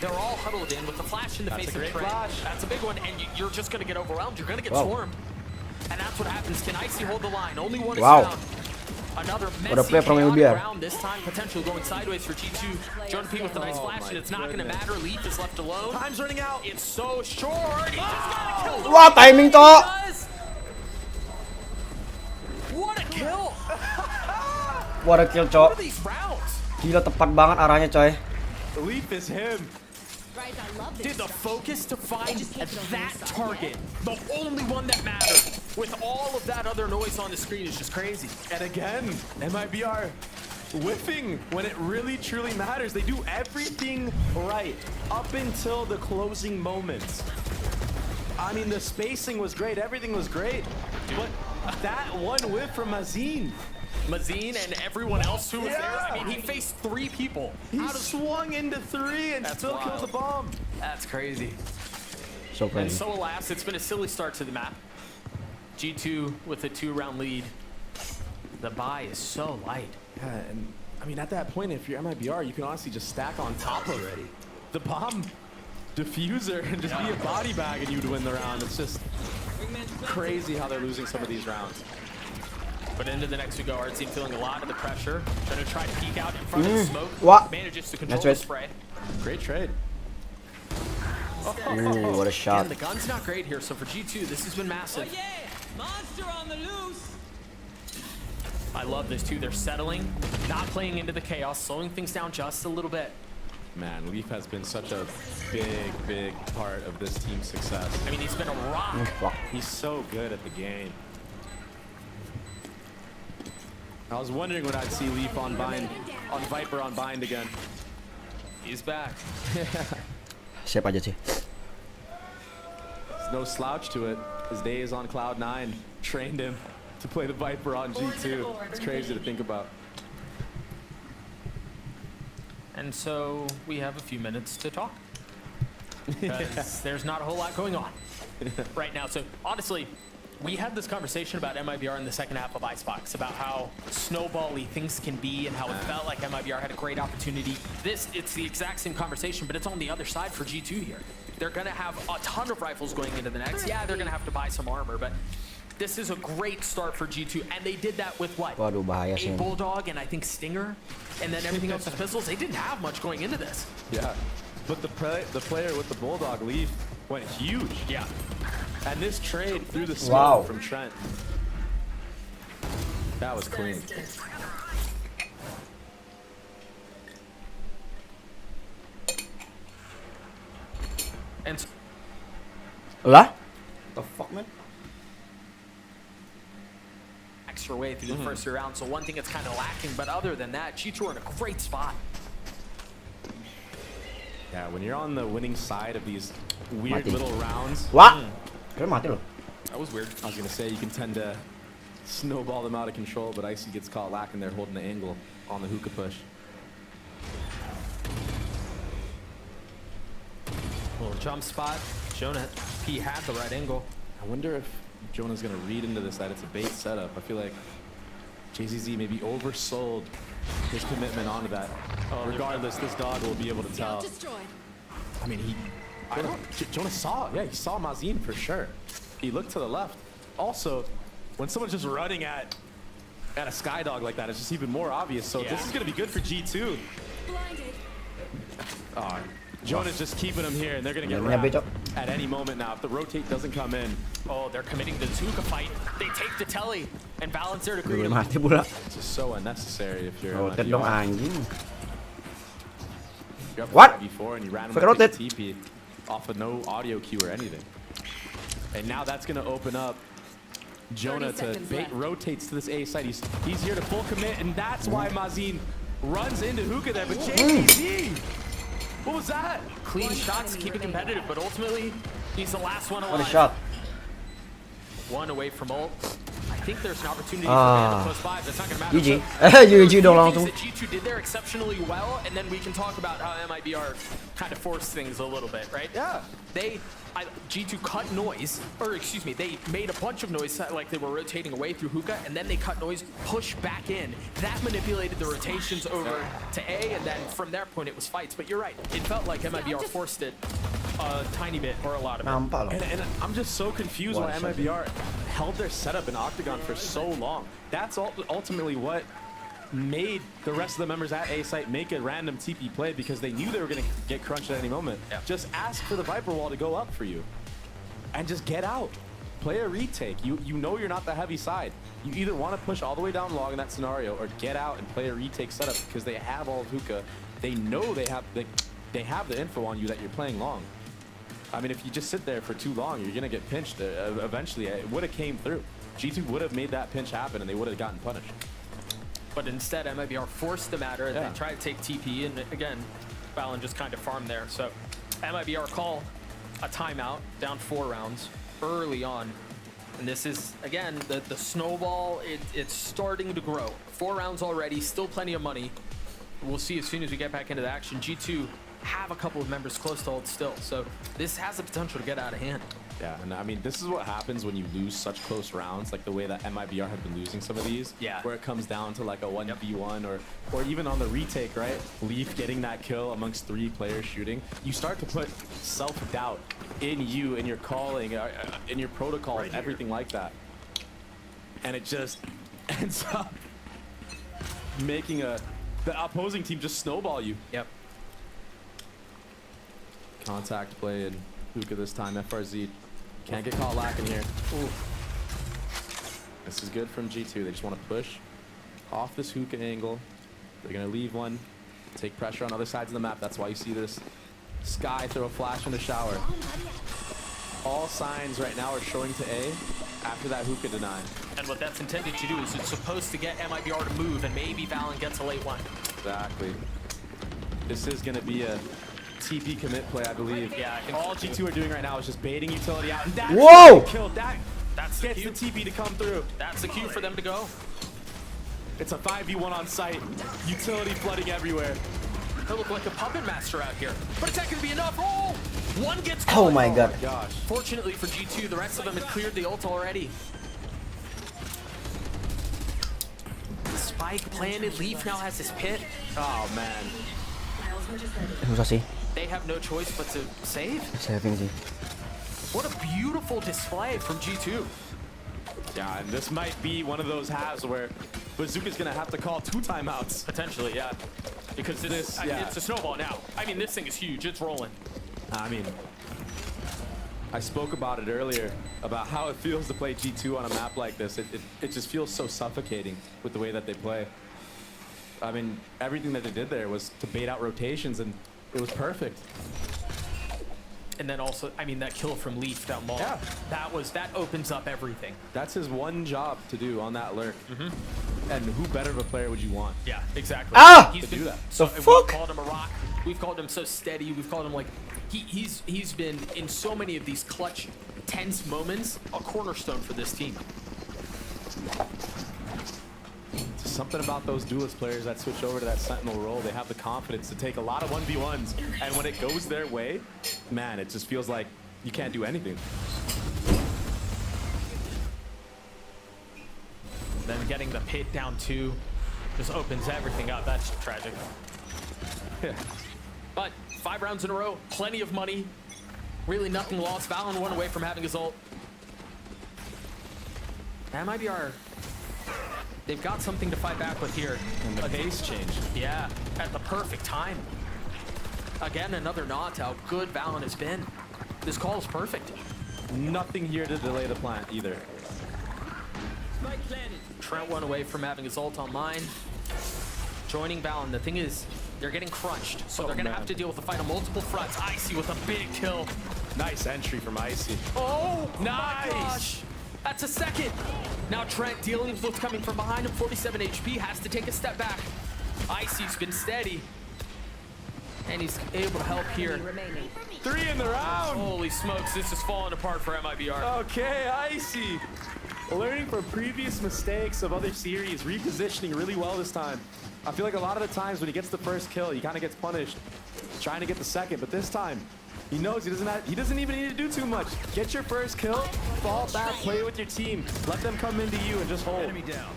They're all huddled in with the flash in the face of Trent. That's a big one, and you're just going to get overwhelmed. You're going to get swarmed. And that's what happens. Can Icy hold the line? Only one is found. Another messy chaotic round this time, potentially going sideways for G2. Jonah P with a nice flash, and it's not going to matter. Leaf is left alone. Time's running out. It's so short. He just got a kill. Wah, timing, Cok. What a kill. What a kill, Cok. What are these rounds? Gila, tepat banget arahnya, coy. Leaf is him. Dude, the focus to find that target, the only one that matters, with all of that other noise on the screen is just crazy. And again, MIBR whiffing when it really truly matters. They do everything right up until the closing moments. I mean, the spacing was great, everything was great, but that one whiff from Mazin and everyone else who was there, I mean, he faced 3 people. He swung into 3 and still killed the bomb. That's crazy. So crazy. And so alas, it's been a silly start to the map. G2 with a 2-round lead. The buy is so light. Yeah, and I mean, at that point, if you're MIBR, you can honestly just stack on top of the bomb diffuser and just be a body bag and you'd win the round. It's just crazy how they're losing some of these rounds. But into the next we go. Artsine feeling a lot of the pressure. Going to try to peek out in front of the smoke. What? Manages to control the spray. Great trade. Ooh, what a shot. And the gun's not great here, so for G2, this has been massive. Oh yeah! Monster on the loose! I love this too. They're settling, not playing into the chaos, slowing things down just a little bit. Man, Leaf has been such a big part of this team's success. I mean, he's been a rock. He's so good at the game. I was wondering when I'd see Leaf on bind, on Viper on bind again. He's back. Siap aja sih. There's no slouch to it. His days on Cloud 9 trained him to play the Viper on G2. It's crazy to think about. And so we have a few minutes to talk. Because there's not a whole lot going on right now. So honestly, we had this conversation about MIBR in the second half of Icebox about how snowball-y things can be and how it felt like MIBR had a great opportunity. It's the exact same conversation, but it's on the other side for G2 here. They're going to have a ton of rifles going into the next. Yeah, they're going to have to buy some armor, but this is a great start for G2, and they did that with what? Waduh, bahaya sih. A Bulldog and I think Stinger, and then everything else is pistols. They didn't have much going into this. Yeah, but the player with the Bulldog leaf went huge. Yeah. And this trade through the smoke from Trent, that was clean. And lah? The fuck, man? Extra way through the first 3 rounds, so one thing that's kind of lacking, but other than that, G2 are in a great spot. Yeah, when you're on the winning side of these weird little rounds. What? That was weird. I was gonna say you can tend to snowball them out of control, but Icy gets caught lacking there holding the angle on the hookah push. Little jump spot. Jonah, he had the right angle. I wonder if Jonah's gonna read into this that it's a bait setup. I feel like JZZ maybe oversold his commitment onto that. Regardless, this dog will be able to tell. I mean, Jonah saw, he saw Mazin for sure. He looked to the left. Also, when someone's just running at a sky dog like that, it's just even more obvious. So this is gonna be good for G2. Jonah's just keeping him here, and they're gonna get wrapped at any moment now if the rotate doesn't come in. Oh, they're committing to the Zuka fight. They take the telly and balance their degree. It's just so unnecessary if you're. What? Before and you ran him with the TP off of no audio cue or anything. And now that's gonna open up Jonah to rotates to this A side. He's here to full commit, and that's why Mazin runs into hookah there. But JZZ, what was that? Clean shots to keep it competitive, but ultimately he's the last one alive. What a shot. One away from ult. I think there's an opportunity for Vandal close by, but it's not gonna matter. GG. GG dong langsung. G2 did there exceptionally well, and then we can talk about how MIBR kind of forced things a little bit, right? Yeah. G2 cut noise, or excuse me, they made a bunch of noise like they were rotating away through hookah, and then they cut noise, push back in. That manipulated the rotations over to A, and then from their point it was fights. But you're right, it felt like MIBR forced it a tiny bit or a lot of it. And I'm just so confused why MIBR held their setup in Octagon for so long. That's ultimately what made the rest of the members at A site make a random TP play, because they knew they were going to get crunched at any moment. Just ask for the Viper wall to go up for you and just get out. Play a retake. You know you're not the heavy side. You either want to push all the way down long in that scenario or get out and play a retake setup, because they have all of hookah. They know they have the info on you that you're playing long. I mean, if you just sit there for too long, you're going to get pinched. Eventually, it would have came through. G2 would have made that pinch happen, and they would have gotten punished. But instead, MIBR forced the matter, and they tried to take TP, and again, Valorant just kind of farmed there. So MIBR call a timeout, down 4 rounds early on. And this is, again, the snowball, it's starting to grow. 4 rounds already, still plenty of money. We'll see as soon as we get back into the action. G2 have a couple of members close to ult still, so this has the potential to get out of hand. Yeah, and I mean, this is what happens when you lose such close rounds, like the way that MIBR have been losing some of these. Yeah. Where it comes down to like a 1v1 or even on the retake, right? Leaf getting that kill amongst 3 players shooting. You start to put self-doubt in you, in your calling, in your protocol, everything like that. And it just ends up making the opposing team just snowball you. Yep. Contact play and hookah this time. FRZ can't get caught lacking here. Ooh. This is good from G2. They just want to push off this hookah angle. They're going to leave one, take pressure on other sides of the map. That's why you see this Sky throw a flash in the shower. All signs right now are showing to A after that hookah deny. And what that's intended to do is it's supposed to get MIBR to move, and maybe Valorant gets a late one. Exactly. This is going to be a TP commit play, I believe. Yeah, I think all G2 are doing right now is just baiting utility out. And that's Whoa! Killed. That's gets the TP to come through. That's the cue for them to go. It's a 5v1 on site. Utility flooding everywhere. I look like a puppet master out here. But it's not going to be enough. Oh! One gets caught. Oh my god. Gosh. Fortunately for G2, the rest of them had cleared the ult already. The spike planted. Leaf now has his pit. Oh, man. Susah sih. They have no choice but to save. Saving sih. What a beautiful display from G2. Yeah, and this might be one of those halves where Bazooka's gonna have to call 2 timeouts. Potentially, yeah. Because it's a snowball now. I mean, this thing is huge. It's rolling. I mean, I spoke about it earlier, about how it feels to play G2 on a map like this. It just feels so suffocating with the way that they play. I mean, everything that they did there was to bait out rotations, and it was perfect. And then also, I mean, that kill from Leaf down long. Yeah. That opens up everything. That's his one job to do on that lurk. And who better of a player would you want? Yeah, exactly. Ah! He's do that. The fuck? We've called him a rock. We've called him so steady. We've called him like he's been in so many of these clutch, tense moments, a cornerstone for this team. Something about those duelist players that switch over to that sentinel role, they have the confidence to take a lot of 1v1s, and when it goes their way, man, it just feels like you can't do anything. Then getting the pit down 2 just opens everything up. That's tragic. Yeah. But 5 rounds in a row, plenty of money, really nothing lost. Valorant 1 away from having his ult. That might be our... They've got something to fight back with here. And the pace change. Yeah, at the perfect time. Again, another nod to how good Valorant has been. This call is perfect. Nothing here to delay the plant either. Trent 1 away from having his ult online. Joining Valorant. The thing is, they're getting crunched, so they're going to have to deal with the fight on multiple fronts. Icy with a big kill. Nice entry from Icy. Oh, nice! My gosh. That's a second. Now Trent dealing with what's coming from behind him. 47 HP, has to take a step back. Icy's been steady. And he's able to help here. 3 in the round! Holy smokes, this is falling apart for MIBR. Okay, Icy. Learning from previous mistakes of other series, repositioning really well this time. I feel like a lot of the times when he gets the first kill, he kind of gets punished, trying to get the second. But this time, he knows he doesn't even need to do too much. Get your first kill, fall back, play with your team. Let them come into you and just hold. Enemy down.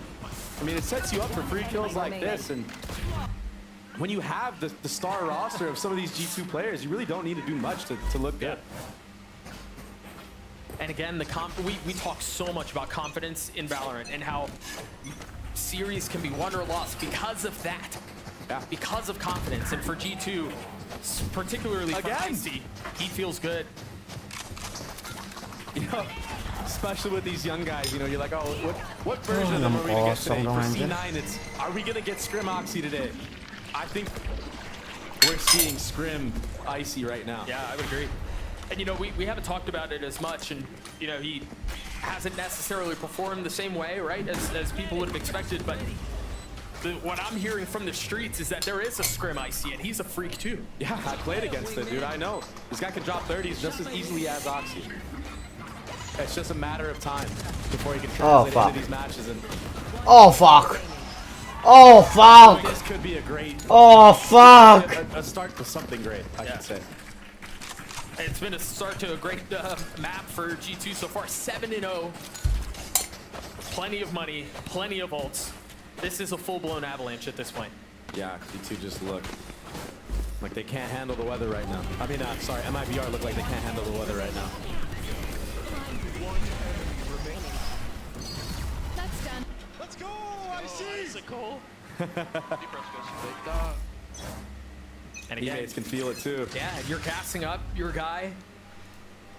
I mean, it sets you up for free kills like this. And when you have the star roster of some of these G2 players, you really don't need to do much to look good. And again, we talk so much about confidence in Valorant and how series can be won or lost because of that. Yeah. Because of confidence. And for G2, particularly for Icy, he feels good. You know, especially with these young guys, you know, you're like, oh, what version of them are we gonna get today? For C9, it's, are we gonna get Scrim Oxy today? I think we're seeing Scrim Icy right now. Yeah, I would agree. And you know, we haven't talked about it as much, and you know, he hasn't necessarily performed the same way, right, as people would have expected, but what I'm hearing from the streets is that there is a Scrim Icy, and he's a freak too. Yeah, I played against it, dude. I know. This guy can drop 30s just as easily as Oxy. It's just a matter of time before he can translate into these matches. And oh fuck! Oh fuck! This could be a great. Oh fuck! A start to something great, I should say. It's been a start to a great map for G2 so far. 7-0. Plenty of money, plenty of ults. This is a full-blown avalanche at this point. Yeah, G2 just look like they can't handle the weather right now. I mean, sorry, MIBR look like they can't handle the weather right now. That's done. Let's go, I see. And again, teammates can feel it too. Yeah, you're gassing up your guy.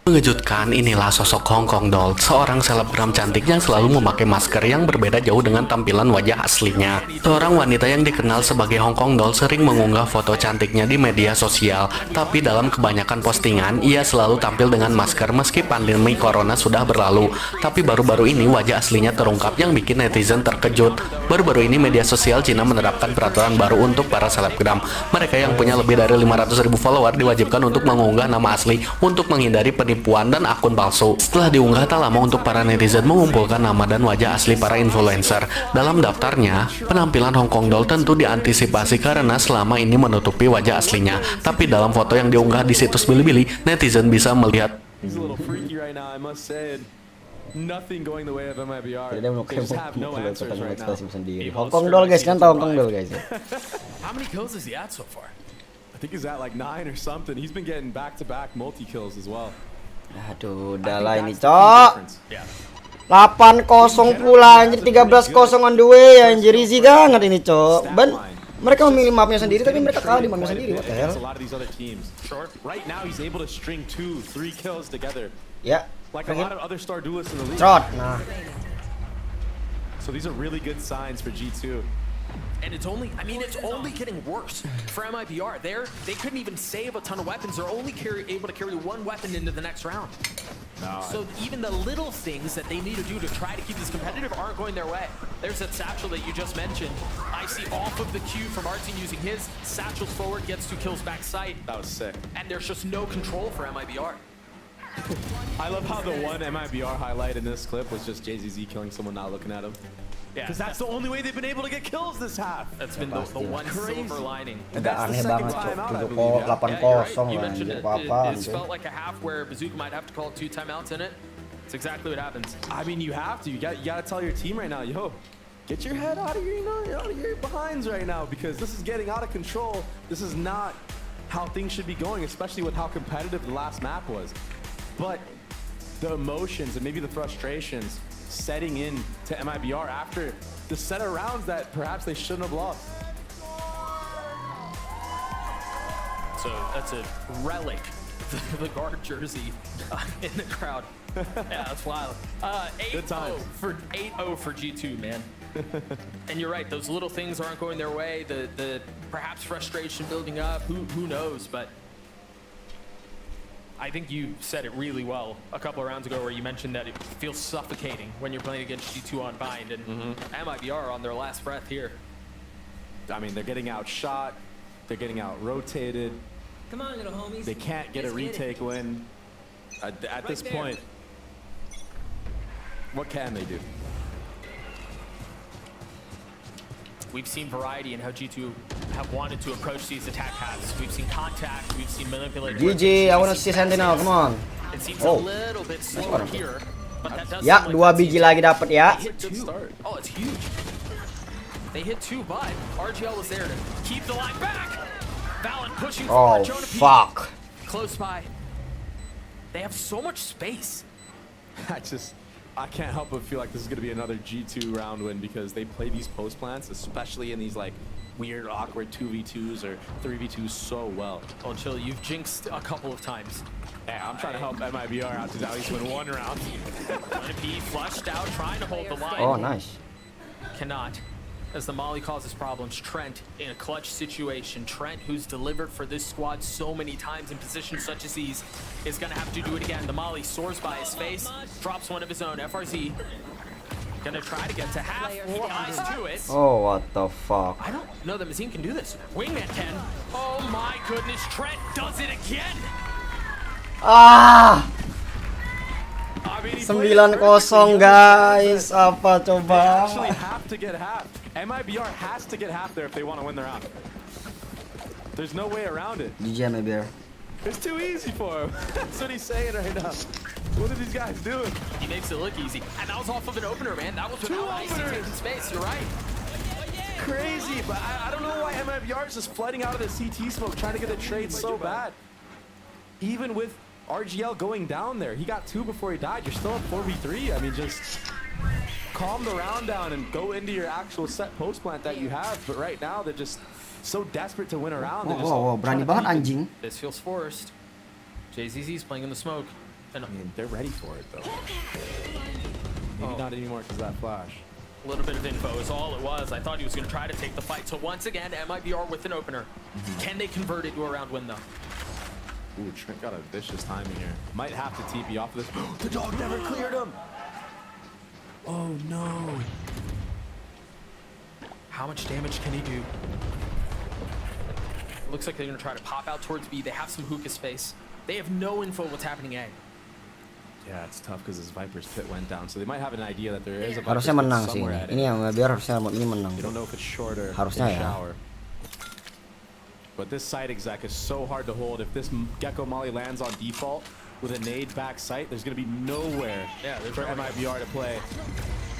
Mengejutkan, inilah sosok Hong Kong Doll, seorang selebgram cantik yang selalu memakai masker yang berbeda jauh dengan tampilan wajah aslinya. Seorang wanita yang dikenal sebagai Hong Kong Doll sering mengunggah foto cantiknya di media sosial, tapi dalam kebanyakan postingan, ia selalu tampil dengan masker meski pandemi corona sudah berlalu. Tapi baru-baru ini wajah aslinya terungkap yang bikin netizen terkejut. Baru-baru ini media sosial Cina menerapkan peraturan baru untuk para selebgram. Mereka yang punya lebih dari 500.000 follower diwajibkan untuk mengunggah nama asli untuk menghindari penipuan penipuan dan akun palsu. Setelah diunggah tak lama untuk para netizen mengumpulkan nama dan wajah asli para influencer. Dalam daftarnya, penampilan Hong Kong Doll tentu diantisipasi karena selama ini menutupi wajah aslinya. Tapi dalam foto yang diunggah di situs Bilibili, netizen bisa melihat nothing going the way of MIBR. Dia mau They just have no answers right now. sendiri. Hong Kong Doll guys, kan tahu Hong Kong Doll guys. How many kills is he at so far? I think he's at like 9 or something. He's been getting back-to-back multi-kills as well. Aduh, udahlah ini, Cok. 8-0 pula anjir, 13-0 on the way anjir, easy banget ini, Cok. Mereka memilih mapnya sendiri tapi mereka kalah di mapnya sendiri. What the hell? Right now he's able to string 2-3 kills together. Ya. Like a lot of other star duelists in the league. Trot. Nah. So these are really good signs for G2. And it's only getting worse for MIBR. They couldn't even save a ton of weapons. They're only able to carry one weapon into the next round. So even the little things that they need to do to try to keep this competitive aren't going their way. There's that satchel that you just mentioned. I see off of the queue from Artin using his satchels forward, gets 2 kills back sight. That was sick. And there's just no control for MIBR. I love how the one MIBR highlight in this clip was just JZZ killing someone not looking at him. Yeah, because that's the only way they've been able to get kills this half. That's been the one silver lining. And that's the second time out, I believe. 8-0 You mentioned it's felt like a half where Bazooka might have to call 2 timeouts in it. It's exactly what happens. I mean, you have to. You got to tell your team right now, yo, get your head out of your behinds right now, because this is getting out of control. This is not how things should be going, especially with how competitive the last map was. But the emotions and maybe the frustrations setting in to MIBR after the set of rounds that perhaps they shouldn't have lost. So that's a relic, the guard jersey in the crowd. Yeah, that's wild. 8-0 for G2, man. And you're right, those little things aren't going their way. The perhaps frustration building up. Who knows? But I think you said it really well a couple of rounds ago, where you mentioned that it feels suffocating when you're playing against G2 on bind, and MIBR on their last breath here. I mean, they're getting outshot, they're getting out rotated. Come on, little homies. They can't get a retake win. At this point, what can they do? We've seen variety in how G2 have wanted to approach these attack paths. We've seen contact, we've seen manipulated. GG, I want to see Sentinel, come on. It seems a little bit slower here, but that does ya, 2 biji lagi dapat ya. Oh, it's huge. They hit 2, but RGL was there to keep the line back. Valorant pushing forward. Oh, fuck. Close by. They have so much space. I can't help but feel like this is going to be another G2 round win, because they play these post plants, especially in these like weird, awkward 2v2s or 3v2s so well. Oh, Chill, you've jinxed a couple of times. Yeah, I'm trying to help MIBR out to at least win 1 round. Be flushed out, trying to hold the line. Oh, nice. Cannot. As the Molly causes problems, Trent in a clutch situation. Trent, who's delivered for this squad so many times in positions such as these, is going to have to do it again. The Molly soars by his face, drops one of his own. FRZ going to try to get to half. Eyes to it. Oh, what the fuck. I don't know that Mazine can do this. Wingman can. Oh my goodness, Trent does it again. Ah! 9-0 guys, apa coba? They actually have to get half. MIBR has to get half there if they want to win the round. There's no way around it. GG MIBR. It's too easy for him. That's what he's saying right now. What are these guys doing? He makes it look easy. And that was off of an opener, man. That was without Icy taking space. You're right. Crazy, but I don't know why MIBR is just flooding out of the CT smoke, trying to get a trade so bad. Even with RGL going down there, he got 2 before he died. You're still at 4v3. I mean, just calm the round down and go into your actual set post plant that you have. But right now, they're just so desperate to win a round. Wow, berani banget anjing. This feels forced. JZZ's playing in the smoke. And I mean, they're ready for it though. Maybe not anymore because of that flash. A little bit of info is all it was. I thought he was going to try to take the fight. So once again, MIBR with an opener. Can they convert it to a round win though? Ooh, Trent got a vicious timing here. Might have to TP off of this. The dog never cleared him. Oh no. How much damage can he do? Looks like they're going to try to pop out towards B. They have some hookah space. They have no info what's happening A. Yeah, it's tough because his Viper's pit went down, so they might have an idea that there is a Harusnya menang sih ini. Ini yang biar harusnya ini menang. You don't know if it's shorter. Harusnya ya. But this side exec is so hard to hold. If this Gecko Molly lands on default with a nade back sight, there's going to be nowhere for MIBR to play.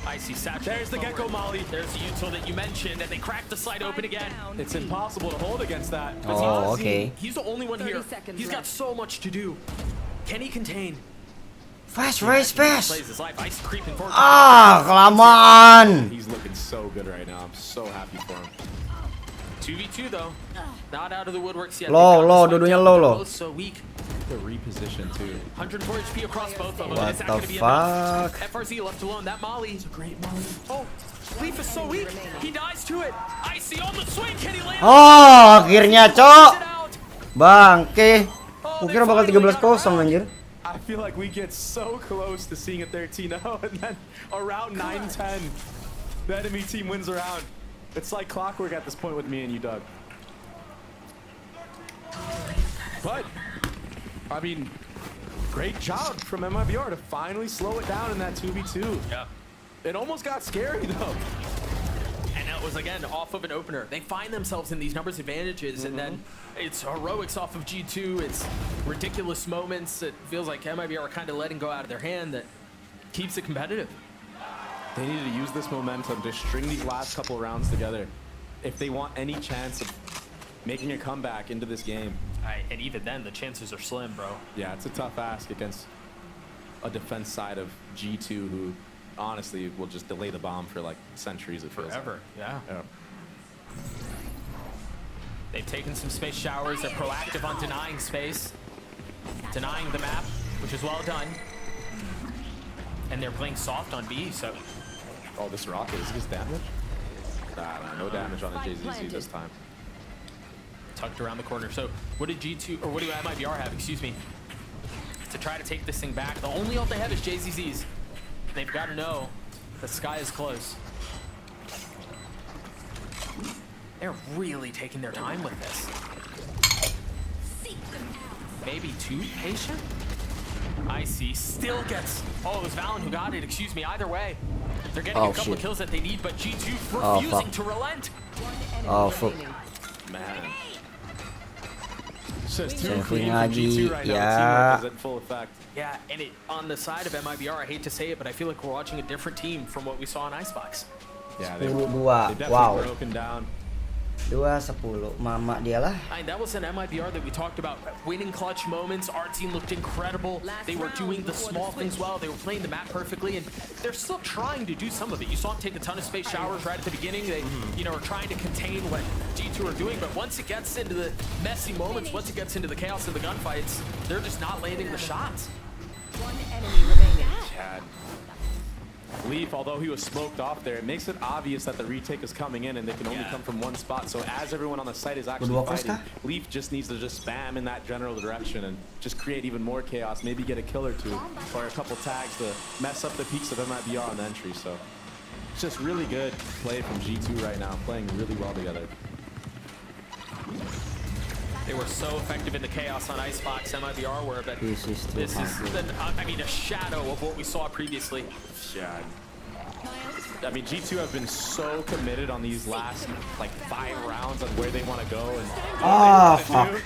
I see satchel. There's the Gecko Molly. There's the util that you mentioned, and they cracked the site open again. It's impossible to hold against that. Oh, okay. He's the only one here. He's got so much to do. Can he contain? Fast race, fast. Plays his life. Ice creeping forward. Kelamaan. He's looking so good right now. I'm so happy for him. 2v2 though. Not out of the woodworks yet. Low, dudunya low. So weak. The reposition too. 104 HP across both of them. What It's not the gonna be fuck? enough. FRZ left alone. That Molly is a great Molly. Oh, Leaf is so weak. He dies to it. Icy on the swing. Can he land? Oh, akhirnya, Cok. Bangke. Kukira bakal 13-0 anjir. I feel like we get so close to seeing a 13-0 and then around 9-10 the enemy team wins a round. It's like clockwork at this point with me and you, Doug. But I mean, great job from MIBR to finally slow it down in that 2v2. Yeah. It almost got scary though. And that was again off of an opener. They find themselves in these numbers advantages, and then it's heroics off of G2. It's ridiculous moments. It feels like MIBR are kind of letting go out of their hand that keeps it competitive. They needed to use this momentum to string these last couple rounds together if they want any chance of making a comeback into this game. And even then, the chances are slim, bro. Yeah, it's a tough ask against a defense side of G2 who honestly will just delay the bomb for like centuries. It feels forever. Like. Yeah. They've taken some space showers. They're proactive on denying space, denying the map, which is well done. And they're playing soft on B, so. Oh, this rocket, is this damage? Nah, no damage on the JZZ this time. Tucked around the corner. So what did G2, or what do MIBR have, excuse me, to try to take this thing back? The only ult they have is JZZ's. They've got to know the sky is close. They're really taking their time with this. Maybe too patient? Icy still gets, oh, it was Valen who got it, excuse me, either way. They're getting a couple of kills that they need, but G2 refusing to relent. Oh, fuck. Man. It's just too Saving clean from lagi, G2 right now. ya. The teamwork is at full effect. Yeah, and it on the side of MIBR, I hate to say it, but I feel like we're watching a different team from what we saw in Icebox. Yeah, they 10-2. definitely Wow. broken down. 2-10. Mama dia lah. And that was an MIBR that we talked about. Winning clutch moments. Our team looked incredible. They were doing the small things well. They were playing the map perfectly, and they're still trying to do some of it. You saw them take a ton of space showers right at the beginning. They, are trying to contain what G2 are doing. But once it gets into the messy moments, once it gets into the chaos of the gunfights, they're just not landing the shots. One enemy remaining. Chad. Leaf, although he was smoked off there, it makes it obvious that the retake is coming in and they can only come from one spot. So as everyone on the site is actually fighting, Leaf just needs to just spam in that general direction and just create even more chaos, maybe get a kill or two or a couple tags to mess up the peaks of MIBR on the entry. So it's just really good play from G2 right now, playing really well together. They were so effective in the chaos on Icebox. MIBR were, but this is a shadow of what we saw previously. Yeah. I mean, G2 have been so committed on these last, like, 5 rounds on where they want to go. And fuck.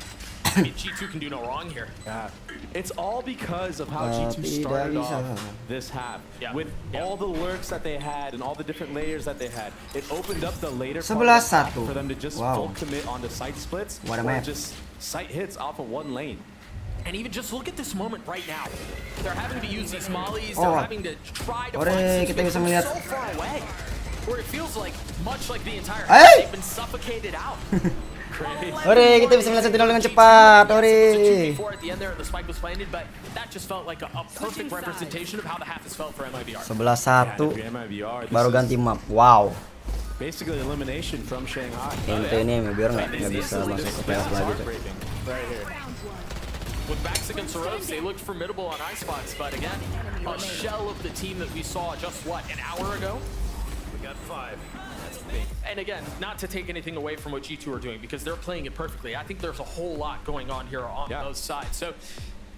I mean, G2 can do no wrong here. Yeah. It's all because of how G2 started off this half. With all the lurks that they had and all the different layers that they had. It opened up the later part for them to just full commit onto site splits or just site hits off of one lane. And even just look at this moment right now. They're having to use these mollies. They're having to try to find kita bisa melihat. so far away. Where it feels like, much like the entire they've been suffocated out. Ore, kita bisa melihat sentinel dengan cepat. Ore. At the end there, the spike was planted, but that just felt like a perfect representation of how the half has felt for MIBR. 11-1. Baru ganti map. Wow. Basically elimination from Shanghai. Ente ini MIBR nggak bisa masuk ke playoff lagi. Right here. With backs against the ropes, they looked formidable on Icebox, but again, a shell of the team that we saw just, what, an hour ago? We got 5. That's big. And again, not to take anything away from what G2 are doing, because they're playing it perfectly. I think there's a whole lot going on here on both sides. So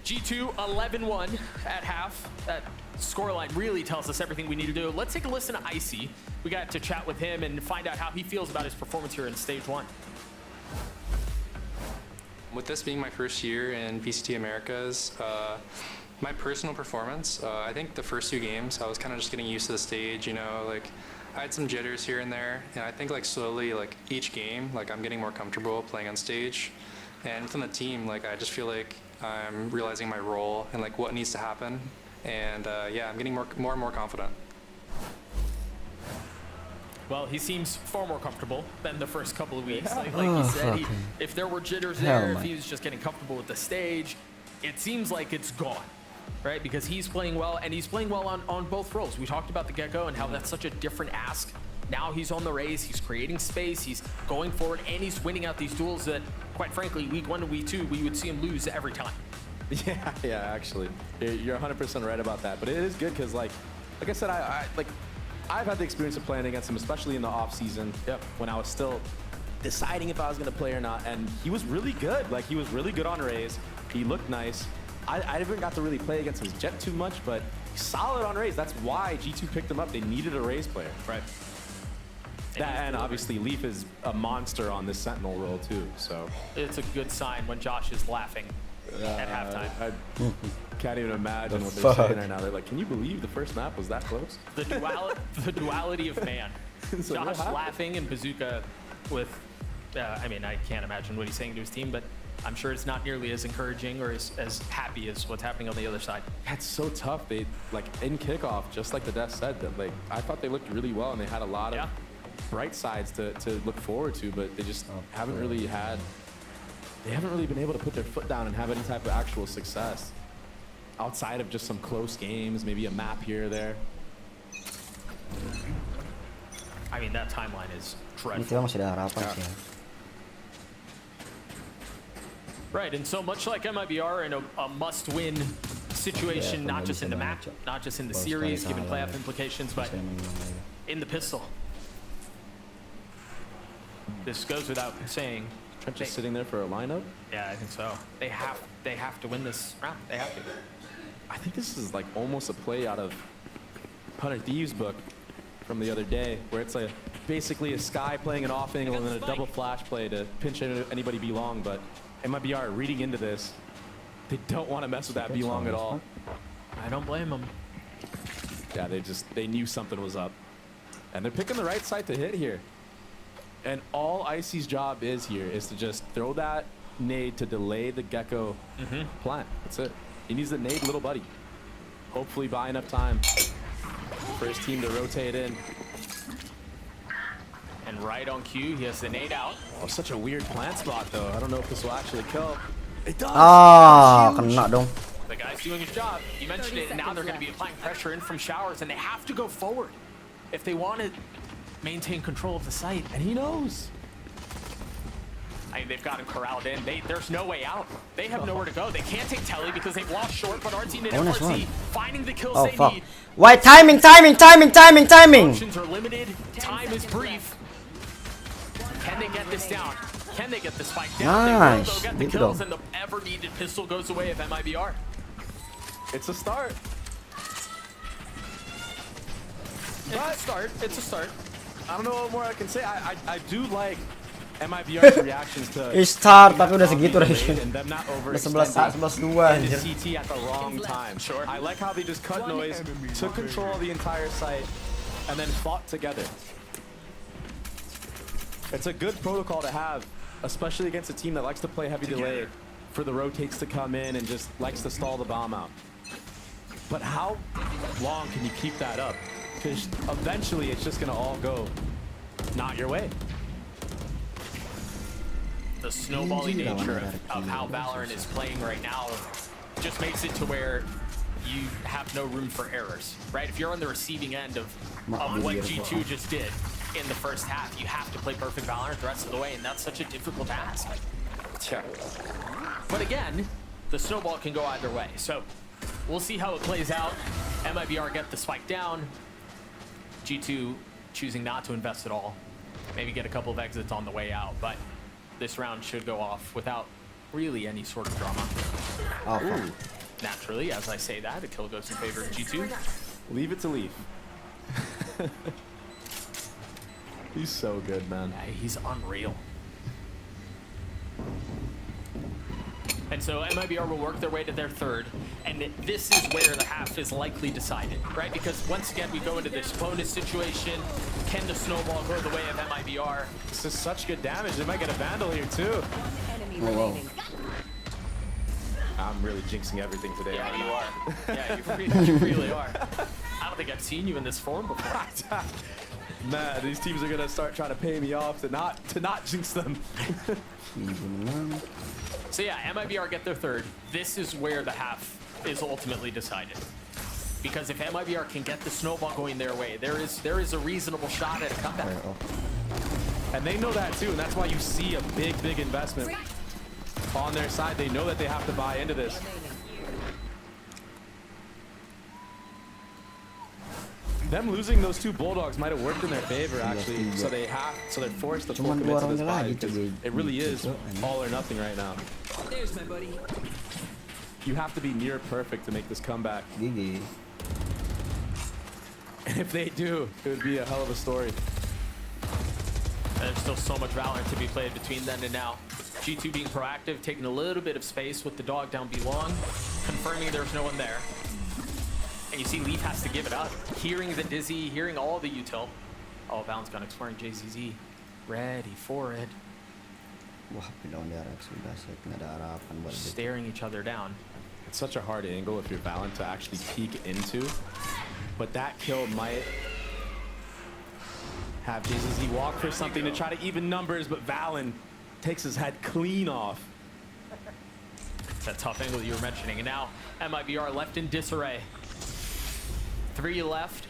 G2 11-1 at half. That scoreline really tells us everything we need to do. Let's take a listen to Icy. We got to chat with him and find out how he feels about his performance here in stage 1. With this being my first year in VCT Americas, my personal performance, I think the first 2 games, I was kind of just getting used to the stage, you know, like I had some jitters here and there, and I think like slowly, like each game, like I'm getting more comfortable playing on stage, and within the team, like I just feel like I'm realizing my role and like what needs to happen, and yeah, I'm getting more and more confident. Well, he seems far more comfortable than the first couple of weeks. Like he said, if there were jitters there, if he was just getting comfortable with the stage, it seems like it's gone, right? Because he's playing well, and he's playing well on both roles. We talked about the Gecko and how that's such a different ask. Now he's on the raise, he's creating space, he's going forward, and he's winning out these duels that, quite frankly, week 1 and week 2, we would see him lose every time. Yeah, actually, you're 100% right about that. But it is good because, like I said, I've had the experience of playing against him, especially in the off season. When I was still deciding if I was going to play or not, and he was really good. Like he was really good on raise. He looked nice. I never got to really play against his jet too much, but he's solid on raise. That's why G2 picked him up. They needed a raise player. Right. And obviously Leaf is a monster on this Sentinel role too. So it's a good sign when Josh is laughing at halftime. I can't even imagine what they're saying right now. They're like, can you believe the first map was that close? The duality of man. So Josh laughing and Bazooka with, I mean, I can't imagine what he's saying to his team, but I'm sure it's not nearly as encouraging or as happy as what's happening on the other side. That's so tough. They, like, in kickoff, just like the Death said, that like I thought they looked really well and they had a lot of bright sides to look forward to, but they just haven't really been able to put their foot down and have any type of actual success outside of just some close games, maybe a map here or there. I mean, that timeline is dreadful. Right, and so much like MIBR in a must-win situation, not just in the map, not just in the series, given playoff implications, but in the pistol. This goes without saying. Trent just sitting there for a lineup? Yeah, I think so. They have to win this round. They have to. I think this is like almost a play out of Hunter Thieves' book from the other day, where it's like basically a Sky playing an off angle and then a double flash play to pinch anybody B-long, but MIBR reading into this, they don't want to mess with that B-long at all. I don't blame them. Yeah, they knew something was up. And they're picking the right side to hit here. And all Icy's job is here is to just throw that nade to delay the Gecko plant. That's it. He needs the nade little buddy. Hopefully buy enough time for his team to rotate in. And right on cue, he has the nade out. Oh, such a weird plant spot, though. I don't know if this will actually kill. It does! Kena dong. The guy's doing his job. You mentioned it, and now they're going to be applying pressure in from showers, and they have to go forward if they want to maintain control of the site. And he knows. I mean, they've got him corralled in. There's no way out. They have nowhere to go. They can't take Telly because they've lost short, but our team and FRC finding the kills they need. Why timing? Options are limited. Time is brief. Can they get this down? Can they get the spike down? Nice. They will, get the kills, and the ever-needed pistol goes away of MIBR. It's a start. It's a start. I don't know what more I can say. I do like MIBR's reactions to start, tapi udah segitu and them not overextending 11-2 into CT at the wrong time. Sure. I like how they just cut noise, took control of the entire site, and then fought together. It's a good protocol to have, especially against a team that likes to play heavy delay for the rotates to come in and just likes to stall the bomb out. But how long can you keep that up? Because eventually it's just going to all go not your way. The snowbally nature of how Valorant is playing right now just makes it to where you have no room for errors, right? If you're on the receiving end of what G2 just did in the first half, you have to play perfect Valorant the rest of the way, and that's such a difficult task. But again, the snowball can go either way, so we'll see how it plays out. MIBR get the spike down. G2 choosing not to invest at all. Maybe get a couple of exits on the way out, but this round should go off without really any sort of drama. Naturally, as I say that, a kill goes in favor of G2. Leave it to Leaf. He's so good, man. Yeah, he's unreal. And so MIBR will work their way to their third, and this is where the half is likely decided, right? Because once again, we go into this bonus situation. Can the snowball go the way of MIBR? This is such good damage. They might get a Vandal here, too. Enemy remaining. I'm really jinxing everything today. Yeah, you are. Yeah, you really are. I don't think I've seen you in this form before. Man, these teams are gonna start trying to pay me off to not jinx them. So yeah, MIBR get their third. This is where the half is ultimately decided. Because if MIBR can get the snowball going their way, there is a reasonable shot at a comeback. And they know that too, and that's why you see a big investment on their side. They know that they have to buy into this. Them losing those two Bulldogs might have worked in their favor, actually. So they're forced to full commit to this buy. It really is all or nothing right now. There's my buddy. You have to be near perfect to make this comeback. And if they do, it would be a hell of a story. There's still so much Valorant to be played between then and now. G2 being proactive, taking a little bit of space with the dog down B long, confirming there's no one there. And you see Leaf has to give it up. Hearing the Dizzy, hearing all the util. Oh, Bounce gun exploring JZZ. Ready for it. Staring each other down. It's such a hard angle if you're Valen to actually peek into. But that kill might have JZZ walk for something to try to even numbers, but Valen takes his head clean off. It's that tough angle you were mentioning. And now MIBR left in disarray. 3 left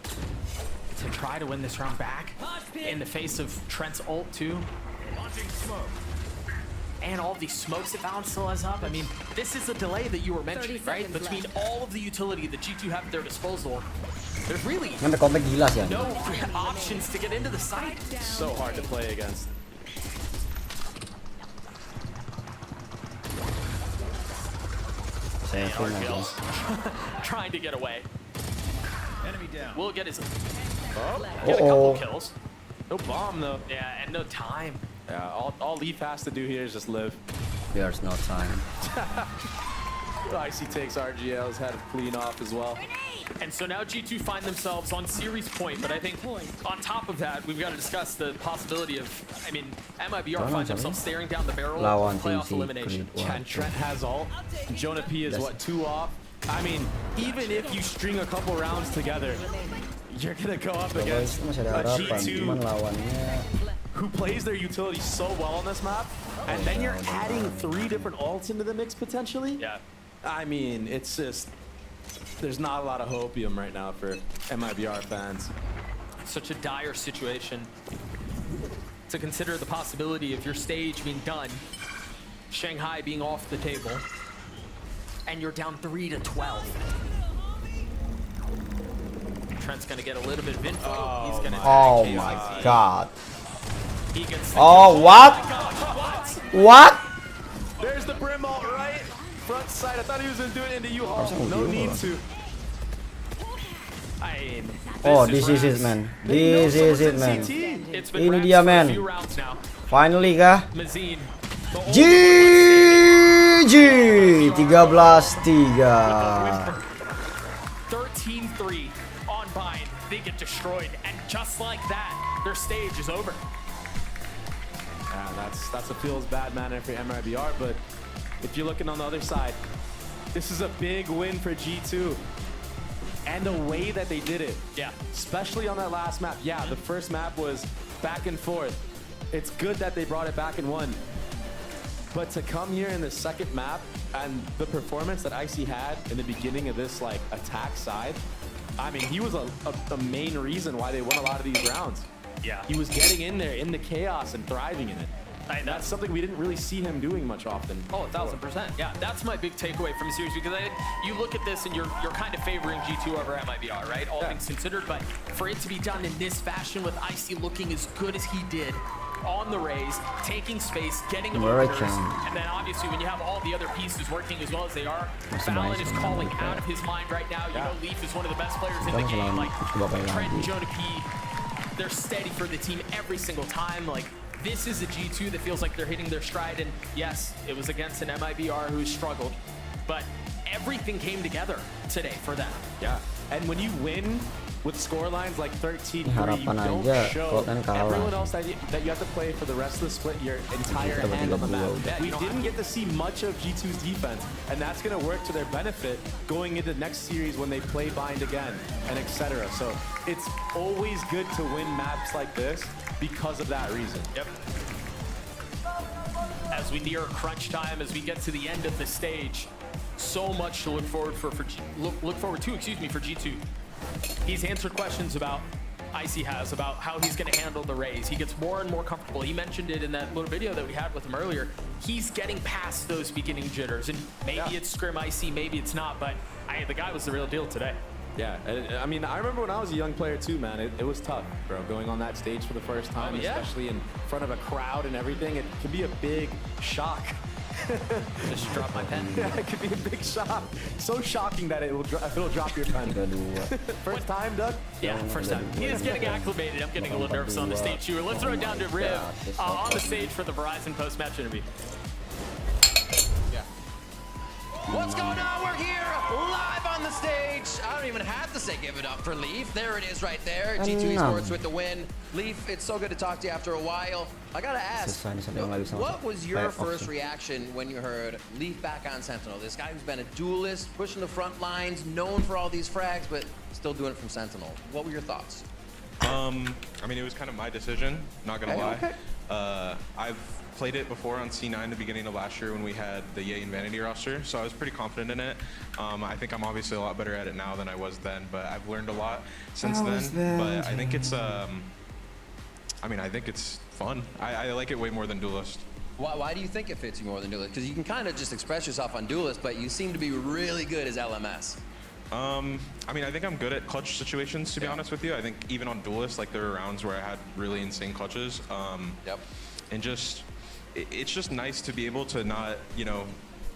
to try to win this round back in the face of Trent's ult too. And all of these smokes that Valen still has up. I mean, this is a delay that you were mentioning, right? Between all of the utility that G2 have at their disposal, there's really no options to get into the site. So hard to play against. Trying to get away. Enemy down. Will get his get a couple kills. No bomb though. Yeah, and no time. Yeah, all Leaf has to do here is just live. There's no time. Icy takes RGL's head clean off as well. And so now G2 find themselves on series point, but I think on top of that, we've got to discuss the possibility of, I mean, MIBR finds themselves staring down the barrel of playoff elimination. And Trent has ult. Jonah P is what, 2 off? I mean, even if you string a couple rounds together, you're gonna go up against a G2 who plays their utility so well on this map, and then you're adding 3 different ults into the mix potentially. Yeah. I mean, it's just, there's not a lot of hopium right now for MIBR fans. Such a dire situation to consider the possibility of your stage being done, Shanghai being off the table, and you're down 3-12. Trent's gonna get a little bit of info. He's gonna oh my god. He gets oh, what? What? There's the Brim ult right front side. I thought he was gonna do it into U-Haul. No need to. Oh, this is it, man. This is it, man. Ini dia, man. Finally kah? GG 13-3. 13-3 on Bind. They get destroyed, and just like that, their stage is over. Yeah, that's a feels bad manner for MIBR, but if you're looking on the other side, this is a big win for G2. And the way that they did it, yeah, especially on that last map. Yeah, the first map was back and forth. It's good that they brought it back and won. But to come here in the second map and the performance that Icy had in the beginning of this like attack side, I mean, he was a main reason why they won a lot of these rounds. Yeah. He was getting in there in the chaos and thriving in it. And that's something we didn't really see him doing much often. Oh, 1000%. Yeah, that's my big takeaway from the series, because you look at this and you're kind of favoring G2 over MIBR, right? All things considered, but for it to be done in this fashion with Icy looking as good as he did, on the raise, taking space, getting American. overs, and then obviously when you have all the other pieces working as well as they are, Valorant is calling out of his mind right now. You know, Leaf is one of the best players in the game. Like Trent and Jonah P, they're steady for the team every single time. Like this is a G2 that feels like they're hitting their stride, and yes, it was against an MIBR who struggled, but everything came together today for them. Yeah, and when you win with score lines like 13-3, you Harapan don't aja, show Fortnite kalah. everyone else that you have to play for the rest of the split your entire hand on the map. We didn't get to see much of G2's defense, and that's going to work to their benefit going into the next series when they play Bind again, and etc. So it's always good to win maps like this because of that reason. Yep. As we near crunch time, as we get to the end of the stage, so much to look forward for G2. He's answered questions about Icy has about how he's going to handle the raise. He gets more and more comfortable. He mentioned it in that little video that we had with him earlier. He's getting past those beginning jitters, and maybe it's scrim Icy, maybe it's not, but the guy was the real deal today. Yeah, I mean, I remember when I was a young player too, man. It was tough, bro, going on that stage for the first time, especially in front of a crowd and everything. It can be a big shock. Just drop my pen. Yeah, it could be a big shock. So shocking that it'll drop your pen. First time, Doug? Yeah, first time. He is getting acclimated. I'm getting a little nervous on the stage too. Let's throw it down to Riv on the stage for the Verizon post-match interview. What's going on? We're here live on the stage. I don't even have to say give it up for Leaf. There it is right there. G2 Esports with the win. Leaf, it's so good to talk to you after a while. I gotta ask, what was your first reaction when you heard Leaf back on Sentinel? This guy who's been a duelist, pushing the front lines, known for all these frags, but still doing it from Sentinel. What were your thoughts? I mean, it was kind of my decision, not gonna lie. Okay. I've played it before on C9 the beginning of last year when we had the Ye and Vanity roster, so I was pretty confident in it. I think I'm obviously a lot better at it now than I was then, but I've learned a lot since then. But I think it's, I think it's fun. I like it way more than Duelist. Why do you think it fits you more than Duelist? Because you can kind of just express yourself on Duelist, but you seem to be really good as LMS. I think I'm good at clutch situations, to be honest with you. I think even on Duelist, like there were rounds where I had really insane clutches. And it's just nice to be able to not,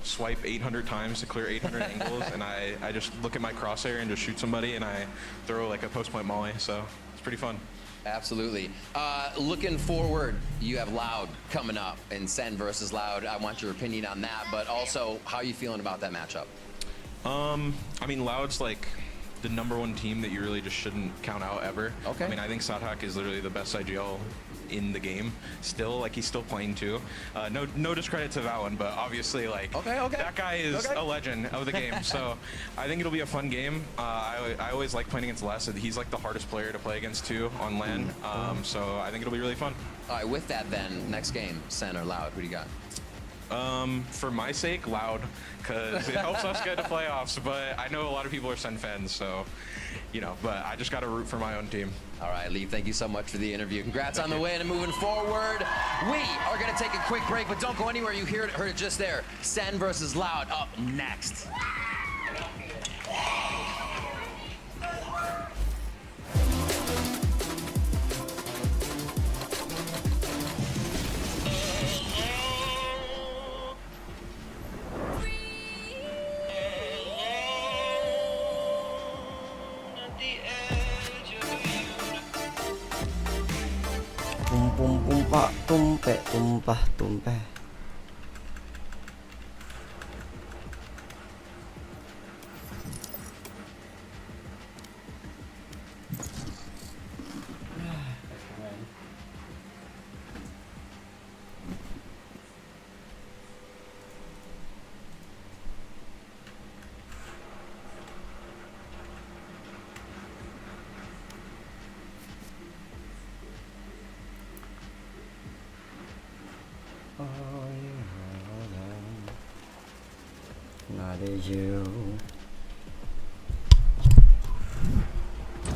swipe 800 times to clear 800 angles, and I just look at my crosshair and just shoot somebody, and I throw like a post point molly, so it's pretty fun. Absolutely. Looking forward, you have Loud coming up, and Sen versus Loud. I want your opinion on that, but also how are you feeling about that matchup? Loud's like the #1 team that you really just shouldn't count out ever. Okay. I think Sadhak is literally the best IGL in the game still. Like, he's still playing too. No discredit to Valen, but obviously, like, that guy is a legend of the game. So I think it'll be a fun game. I always like playing against Les. He's like the hardest player to play against too on LAN. So I think it'll be really fun. All right, with that then, next game, Sen or Loud, who do you got? For my sake, Loud, because it helps us get to playoffs, but I know a lot of people are Sen fans, so, but I just got to root for my own team. All right, Lee, thank you so much for the interview. Congrats on the win and moving forward. We are going to take a quick break, but don't go anywhere. You heard it just there. Sen versus Loud up next. Tumpah.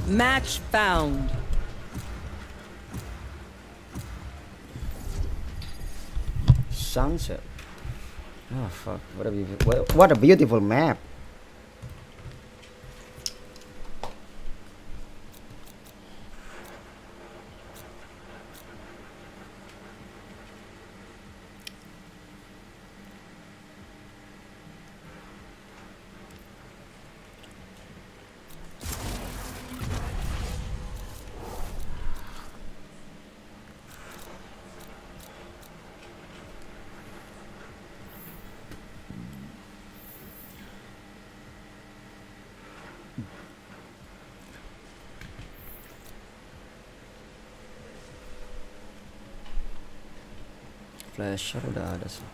Match found. Sunset. Oh fuck! What a beautiful map. Flasher udah ada sih.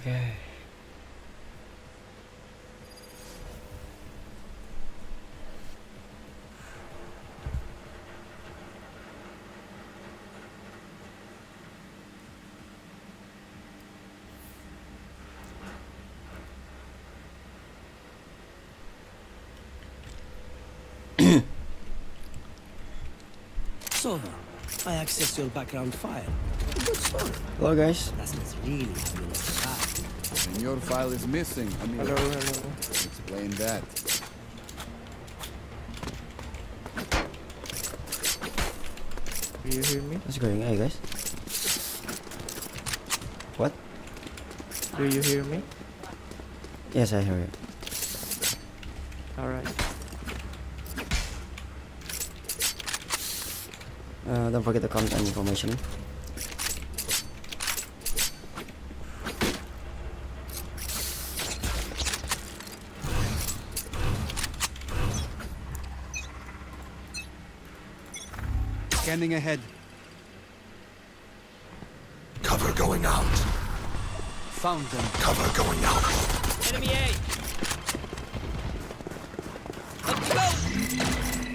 Okay. So, I accessed your background file. Good story. Hello guys. That's what's really having a file. And your file is missing. Hello. Explain that. Do you hear me? What's going on, guys? What? Do you hear me? Yes, I hear you. Alright. Don't forget to comment and information. Scanning ahead. Cover going out. Found them. Cover going out. Enemy A. Let's go.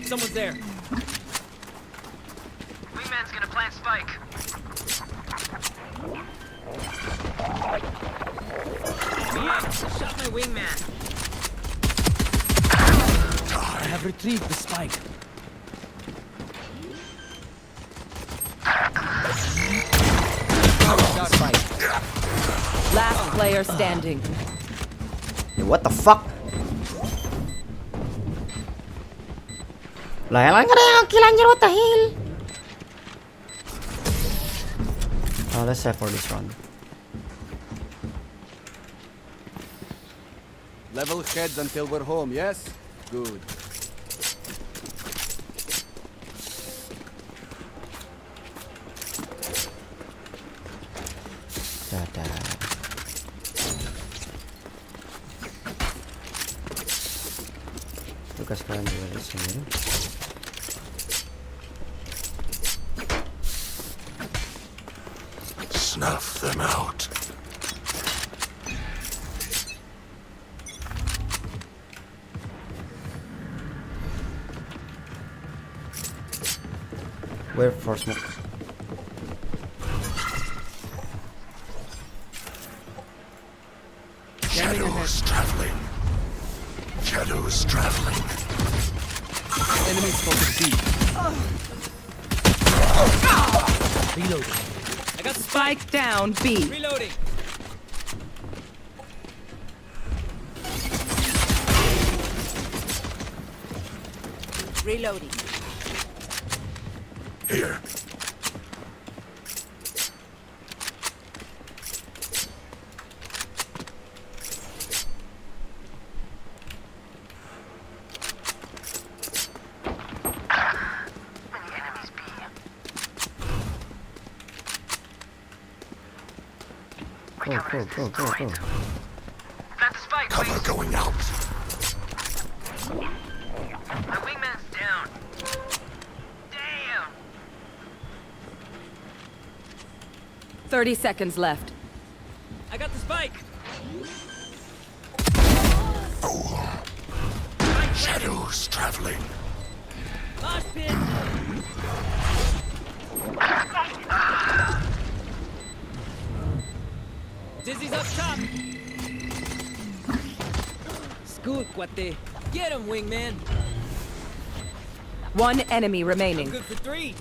Someone's there. Wingman's gonna plant spike. Enemy A. Shot my wingman. I have retrieved the spike. Last player standing. What the fuck? Lah yang lain ada yang kill anjir, what the hell? Oh, let's save for this one. Level heads until we're home, yes? Good. Dadah. Tugas kalian juga di sini. Snuff them out. Wait for smoke. Shadows traveling. Shadows traveling. Enemy spotted B. Reloading. I got Spike down B. Reloading. Reloading. Here. Go. Plant the spike. Cover going out. My wingman's down. Damn. 30 seconds left. I got the spike. Shadows traveling. Mosh pit. Dizzy's up top. Scoot, cuate. Get him, wingman. One enemy remaining. Good for 3.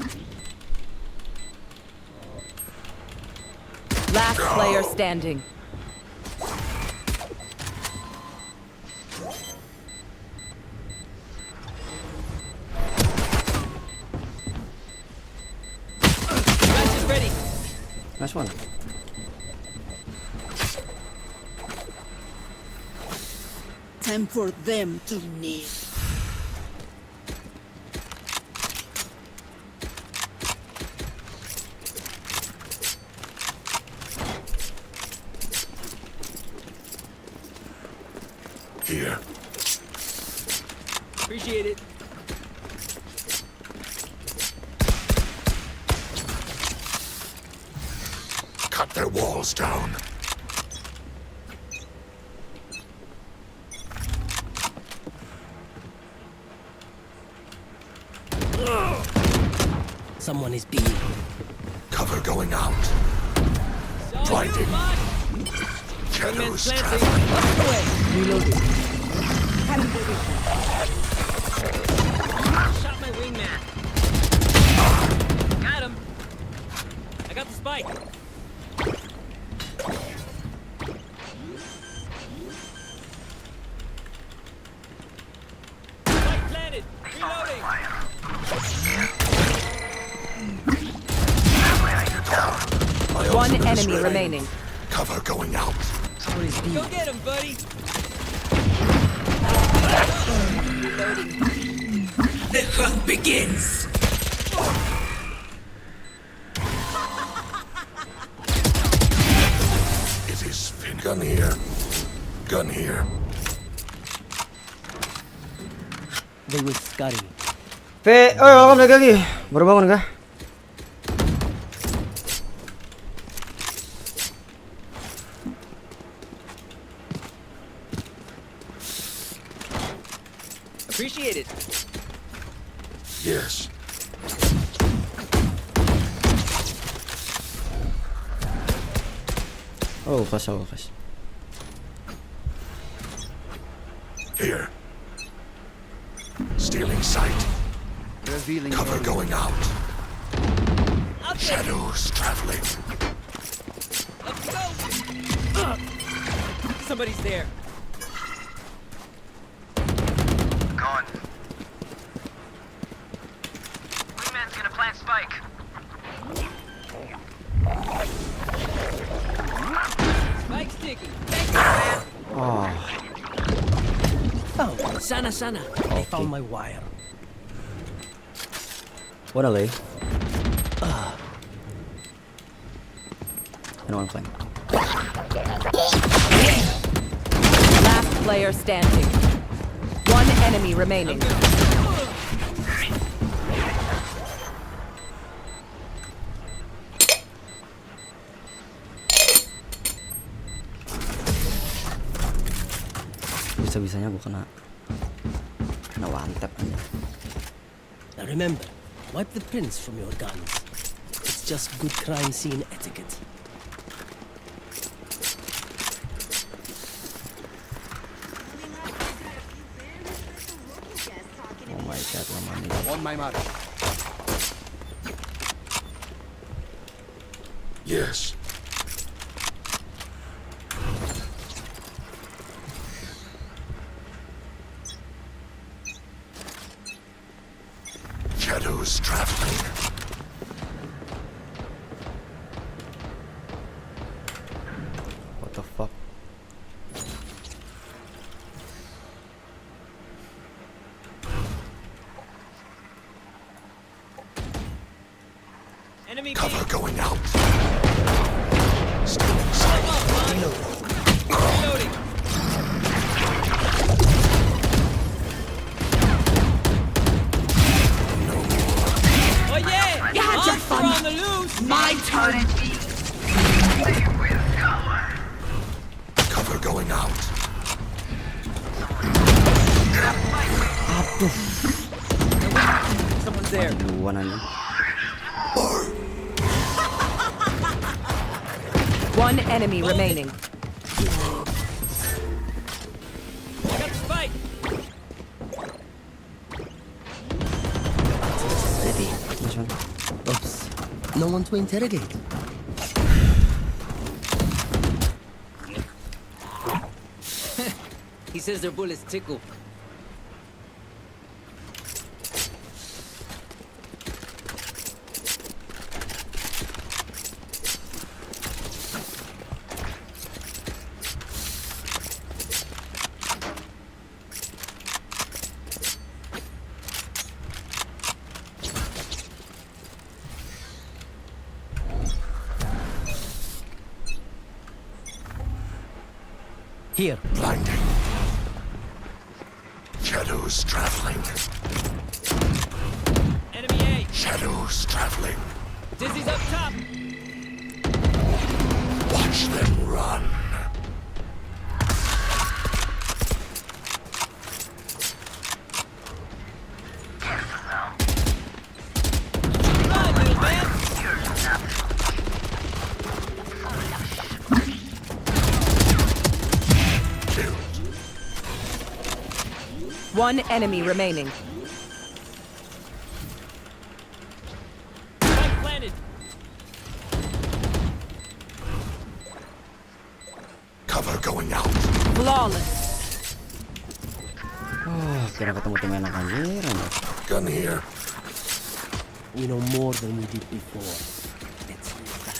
Last player standing. Ready. Nice one. Time for them to kneel. Here. Appreciate it. Cut their walls down. Someone is being. Cover going out. Blinding. Shadows traveling. Reloading. Shot my wingman. Got him. I got the spike. Spike planted. Reloading. One enemy remaining. Cover going out. Go get him, buddy. The hunt begins. It is finished. Gun here. Gun here. They will scurry. Kamu balik lagi. Baru bangun kah? Appreciate it. Yes. Oh, kas. Here. Stealing sight. Revealing Cover area. going out. Shadows traveling. Let's go. Somebody's there. Gone. Wingman's gonna plant spike. Spike's ticking. Thank you, man. Oh. Oh, sana. I found my wire. Wanna lay? Anyone playing? Last player standing. One enemy remaining. Bisa-bisanya gua kena one tap aja. Now remember, wipe the prints from your guns. It's just good crime scene etiquette. Oh my god, lama nih. On my mark. Yes. Shadows traveling. What the fuck? Enemy Cover going out. Stealing sight. reloading. Oh yeah! You had your Monster fun. on the loose. My turn. Cover going out. Someone's there. Duluan aja. One enemy remaining. I got the spike. Nice one. Oops. No one to interrogate. He says their bullets tickle. Here. Blinding. Shadows traveling. Enemy A. Shadows traveling. Dizzy's up top. Watch them run. Run, little man. One enemy remaining. Spike planted. Cover going out. Flawless. Oh, kira ketemu tim enak anjir. Gun here. We know more than we did before. Let's use that.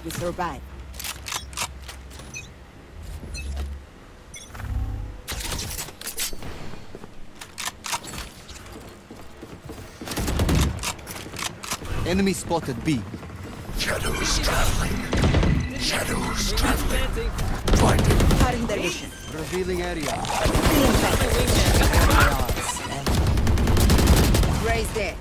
We survive. Enemy spotted B. Shadows traveling. Shadows traveling. Blinding. Cutting their vision. Revealing area. Raise there.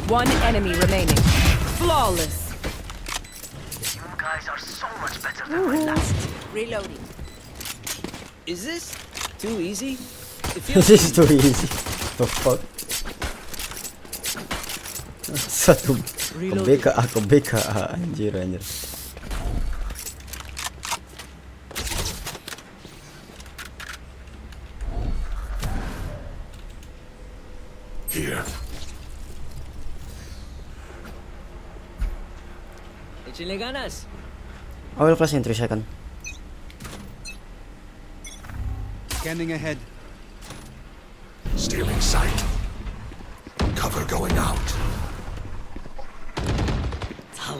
One enemy remaining. Flawless. You guys are so much better than my last. Reloading. Is this too easy? This is too easy. The fuck? Satu BK anjir. Here. Échenle ganas. I will flash in 3 seconds. Scanning ahead. Stealing sight. Cover going out.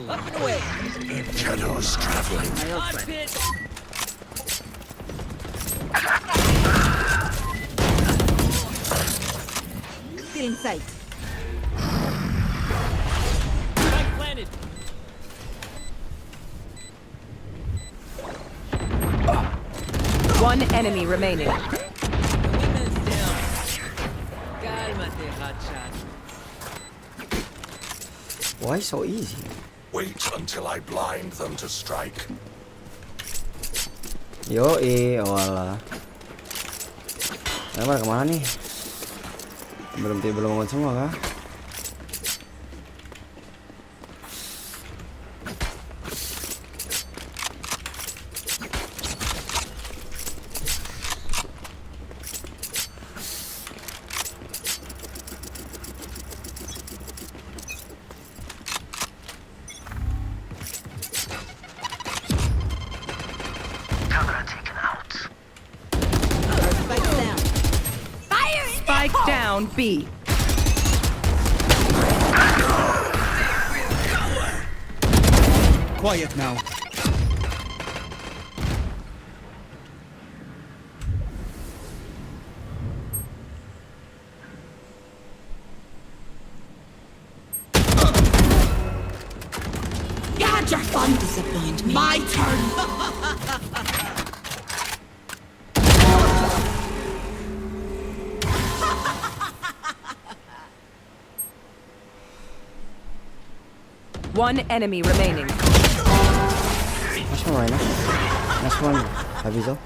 Up and away. Shadows traveling. Hot pit. Still in sight. Spike planted. One enemy remaining. Wingman's down. Cálmate, hotshot. Why so easy? Wait until I blind them to strike. Yoi, walah. Nah, kemana nih? Belum bangun semua kah? Spike down B. Quiet now. God, your fun disappoint me. My turn. One enemy remaining. Nice one, Rhino. Nice one, Aviso.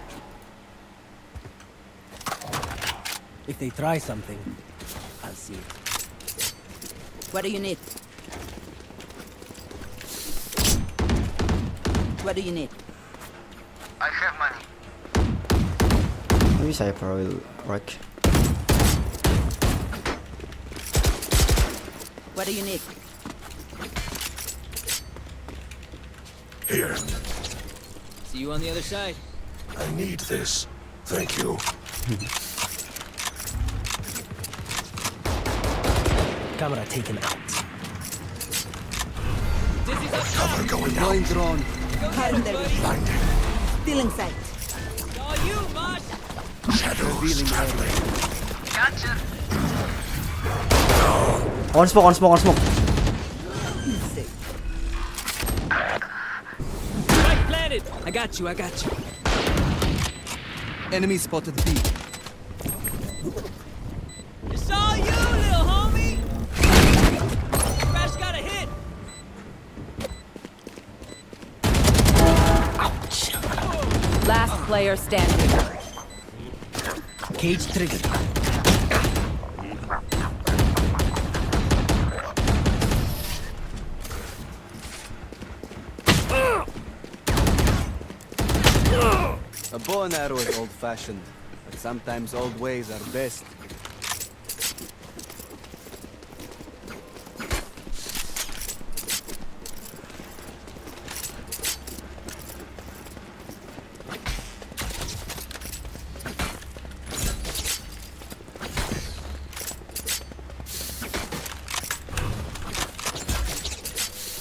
If they try something, I'll see it. What do you need? What do you need? I have money. Maybe Cypher will work. What do you need? Here. See you on the other side. I need this. Thank you. Camera taken out. Cover going out. Blind drone. Cutting their vision. Blinded. Still in sight. All you, Mosh. Shadows traveling. Gotcha. On smoke, on smoke, on smoke. Spike planted. I got you. Enemy spotted B. It's all you, little homie. Crash got a hit. Last player standing. Cage triggered. A bow and arrow is old-fashioned, but sometimes old ways are best.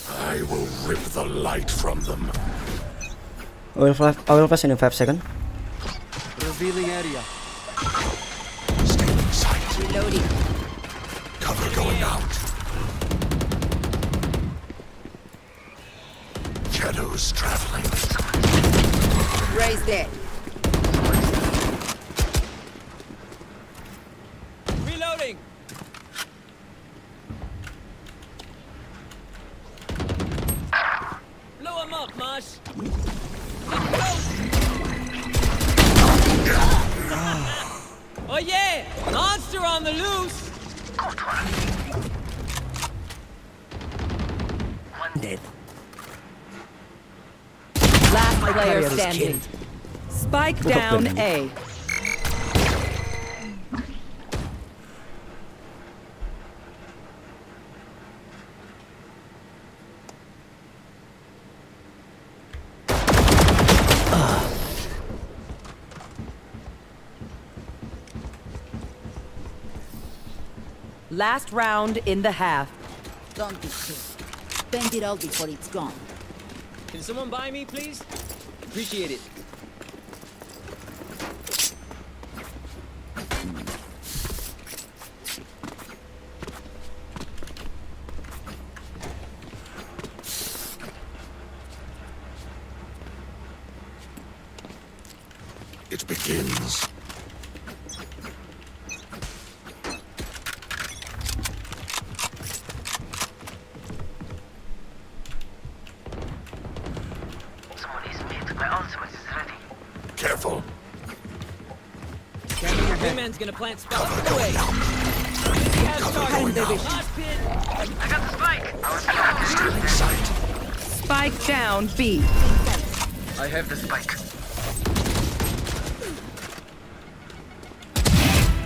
I will rip the light from them. I will flash in 5 seconds. Revealing area. Stay in sight. Reloading. Cover going out. Shadows traveling. Raise dead. Reloading. Blow him up, Mosh. Let's go. Oh yeah, monster on the loose. Dead. Last player carrier is standing. killed. Spike Look up down there. A. Last round in the half. Don't be scared. Spend it all before it's gone. Can someone buy me, please? Appreciate it. It begins. Someone is mid. My ultimate is ready. Careful. Big man's gonna plant spot. Cover Go away. going out. Cover going out. Mosh pit. I got the spike. I was Still in sight. Spike down B. I have the spike.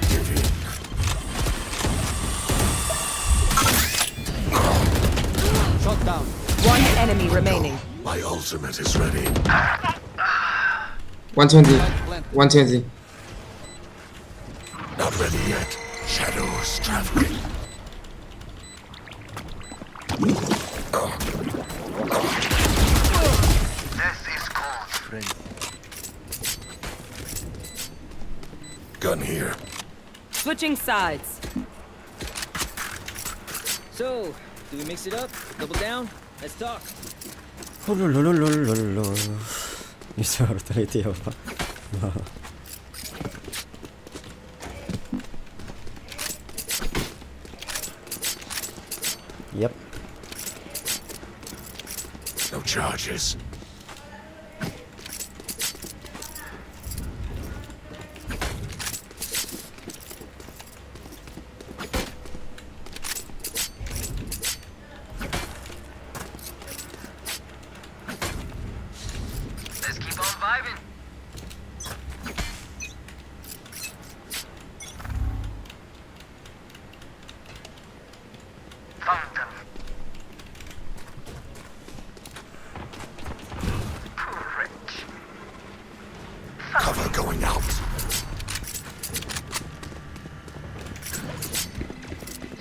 Give in. Shot down. One enemy remaining. My ultimate is ready. 120. 120. Not ready yet. Shadows traveling. Death is cold. Gun here. Switching sides. So, do we mix it up? Double down? Let's talk. Bisa brutality apa? Yep. No charges. Reviving. Found them. Rich. Cover going out.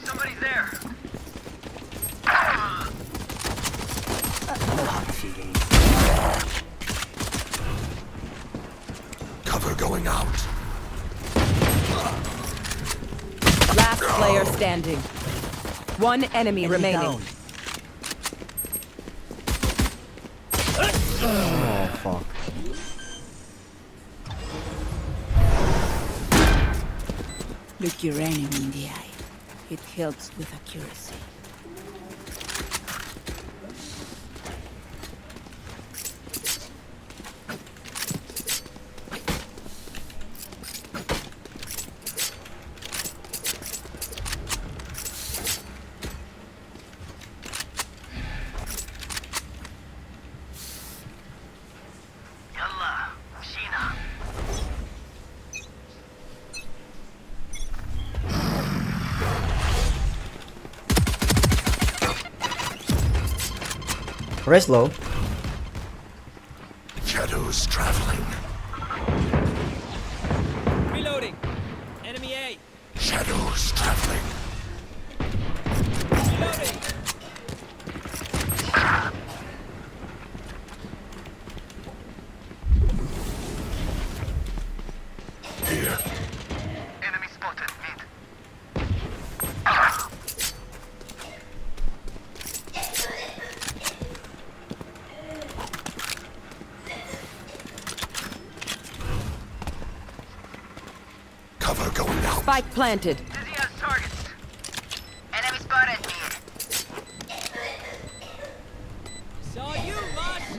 Somebody's there. No hard feelings. Cover going out. Last player standing. One enemy remaining. Down. Oh fuck. Look your enemy in the eye. It helps with accuracy. Yalla, Sheena. Rest low. Shadows traveling. Reloading. Enemy A. Shadows traveling. Reloading. Here. Enemy spotted mid. Cover going out. Spike planted. Dizzy has targets. Enemy spotted mid. Saw you, Mosh.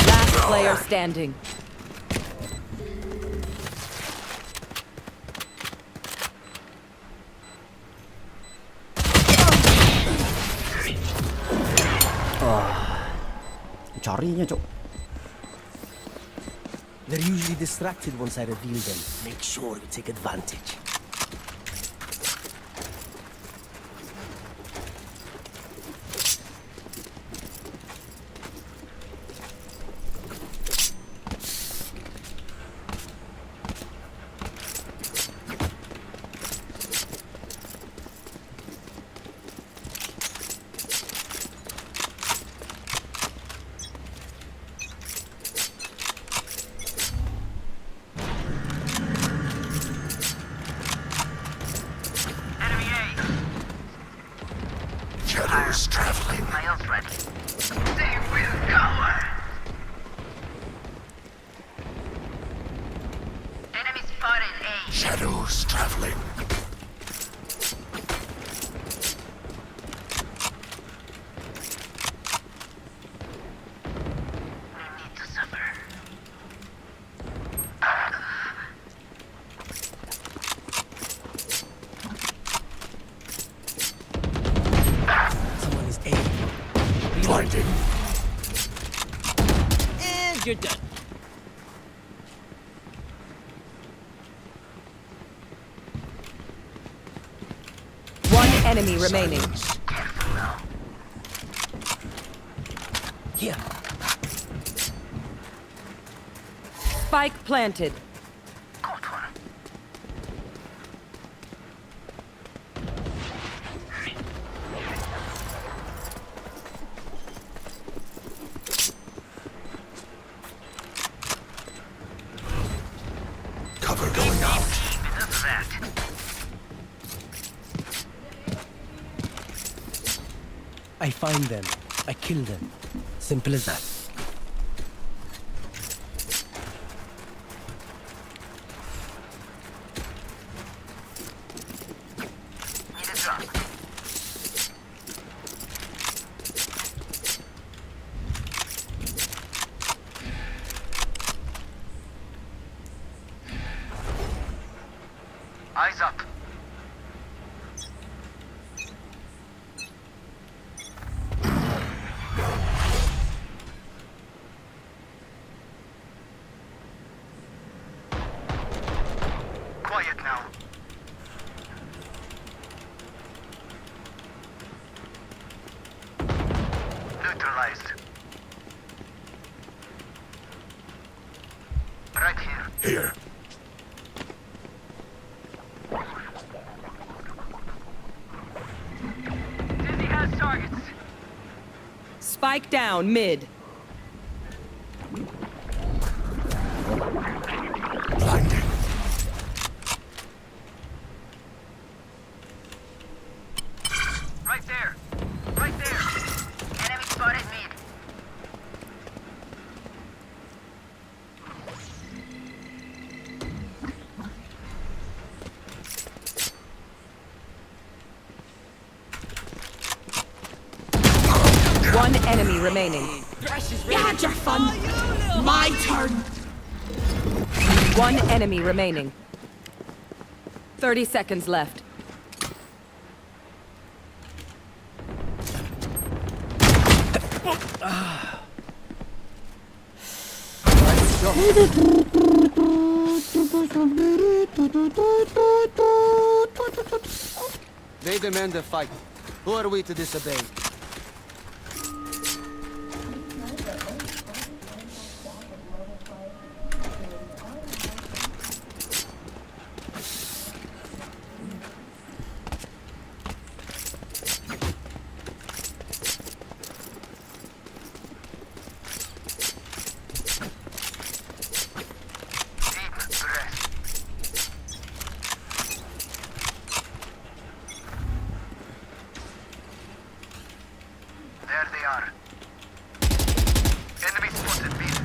Last player standing. Carinya cok. They're usually distracted once I reveal them. Make sure you take advantage. Enemy A. Shadows traveling. My ult's ready. They will cover. Enemy spotted A. Shadows traveling. No need to suffer. Someone is A. Blinding. And you're done. One enemy remaining. Here. Spike planted. Cover going out. Enough of that. I find them. I kill them. Simple as that. Need a drop. Eyes up. Here. Dizzy has targets. Spike down mid. Blinding. Right there. Right there. Enemy spotted mid. One enemy remaining. You had your fun. My turn. One enemy remaining. 30 seconds left. They demand a fight. Who are we to disobey? There they are. Enemy spotted mid.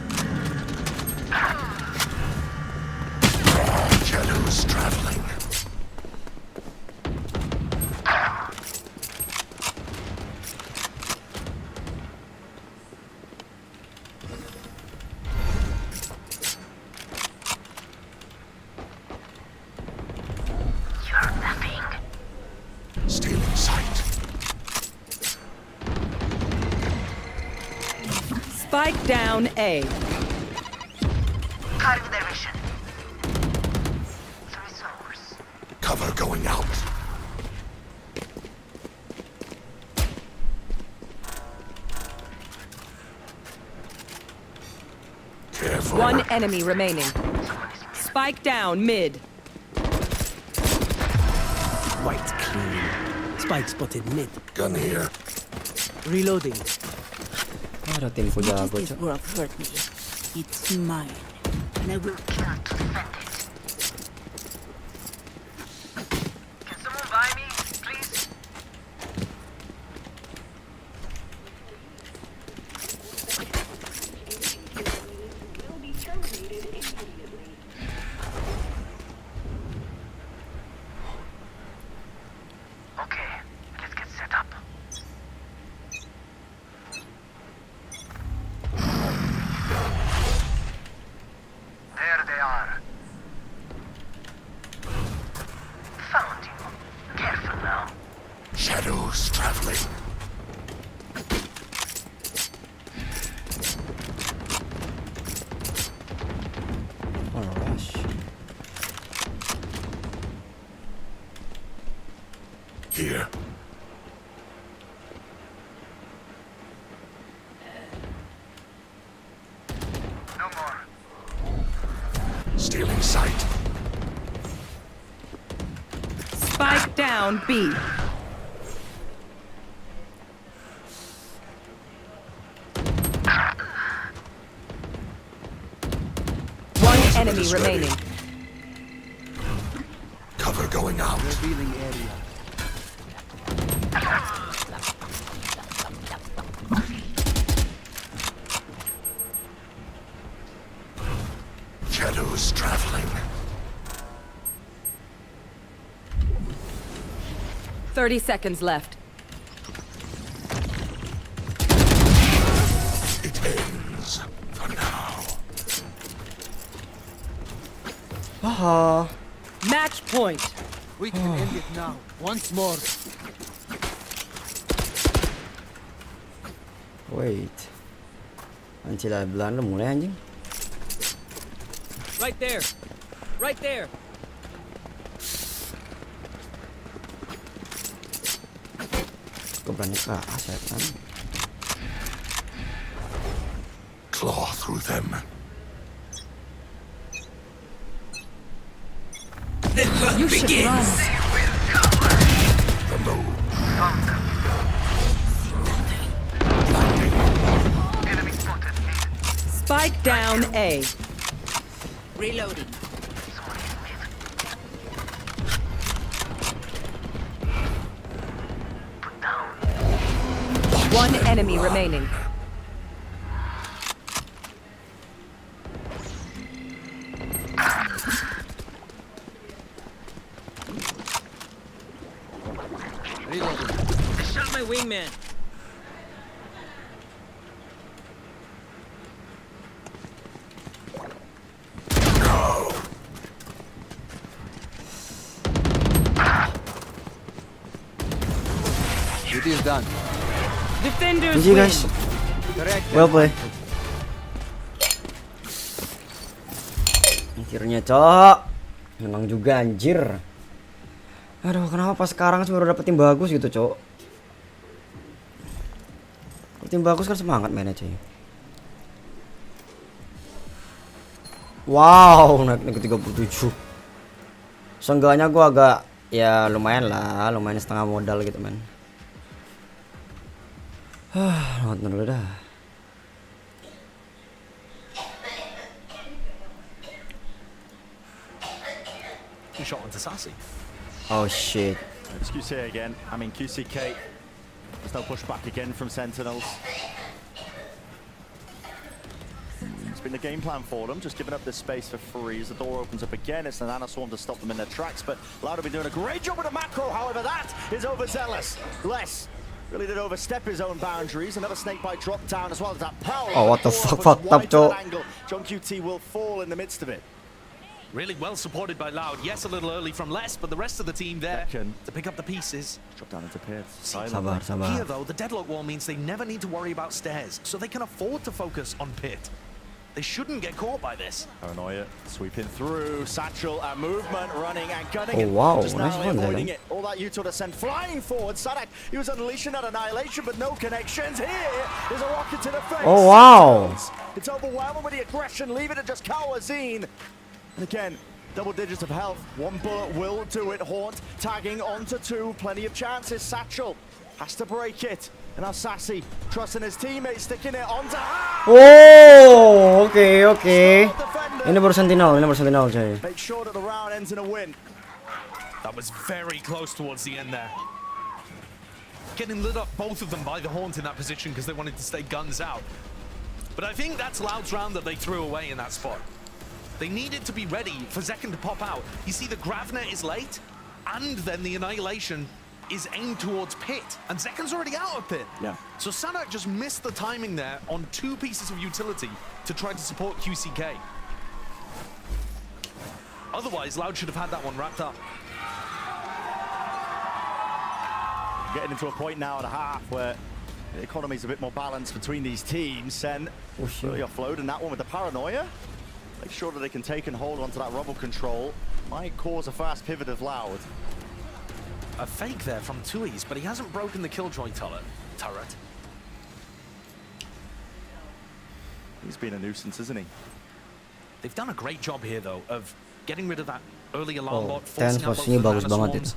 Shadows traveling. You're nothing. Stealing sight. Spike down A. Cutting their vision. 3 souls. Cover going out. Careful. One enemy remaining. Spike down mid. White clean. Spike spotted mid. Gun here. Reloading. Ada timku jago, This Cok. will hurt me. It's mine. And I will kill to defend it. Can someone buy me, please? Okay, let's get set up. There they are. Found you. Careful now. Shadows traveling. Oh, rush. Here. No more. Stealing sight. Spike down B. One enemy is remaining. ready. Cover going out. Revealing area. Shadows traveling. 30 seconds left. It ends for now. Haha. Match point. We can end it now. Once more. Wait. Anjir, Belanda mulai anjing. Right there. Right there. Kok berani ke setan? Claw through them. You should run. Spike down A. Reloading. One enemy remaining. I shot my wingman. Duty is done. Defenders GG guys. Well play. Akhirnya cok. Menang juga anjir. Aduh, kenapa pas sekarang sih baru dapet tim bagus gitu, cok. Tim bagus kan semangat mainnya, cuy. Wow, naik ke 37. Seenggaknya gua agak ya lumayan lah, lumayan setengah modal gitu, men. Nonton dulu dah. Shot onto Sassy. Oh shit. It's QC again. I mean, QCK. There's no pushback again from Sentinels. It's been the game plan for them, just giving up this space for free as the door opens up again. It's the Nanoswarm to stop them in their tracks, but Loud have been doing a great job with the macro. However, that is overzealous. Less really did overstep his own boundaries. Another snakebite dropped down as well as that power. Oh, what the fuck? Fucked up, Joe. John QT will fall in the midst of it. Really well supported by Loud. Yes, a little early from Les, but the rest of the team there to pick up the pieces. Drop down into pit. Sabar, sabar. Here, though, the deadlock wall means they never need to worry about stairs, so they can afford to focus on pit. They shouldn't get caught by this. Paranoia sweeping through. Satchel and movement, running and gunning. Oh wow, just nice one there. avoiding it. All that util to send flying forward. Sadak, he was unleashing that annihilation, but no connections. Here is a rocket to the face. Oh wow. It's overwhelming with the aggression. Leave it to just Kawazine. And again, double digits of health. One bullet will do it. Haunt tagging onto two. Plenty of chances. Satchel has to break it. And now Sassy trusting his teammates, sticking it onto. Oh, okay. Ini baru sentinel, coy. Make sure that the round ends in a win. That was very close towards the end there. Getting lit up, both of them, by the Haunt in that position because they wanted to stay guns out. But I think that's Loud's round that they threw away in that spot. They needed to be ready for Zekken to pop out. You see, the Gravnet is late, and then the Annihilation is aimed towards pit, and Zekken's already out of pit. Yeah. So Sanak just missed the timing there on two pieces of utility to try to support QCK. Otherwise, Loud should have had that one wrapped up. Getting into a point now and a half where the economy's a bit more balanced between these teams, and really offloading that one with the Paranoia. Make sure that they can take and hold onto that rubble control. Might cause a fast pivot of Loud. A fake there from Tui's, but he hasn't broken the Killjoy turret. He's been a nuisance, isn't he? They've done a great job here, though, of getting rid of that early alarm bot, Tense forcing out posisinya both bagus the banget itu. Nanowarms.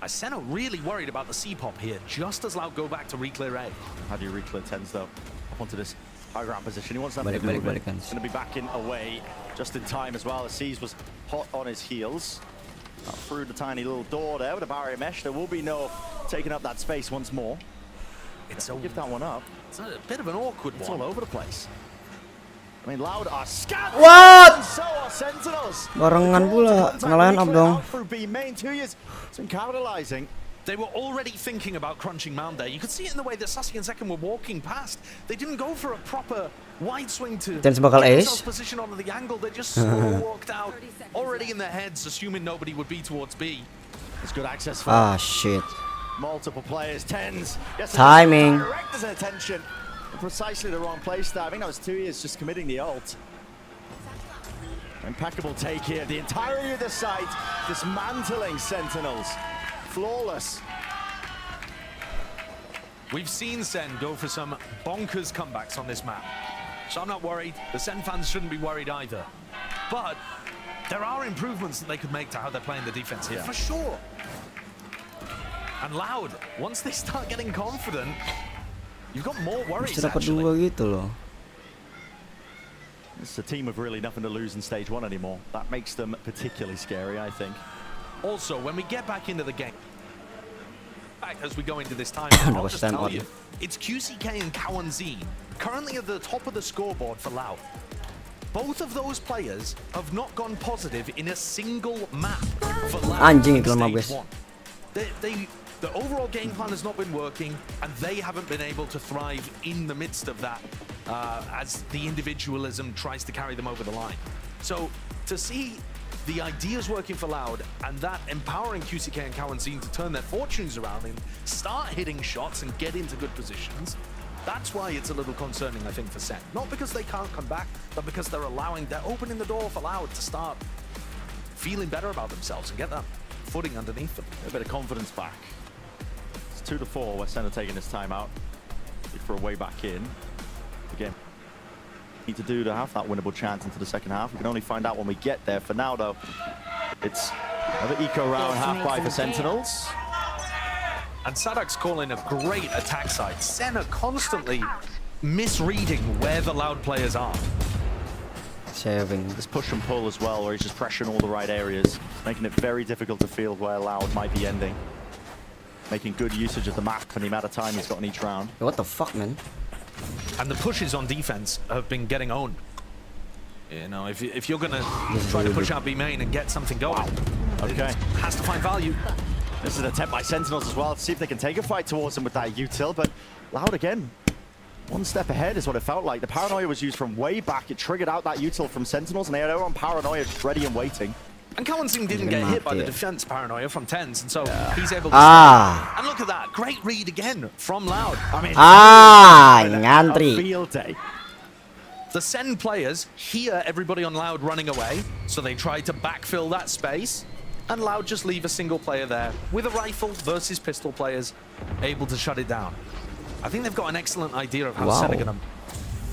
Asena really worried about the C-pop here, just as Loud go back to reclear A. How do you reclear Tens, though? Up onto this high ground position. He wants that Balik. He's going to be backing away just in time as well. As Seas was hot on his heels. Up through the tiny little door there with a barrier mesh. There will be no taking up that space once more. Give that one up. It's a bit of an awkward It's one. all over the place. I mean, Loud are scattered. What? And so are Sentinels. Barengan pula, ngalahin up dong. Through B main 2 years. It's been capitalizing. They were already thinking about crunching Mound there. You could see it in the way that Sassy and Zekken were walking past. They didn't go for a proper wide swing to Tense bakal get ace. themselves positioned onto the angle. They just slow walked out, already in their heads, assuming nobody would be towards B. It's good access for Shit. multiple players. Tens. Yes, Timing. Direct his attention. In precisely the wrong place there. I think that was 2 years just committing the ult. Impeccable take here. The entirety of the site dismantling Sentinels. Flawless. We've seen Sen go for some bonkers comebacks on this map. So I'm not worried. The Sen fans shouldn't be worried either. But there are improvements that they could make to how they're playing the defense here, for sure. And Loud, once they start getting confident, you've got more worries, actually. This is a team with really nothing to lose in stage 1 anymore. That makes them particularly scary, I think. Also, when we get back into the game, as we go into this time, I'll just tell you, it's QCK and Kawanzine currently at the top of the scoreboard for Loud. Both of those players have not gone positive in a single map for Loud. Anjing itu lama guys. The overall game plan has not been working, and they haven't been able to thrive in the midst of that as the individualism tries to carry them over the line. So to see the ideas working for Loud and that empowering QCK and Kawanzine to turn their fortunes around and start hitting shots and get into good positions, that's why it's a little concerning, I think, for Sen. Not because they can't come back, but because they're opening the door for Loud to start feeling better about themselves and get that footing underneath them. A bit of confidence back. 2-4, where Sen are taking his time out. Look for a way back in. Again, need to do to have that winnable chance into the second half. We can only find out when we get there. For now, though, it's another eco round half by for Sentinels. And Sadak's calling a great attack side. Sen are constantly misreading where the Loud players are. This push and pull as well, where he's just pressuring all the right areas, making it very difficult to feel where Loud might be ending. Making good usage of the map and the amount of time he's got in each round. What the fuck, man? And the pushes on defense have been getting owned. You know, if you're gonna try to push out B main and get something going, okay, has to find value. This is an attempt by Sentinels as well to see if they can take a fight towards him with that util, but Loud again, one step ahead is what it felt like. The paranoia was used from way back. It triggered out that util from Sentinels, and they had their own paranoia just ready and waiting. And Kawanzine didn't get hit by the defense paranoia from TenZ, and so he's able to and look at that, great read again from Loud. I mean, ngantri. Field day. The Sen players hear everybody on Loud running away, so they try to backfill that space, and Loud just leave a single player there with a rifle versus pistol players, able to shut it down. I think they've got an excellent idea of how Sen are going to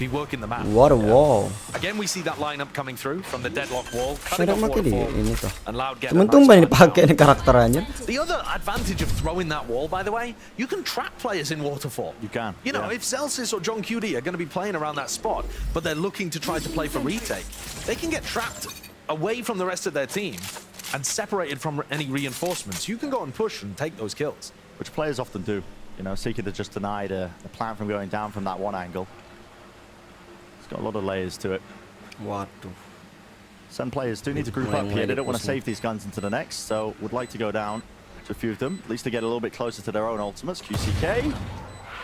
be working the map. What a wall. Again, we see that lineup coming through from the deadlock wall, Saya cutting off mati di waterfall, ini tuh. and Loud get Tumben dipakai nih karakternya. The other advantage of throwing that wall, by the way, you can trap players in waterfall. You can. You know, if Celsius or John QD are going to be playing around that spot, but they're looking to try to play for retake, they can get trapped away from the rest of their team and separated from any reinforcements. You can go and push and take those kills. Which players often do, you know, seeking to just deny the plan from going down from that one angle. Got a lot of layers to it. What? Some players do need to group up here. They don't want to save these guns into the next, so would like to go down to a few of them, at least to get a little bit closer to their own ultimates. QCK,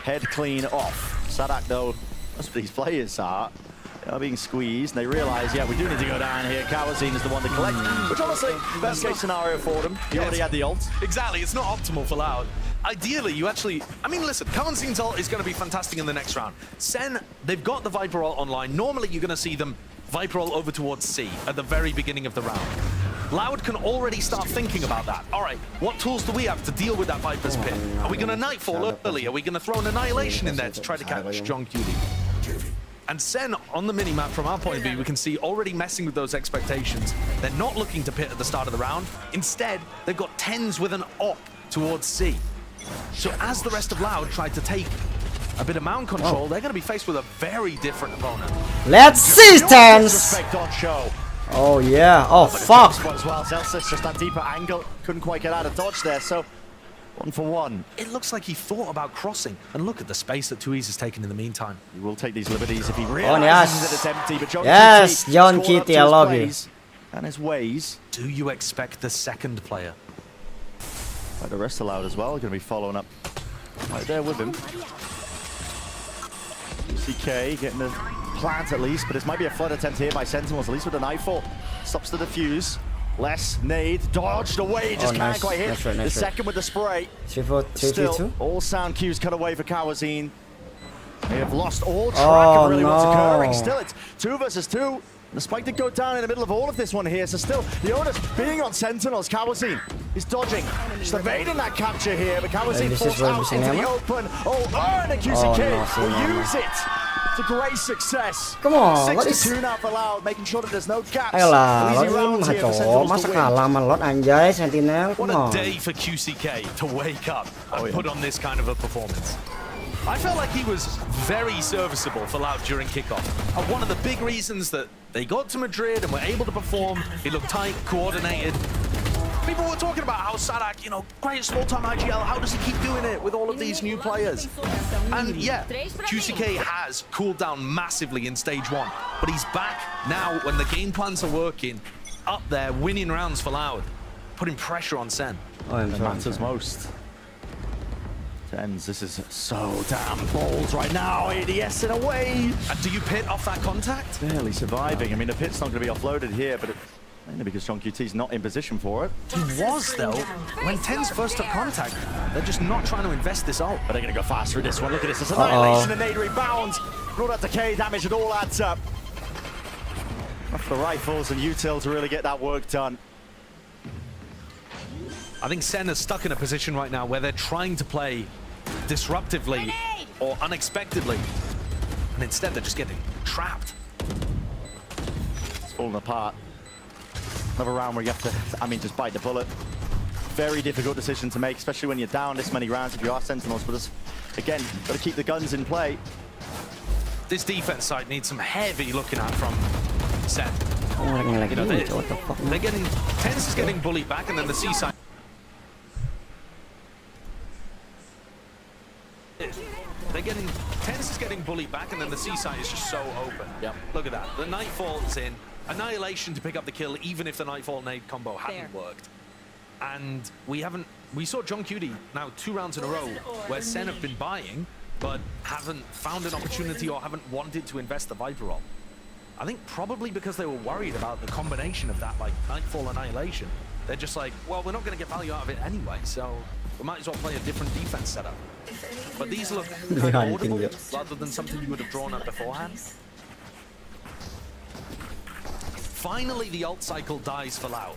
head clean off. Sadak, though, most of these players are being squeezed, and they realize, yeah, we do need to go down here. Kawanzine is the one to collect, which honestly, best case scenario for them. He already had the ult. Exactly, it's not optimal for Loud. Ideally, you actually, I mean, listen, Kawanzine's ult is going to be fantastic in the next round. Sen, they've got the Viper ult online. Normally, you're going to see them Viper ult over towards C at the very beginning of the round. Loud can already start thinking about that. All right, what tools do we have to deal with that Viper's pit? Are we going to Nightfall early? Are we going to throw an Annihilation in there to try to catch John QD? And Sen, on the minimap, from our point of view, we can see already messing with those expectations. They're not looking to pit at the start of the round. Instead, they've got TenZ with an op towards C. So as the rest of Loud tried to take a bit of mound control, they're going to be faced with a very different opponent. Let's see, TenZ! Oh, yeah. Oh, fuck. As well. Celsius just that deeper angle. Couldn't quite get out of dodge there, so 1 for 1. It looks like he thought about crossing. And look at the space that Tuiz has taken in the meantime. He will take these liberties if he realizes that it's empty. But John Kitty, I love you. And his ways. Do you expect the second player? Like the rest of Loud as well, going to be following up right there with him. CK getting the plant at least, but this might be a flood attempt here by Sentinels, at least with the Nightfall. Stops the defuse. Less nade, dodged away, just can't quite hit. Nice the second with the spray. Still, all sound cues cut away for Kawanzine. They have lost all track of really what's occurring. Still, it's 2 versus 2. The spike did go down in the middle of all of this one here, so still, the onus being on Sentinels. Kawanzine is dodging, just evading that capture here, but Kawanzine forced out into the open. Oh, and a QCK will use it It's a great success. Come on, what is... 6-2 now for Loud, making sure that there's no gaps. Ayolah, Easy Lot rounds here for ini Sentinels masa to win. kalah sama Lot anjay Sentinel. Come What a on. day for QCK to wake up and put on this kind of a performance. I felt like he was very serviceable for Loud during kickoff. And one of the big reasons that they got to Madrid and were able to perform, he looked tight, coordinated. People were talking about how Sadak, you know, great small-time IGL, how does he keep doing it with all of these new players? And yeah, QCK has cooled down massively in stage 1, but he's back now when the game plans are working, up there, winning rounds for Loud, putting pressure on Sen. That matters most. Tens, this is so damn bold right now. ADS in a way. And do you pit off that contact? Barely surviving. I mean, the pit's not going to be offloaded here, but mainly because John QT's not in position for it. He was, though. When Tens first took contact, they're just not trying to invest this ult. But they're going to go fast through this one. Look at this. It's annihilation and nade rebounds. Brought out decay damage. It all adds up. Enough for the rifles and util to really get that work done. I think Sen is stuck in a position right now where they're trying to play disruptively or unexpectedly, and instead they're just getting trapped. It's falling apart. Another round where you have to, I mean, just bite the bullet. Very difficult decision to make, especially when you're down this many rounds if you are Sentinels, but just, again, got to keep the guns in play. This defense side needs some heavy looking at from Sen. What the fuck? They're getting, Tens is getting bullied back, and then the C side. They're getting, Tens is getting bullied back, and then the C side is just so open. Yep. Look at that. The Nightfall is in. Annihilation to pick up the kill, even if the Nightfall nade combo hadn't worked. And we saw John Cutie now 2 rounds in a row where Sen have been buying, but haven't found an opportunity or haven't wanted to invest the Viper ult. I think probably because they were worried about the combination of that, like Nightfall Annihilation. They're just like, well, we're not going to get value out of it anyway, so we might as well play a different defense setup. But these look kind of audible rather than something you would have drawn up beforehand. Finally, the ult cycle dies for Loud.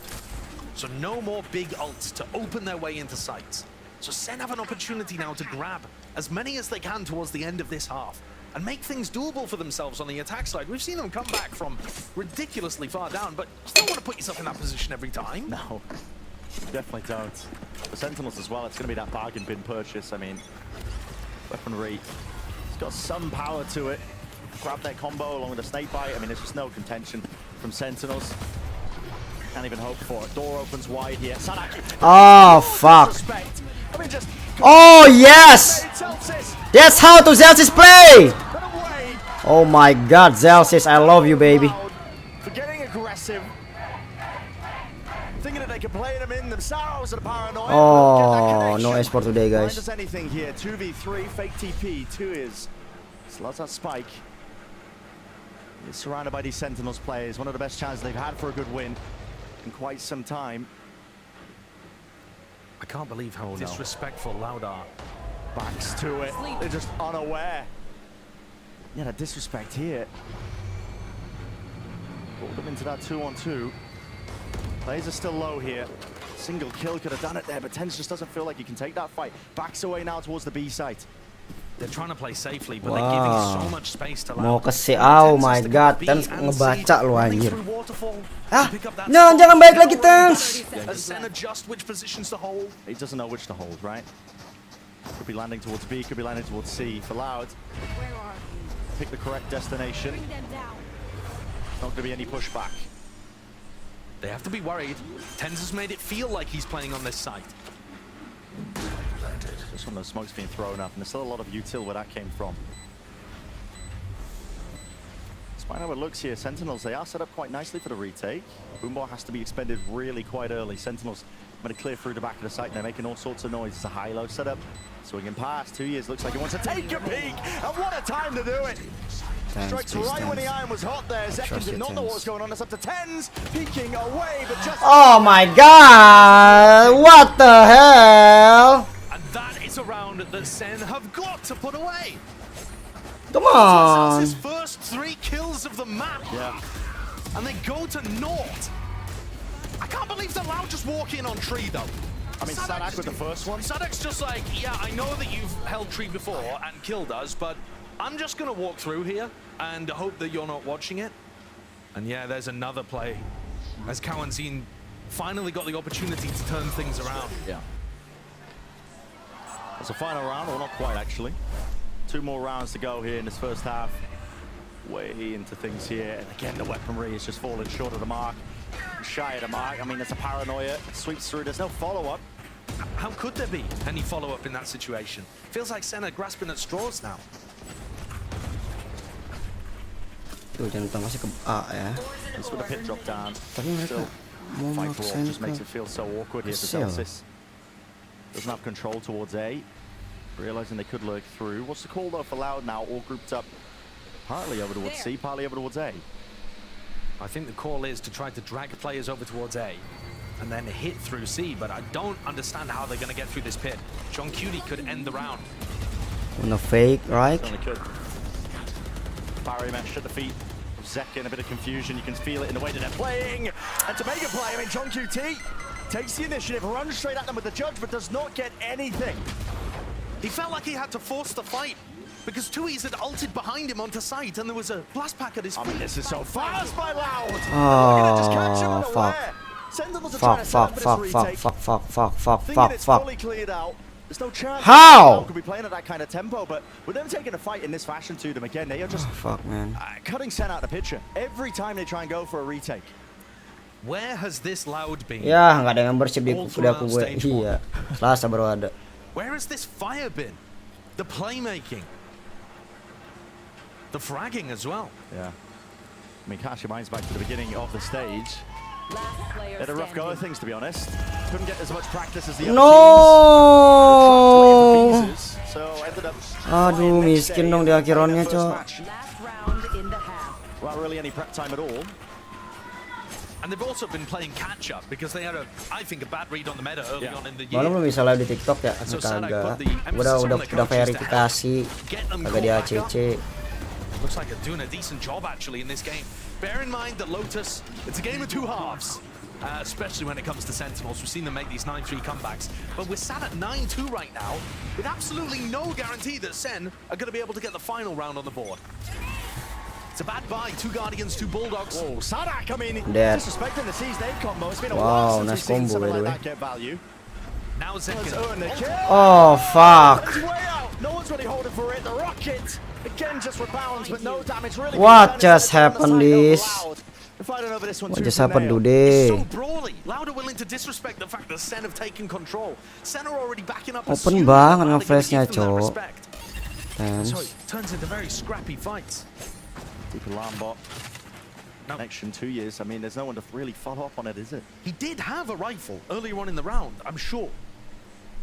So no more big ults to open their way into sights. So Sen have an opportunity now to grab as many as they can towards the end of this half and make things doable for themselves on the attack side. We've seen them come back from ridiculously far down, but you don't want to put yourself in that position every time. No, definitely don't. The Sentinels as well, it's going to be that bargain bin purchase. I mean, weaponry, it's got some power to it. Grab that combo along with the snake bite. I mean, there's just no contention from Sentinels. Can't even hope for it. Door opens wide here. Sadak. Oh, fuck. I mean, just Oh, yes! That's how to Zelsis play! Oh my god, Zelsis, I love you, baby. For getting aggressive. Thinking that they can play them in themselves and paranoid. Oh, no esport today, guys. Does anything here? 2v3, fake TP. 2 is slots that spike. He's surrounded by these Sentinels players. One of the best chances they've had for a good win in quite some time. I can't believe how disrespectful Loud are. Backs to it. They're just unaware. Yeah, that disrespect here. Pulled them into that 2-on-2. Players are still low here. Single kill could have done it there, but Tens just doesn't feel like he can take that fight. Backs away now towards the B site. They're trying to play safely, but they're giving so much space to Mau kasi, oh my god, Tens ngebaca lu anjir. Ah, no, jangan balik lagi Tens. He doesn't know which to hold, right? Could be landing towards B, could be landing towards C. For Loud, pick the correct destination. Not going to be any pushback. They have to be worried. Tens has made it feel like he's playing on this site. Just when the smoke's being thrown up, and there's still a lot of util where that came from. Despite how it looks here, Sentinels, they are set up quite nicely for the retake. Boombar has to be expended really quite early. Sentinels going to clear through the back of the site, and they're making all sorts of noise. It's a high-low setup. Swinging past, 2 years, looks like he wants to take a peek, and what a time to do it! Strikes right when the iron was hot there. Second did not know what was going on. It's up to Tens, peeking away, but just... Oh my god! What the hell? And that is a round that Sen have got to put away. Come on! His first 3 kills of the map. Yeah. And they go to naught. I can't believe that Loud just walk in on tree though. I mean, Sadak with the first one. Sadak's just like, yeah, I know that you've held tree before and killed us, but I'm just going to walk through here and hope that you're not watching it. And yeah, there's another play. As Kawanzin finally got the opportunity to turn things around. Yeah. It's a final round, or not quite actually. 2 more rounds to go here in this first half. Way into things here. And again, the weaponry is just falling short of the mark. Shy of the mark. I mean, there's a paranoia. It sweeps through. There's no follow-up. How could there be any follow-up in that situation? Feels like Senna grasping at straws now. Tuh, jangan masih ke A ya. This with a pit drop down. Tapi mereka mau maksain just makes it feel so awkward here for Celsius. Doesn't have control towards A. Realizing they could lurk through. What's the call though for Loud now? All grouped up. Partly over towards C, partly over towards A. I think the call is to try to drag players over towards A and then hit through C, but I don't understand how they're going to get through this pit. John Cutie could end the round. Wanna fake, right? Certainly could. Barrier mesh at the feet of Zek in a bit of confusion. You can feel it in the way that they're playing. And to make a play, I mean, John QT takes the initiative, runs straight at them with the judge, but does not get anything. He felt like he had to force the fight because Tui's had ulted behind him onto site and there was a blast pack at his feet. I mean, this is so fast by Loud. Oh, fuck. Fuck. There's no chance How? could be playing at that kind of tempo, but with them taking a fight in this fashion to them again, they are just fuck, man. Cutting Sen out of the picture every time they try and go for a retake. Where has this Loud been? Ya, nggak ada membership di kuda aku gue. Iya. Selasa baru ada. Where has this fire been? The playmaking. The fragging as well. Yeah. I mean, cast your minds back to the beginning of the stage. They had a rough go of things, to be honest. Couldn't get as much practice as the other teams. So ended up. Aduh, miskin dong di akhir roundnya, Cok. Without really any prep time at all. And they've also been playing catch up because they had I think a bad read on the meta early on in the year. Malam belum bisa live di TikTok ya, kagak. Udah verifikasi, kagak di ACC. Looks like they're doing a decent job actually in this game. Bear in mind that Lotus, it's a game of 2 halves. Especially when it comes to Sentinels. We've seen them make these 9-3 comebacks. But we're sat at 9-2 right now with absolutely no guarantee that Sen are going to be able to get the final round on the board. It's a bad buy. 2 Guardians, 2 Bulldogs. Whoa, Sadak, I mean, Dead. disrespecting the C's name combo. It's been a Wow, while nice since we've seen combo, something by like the that get value. Now Zek Oh, fuck. It's way out. No one's really holding for it. The rocket, again, just rebounds, but no damage really. What just happened, this? What just happened today? So brawly. Loud are willing to disrespect the fact that Sen have taken control. Sen are already backing up. Open banget nge-flashnya, Cok. So it turns into very scrappy fights. Deep alarm bot. Connection 2 years. I mean, there's no one to really follow up on it, is it? He did have a rifle earlier on in the round, I'm sure.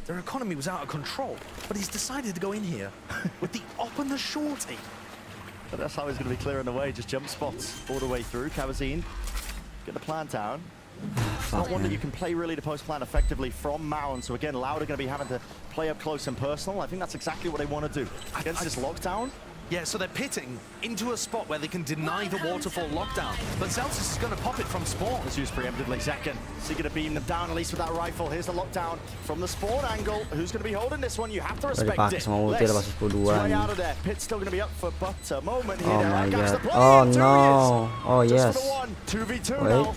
Their economy was out of control, but he's decided to go in here with the op and the shorty. But that's how he's going to be clearing the way. Just jump spots all the way through. Kavazine, get the plant down. It's not one that you can play really to post plant effectively from Mound. So again, Loud are going to be having to play up close and personal. I think that's exactly what they want to do against this lockdown. Yeah, so they're pitting into a spot where they can deny the waterfall lockdown. But Celsius is going to pop it from spawn. Let's use preemptively. Second, so you're going to beam them down at least with that rifle. Here's the lockdown from the spawn angle. Who's going to be holding this one? You have to respect it. Way out of there. Pit's still going to be up for but a moment here. Oh my god. Oh no. Oh yes. 2v2 now.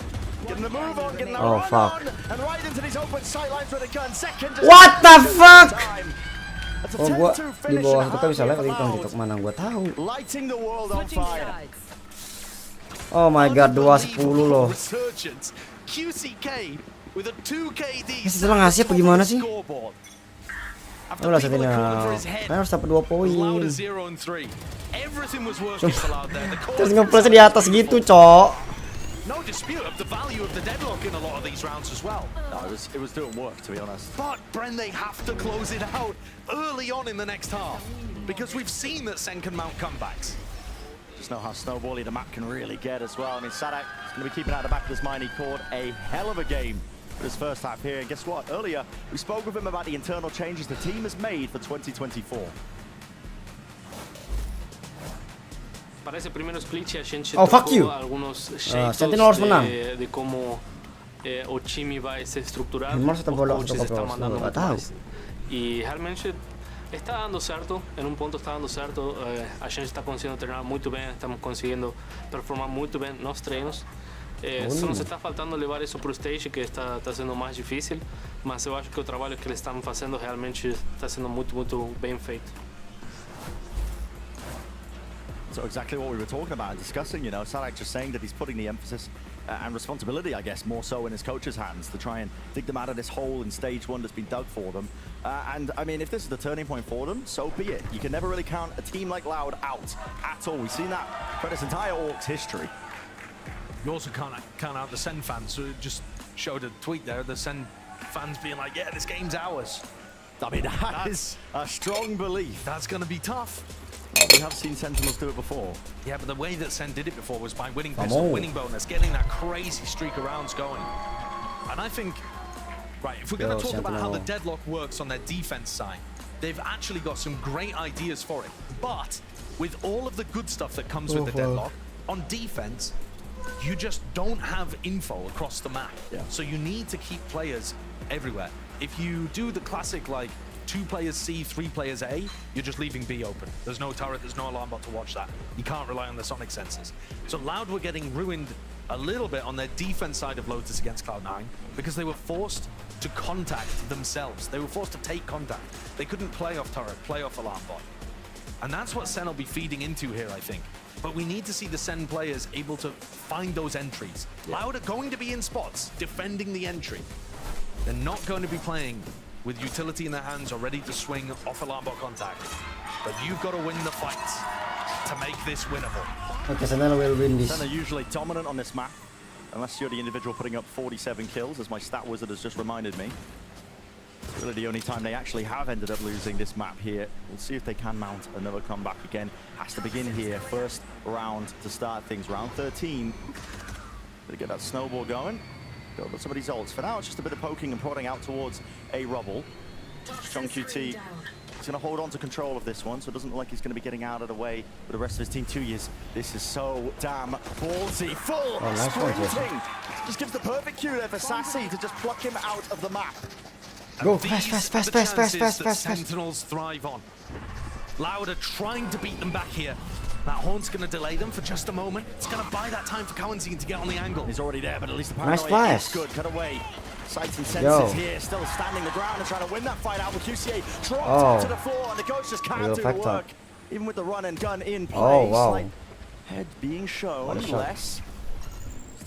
Getting the move on, getting the oh run fuck. on, and right into these open sightlines with a gun. Second. What the fuck? Oh, gua di bawah itu kan bisa live di TikTok mana gua tahu. Oh my god, 2-10 loh. Ini setelah ngasih apa gimana sih? Udah saatnya. Kayaknya harus dapat 2 poin. Terus nge-flash di atas gitu, Cok. No dispute of the value of the deadlock in a lot of these rounds as well. No, it was doing work, to be honest. But Bren, they have to close it out early on in the next half because we've seen that Sen can mount comebacks. Just know how snowbally the map can really get as well. I mean, Sadak is going to be keeping out the back of his mind. He called a hell of a game for his first half here. And guess what? Earlier, we spoke with him about the internal changes the team has made for 2024. Oh, fuck you. Sentinel harus menang. o time vai se estruturar, os coaches estão mandando muito mais. E realmente Está dando certo, em ponto está dando certo. A gente está conseguindo treinar muito bem, estamos conseguindo performar muito bem nos treinos. Só nos está faltando levar isso para o stage, que está sendo mais difícil, mas eu acho que o trabalho que eles estão fazendo realmente está sendo muito bem feito. So exactly what we were talking about and discussing, you know, Salak just saying that he's putting the emphasis and responsibility, I guess, more so in his coach's hands to try and dig them out of this hole in stage 1 that's been dug for them. And I mean, if this is the turning point for them, so be it. You can never really count a team like Loud out at all. We've seen that for this entire Orcs history. You also can't count out the Sen fans, who just showed a tweet there, the Sen fans being like, yeah, this game's ours. I mean, that is a strong belief. That's going to be tough. We have seen Sentinels do it before. Yeah, but the way that Sen did it before was by winning pistol, winning bonus, getting that crazy streak of rounds going. And I think, right, if we're going to talk about how the deadlock works on their defense side, they've actually got some great ideas for it. But with all of the good stuff that comes with the deadlock, on defense, you just don't have info across the map. Yeah. So you need to keep players everywhere. If you do the classic, like, 2 players C, 3 players A, you're just leaving B open. There's no turret, there's no alarm bot to watch that. You can't rely on the sonic sensors. So Loud were getting ruined a little bit on their defense side of Lotus against Cloud9 because they were forced to contact themselves. They were forced to take contact. They couldn't play off turret, play off alarm bot. And that's what Sen will be feeding into here, I think. But we need to see the Sen players able to find those entries. Loud are going to be in spots, defending the entry. They're not going to be playing with utility in their hands or ready to swing off alarm bot contact. But you've got to win the fights to make this winnable. Okay, Sen will win this. Sen are usually dominant on this map, unless you're the individual putting up 47 kills, as my stat wizard has just reminded me. It's really the only time they actually have ended up losing this map here. We'll see if they can mount another comeback again. Has to begin here. First round to start things. Round 13. Gotta get that snowball going. Go with some of these ults. For now, it's just a bit of poking and prodding out towards a rubble. Strong QT. He's going to hold on to control of this one, so it doesn't look like he's going to be getting out of the way with the rest of his team. 2 years. This is so damn ballsy. Full sprinting. Just gives the perfect cue there for Sassy to just pluck him out of the map. Go fast. Sentinels thrive on. Loud are trying to beat them back here. That Horn's going to delay them for just a moment. It's going to buy that time for Cowanzine to get on the angle. He's already there, but at least the nice paranoia is good. Cut away. Sights and senses here, still standing the ground and trying to win that fight out with QCA dropped to the floor, and the coach just can't do the work. Even with the run and gun in place. Slight head being shown, less.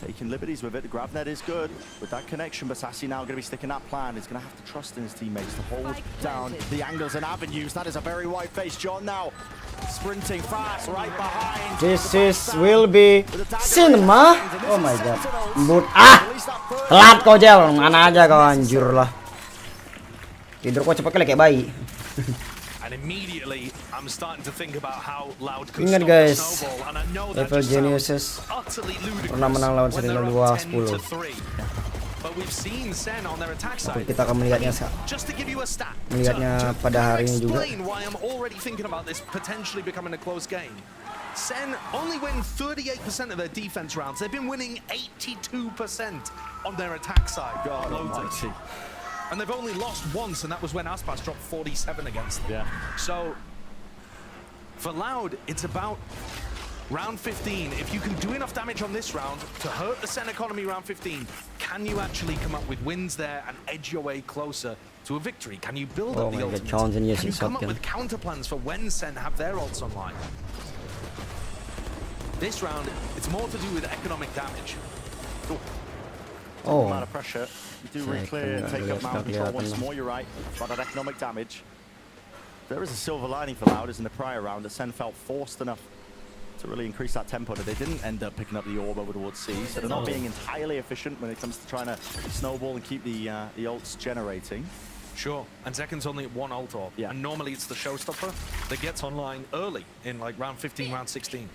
Taking liberties with it. The grab net is good with that connection, but Sassy now going to be sticking that plan. He's going to have to trust in his teammates to hold down the angles and avenues. That is a very wide face. John now sprinting fast right behind. This will be cinema. Oh my god. But telat kau Jel, mana aja kau anjur lah. Tidur kau cepet kayak bayi. And immediately, I'm starting to think about how Loud could Ingat stop guys, the snowball, and I know that level just geniuses utterly ludicrous pernah menang lawan when they're Sentinel up 2 10. 10-3. But we've seen Sen on their attack side. Kita akan melihatnya Just to give you a stat, melihatnya pada hari ini juga. explain why I'm already thinking about this potentially becoming a close game. Sen only win 38% of their defense rounds. They've been winning 82% on their attack side. God almighty. And they've only lost once, and that was when Aspas dropped 47 against them. So, for Loud, it's about round 15. If you can do enough damage on this round to hurt the Sen economy round 15, can you actually come up with wins there and edge your way closer to a victory? Can you build up the ultimate? Can you come up with counter plans for when Sen have their ults online? This round, it's more to do with economic damage. Amount of pressure. You do re-clear and take up mount control once more, you're right. But that economic damage. There is a silver lining for Loud, as in the prior round, that Sen felt forced enough to really increase that tempo that they didn't end up picking up the orb over towards C. So they're not being entirely efficient when it comes to trying to snowball and keep the ults generating. Sure, and Zekin's only at 1 ult orb. And normally it's the showstopper that gets online early in like round 15, round 16.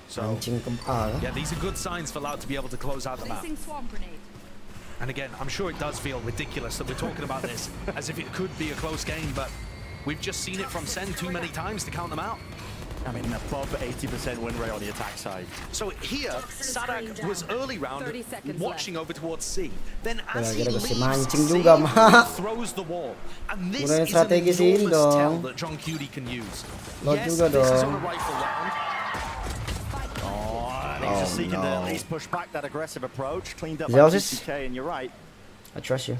So, yeah, these are good signs for Loud to be able to close out the map. And again, I'm sure it does feel ridiculous that we're talking about this as if it could be a close game, but we've just seen it from Sen too many times to count them out. I mean, above 80% win rate on the attack side. So here, Sadak was early round watching over towards C. Then as he leaves, mancing C juga, Mak. throws the wall. And this Gunain is an strategi sini enormous tell dong. that John Cutie can use. Lot Yes, juga this is on dong. a rifle round. He's just seeking to no. at least push back that aggressive approach. Cleaned up by Zeus. TCK, and you're right. I trust you.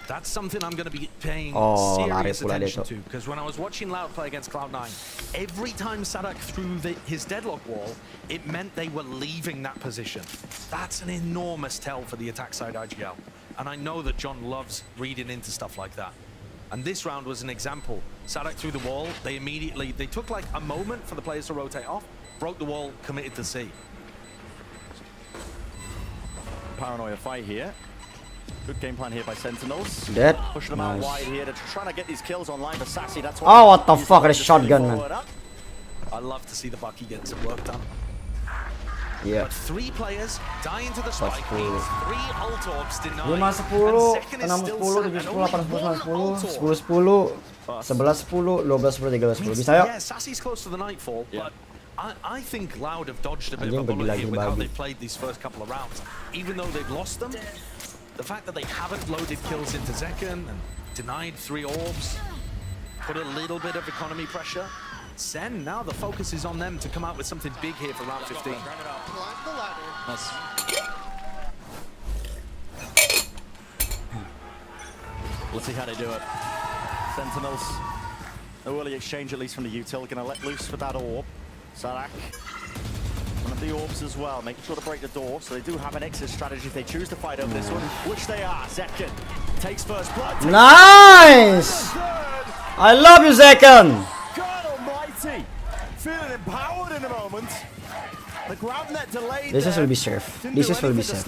That's something I'm going to be paying lari serious pula dia attention tu. to, because when I was watching Loud play against Cloud9, every time Sadak threw his deadlock wall, it meant they were leaving that position. That's an enormous tell for the attack side IGL. And I know that John loves reading into stuff like that. And this round was an example. Sadak threw the wall, they took like a moment for the players to rotate off, broke the wall, committed to C. Paranoia fight here. Good game plan here by Sentinels. Dead. Pushing them out Nice. wide here. They're trying to get these kills online for Sassy. That's Oh, what the fuck? Ada shotgun, man. I love to see the Bucky getting some work done. Yeah. But 3 players dying to the strike means 3 ult orbs denied. 5, 10, and second is 6, 10, still 7, Sadak, 10, and only 8, 10, 10, 1 ult 10, orb. 10, 10, 11, 10, 12, 10, 13, 10. Bisa yuk. Yeah, Sassy's close to the nightfall, but I think Loud have dodged a bit Anjing, of a bullet bagi-lagi here with how bagi. they've played these first couple of rounds. Even though they've lost them, the fact that they haven't loaded kills into Zekken and denied 3 orbs, put a little bit of economy pressure. Sen, now the focus is on them to come out with something big here for round 15. Nice. Let's see how they do it. Sentinels, no early exchange at least from the util. Gonna let loose with that orb. Sadak, one of the orbs as well, making sure to break the door. So they do have an exit strategy if they choose to fight over this one, which they are. Zekken takes first blood. Nice! I love you, Zekken! God almighty! Feeling empowered in a moment. The grab net delayed. This is will be safe. This is will be safe.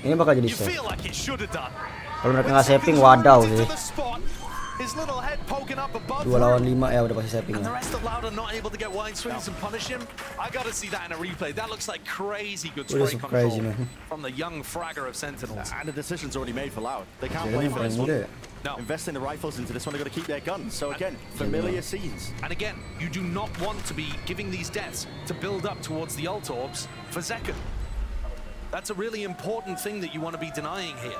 Ini bakal jadi You safe. feel like it should have done. Kalau mereka nggak saving, wadaw Into sih. the spot, his little head poking up above 2 lawan 5 ya udah pasti saving and the ya. rest of Loud are not able to get wide swings and punish him. I gotta see that in a replay. That looks like crazy good Udah spray so control crazy, man. from the young fragger of Sentinels. And the decision's already made for Loud. They can't Jadi play for paling this one. muda ya. No. Investing the rifles into this one, they've got to keep their guns. So again, familiar scenes. And again, you do not want to be giving these deaths to build up towards the ult orbs for Zekken. That's a really important thing that you want to be denying here.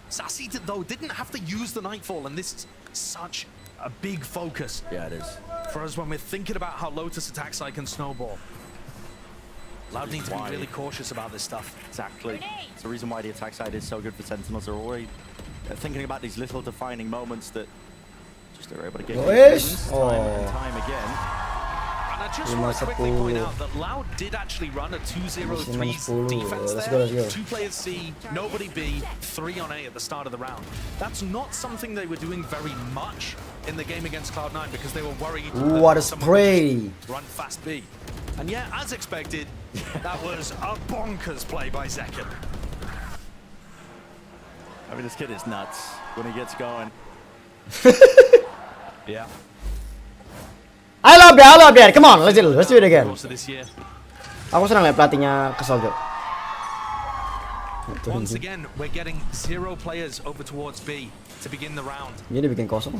Sassy, though, didn't have to use the Nightfall, and this is such a big focus. Yeah, it is. For us when we're thinking about how Lotus attack side can snowball. Loud need to be really cautious about this stuff. Exactly. It's the reason why the attack side is so good for Sentinels. They're already thinking about these little defining moments that just they're able to get Yes. time and time again. And I just want to quickly point out that Loud did actually run a 2-0-3 defense Let's there. go. 2 players C, nobody B, 3 on A at the start of the round. That's not something they were doing very much in the game against Cloud9 because they were worried What a that someone spray! would run fast B. And yeah, as expected, that was a bonkers play by Zekken. I mean, this kid is nuts when he gets going. Yeah. I love that. Come on, let's do it again. Also this year. Aku senang lihat pelatihnya kesel tuh. Once again, we're getting 0 players over towards B to begin the round. Jadi bikin kosong.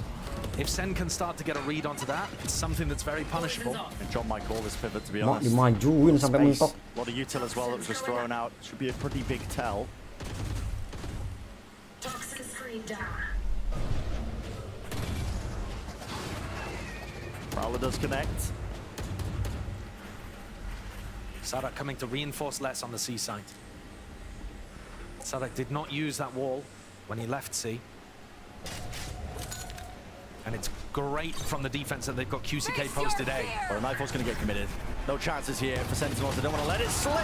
If Sen can start to get a read onto that, it's something that's very punishable. And John might call this pivot, to be Mak honest. dimajuin sampai Space. mentok. A lot of util as well that was just thrown out. Should be a pretty big tell. Prowler does connect. Sadak coming to reinforce less on the C side. Sadak did not use that wall when he left C. And it's great from the defense that they've got QCK posted A. Well, Nightfall's going to get committed. No chances here for Sentinels. They don't want to let it slip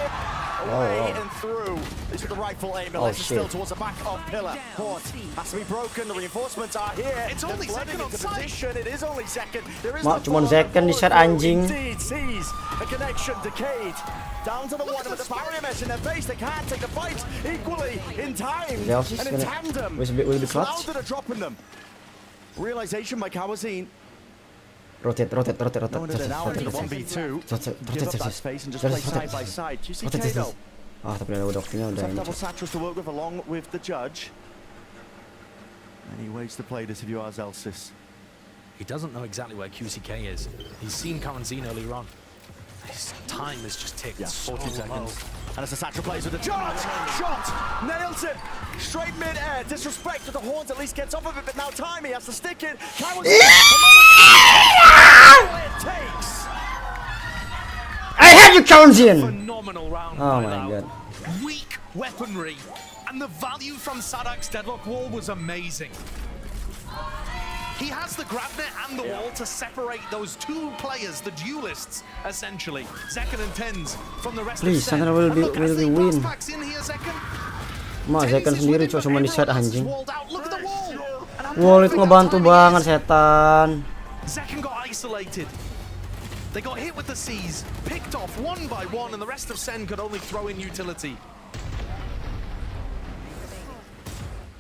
away and through. This is the rightful aim. Unless it's still towards the back of pillar. Port has to be broken. The reinforcements are here. It's only Zekken on position. It is only Zekken. There is Mak cuman Zekken di set anjing. Indeed, sees a connection decayed. Down to the one with the barrier mesh in their face. They can't take the fight equally in time and in tandem. Will be Loud clutch. that are dropping them. Realization by Kawazine. Rotate. Knowing that they're now into the 1v2, give up that space and just play side by side. QCK though. Ah, tapi ada dokternya udah Some ini. double satchels to work with along with the judge. Many ways to play this if you are Zelsis. He doesn't know exactly where QCK is. He's seen Karanzine earlier on. His time is just ticked. 40 seconds. And as the Satchel plays with the charge, shot, nails it, straight mid-air, disrespect to the horns, at least gets off of it, but now time, he has to stick it. I have you, Karanzine! Phenomenal round. Oh my god. Weak weaponry, and the value from Sadak's deadlock wall was amazing. He has the grab net and the wall to separate those two players, the duelists, essentially. Zekken and Tens from the rest Please, of Sen. Sandra will be win. In here, Zekken. Mas Zekken sendiri cuma di set anjing. Wall itu ngebantu banget setan. Zekken got isolated. They got hit with the C's, picked off one by one, and the rest of Sen could only throw in utility.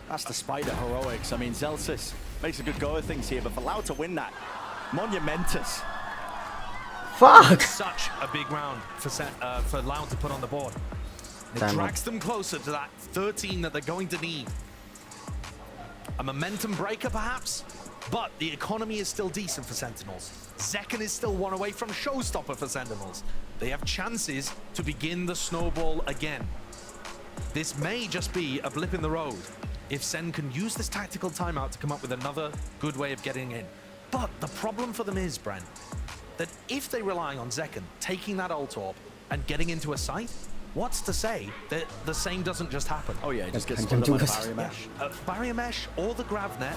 That's the Spider heroics. I mean, Zelsis makes a good go of things here, but for Loud to win that, monumentous. Fuck! Such a big round for Loud to put on the board. It drags them closer to that 13 that they're going to need. A momentum breaker, perhaps, but the economy is still decent for Sentinels. Zekken is still one away from showstopper for Sentinels. They have chances to begin the snowball again. This may just be a blip in the road if Sen can use this tactical timeout to come up with another good way of getting in. But the problem for them is, Brent, that if they rely on Zekken taking that ult orb and getting into a site, what's to say that the same doesn't just happen? Oh yeah, it just gets split up by the barrier mesh. Barrier mesh or the grav net,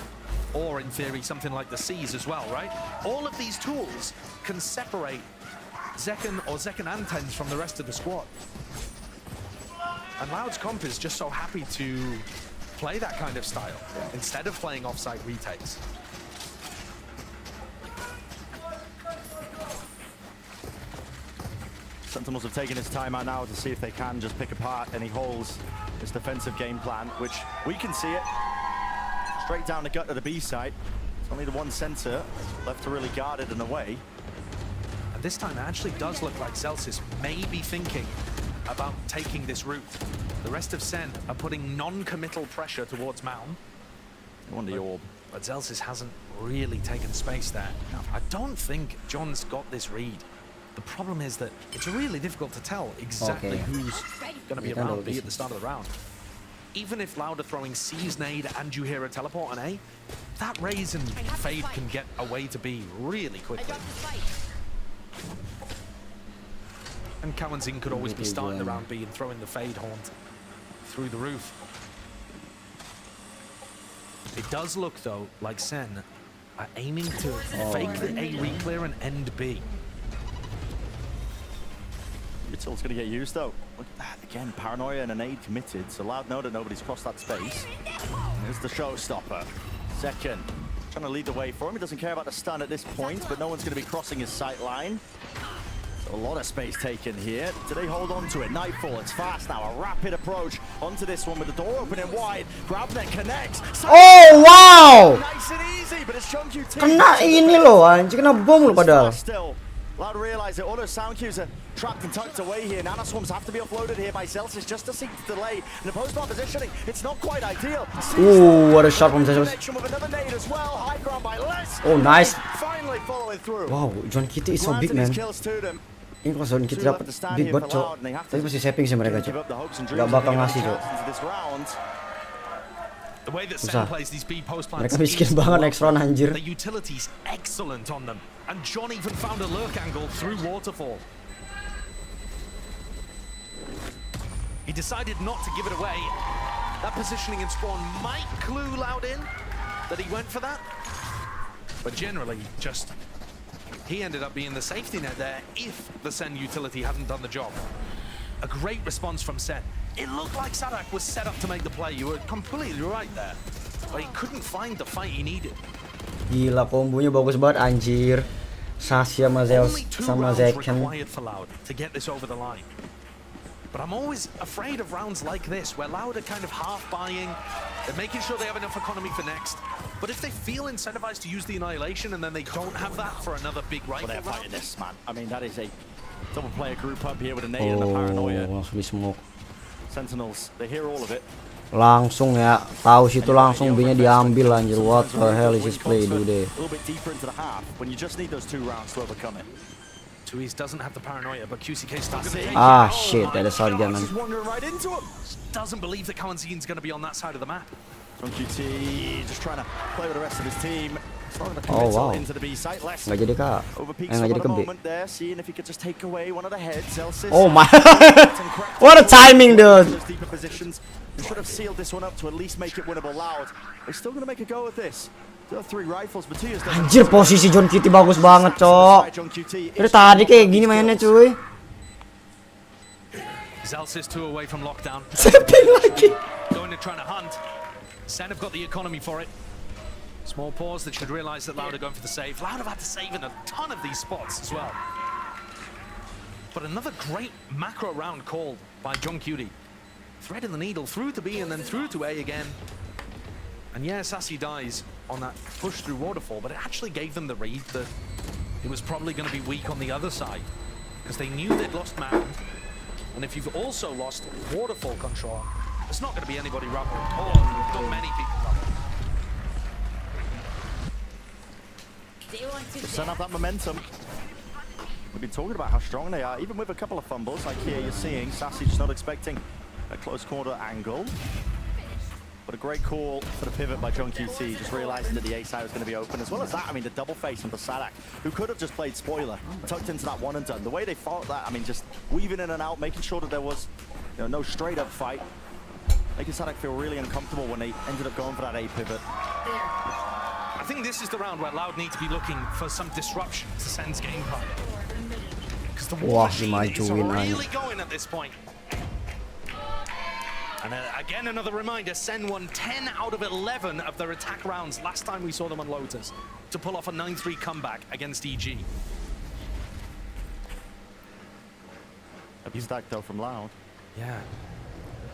or in theory something like the C's as well, right? All of these tools can separate Zekken or Zekken and Tens from the rest of the squad. And Loud's comp is just so happy to play that kind of style instead of playing offside retakes. Sentinels have taken his time out now to see if they can just pick apart any holes. This defensive game plan, which we can see it straight down the gut of the B site. It's only the one center left to really guard it and away. And this time it actually does look like Zelsis may be thinking about taking this route. The rest of Sen are putting non-committal pressure towards Mountain. They want the orb. But Zelsis hasn't really taken space there. I don't think John's got this read. The problem is that it's really difficult to tell exactly who's going to be around B at the start of the round. Even if Loud are throwing C's nade and you hear a teleport on A, that Raze and Fade can get away to B really quickly. And Karanzine could always be starting the round B and throwing the Fade haunt through the roof. It does look, though, like Sen are aiming to fake the A reclear and end B. It's going to get used, though. Look at that. Again, paranoia and an aid committed, so Loud know that nobody's crossed that space. Here's the showstopper. Zekken trying to lead the way for him. He doesn't care about the stun at this point, but no one's going to be crossing his sight line. So a lot of space taken here. Do they hold on to it? Nightfall, it's fast now. A rapid approach onto this one with the door opening wide. Grabnet connects. Oh, wow! Nice and easy, but it's Chunky T. Kena ini loh, anjing, kena bom loh padahal. Still, Loud realize that all those sound cues are trapped and tucked away here. Nanoswarms have to be offloaded here by Celsius just to seek the delay. And the post-bar positioning, it's not quite ideal. Ooh, what a shot from Celsius. With another nade as well. High ground by Les. Oh, nice. Finally following through. Wow, John Kitty is so big, man. Ini kalau John Kitty dapat big bot, cok. Tapi pasti saving sih mereka, cok. Gak bakal ngasih, cok. Susah. Mereka miskin banget next round, anjir. The utility's excellent on them. And John even found a lurk angle through Waterfall. He decided not to give it away. That positioning in spawn might clue Loud in that he went for that. But generally, just he ended up being the safety net there if the Sen utility hadn't done the job. A great response from Sen. It looked like Sadak was set up to make the play. You were completely right there. But he couldn't find the fight he needed. Gila, kombonya bagus banget, anjir. Sasha sama Zekken. To get this over the line. But I'm always afraid of rounds like this, where Loud are kind of half buying. They're making sure they have enough economy for next. But if they feel incentivized to use the Annihilation and then they don't have that for another big rifle they're round. fighting this, man. I mean, that is a double player group up here with a nade and a paranoia. Langsung di smoke. Sentinels, they hear all of it. Langsung ya, tahu situ langsung B-nya diambil anjir. What the hell is this play dude? Ah shit, ada sarjana. Doesn't believe that Kawanzin's going to be on that side of the map. QT just trying to play with the rest of his team. Oh wow, nggak jadi kak, nggak jadi ke B. Oh my, what a timing dude. Should have sealed this one up to at least make it winnable. Loud, they're still gonna make a go at this. Still have 3 rifles, but Anjir, posisi John Kitty bagus banget cok. Dari tadi kayak gini mainnya cuy. Zelsis 2 away from lockdown. Sepil lagi. Going to try to hunt. Sen have got the economy for it. Small pause, they should realize that Loud are going for the save. Loud have had to save in a ton of these spots as well. But another great macro round called by John Cutie. Threading the needle through to B and then through to A again. And yeah, Sassy dies on that push through waterfall, but it actually gave them the read that it was probably going to be weak on the other side. Because they knew they'd lost Mound. And if you've also lost waterfall control, there's not going to be anybody rubble. Or not many people rubble. To set up that momentum. We've been talking about how strong they are, even with a couple of fumbles, like here you're seeing. Sassy just not expecting a close quarter angle. But a great call for the pivot by John QT, just realizing that the A side was going to be open. As well as that, I mean, the double face onto Sadak, who could have just played spoiler, tucked into that one and done. The way they fought that, I mean, just weaving in and out, making sure that there was, you know, no straight up fight. Making Sadak feel really uncomfortable when they ended up going for that A pivot. I think this is the round where Loud need to be looking for some disruption to Sen's game plan. Because the war machine is really going at this point. And again, another reminder, Sen won 10 out of 11 of their attack rounds last time we saw them on Lotus to pull off a 9-3 comeback against EG. He's back though from Loud. Yeah.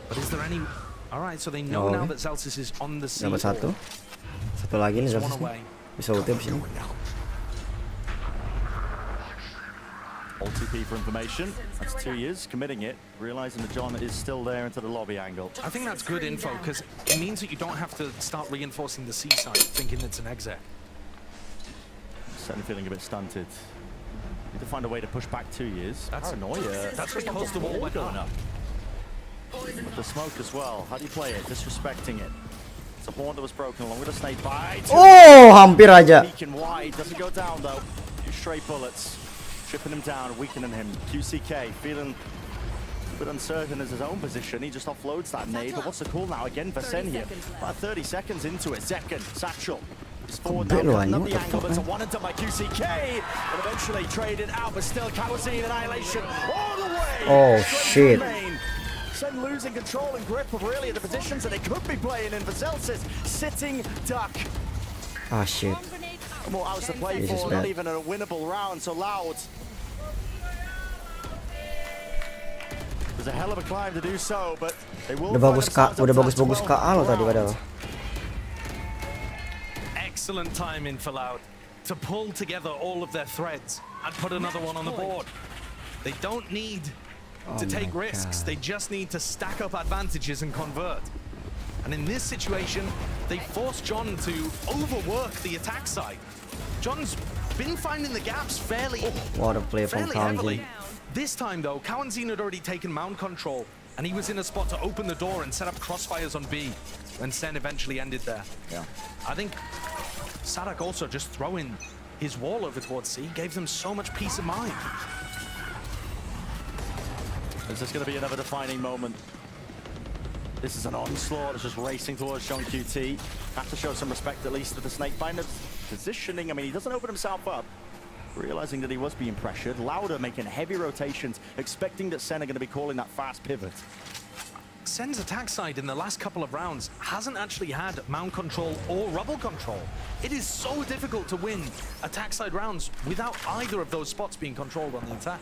But is there any... Alright, so they know now that Zelsis is on the scene. Dapat satu lagi nih Zelsis. Bisa ulti abis ini. OTP for information. That's 2 years committing it, realizing that John is still there into the lobby angle. I think that's good info because it means that you don't have to start reinforcing the C side, thinking it's an exec. Certainly feeling a bit stunted. Need to find a way to push back 2 years. That's paranoia. That's because the wall went up. With the smoke as well. How do you play it? Disrespecting it. It's a horn that was broken along with a snake bite. Oh, hampir aja. Peeking wide. Doesn't go down though. 2 straight bullets. Chipping him down, weakening him. QCK feeling a bit uncertain as his own position. He just offloads that nade. But what's the call now again for Sen here? About 30 seconds into it. Second, Satchel. He's forward now. Not the angle, but it's a one and done by QCK. And eventually traded out, but still Kawazine annihilation all the way. Oh shit. Sen losing control and grip of really the positions that they could be playing in for Zelsis. Sitting duck. Ah shit. More hours to play for, not even a winnable round, so Loud. There's a hell of a climb to do so, but they will. Udah bagus KA lo tadi padahal. Excellent timing for Loud to pull together all of their threads and put another one on the board. They don't need to take risks. They just need to stack up advantages and convert. And in this situation, they forced John to overwork the attack side. John's been finding the gaps fairly heavily. This time though, Kawanzin had already taken mount control, and he was in a spot to open the door and set up crossfires on B, when Sen eventually ended there. Yeah. I think Sadak also just throwing his wall over towards C gave them so much peace of mind. Is this going to be another defining moment? This is an onslaught. It's just racing towards John QT. Have to show some respect at least to the Snakebinder positioning. I mean, he doesn't open himself up. Realizing that he was being pressured. Louder making heavy rotations, expecting that Sen are going to be calling that fast pivot. Sen's attack side in the last couple of rounds hasn't actually had mount control or rubble control. It is so difficult to win attack side rounds without either of those spots being controlled on the attack.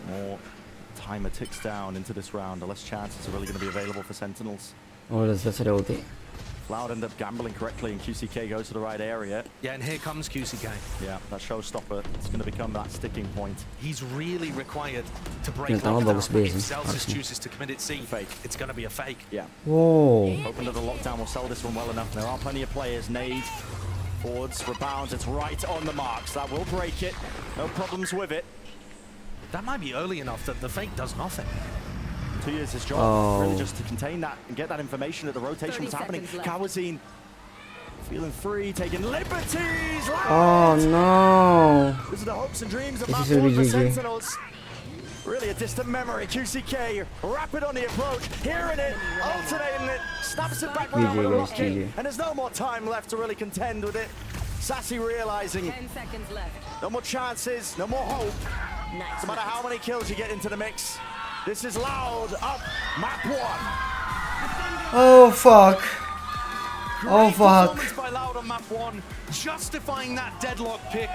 More timer ticks down into this round. The less chances are really going to be available for Sentinels. Oh, that's ada ulti. Loud end up gambling correctly, and QCK goes to the right area. Yeah, and here comes QCK. Yeah, that showstopper. It's going to become that sticking point. He's really required to break Ternyata bagus lockdown. B If sih, Celsius harusnya. chooses to commit it C, it's going to be a fake. Yeah. Wow. Hoping that the lockdown will sell this one well enough. There are plenty of players. Nade, forwards, rebounds. It's right on the marks. That will break it. No problems with it. That might be early enough that the fake does nothing. 2 years his job, really just to contain that and get that information that the rotation was happening. Kawazine feeling free, taking liberties. Oh no. This is the hopes and dreams of This Map is One for GG. Sentinels. Really a distant memory. QCK, rapid on the approach, hearing it, alternating it, snaps it back around with a guys, rocket, GG. and there's no more time left to really contend with it. Sassy realizing 10 seconds left. no more chances, no more hope. No matter how many kills you get into the mix. This is Loud up map 1. Oh fuck. Oh fuck. Performance by Loud on map 1, justifying that deadlock pick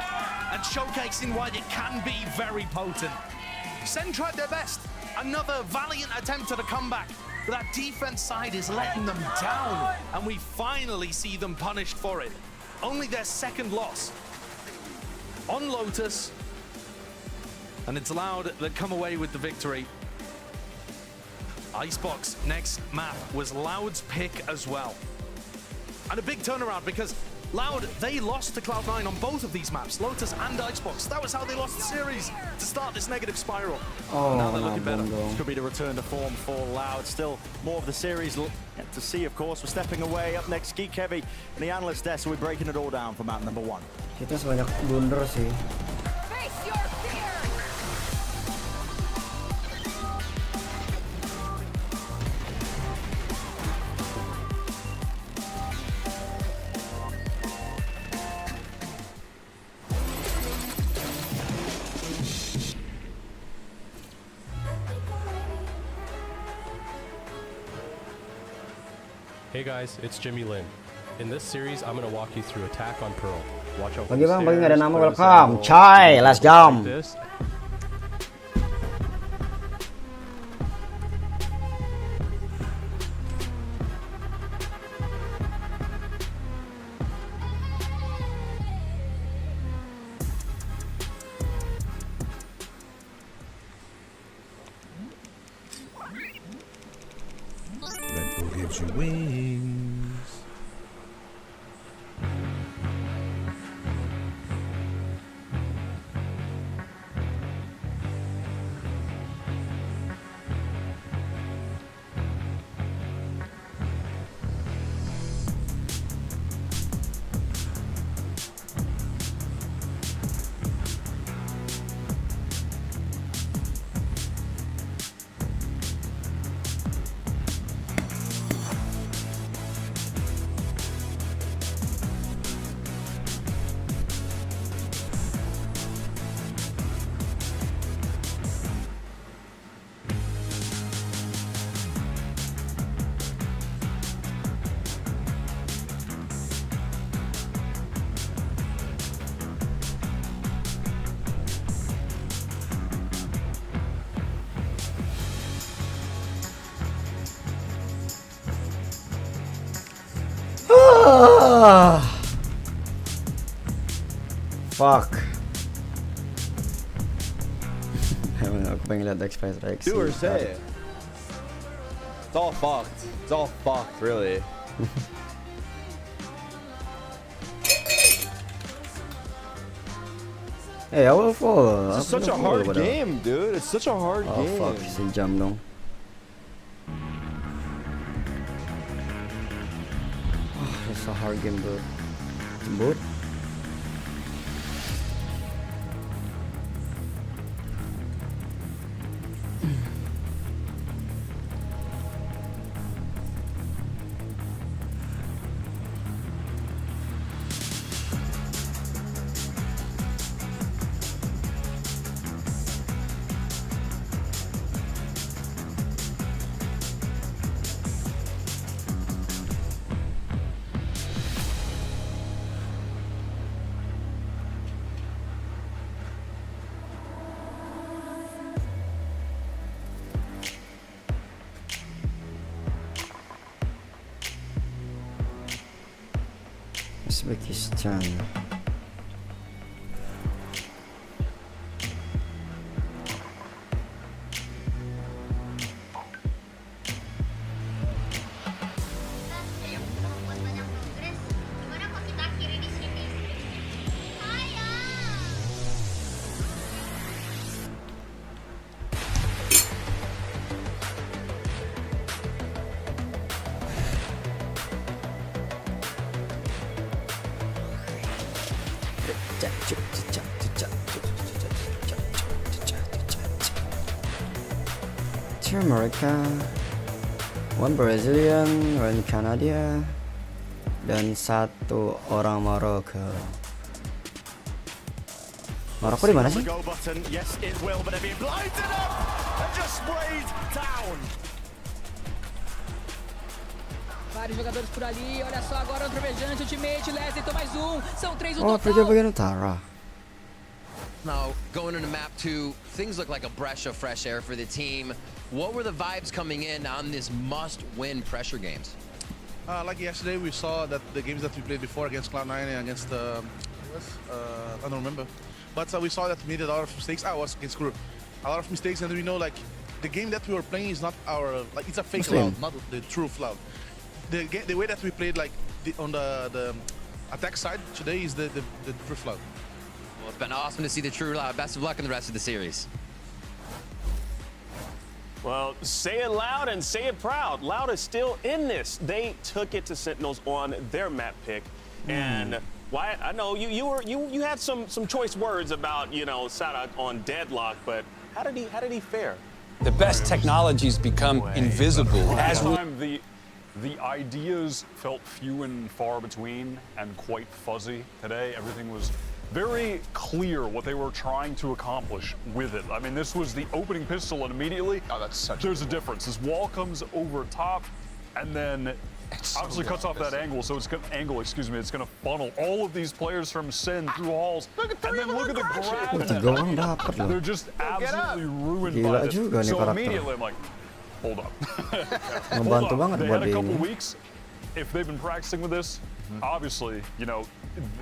and showcasing why it can be very potent. Sen tried their best. Another valiant attempt at a comeback, but that defense side is letting them down, and we finally see them punished for it. Only their second loss on Lotus, and it's Loud that come away with the victory. Icebox next map was Loud's pick as well. And a big turnaround because Loud, they lost to Cloud9 on both of these maps, Lotus and Icebox. That was how they lost the series, to start this negative spiral. Oh, Now they're looking better. bro. Could be the return to form for Loud. Still more of the series yet to see, of course. We're stepping away. Up next, Geek Heavy and the analyst desk. So we're breaking it all down for map number 1. Kita sebanyak blunder sih. Face your fear! Hey guys, it's Jimmy Lin. In this series, I'm gonna walk you through attack on Pearl. Watch out for Bagi the bang, bagi nggak ada stairs, nama clear the welcome. sidewall, Chai, let's like jump. this. Red Bull gives you wings. Fuck. Aku pengen lihat Express Reaksi. Do or say it. It's all fucked. It's all fucked, really. Hey, I will follow. It's such a hard game, dude. It's such a hard Oh game. fuck, sejam dong. Oh, it's a hard game, bro. Jembut. Uzbekistan. Two America, one Brazilian, one Canada, dan satu orang Maroko. Maroko di mana sih? Yes, it will, but they're being blinded up and just sprayed down. Vários jogadores por ali, olha só agora o trovejante, ultimate, Leslie, mais são 3 Oh, pergi bagian utara. Now, going into map 2, things look like a breath of fresh air for the team. What were the vibes coming in on this must-win pressure games? Like yesterday, we saw that the games that we played before against Cloud9 and against I don't remember, but we saw that we made a lot of mistakes. I was against Crew, a lot of mistakes, and we know like the game that we were playing is not our it's a fake Loud, not the true Loud. The way that we played on the attack side today is the true Loud. Well, it's been awesome to see the true Loud. Best of luck in the rest of the series. Well, say it loud and say it proud. Loud is still in this. They took it to Sentinels on their map pick, and Wyatt, I know you had some choice words about Sada on Deadlock, but how did he fare? The best technologies become invisible as we. The ideas felt few and far between and quite fuzzy today. Everything was very clear what they were trying to accomplish with it. I mean, this was the opening pistol, and immediately there's a difference. This wall comes over top, and then obviously cuts off that angle, so it's going to it's going to funnel all of these players from Sin through halls, and then look at the grab. They're just absolutely ruined by this. So immediately I'm like, hold up. Membantu banget They buat had a couple ini. weeks. If they've been practicing with this, obviously,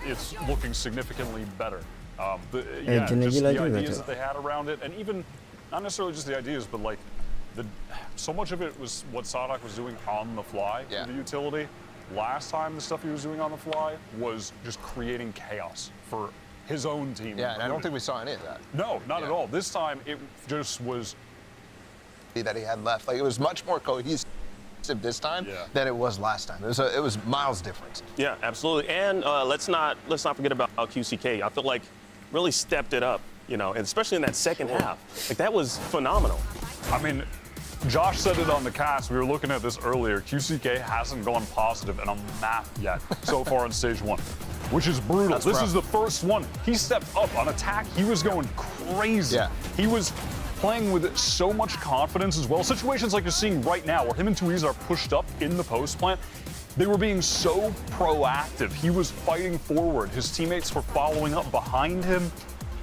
it's looking significantly better. Just the ideas that they had around it, and even not necessarily just the ideas, but like so much of it was what Sadak was doing on the fly with the utility. Last time, the stuff he was doing on the fly was just creating chaos for his own team. Yeah, and I don't think we saw any of that. No, not at all. This time, it just was that he had left. Like, it was much more cohesive this time than it was last time. It was miles different. Yeah, absolutely. And let's not forget about QCK. I feel like really stepped it up, and especially in that second half. Like, that was phenomenal. I mean, Josh said it on the cast. We were looking at this earlier. QCK hasn't gone positive in a map yet so far in stage 1, which is brutal. This is the first one. He stepped up on attack. He was going crazy. Yeah. He was playing with so much confidence as well. Situations like you're seeing right now, where him and Tuiz are pushed up in the post plant, they were being so proactive. He was fighting forward. His teammates were following up behind him,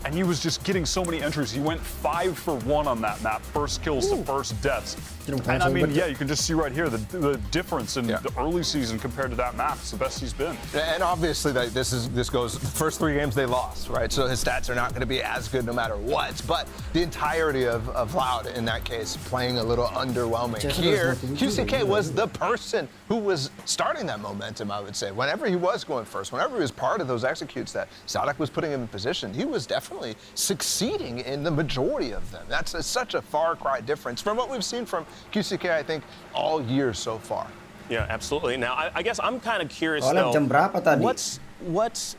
and he was just getting so many entries. He went 5 for 1 on that map. First kills to first deaths. And I mean, you can just see right here the difference in the early season compared to that map. It's the best he's been. And obviously, this goes the first 3 games they lost, right? So his stats are not going to be as good no matter what. But the entirety of Loud in that case playing a little underwhelming. Here, QCK was the person who was starting that momentum, I would say. Whenever he was going first, whenever he was part of those executes that Sadak was putting him in position, he was definitely succeeding in the majority of them. That's such a far cry difference from what we've seen from QCK, I think, all year so far. Yeah, absolutely. Now, I guess I'm kind of curious, Soalnya though, jam berapa tadi? what's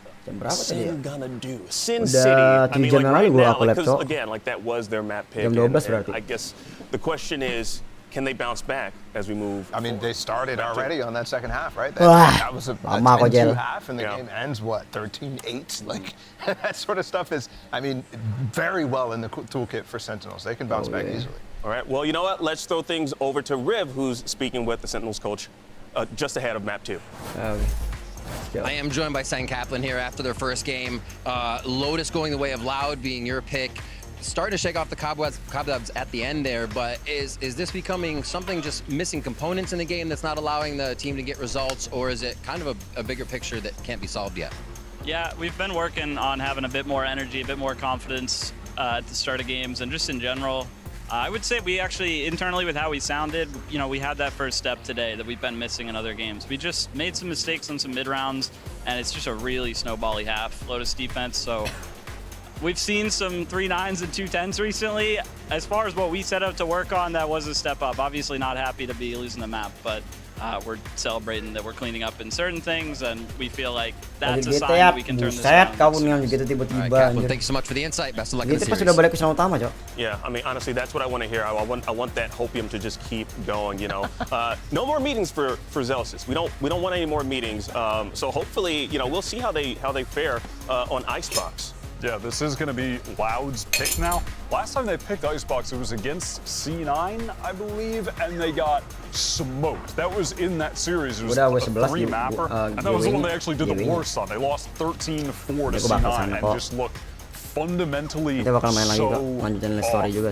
Sin gonna do? Sin Udah City, I 3 mean, jam like lalu right gua now, aku because laptop. again, like that was their map pick. Jam 12 and berarti. I guess the question is, can they bounce back as we move? I mean, they started already on that second half, right? Wah, That was a lama kok, 10-2 Jel. half, and the game ends, what, 13-8? Like, that sort of stuff is, I mean, very well in the toolkit for Sentinels. They can bounce back easily. All right, well, you know what? Let's throw things over to Riv, who's speaking with the Sentinels coach just ahead of map 2. I am joined by Sen Kaplan here after their first game. Lotus going the way of Loud, being your pick. starting to shake off the cobwebs at the end there, but is this becoming something just missing components in the game that's not allowing the team to get results, or is it kind of a bigger picture that can't be solved yet? Yeah, we've been working on having a bit more energy, a bit more confidence at the start of games, and just in general. I would say we actually, internally with how we sounded, you know, we had that first step today that we've been missing in other games. We just made some mistakes on some mid-rounds, and it's just a really snowbally half Lotus defense, so we've seen some 3-9s and 2-10s recently. As far as what we set out to work on, that was a step up. Obviously not happy to be losing the map, but we're celebrating that we're cleaning up in certain things, and we feel like that's a sign that we can turn this around. Kaplan, thank you so much for the insight. Best of luck in the series. Yeah, I mean, honestly, that's what I want to hear. I want that hopium to just keep going, you know. No more meetings for Zealous's. We don't want any more meetings. So hopefully, you know, we'll see how they fare on Icebox. Yeah, this is going to be Loud's pick now. Last time they picked Icebox, it was against C9, I believe, and they got smoked. That was in that series. It was a 3-mapper, and that was the one they actually did the worst on. They lost 13-4 to C9 and just looked fundamentally so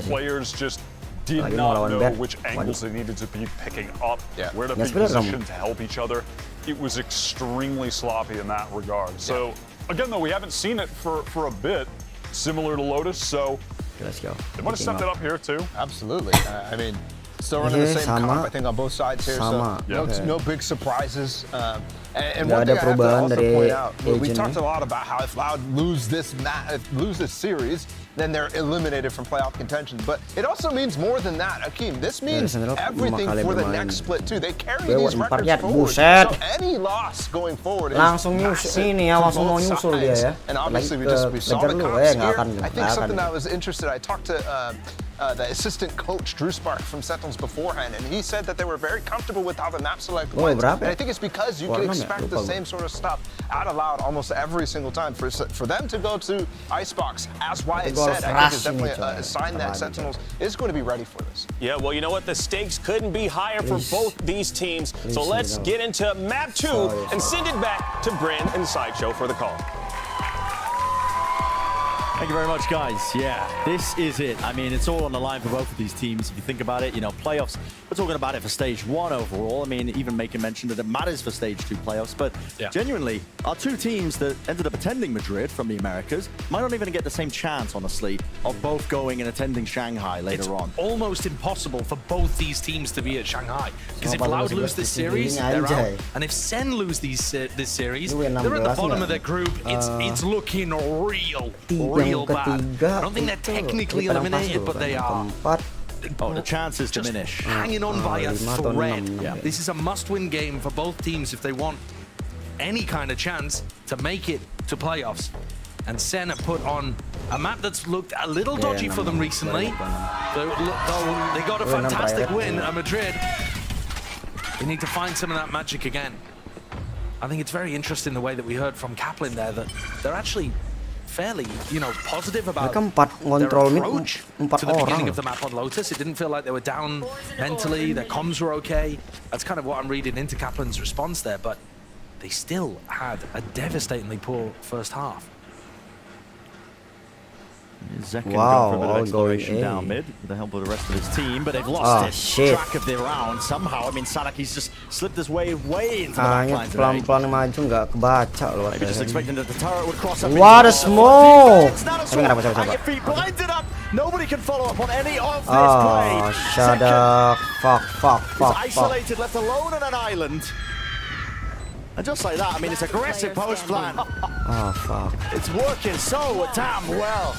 players just did not know which angles they needed to be picking up, where to be positioned to help each other. It was extremely sloppy in that regard. So. Again, though, we haven't seen it for a bit, similar to Lotus, so let's go. They want to step it up here, too. Absolutely. I mean, still running the same comp, I think, on both sides here, so no big surprises. And one thing I have to also point out, we talked a lot about how if Loud lose this series, then they're eliminated from playoff contention. But it also means more than that, Akeem. This means everything for the next split, too. They carry these records forward. So any loss going forward is massive. And obviously, we saw the comps here. I think something that was interesting, I talked to the assistant coach, Drew Spark, from Sentinels beforehand, and he said that they were very comfortable with how the map select went. And I think it's because you can expect the same sort of stuff out of Loud almost every single time. For them to go to Icebox, as Wyatt said, I think is definitely a sign that Sentinels is going to be ready for this. Yeah, well, you know what? The stakes couldn't be higher for both these teams. So let's get into map 2 and send it back to Bryn and Sideshow for the call. Thank you very much, guys. Yeah, this is it. I mean, it's all on the line for both of these teams. If you think about it, you know, playoffs, we're talking about it for stage 1 overall. I mean, even making mention that it matters for stage 2 playoffs. But genuinely, our two teams that ended up attending Madrid from the Americas might not even get the same chance, honestly, of both going and attending Shanghai later on. Almost impossible for both these teams to be at Shanghai. Because if Loud lose this series, they're out. And if Sen lose this series, they're at the bottom of their group. It's looking real bad. I don't think they're technically eliminated, but they are. Oh, the chances diminish. Hanging on by a thread. This is a must-win game for both teams if they want any kind of chance to make it to playoffs. And Sen have put on a map that's looked a little dodgy for them recently. They got a fantastic win at Madrid. They need to find some of that magic again. I think it's very interesting the way that we heard from Kaplan there that they're actually fairly, you know, positive about their approach to the beginning of the map on Lotus. It didn't feel like they were down mentally. Their comms were okay. That's kind of what I'm reading into Kaplan's response there, but they still had a devastatingly poor first half. Zekken going for a bit of exploration down mid with the help of the rest of his team, but they've lost track of their round somehow. I mean, Sanaki's just slipped his way into the backline today. Maybe just expecting that the turret would cross up. What a smoke! Feet blinded up. Nobody can follow up on any of this play. Shut up. Fuck. He's isolated, left alone on an island. And just like that, I mean, it's aggressive post plan. Oh, fuck. It's working so damn well.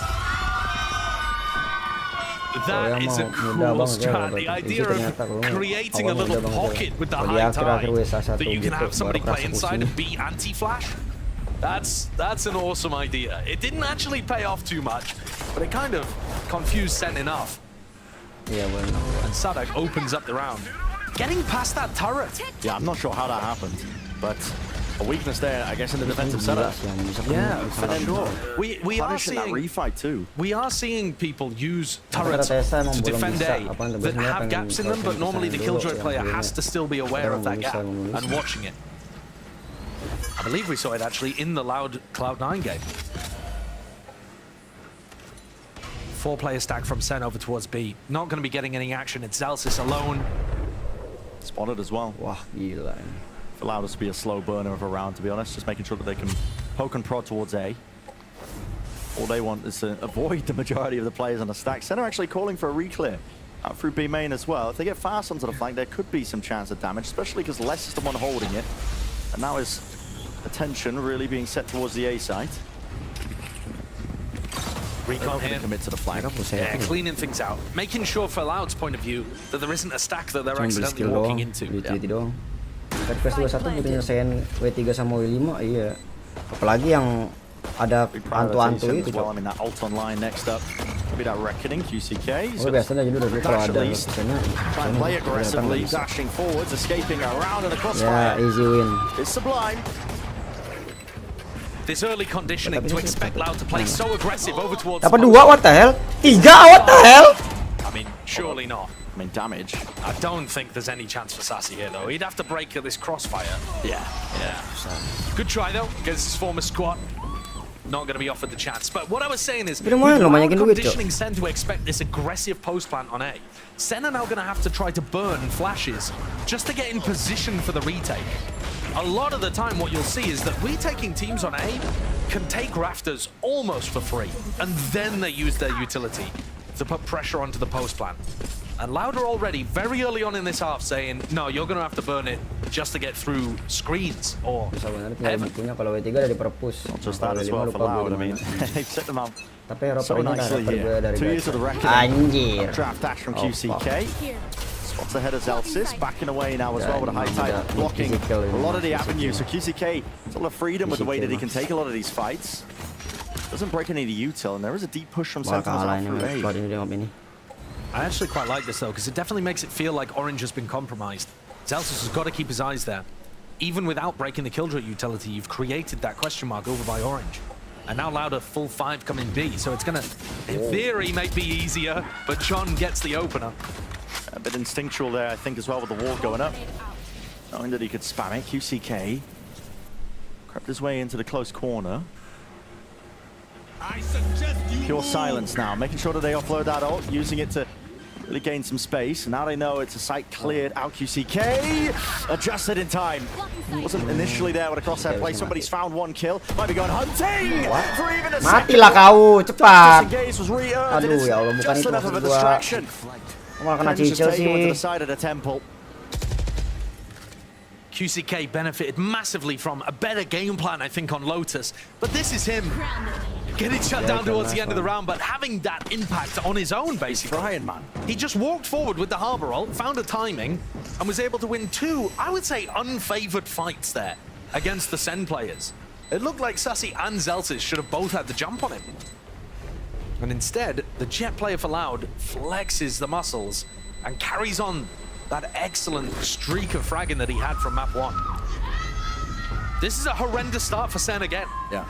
That is a cool strat. The idea of creating a little pocket with the high tide that you can have somebody play inside and be anti-flash. That's an awesome idea. It didn't actually pay off too much, but it kind of confused Sen enough. And Sadak opens up the round. Getting past that turret. Yeah, I'm not sure how that happened, but a weakness there, I guess, in the defensive setup. Yeah, for sure. We are seeing that refight too. We are seeing people use turrets to defend A that have gaps in them, but normally the Killjoy player has to still be aware of that gap and watching it. I believe we saw it actually in the Loud Cloud9 game. 4-player stack from Sen over towards B. Not going to be getting any action. It's Zelsis alone. Spotted as well. Wah, gila. Allowed us to be a slow burner of a round, to be honest. Just making sure that they can poke and prod towards A. All they want is to avoid the majority of the players on the stack. Sen are actually calling for a reclear out through B main as well. If they get fast onto the flank, there could be some chance of damage, especially because Les is the one holding it. And now his attention really being set towards the A site. Recon here. Commit to the flank. Yeah, cleaning things out. Making sure, for Loud's point of view, that there isn't a stack that they're accidentally walking into. Doang. Kan quest 21 butuh nyelesain W3 sama W5, iya. Apalagi yang ada hantu-hantu itu. Well, I mean, that ult online next up. Maybe that reckoning, QCK. Oh, biasanya jadi udah kalau ada. Try and play aggressively, dashing forwards, escaping around and across fire. Yeah, easy win. It's Sublime. This early conditioning to expect Loud to play so aggressive over towards... Dapat 2, what the hell? 3, what the hell? I mean, surely not. I mean, damage. I don't think there's any chance for Sassy here, though. He'd have to break this crossfire. Yeah. Good try, though, against his former squad. Not going to be offered the chance. But what I was saying is, with Loud conditioning Sen to expect this aggressive post plant on A, Sen are now going to have to try to burn flashes just to get in position for the retake. A lot of the time what you'll see is that retaking teams on A can take rafters almost for free, and then they use their utility to put pressure onto the post plant. And Loud are already very early on in this half saying, no, you're going to have to burn it just to get through screens or bukunya kalau W3 ada di perpus. Not just that as well for Loud, I mean, they've set them up so ini nicely here. 2 years of the reckoning. Anjir. Draft dash from QCK. Spots ahead of Zelsis, backing away now as well with a high tide, blocking a lot of the avenues. So QCK has a lot of freedom with the way that he can take a lot of these fights. Doesn't break any of the util, and there is a deep push from Sentinels out through A. I actually quite like this, though, because it definitely makes it feel like Orange has been compromised. Zelsis has got to keep his eyes there. Even without breaking the Killjoy utility, you've created that question mark over by Orange. And now Loud a full 5 coming B, so it's going to, in theory, make be easier, but John gets the opener. A bit instinctual there, I think, as well, with the wall going up. Knowing that he could spam it, QCK crept his way into the close corner. Pure silence now, making sure that they offload that ult, using it to really gain some space. And now they know it's a site cleared out. QCK adjusted in time. Wasn't initially there with a crosshair play. Somebody's found 1 kill. Might be going hunting for even a Matilah kau, cepat. Disengage was re-earned. Aduh, ya Allah, bukan Just itu enough of a maksud gua. distraction. Malah kena cicil To the sih. side of the temple. QCK benefited massively from a better game plan, I think, on Lotus. But this is him getting shut down towards the end of the round, but having that impact on his own, basically. Trying, man. He just walked forward with the Harbor ult, found a timing, and was able to win 2, I would say, unfavored fights there against the Sen players. It looked like Sassy and Zelsis should have both had the jump on him. And instead, the Jet player for Loud flexes the muscles and carries on that excellent streak of fragging that he had from map 1. This is a horrendous start for Sen again. Yeah.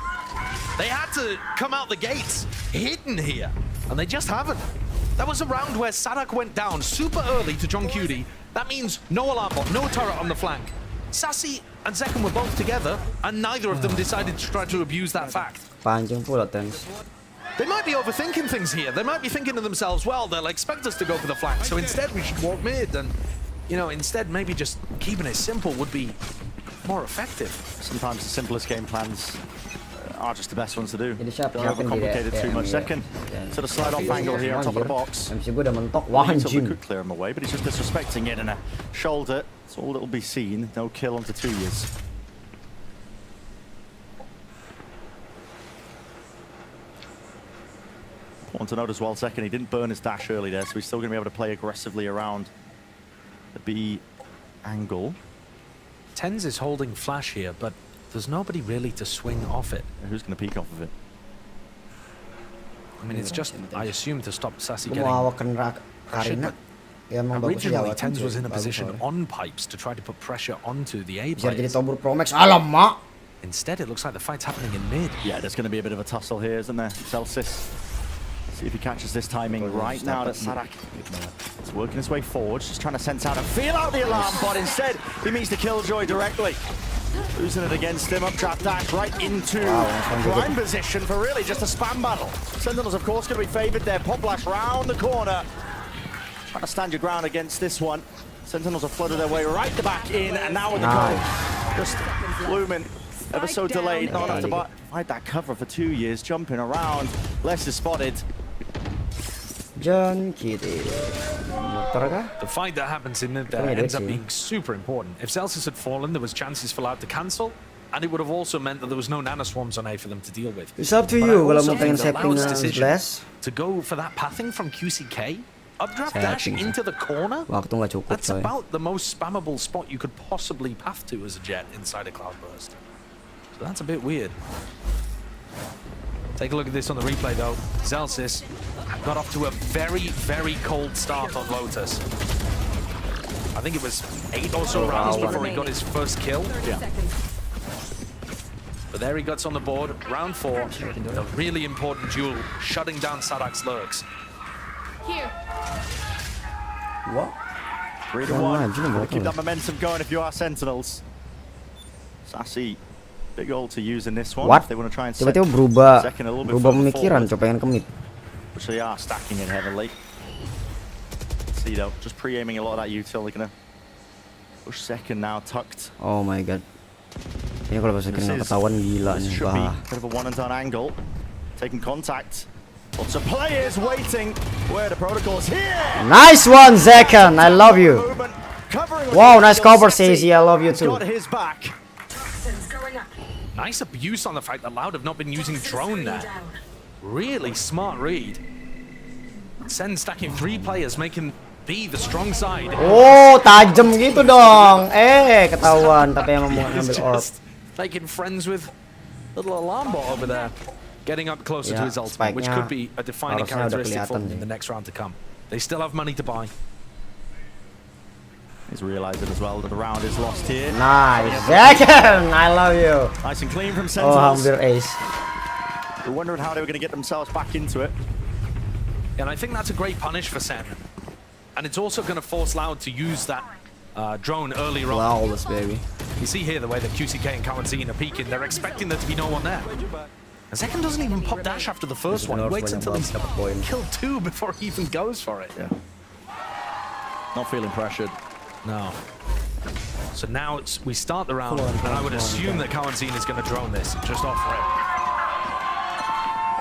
They had to come out the gates hidden here, and they just haven't. That was a round where Sadak went down super early to John Cutie. That means no alarm bot, no turret on the flank. Sassy and Zekken were both together, and neither of them decided to try to abuse that fact. Panjang pula, Tens. They might be overthinking things here. They might be thinking to themselves, well, they'll expect us to go for the flank, so instead we should walk mid, and, you know, instead maybe just keeping it simple would be more effective. Sometimes the simplest game plans are just the best ones to do. Jadi Don't overcomplicate it too much. Second to the slide off angle here on top of the box. MC gue udah mentok, wah anjing. Could clear him away, but he's just disrespecting it, and a shoulder. That's all that'll be seen. No kill onto 2 years. Want to note as well, Second, he didn't burn his dash early there, so he's still going to be able to play aggressively around the B angle. Tens is holding flash here, but there's nobody really to swing off it. Who's going to peek off of it? I mean, it's just, I assume, to stop Sassy getting... Originally, Tens was in a position on pipes to try to put pressure onto the A players. Instead, it looks like the fight's happening in mid. Yeah, there's going to be a bit of a tussle here, isn't there? Celsius. See if he catches this timing right now that Sadak is working his way forward, just trying to sense out and feel out the alarm bot. Instead, he meets the Killjoy directly. Losing it against him, up trap dash right into prime position for really just a spam battle. Sentinels, of course, going to be favored there. Pop flash round the corner. Trying to stand your ground against this one. Sentinels have flooded their way right the back in, and now with the goal. Just looming, ever so delayed. Not enough to fight that cover for 2 years, jumping around. Less is spotted. John Kitty. The fight that happens in mid there ends up being super important. If Celsius had fallen, there was chances for Loud to cancel, and it would have also meant that there was no nano swarms on A for them to deal with. It's up to you kalau mau pengen setting blast. To go for that pathing from QCK, updraft dash into the corner. Waktu nggak cukup. That's about the most spammable spot you could possibly path to as a jet inside a cloudburst. So that's a bit weird. Take a look at this on the replay though. Celsius got off to a very, very cold start on Lotus. I think it was 8 or so rounds before he got his first kill. Yeah. But there he gets on the board. Round 4, a really important duel, shutting down Sadak's lurks. Here. What? 3-1. Keep that momentum going if you are Sentinels. Sassy. Big goal to use in this one. What? If they want to try and Tiba-tiba berubah pemikiran, coba pengen commit. Which they are stacking it heavily. See though, just pre-aiming a lot of that util. They're gonna push second now, tucked. Oh my god. Ini kalau bahasa kena ketahuan gila nih. Should be a bit of a one and done angle. Taking contact. Lots of players waiting. Where the protocols here. Nice one, Zekan. I love you. Wow, nice cover, Sazy. I love you too. Got his back. Nice abuse on the fact that Loud have not been using drone there. Really smart read. Sen stacking 3 players, making B the strong side. Oh, tajam gitu dong. Ketahuan tapi yang mau ngambil orb. Making friends with little alarm bot over there. Getting up closer to his ultimate, which could be a defining characteristic for them in the next round to come. They still have money to buy. He's realised it as well that the round is lost here. Nice, Zekan, I love you. Nice and clean from Oh, Sentinels. hampir ace. We're wondering how they were going to get themselves back into it. And I think that's a great punish for Sen. And it's also going to force Loud to use that drone earlier on. Flawless, baby. You see here the way that QCK and Kawanzine are peeking. They're expecting there to be no one there. And Zekan doesn't even pop dash after the first one. He waits until he's killed 2 before he even goes for it. Yeah. Not feeling pressured. No. So now we start the round, and I would assume that Kawanzine is going to drone this just off rip.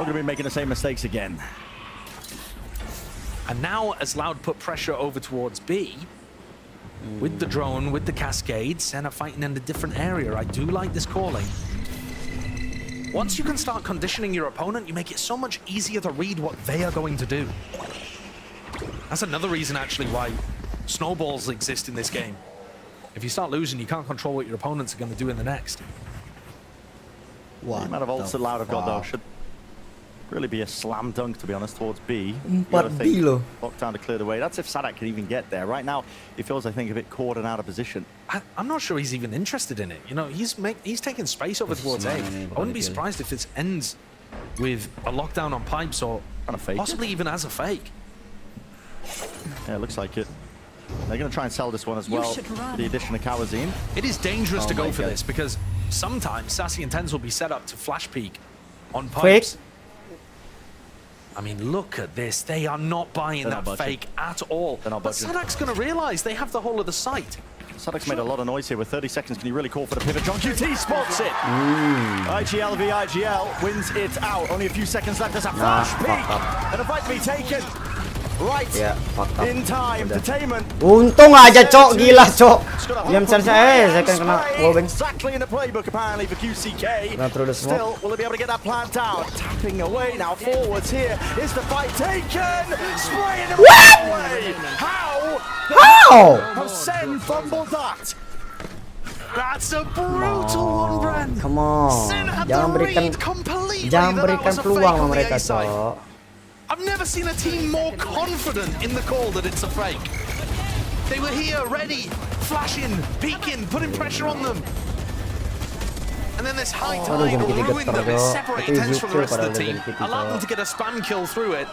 We're going to be making the same mistakes again. And now, as Loud put pressure over towards B, with the drone, with the cascade, Sen are fighting in a different area. I do like this calling. Once you can start conditioning your opponent, you make it so much easier to read what they are going to do. That's another reason, actually, why snowballs exist in this game. If you start losing, you can't control what your opponents are going to do in the next. The amount of ults that Loud have got, though, should really be a slam dunk, to be honest, towards B. Locked down to clear the way. That's if Sadak can even get there. Right now, he feels, I think, a bit caught and out of position. I'm not sure he's even interested in it. You know, he's taking space over towards A. I wouldn't be surprised if this ends with a lockdown on pipes or possibly even as a fake. Yeah, it looks like it. They're going to try and sell this one as well, the addition of Kawanzine. It is dangerous to go for this because sometimes Sassy and Tens will be set up to flash peek on pipes. I mean, look at this. They are not buying that fake at all. But Sadak's going to realize they have the whole of the site. Sadak's made a lot of noise here. With 30 seconds, can he really call for the pivot? John QT spots it. IGL v IGL wins it out. Only a few seconds left. There's a flash peek. And a fight to be taken. Right in time. Detainment. Untung aja, Cok. Gila, Cok. Diam saja. Zekan kena wallbang. Exactly in the playbook, apparently, for QCK. Still, will they be able to get that plan down? Tapping away now forwards here. Is the fight taken? Spraying him away. How? Have Sen fumbled that? That's a brutal one, Bren. Come on. Jangan berikan peluang sama mereka, Cok. I've never seen a team more confident in the call that it's a fake. They were here, ready, flashing, peeking, putting pressure on them. And then this high tide ruined them. It separated Tens from the rest of the team, allowed them to get a spam kill through it,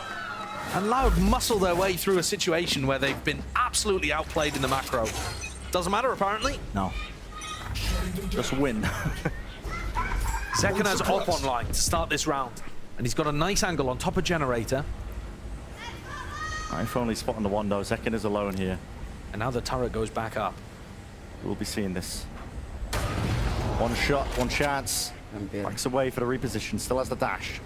and Loud muscle their way through a situation where they've been absolutely outplayed in the macro. Doesn't matter, apparently. No. just win. Zekken has op online to start this round, and he's got a nice angle on top of Generator. If only spotting the one though. Zekken is alone here. And now the turret goes back up. We'll be seeing this. One shot, one chance. Backs away for the reposition, still has the dash.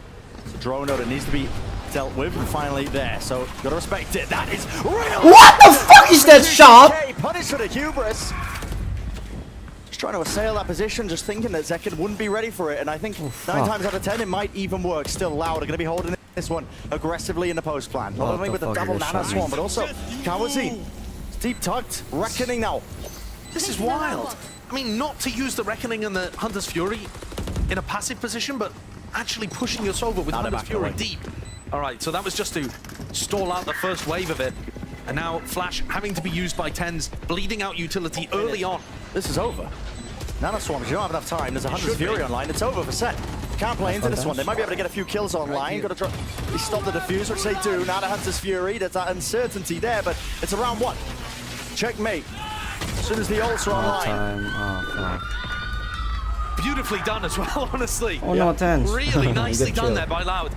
It's a drone though that needs to be dealt with, and finally there. So, gotta respect it. That is real! What the fuck is that shot? Punished for the hubris. Just trying to assail that position, just thinking that Zekken wouldn't be ready for it. And I think 9 times out of 10, it might even work. Still Loud are gonna be holding this one aggressively in the post plan. Not only with the double nano swarm, but also Kawazi. Deep tucked, Reckoning now. This is wild. I mean, not to use the Reckoning and the Hunter's Fury in a passive position, but actually pushing us over with Hunter's Fury deep. All right, so that was just to stall out the first wave of it. And now Flash having to be used by Tens, bleeding out utility early on. This is over. Nano Swarms, you don't have enough time. There's a Hunter's Fury online. It's over for Sen. Can't play into this one. They might be able to get a few kills online. Got to try. They stop the defuse, which they do. Now the Hunter's Fury. There's that uncertainty there, but it's around 1. Checkmate. As soon as the ults are online. Beautifully done as well, honestly. Oh no, Tens. Really nicely done there by Loud.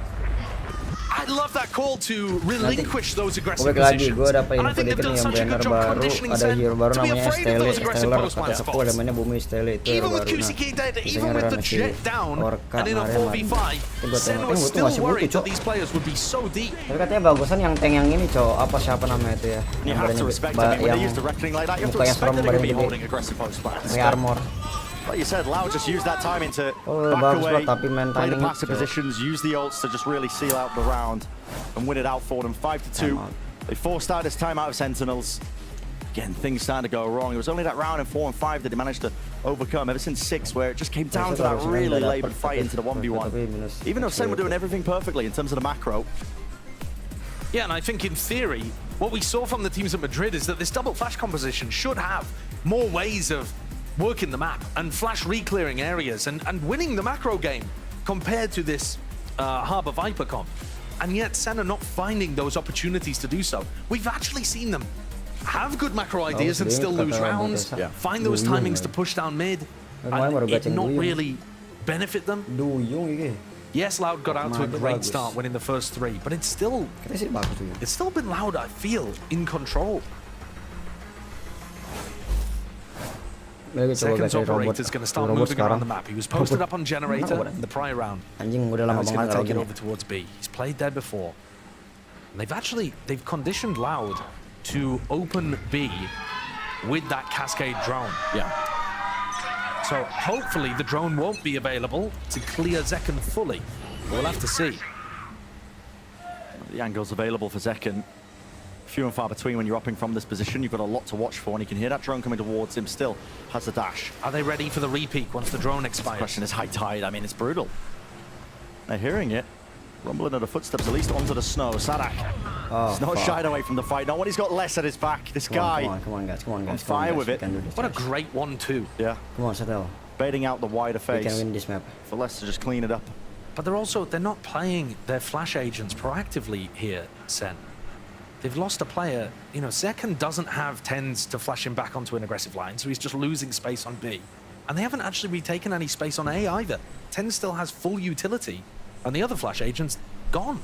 I love that call to relinquish those aggressive positions. And I think they've done such a good job conditioning Sen to be afraid of those aggressive post-plant spots. Even with QCK dead, even with the jet down, and in a 4v5, Sen was still worried that these players would be so deep. Tapi katanya bagusan yang tank yang ini, Cok. Apa siapa namanya itu ya? You have to respect it. When they use the Reckoning like that, you have to respect that they're going to be holding aggressive post-plants. Armor. Like you said, Loud just used that timing to back away, play the passive positions, use the ults to just really seal out the round and win it out for them. 5-2. They forced out this time out of Sentinels. Again, things starting to go wrong. It was only that round in 4 and 5 that they managed to overcome, ever since 6, where it just came down to that really laboured fight into the 1v1. Even though Sen were doing everything perfectly in terms of the macro. Yeah, and I think in theory, what we saw from the teams at Madrid is that this double Flash composition should have more ways of working the map and Flash re-clearing areas and winning the macro game compared to this Harbor Viper comp. And yet Sen are not finding those opportunities to do so. We've actually seen them have good macro ideas and still lose rounds, find those timings to push down mid, and it not really benefit them. Yes, Loud got out to a great start winning the first 3, but it's still been Loud, I feel, in control. Zeken's operator is going to start moving around the map. He was posted up on Generator in the prior round. Now he's going to take it over towards B. He's played there before. And they've conditioned Loud to open B with that Cascade drone. Yeah. So hopefully the drone won't be available to clear Zekken fully. We'll have to see. The angles available for Zekken, few and far between when you're upping from this position. You've got a lot to watch for, and you can hear that drone coming towards him. Still has the dash. Are they ready for the repeat once the drone expires? The question is high tide. I mean, it's brutal. They're hearing it. Rumbling of the footsteps, at least onto the snow. Sadak. He's not shied away from the fight. Not when he's got less at his back. This guy. Come on, guys. On fire with it. What a great 1-2. Yeah. Come on, settle. Baiting out the wider face. We can win this map. For less to just clean it up. But they're not playing their Flash agents proactively here, Sen. They've lost a player. You know, Zekken doesn't have Tens to flash him back onto an aggressive line, so he's just losing space on B. And they haven't actually retaken any space on A either. Tens still has full utility, and the other Flash agent's gone.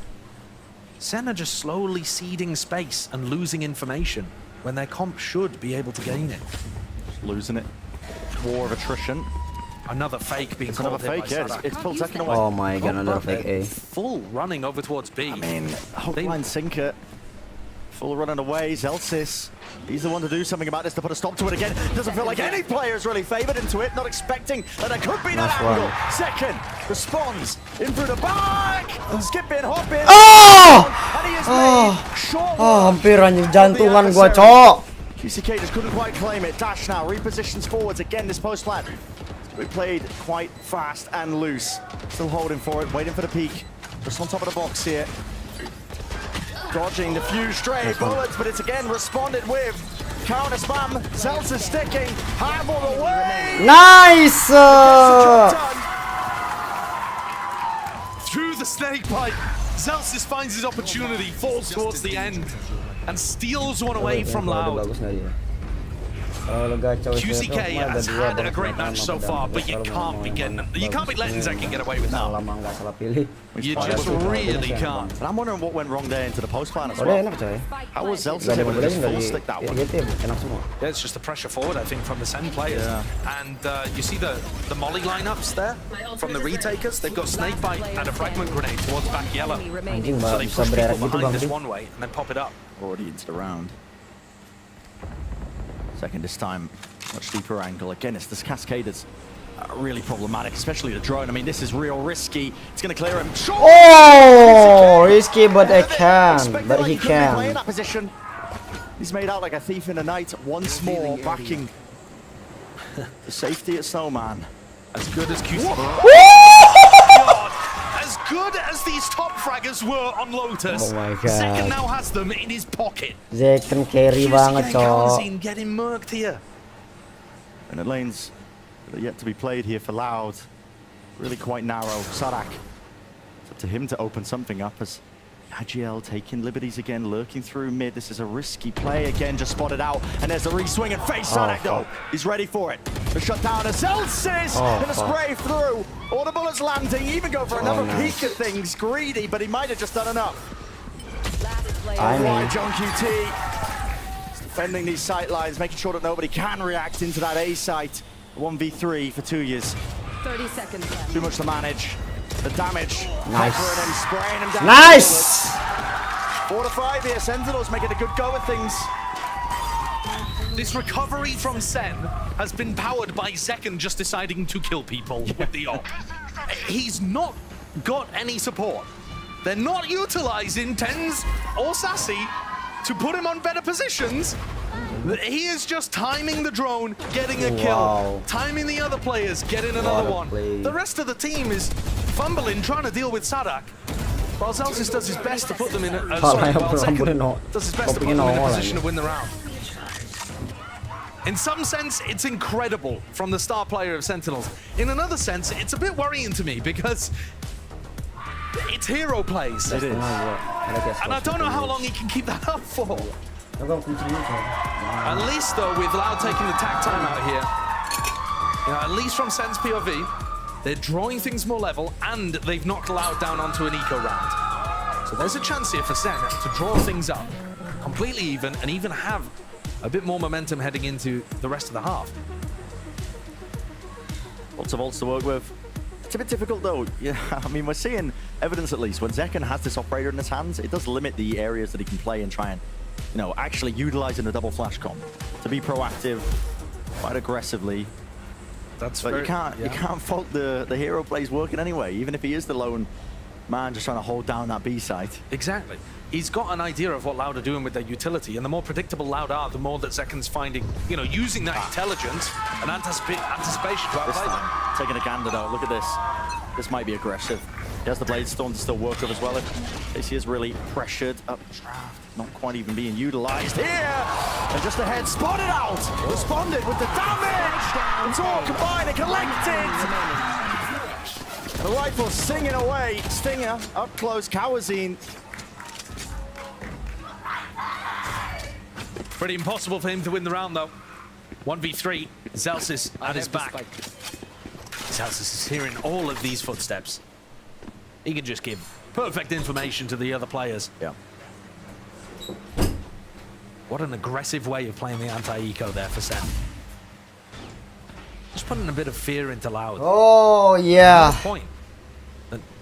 Sen are just slowly ceding space and losing information when their comp should be able to gain it. Just losing it. War of attrition. Another fake being called. Another fake, yeah. It's pulled Zekken away. Oh my god, another fake A. Full running over towards B. I mean, hookline sinker. Full running away, Zelsis. He's the one to do something about this, to put a stop to it again. Doesn't feel like any player is really favoured into it, not expecting that there could be that angle. Zekken responds in through the back. Skip in, hop in. And he is made short work. Hampir anjing jantungan gua, Cok. QCK just couldn't quite claim it. Dash now, repositions forwards again this post plant. We played quite fast and loose. Still holding for it, waiting for the peak. Just on top of the box here. Dodging the few stray bullets, but it's again responded with counter spam. Zelsa sticking, highball away. Nice! Through the snake pipe, Zelsis finds his opportunity, falls towards the end, and steals one away from Loud. QCK has had a great match so far, but you can't be letting Zekin get away with that. You just really can't. And I'm wondering what went wrong there into the post plan as well. How was Zelsis able to just full stick that one? Yeah, it's just the pressure forward, I think, from the Sen players. And you see the molly lineups there from the retakers. They've got snakebite and a fragment grenade towards back yellow. So they push people behind this one way and then pop it up. Already into the round. Second this time, much deeper angle. Again, it's this Cascaders. Really problematic, especially the drone. I mean, this is real risky. It's going to clear him. Oh, risky, but I can. But he can. Play in that position. He's made out like a thief in the night. Once more, backing the safety at Snowman. As good as QC. As good as these top fraggers were on Lotus, Zekin now has them in his pocket. Zekin carry banget, cok. Getting murked here. And the lanes that are yet to be played here for Loud. Really quite narrow. Sarak. It's up to him to open something up as Agiel taking liberties again, lurking through mid. This is a risky play again, just spotted out. And there's a re-swing and face Sarak though. He's ready for it. The shutdown of Zelsis and a spray through. All the bullets landing, even go for another peek at things. Greedy, but he might have just done enough. Alright, John QT. He's defending these sight lines, making sure that nobody can react into that A site. 1v3 for 2 years. 30 seconds left. Too much to manage. The damage. Nice. And spraying him down. Nice! 4 to 5 here. Sentinels making a good go of things. This recovery from Sen has been powered by Zekin just deciding to kill people with the ult. He's not got any support. They're not utilizing Tens or Sassy to put him on better positions. He is just timing the drone, getting a kill, timing the other players, getting another one. The rest of the team is fumbling, trying to deal with Sadak. While Zelsis does his best to put them in a does his best to put them in a position to win the round. In some sense, it's incredible from the star player of Sentinels. In another sense, it's a bit worrying to me because it's hero plays. It is. And I don't know how long he can keep that up for. At least though, with Loud taking the tag time out here, at least from Sen's POV, they're drawing things more level and they've knocked Loud down onto an eco round. So there's a chance here for Sen to draw things up completely even and even have a bit more momentum heading into the rest of the half. Lots of ults to work with. It's a bit difficult though. Yeah, I mean, we're seeing evidence at least when Zekin has this operator in his hands, it does limit the areas that he can play and try and, actually utilizing the double flash comp to be proactive, quite aggressively. But you can't fault the hero plays working anyway, even if he is the lone man just trying to hold down that B site. Exactly. He's got an idea of what Loud are doing with their utility, and the more predictable Loud are, the more that Zekin's finding, using that intelligence and anticipation to outplay them. Taking a gander though, look at this. This might be aggressive. He has the Blade Storm to still work with as well. Casey is really pressured up draft, not quite even being utilized here. And just ahead, spotted out, responded with the damage. It's all combined and collected. The rifle singing away. Stinger up close, Kawazine. Pretty impossible for him to win the round, though. 1v3, Zelsis at his back. Zelsis is hearing all of these footsteps. He can just give perfect information to the other players. Yeah. What an aggressive way of playing the anti-eco there for Sen. Just putting a bit of fear into Loud. Oh, yeah. Point.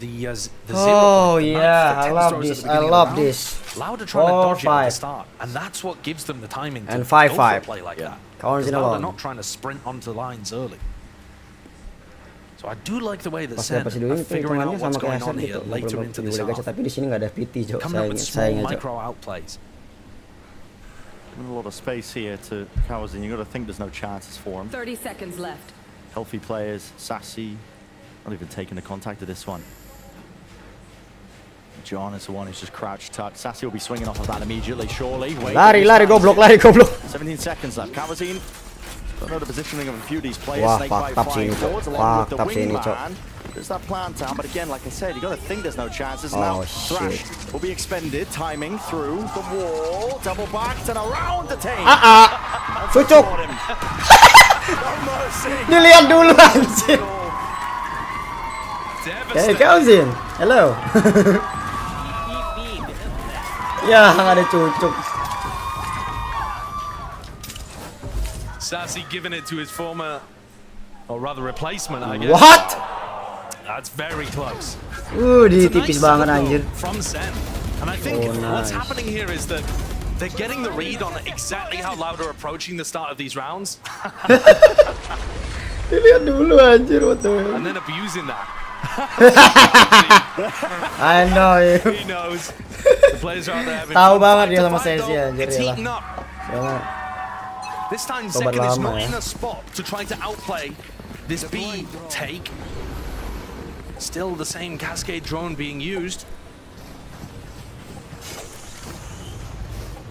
The oh, yeah. I love this. I love this. Loud are trying to dodge it at the start, and that's what gives them the timing to and go for a 5-5 play like that. Loud are not trying to sprint onto lines early. So I do like the way that Sen are figuring out what's going on here later into this half. Coming up with small micro outplays. A lot of space here to Kawazin. You got to think there's no chances for him. 30 seconds left. Healthy players, Sassy, not even taking the contact of this one. John is the one who's just crouched tucked. Sassy will be swinging off of that immediately, surely. Lari, go block. 17 seconds left. Kawazin, don't know the positioning of a few of these players. Snakebite flying forwards along with the wingman. There's that plant down, but again, like I said, you got to think there's no chances. Now Thrash will be expended, timing through the wall, double backed and around the team. Cucuk. Dilihat dulu anjir. Hey, Calvin. Hello. Ya, nggak ada cucuk. Sassy giving it to his former, or rather replacement, I guess. What? That's very close. Di tipis banget anjir. From Sen. And I think what's happening here is that they're getting the read on exactly how Loud are approaching the start of these rounds. Lihat dulu anjir, what the hell. And then abusing that. I know you. He knows. The players are out there having Tahu fun. banget dia sama Sesi anjir It's ya heating up. lah. This time Sobat Zekken is lama, not ya. in a spot to try to outplay this B take. Still the same Cascade drone being used.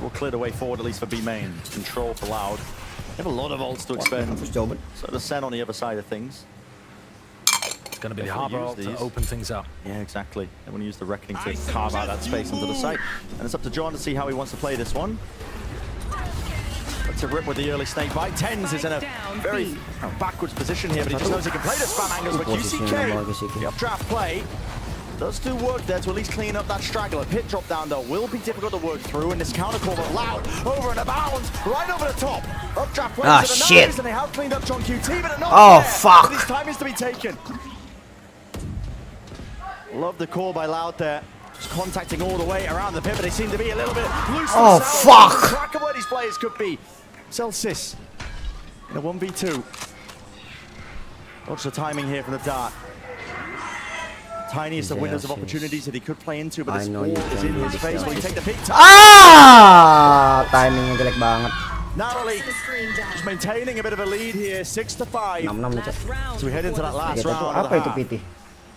We'll clear the way forward, at least for B main. Control for Loud. They have a lot of ults to expend. So does Sen on the other side of things. It's going to be the harbor ult to open things up. Yeah, exactly. They want to use the Reckoning to carve out that space into the site. And it's up to John to see how he wants to play this one. Let's rip with the early snake bite. Tens is in a very backwards position here, but he just knows he can play the spam angles. But QCK, the updraft play does do work there to at least clean up that straggler. Pit drop down though will be difficult to work through, and this counter call but Loud over and abound right over the top. Updraft plays to the shit. nose, and they have cleaned up John QT, but not Oh, there. fuck. But his time is to be taken. Love the call by Loud there. Just contacting all the way around the pit, but they seem to be a little bit loose. Oh, fuck. Track of where these players could be. Celsius in a 1v2. Watch the timing here from the dart. Tiniest of windows of opportunities that he could play into, but this wall is in his face. Will he take the peak? Timingnya jelek banget. Narrowly just maintaining a bit of a lead here, 6-5. So we head into that last round. Apa itu PT?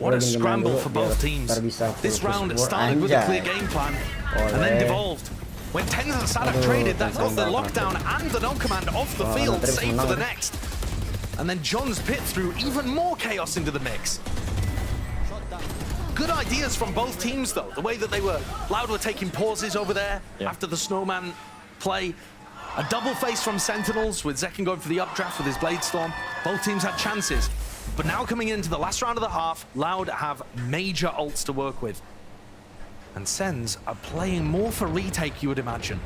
What a scramble for both teams. This round started with a clear game plan and then devolved. When Tens and Sadak traded, that got the lockdown and the no command off the field, save for the next. And then John's pit threw even more chaos into the mix. Good ideas from both teams, though. The way that they were, Loud were taking pauses over there after the Snowman play. A double face from Sentinels with Zekken going for the updraft with his Blade Storm. Both teams had chances. But now coming into the last round of the half, Loud have major ults to work with. And Sens are playing more for retake, you would imagine.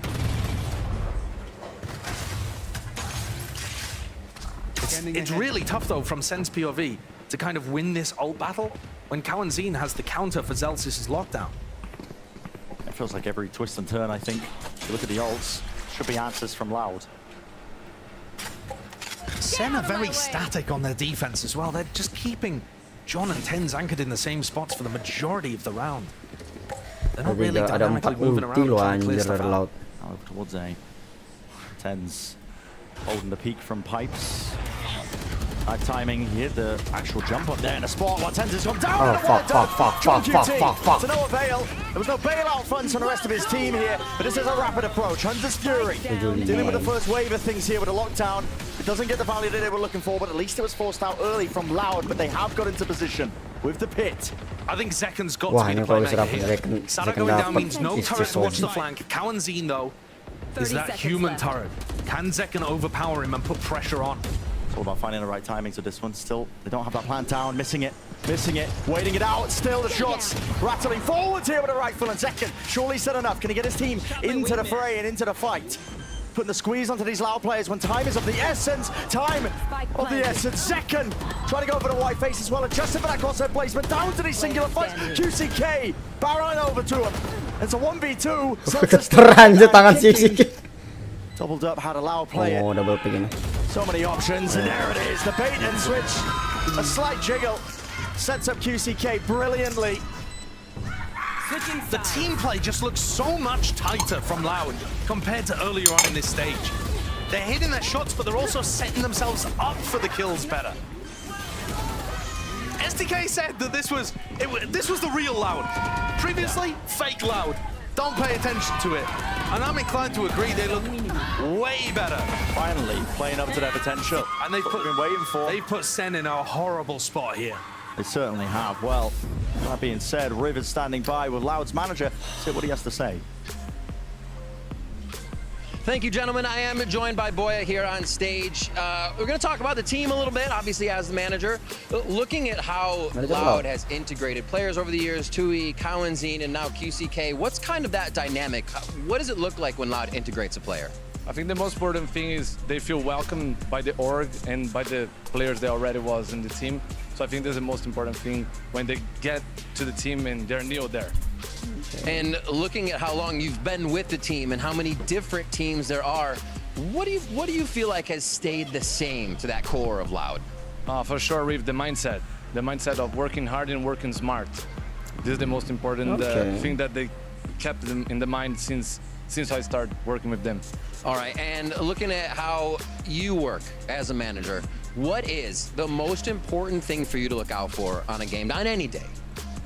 It's really tough, though, from Sen's POV to kind of win this ult battle when Kawanzine has the counter for Zelsis' lockdown. It feels like every twist and turn, I think. If you look at the ults, should be answers from Loud. Sen are very static on their defense as well. They're just keeping John and Tens anchored in the same spots for the majority of the round. They're not really dynamically moving around and trying to clear stuff out. Now over towards A. Tens holding the peak from Pipes. High timing, he hit the actual jump up there in a spot while Tens has gone down. Fuck. To no avail. There was no bailout funds from the rest of his team here, but this is a rapid approach. Hunter's Fury dealing with the first wave of things here with a lockdown. It doesn't get the value that they were looking for, but at least it was forced out early from Loud, but they have got into position with the pit. I think Zekken's got to be the playmaker here. Sadak going down means no turret to watch the flank. Kawanzine, though, is that human turret. Can Zekken overpower him and put pressure on? It's all about finding the right timing to this one. Still, they don't have that plan down. Missing it, waiting it out. Still the shots rattling forwards here with a rifle, and Zekken surely said enough. Can he get his team into the fray and into the fight? Putting the squeeze onto these Loud players when time is of the essence. Time of the essence. Zekken trying to go for the white face as well. Adjusted for that crosshair placement. Down to these singular fights. QCK barreling over to him. It's a 1v2. Terlanjut tangan QCK. Doubled up, had a Loud play it. Double pick ini. So many options, and there it is. The bait and switch. A slight jiggle. Sets up QCK brilliantly. The team play just looks so much tighter from Loud compared to earlier on in this stage. They're hitting their shots, but they're also setting themselves up for the kills better. SDK said that this was the real Loud. Previously, fake Loud. Don't pay attention to it. And I'm inclined to agree, they look way better. Finally, playing up to their potential. And they've been waiting for. They've put Sen in a horrible spot here. They certainly have. Well, that being said, River's standing by with Loud's manager. See what he has to say. Thank you, gentlemen. I am joined by Boya here on stage. We're going to talk about the team a little bit, obviously, as the manager. Looking at how Loud has integrated players over the years, Tui, Cowanzine, and now QCK, what's kind of that dynamic? What does it look like when Loud integrates a player? I think the most important thing is they feel welcomed by the org and by the players that already was in the team. So I think that's the most important thing when they get to the team and they're new there. And looking at how long you've been with the team and how many different teams there are, what do you feel like has stayed the same to that core of Loud? For sure, Reeve, the mindset of working hard and working smart. This is the most important thing that they kept them in the mind since I started working with them. All right, and looking at how you work as a manager, what is the most important thing for you to look out for on a game, on any day?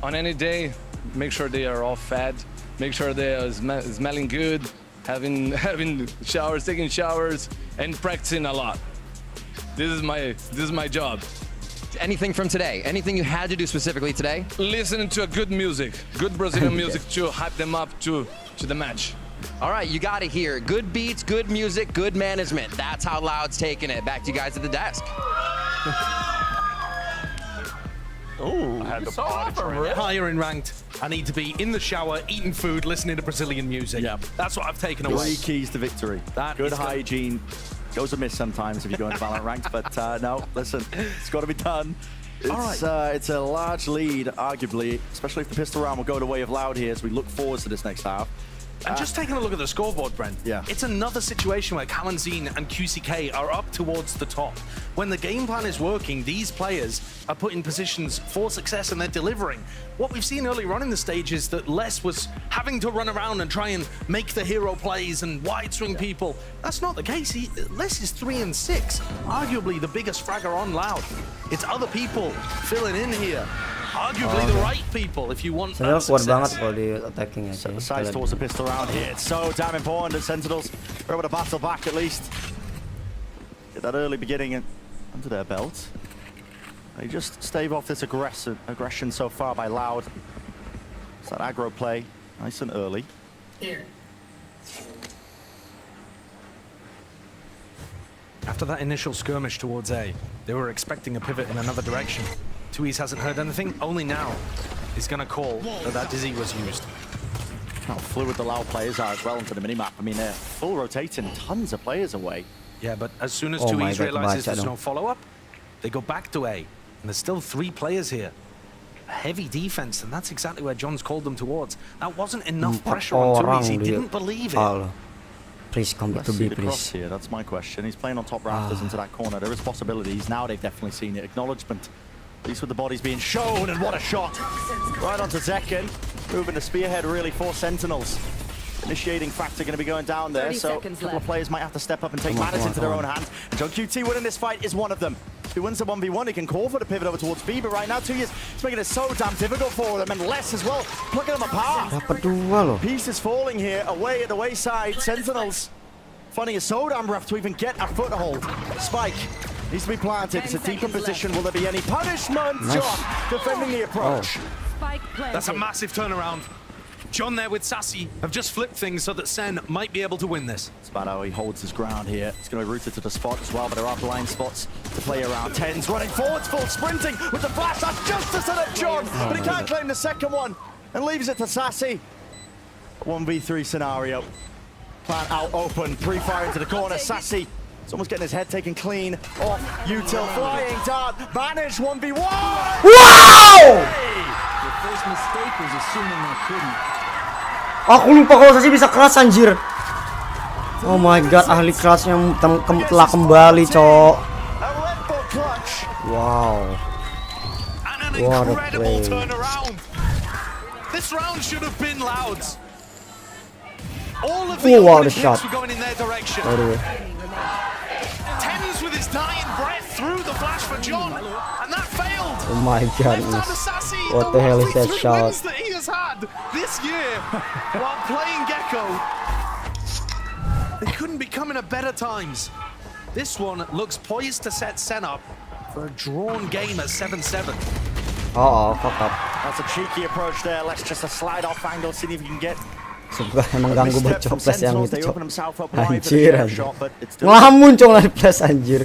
On any day, make sure they are all fed, make sure they are smelling good, having showers, taking showers, and practicing a lot. This is my job. Anything from today? Anything you had to do specifically today? Listening to a good music, good Brazilian music to hype them up to the match. All right, you got to hear good beats, good music, good management. That's how Loud's taking it. Back to you guys at the desk. Oh, I had the higher in ranked. I need to be in the shower, eating food, listening to Brazilian music. Yeah, that's what I've taken away. 3 keys to victory. Good hygiene. Goes amiss sometimes if you go into Valorant ranked, but no, listen, it's got to be done. It's a large lead, arguably, especially if the pistol round will go the way of Loud here as we look forward to this next half. And just taking a look at the scoreboard, Brent, it's another situation where Cowanzine and QCK are up towards the top. When the game plan is working, these players are put in positions for success and they're delivering. What we've seen earlier on in the stage is that Les was having to run around and try and make the hero plays and wide swing people. That's not the case. Les is 3 and 6, arguably the biggest fragger on Loud. It's other people filling in here. Arguably the right people if you want that kuat success. banget kalau di attacking ya. Set the sights towards the pistol round here. It's so damn important that Sentinels are able to battle back at least. Get that early beginning under their belt. They just stave off this aggression so far by Loud. It's that aggro play, nice and early. Here. After that initial skirmish towards A, they were expecting a pivot in another direction. Tui's hasn't heard anything, only now he's going to call that Dizzy was used. How fluid the Loud players are as well onto the minimap. I mean, they're full rotating tons of players away. Yeah, but as soon as Tui's realizes there's no follow-up, they go back to A. And there's still 3 players here. A heavy defense, and that's exactly where John's called them towards. That wasn't enough pressure on Tui's. He didn't believe it. Please come back to B, please. Here, that's my question. He's playing on top rafters into that corner. There is possibilities. Now they've definitely seen it. Acknowledgement. At least with the bodies being shown, and what a shot. Right onto Zekken. Moving the spearhead really for Sentinels. Initiating factor going to be going down there, so a couple of players might have to step up and take matters into their own hands. And John QT winning this fight is one of them. If he wins the 1v1, he can call for the pivot over towards B, but right now, Tui's making it so damn difficult for them, and Les as well, plucking them apart. Pieces falling here, away at the wayside. Sentinels finding it so damn rough to even get a foothold. Spike needs to be planted. It's a deeper position. Will there be any punishment? John defending the approach. That's a massive turnaround. John there with Sassy have just flipped things so that Sen might be able to win this. It's about how he holds his ground here. It's going to be rooted to the spot as well, but there are blind spots to play around. 10's running forwards, full sprinting with the flash. That's just to set up John, but he can't claim the second one and leaves it to Sassy. 1v3 scenario. Plant out open, pre-fire into the corner. Sassy, someone's getting his head taken clean off. Util flying dart, banish 1v1. Wow! The first mistake was assuming I couldn't. Aku lupa kalau Sassy bisa keras anjir. Oh my god, ahli kerasnya telah kembali, cok. Wow. What a play. This round should have been Loud's. All of the wow, the shot. were going in their direction. Tens with his dying breath through the flash for John, and that failed. Oh my goodness. What the hell is that shot? That he has had this year while playing Gecko. They couldn't be coming at better times. This one looks poised to set Sen up for a drawn game at 7-7. Uh-oh, fuck up. That's a cheeky approach there. Let's just a slide off angle, see if you can get Sumpah emang ganggu buat Misstep from coples yang Sentinels, itu they cok. open themselves up wide with a Anjir, fair anjir. shot, but it's still Ngelamun cok lari plus anjir.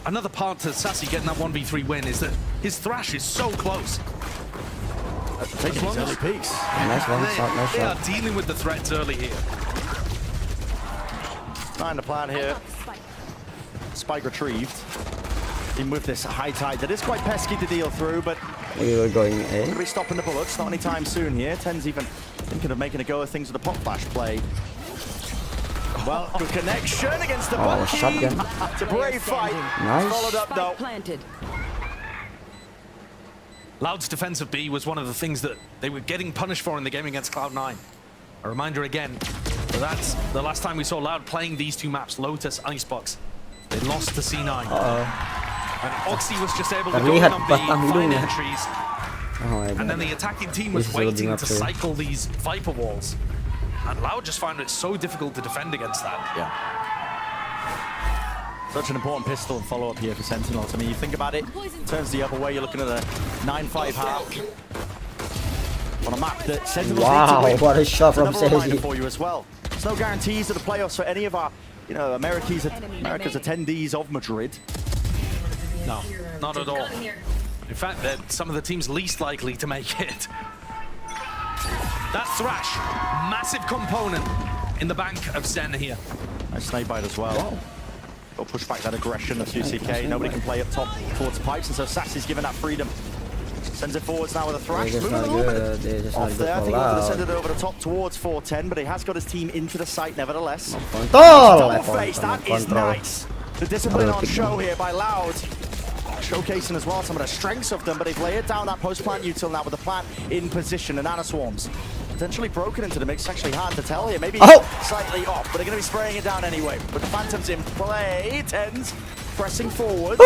Another part to Sassy getting that 1v3 win is that his thrash is so close. taking these early peaks. Nice one, shot, nice They are shot. dealing with the threats early here. Trying to plan here. Spike retrieved. In with this high tide that is quite pesky to deal through, but We were going A. going to be stopping the bullets, not anytime soon here. Ten's even thinking of making a go of things with a pop flash play. Well, good connection against the Oh, bulky. shotgun. It's a brave fight. Nice. Followed up though. Planted. Loud's defensive B was one of the things that they were getting punished for in the game against Cloud9. A reminder again, that's the last time we saw Loud playing these two maps, Lotus, Icebox. They lost to C9. And Oxy was just able to go in Terlihat on B, batang find hidungnya. entries, Oh my and then god. the attacking team was This is a waiting good to map too. cycle these Viper walls. And Loud just found it so difficult to defend against that. Yeah. Such an important pistol and follow-up here for Sentinels. I mean, you think about it, turns the other way, you're looking at a 9-5 half. On a map that Sentinels Wow, need to win. what a shot from Another reminder Seji. for you as well. There's no guarantees of the playoffs for any of our, America's attendees of Madrid. No, not at all. In fact, they're some of the teams least likely to make it. That thrash, massive component in the bank of Zen here. Nice snake bite as well. Got to push back that aggression of QCK. Nobody can play up top towards pipes, and so Sassy's given that freedom. Sends it forwards now with a thrash. They're just Moving a not little good. They're bit just not off good there. I for think he would have Loud. sent it over the top towards 410, but he has got his team into the site nevertheless. Control! Double face, that is nice. The discipline on show here by Loud. Showcasing as well some of the strengths of them, but they've layered down that post-plant util now with the plant in position, and Nana Swarms potentially broken into the mix. It's actually hard to tell here. Maybe slightly off, but they're going to be spraying it down anyway. With the Phantoms in play, Tens pressing forward.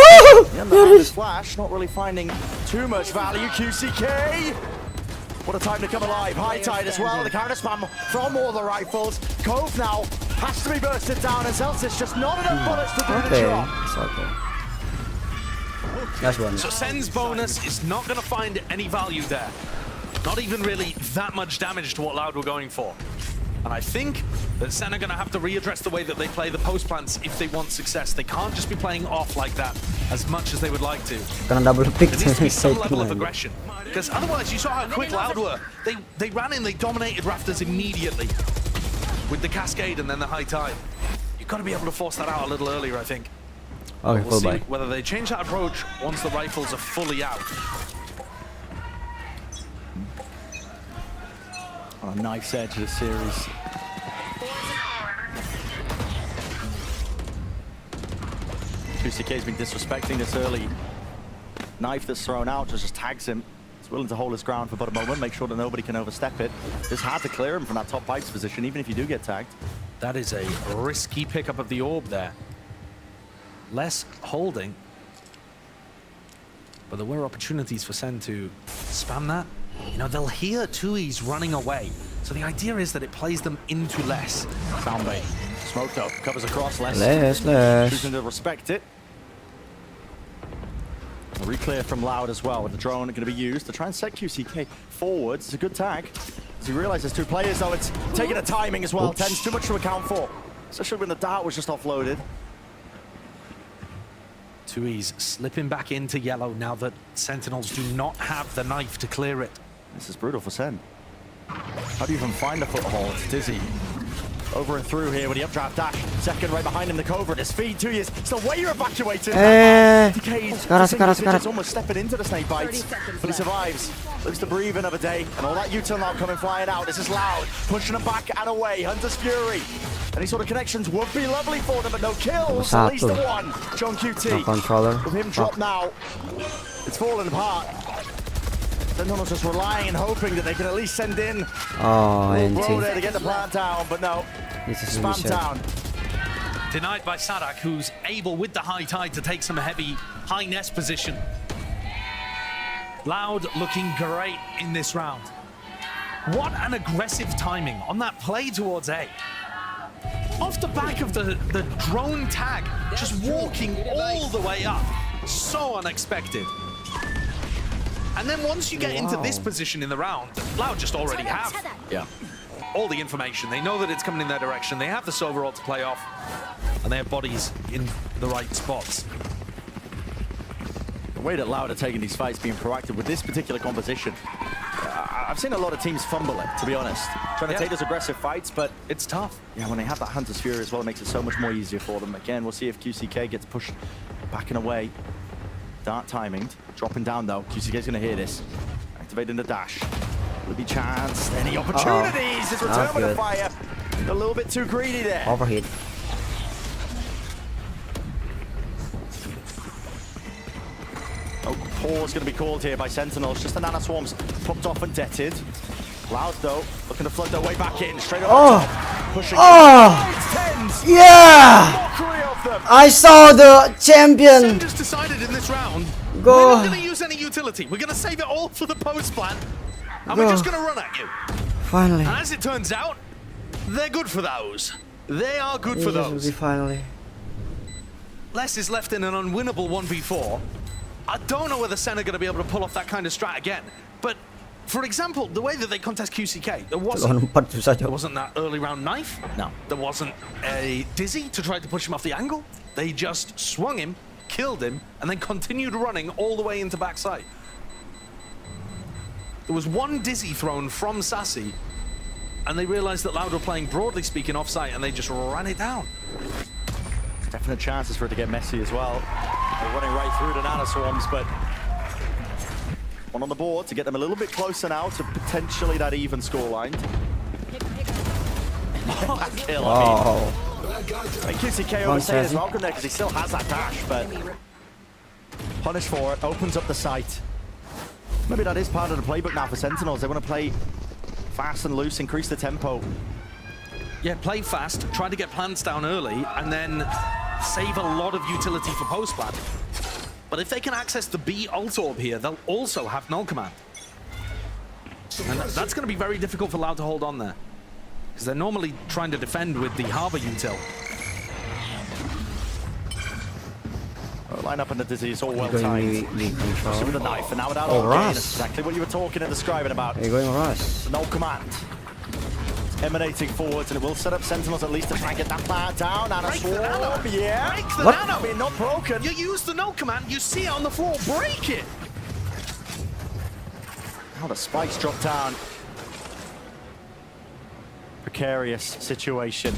And the flash, not really finding too much value. QCK. What a time to come alive. High tide as well. The counter spam from all the rifles. Cove now has to be bursted down, and Celsius just not enough bullets to do the job. It's okay. That's one. So Sen's bonus is not going to find any value there. Not even really that much damage to what Loud were going for. And I think that Sen are going to have to readdress the way that they play the post plants if they want success. They can't just be playing off like that as much as they would like to. Gonna double pick. There needs to be some level of aggression. Because otherwise, you saw how quick Loud were. They ran in, they dominated Rafters immediately with the cascade and then the high tide. You've got to be able to force that out a little earlier, I think. Okay, We'll see whether they change that approach once the rifles are fully out. On a nice edge of the series. QCK's been disrespecting this early knife that's thrown out, just tags him. He's willing to hold his ground for but a moment, make sure that nobody can overstep it. It's hard to clear him from that top pipes position, even if you do get tagged. That is a risky pickup of the orb there. Less holding. But there were opportunities for Sen to spam that. You know, they'll hear Tui's running away. So the idea is that it plays them into less. Soundbait. Smoked up. Covers across less. Less. Choosing to respect it. A reclear from Loud as well, with the drone going to be used to try and set QCK forwards. It's a good tag. As he realizes two players, though, it's taking a timing as well. Tens too much to account for. Especially when the dart was just offloaded. Tui's slipping back into yellow now that Sentinels do not have the knife to clear it. This is brutal for Sen. How do you even find a foothold? It's Dizzy. Over and through here with the updraft dash. Second right behind him, the Cobra at his feet. 2 years. Still way you're evacuating. Sekarang. Almost stepping into the snake bites. But he survives. Looks to breathe another day. And all that util now coming flying out. This is Loud. Pushing him back and away. Hunter's Fury. Any sort of connections would be lovely for them, but no kills. At least the one. John QT. No controller. With him dropped now. It's falling apart. Sentinels just relying and hoping that they can at least send in NT. there to get the plant down, but no. This is Spam down. Denied by Sadak, who's able with the high tide to take some heavy high nest position. Loud looking great in this round. What an aggressive timing on that play towards A. Off the back of the drone tag, just walking all the way up. So unexpected. And then once you get into this position in the round, Loud just already have. Yeah. all the information. They know that it's coming in their direction. They have the Silver ult to play off, and they have bodies in the right spots. The way that Loud are taking these fights, being proactive with this particular composition, I've seen a lot of teams fumble it, to be honest. Trying to take those aggressive fights, but it's tough. Yeah, when they have that Hunter's Fury as well, it makes it so much more easier for them. Again, we'll see if QCK gets pushed back and away. Dart timing, dropping down though. QCK's gonna hear this. Activating the dash. Will be chance. Any opportunities? His return with a fire. A little bit too greedy there. Overheat. Oh, pause going to be called here by Sentinels. Just the Nana Swarms popped off and deaded. Loud though, looking to flood their way back in. Straight up. Pushing. Yeah! I saw the champion. Sen just decided in this round, go. We're not going to use any utility. We're going to save it all for the post plan. And we're just going to run at you. Finally. And as it turns out, they're good for those. They are good for those. Finally. Les is left in an unwinnable 1v4. I don't know whether Sen are going to be able to pull off that kind of strat again. But, for example, the way that they contest QCK, there wasn't that early round knife. No. There wasn't a dizzy to try to push him off the angle. They just swung him, killed him, and then continued running all the way into backside. There was one dizzy thrown from Sassy, and they realized that Loud were playing, broadly speaking, off-site, and they just ran it down. Definite chances for it to get messy as well. They're running right through the Nana Swarms, but one on the board to get them a little bit closer now to potentially that even scoreline. Kill, I mean QCK overstays welcome there because he still has that dash, but punish for it, opens up the site. Maybe that is part of the playbook now for Sentinels. They want to play fast and loose, increase the tempo. Yeah, play fast, try to get plants down early, and then save a lot of utility for post-plant. But if they can access the B ult orb here, they'll also have null command. And that's going to be very difficult for Loud to hold on there, because they're normally trying to defend with the Harbor util. Line up in the dizzy, it's all well timed. With the knife, and now without that's exactly what you were talking and describing about. You're going Russ. No command. Emanating forwards, and it will set up Sentinels at least to try and get that plant down. And a swarm, yeah. Break the what? nano. I mean, not broken. You use the no command, you see it on the floor, break it. Now the spikes drop down. Precarious situation.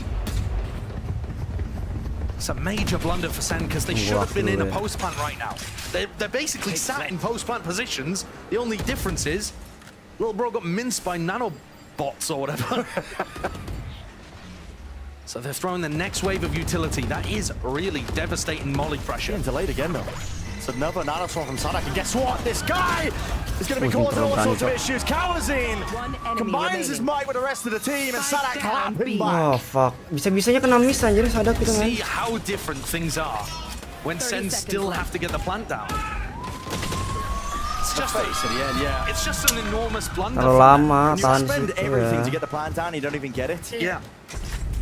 It's a major blunder for Sen because they should have been in a post plant right now. They're basically sat in post plant positions. The only difference is little bro got minced by nanobots or whatever. So they're throwing the next wave of utility. That is really devastating molly pressure. Getting delayed again though. It's another nanoswarm from Sadak, and guess what? This guy is going to be causing all sorts of issues. Kawazine combines his might with the rest of the team, and Sadak clapping back. Oh fuck, bisa-bisanya kena miss anjir Sadak gitu kan. See how different things are when Sen still have to get the plant down. It's just it's just an enormous blunder. Terlalu lama You tahan spend situ everything to ya. get the plant down, you don't even get it. Yeah.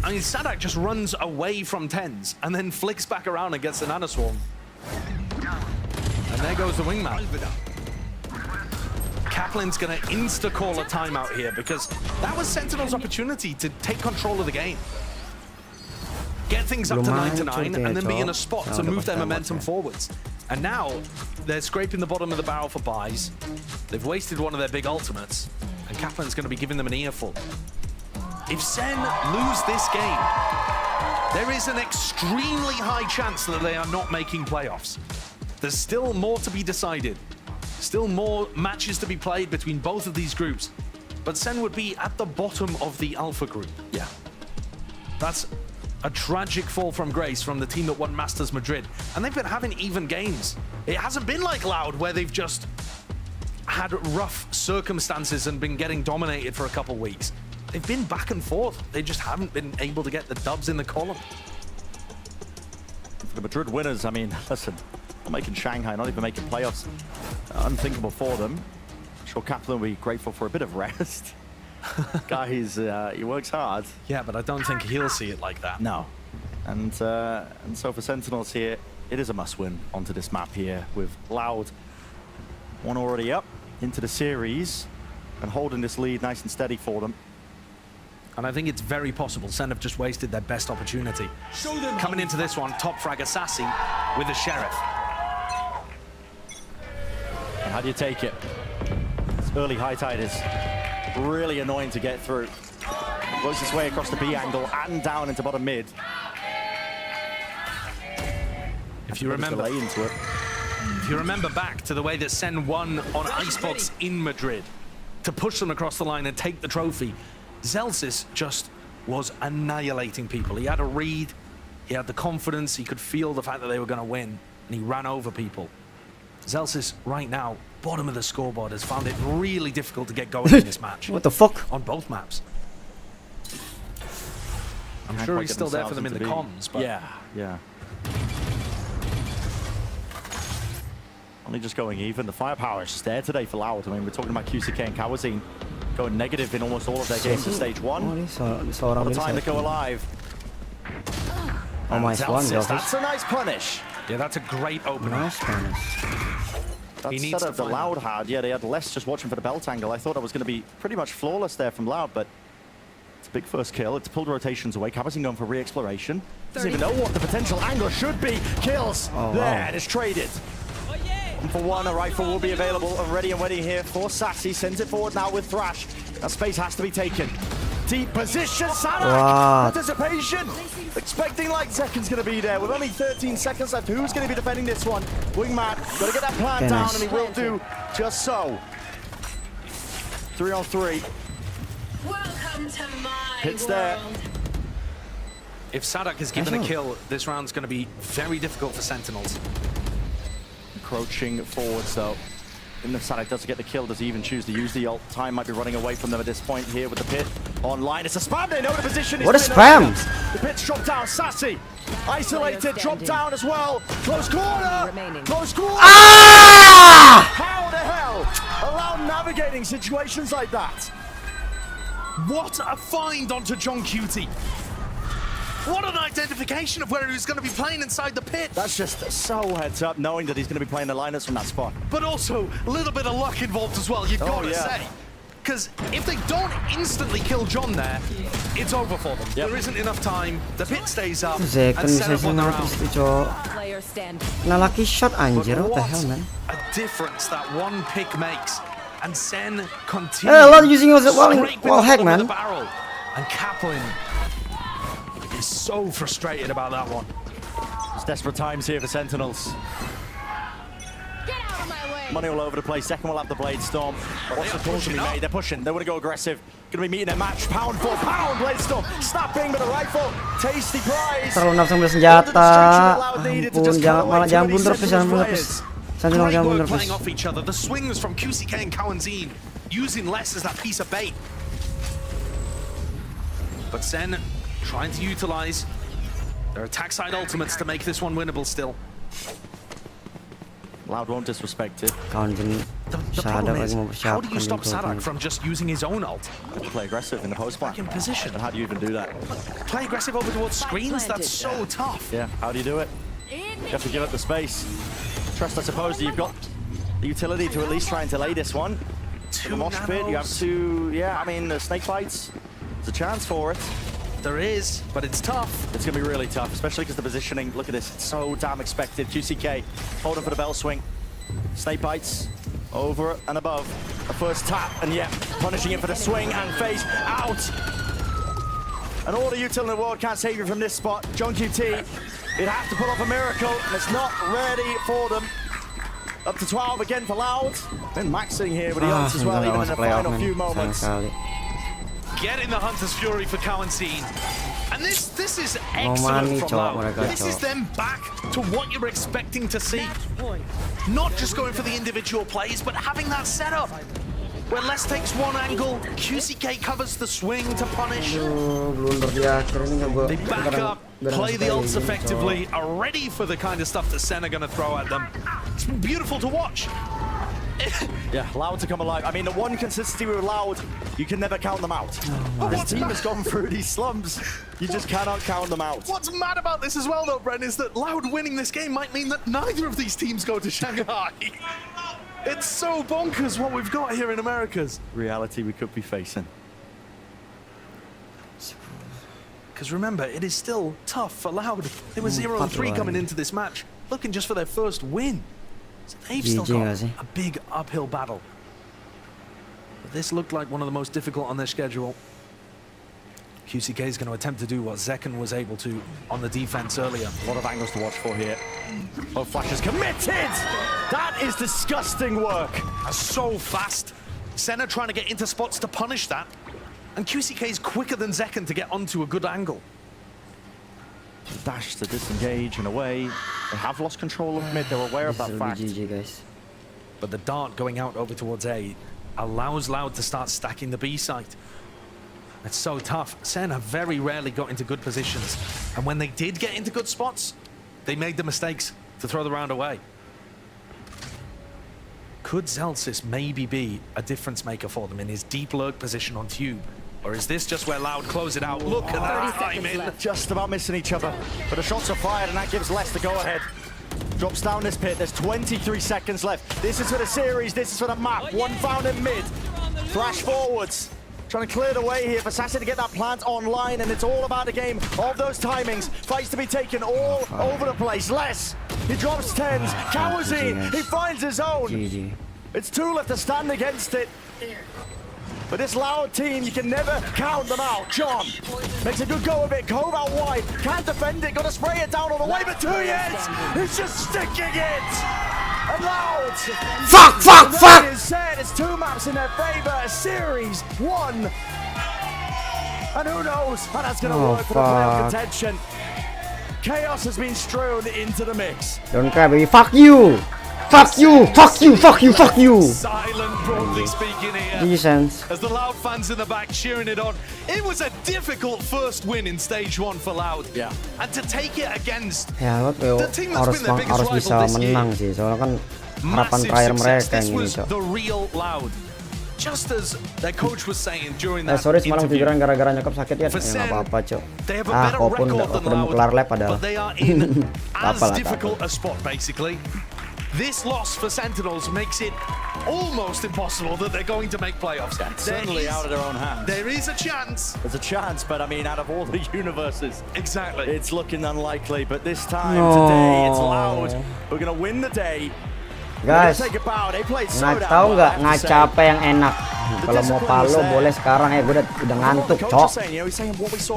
I mean, Sadak just runs away from tens and then flicks back around and gets the nanoswarm. And there goes the wingman. Kaplan's gonna insta-call a timeout here because that was Sentinel's opportunity to take control of the game. Get things up to 9-9 and then be in a spot to move their momentum forwards. And now, they're scraping the bottom of the barrel for buys. They've wasted one of their big ultimates, and Kaplan's gonna be giving them an earful. If Sen lose this game, there is an extremely high chance that they are not making playoffs. There's still more to be decided. Still more matches to be played between both of these groups. But Sen would be at the bottom of the Alpha group. Yeah. That's a tragic fall from grace from the team that won Masters Madrid. And they've been having even games. It hasn't been like Loud, where they've just had rough circumstances and been getting dominated for a couple weeks. They've been back and forth. They just haven't been able to get the dubs in the column. For the Madrid winners, I mean, listen, not making Shanghai, not even making playoffs, unthinkable for them. I'm sure Kaplan will be grateful for a bit of rest. Guy, he works hard. Yeah, but I don't think he'll see it like that. No. And so for Sentinels here, it is a must-win onto this map here with Loud. One already up into the series and holding this lead nice and steady for them. And I think it's very possible Sen have just wasted their best opportunity. Coming into this one, top frag Assassin with the Sheriff. And how do you take it? This early high tide is really annoying to get through. Works its way across the B angle and down into bottom mid. If you remember back to the way that Sen won on Icebox in Madrid to push them across the line and take the trophy, Zelsys just was annihilating people. He had a read, he had the confidence, he could feel the fact that they were going to win, and he ran over people. Zelsys right now, bottom of the scoreboard, has found it really difficult to get going in this match. What the fuck? On both maps. I'm sure he's still there for them in the comms, but yeah. Only just going even. The firepower is just there today for Loud. I mean, we're talking about QCK and Kawazine going negative in almost all of their games in stage 1. By the time they go alive. Oh, my one, that's a nice punish. Yeah, that's a great opener. Nice punish. That setup that Loud had, yeah, they had less just watching for the belt angle. I thought that was going to be pretty much flawless there from Loud, but it's a big first kill. It's pulled rotations away. Kawazine going for re-exploration. Doesn't even know what the potential angle should be. Kills there, and it's traded. And for one, a rifle will be available and ready and waiting here for Sassy. Sends it forward now with Thrash. That space has to be taken. Deep position, Sadak! Anticipation! Expecting like seconds going to be there with only 13 seconds left. Who's going to be defending this one? Wingman, got to get that plan down, and he will do just so. 3-on-3. Welcome to my Hits there. If Sadak is given a kill, this round's going to be very difficult for Sentinels. Encroaching forwards though. And if Sadak doesn't get the kill, does he even choose to use the ult? Time might be running away from them at this point here with the pit online. It's a spam, they know the position. What a spam! The pit's dropped down, Sassy. Isolated, dropped down as well. Close corner! Close corner! Ah! How the hell? Allow navigating situations like that. What a find onto John Cutie. What an identification of where he's going to be playing inside the pit. That's just so heads up, knowing that he's going to be playing the lineups from that spot. But also, a little bit of luck involved as well, you've got to say. Because if they don't instantly kill John there, it's over for them. There isn't enough time, the pit stays up, and set up on the round. Nah, lucky shot anjir, what the hell, man? A difference that one pick makes. And Sen continues a lot using it as a wall hack, man. And Kaplan is so frustrated about that one. It's desperate times here for Sentinels. Money all over the place. Second will have the Blade Storm. What's the call to be made? They're pushing. They want to go aggressive. Going to be meeting their match. Pound for pound. Blade Storm. Snapping with a rifle. Tasty prize. Terlalu nafsu bersenjata. Ampun, jangan blunder please, jangan blunder please. Sentinel jangan blunder please. Playing off each other. The swings from QCK and Kawazine using less as that piece of bait. But Sen trying to utilize their attack side ultimates to make this one winnable still. Loud won't disrespect it. The problem is, how do you stop Sadak from just using his own ult? Play aggressive in the post flank. In position. And how do you even do that? Play aggressive over towards screens? That's so tough. Yeah, how do you do it? You have to give up the space. Trust, I suppose, that you've got the utility to at least try and delay this one. The mosh pit, you have to, yeah, I mean, the snake fights, there's a chance for it. There is, but it's tough. It's going to be really tough, especially because the positioning, look at this, it's so damn expected. QCK holding for the bell swing. Snake bites over and above. A first tap, and yeah, punishing it for the swing and face out. And all the utility in the world can't save you from this spot. John QT, it has to pull off a miracle, and it's not ready for them. Up to 12 again for Loud. Then maxing here with the ult as well, even in the final few moments. Getting the Hunter's Fury for Kawazine. And this is excellent from Loud. This is them back to what you're expecting to see. Not just going for the individual plays, but having that setup. Where Les takes one angle, QCK covers the swing to punish. They back up, play the ults effectively, are ready for the kind of stuff that Sen are going to throw at them. It's beautiful to watch. Yeah, Loud to come alive. I mean, the one consistency with Loud, you can never count them out. This team has gone through these slumps. You just cannot count them out. What's mad about this as well, though, Brent, is that Loud winning this game might mean that neither of these teams go to Shanghai. It's so bonkers what we've got here in Americas. Reality we could be facing. Because remember, it is still tough for Loud. They were 0-3 coming into this match, looking just for their first win. So they've still got a big uphill battle. But this looked like one of the most difficult on their schedule. QCK is going to attempt to do what Zekken was able to on the defense earlier. A lot of angles to watch for here. Both flashes committed! That is disgusting work. That's so fast. Senna trying to get into spots to punish that. And QCK is quicker than Zekken to get onto a good angle. Dash to disengage in a way. They have lost control of mid. They're aware of that fact. GG, guys. But the dart going out over towards A allows Loud to start stacking the B site. It's so tough. Senna very rarely got into good positions. And when they did get into good spots, they made the mistakes to throw the round away. Could Zelsis maybe be a difference maker for them in his deep lurk position on Tube? Or is this just where Loud close it out? Look at that timing. Just about missing each other. But the shots are fired and that gives Les the go-ahead. Drops down this pit. There's 23 seconds left. This is for the series. This is for the map. One found in mid. Thrash forwards. Trying to clear the way here for Sassy to get that plant online, and it's all about the game of those timings. Fights to be taken all over the place. Les, he drops 10s. Kawazine, he finds his own. It's 2 left to stand against it. But this Loud team, you can never count them out. John makes a good go of it. Cove out wide. Can't defend it. Got to spray it down all the way, but 2 years. He's just sticking it. And Loud. Fuck. Is said it's 2 maps in their favor. Series 1. And who knows how that's going to work for the playoff contention. Chaos has been strewn into the mix. Don't cry, baby. Fuck you. Fuck you! Silent, broadly speaking here. As the Loud fans in the back cheering it on. It was a difficult first win in stage 1 for Loud. Yeah. And to take it against ya, the team that's been their biggest rival bisa this menang year. sih, soalnya kan harapan terakhir mereka This ini, was Cok. the real Loud. Just as their coach was saying during that Sorry semalam interview. tiduran gara-gara nyokap sakit ya, nggak apa-apa, Cok. Walaupun udah mau kelar lab padahal. But they are in as difficult a spot basically. This loss for Sentinels makes it almost impossible that they're going to make playoffs. Certainly out of their own hands. There is a chance. There's a chance, but I mean, out of all the universes, exactly, it's looking unlikely. But this time today, it's Loud. We're gonna win the day. Guys, tahu nggak ngacape yang enak? Kalau mau palo boleh sekarang ya, gue udah ngantuk, Cok.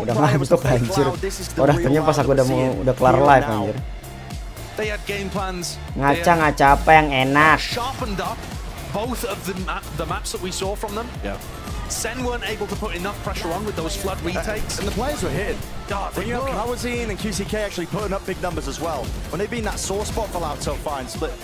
Udah ngantuk anjir. Rasanya pas aku udah kelar live anjir. They had game plans. Ngaca yang enak. Sharpened up both of the maps that we saw from them. Yeah. Sen weren't able to put enough pressure on with those flood retakes. And the players were hit. When you have Kawazine and QCK actually putting up big numbers as well. When they've been that sore spot for Loud so far and split.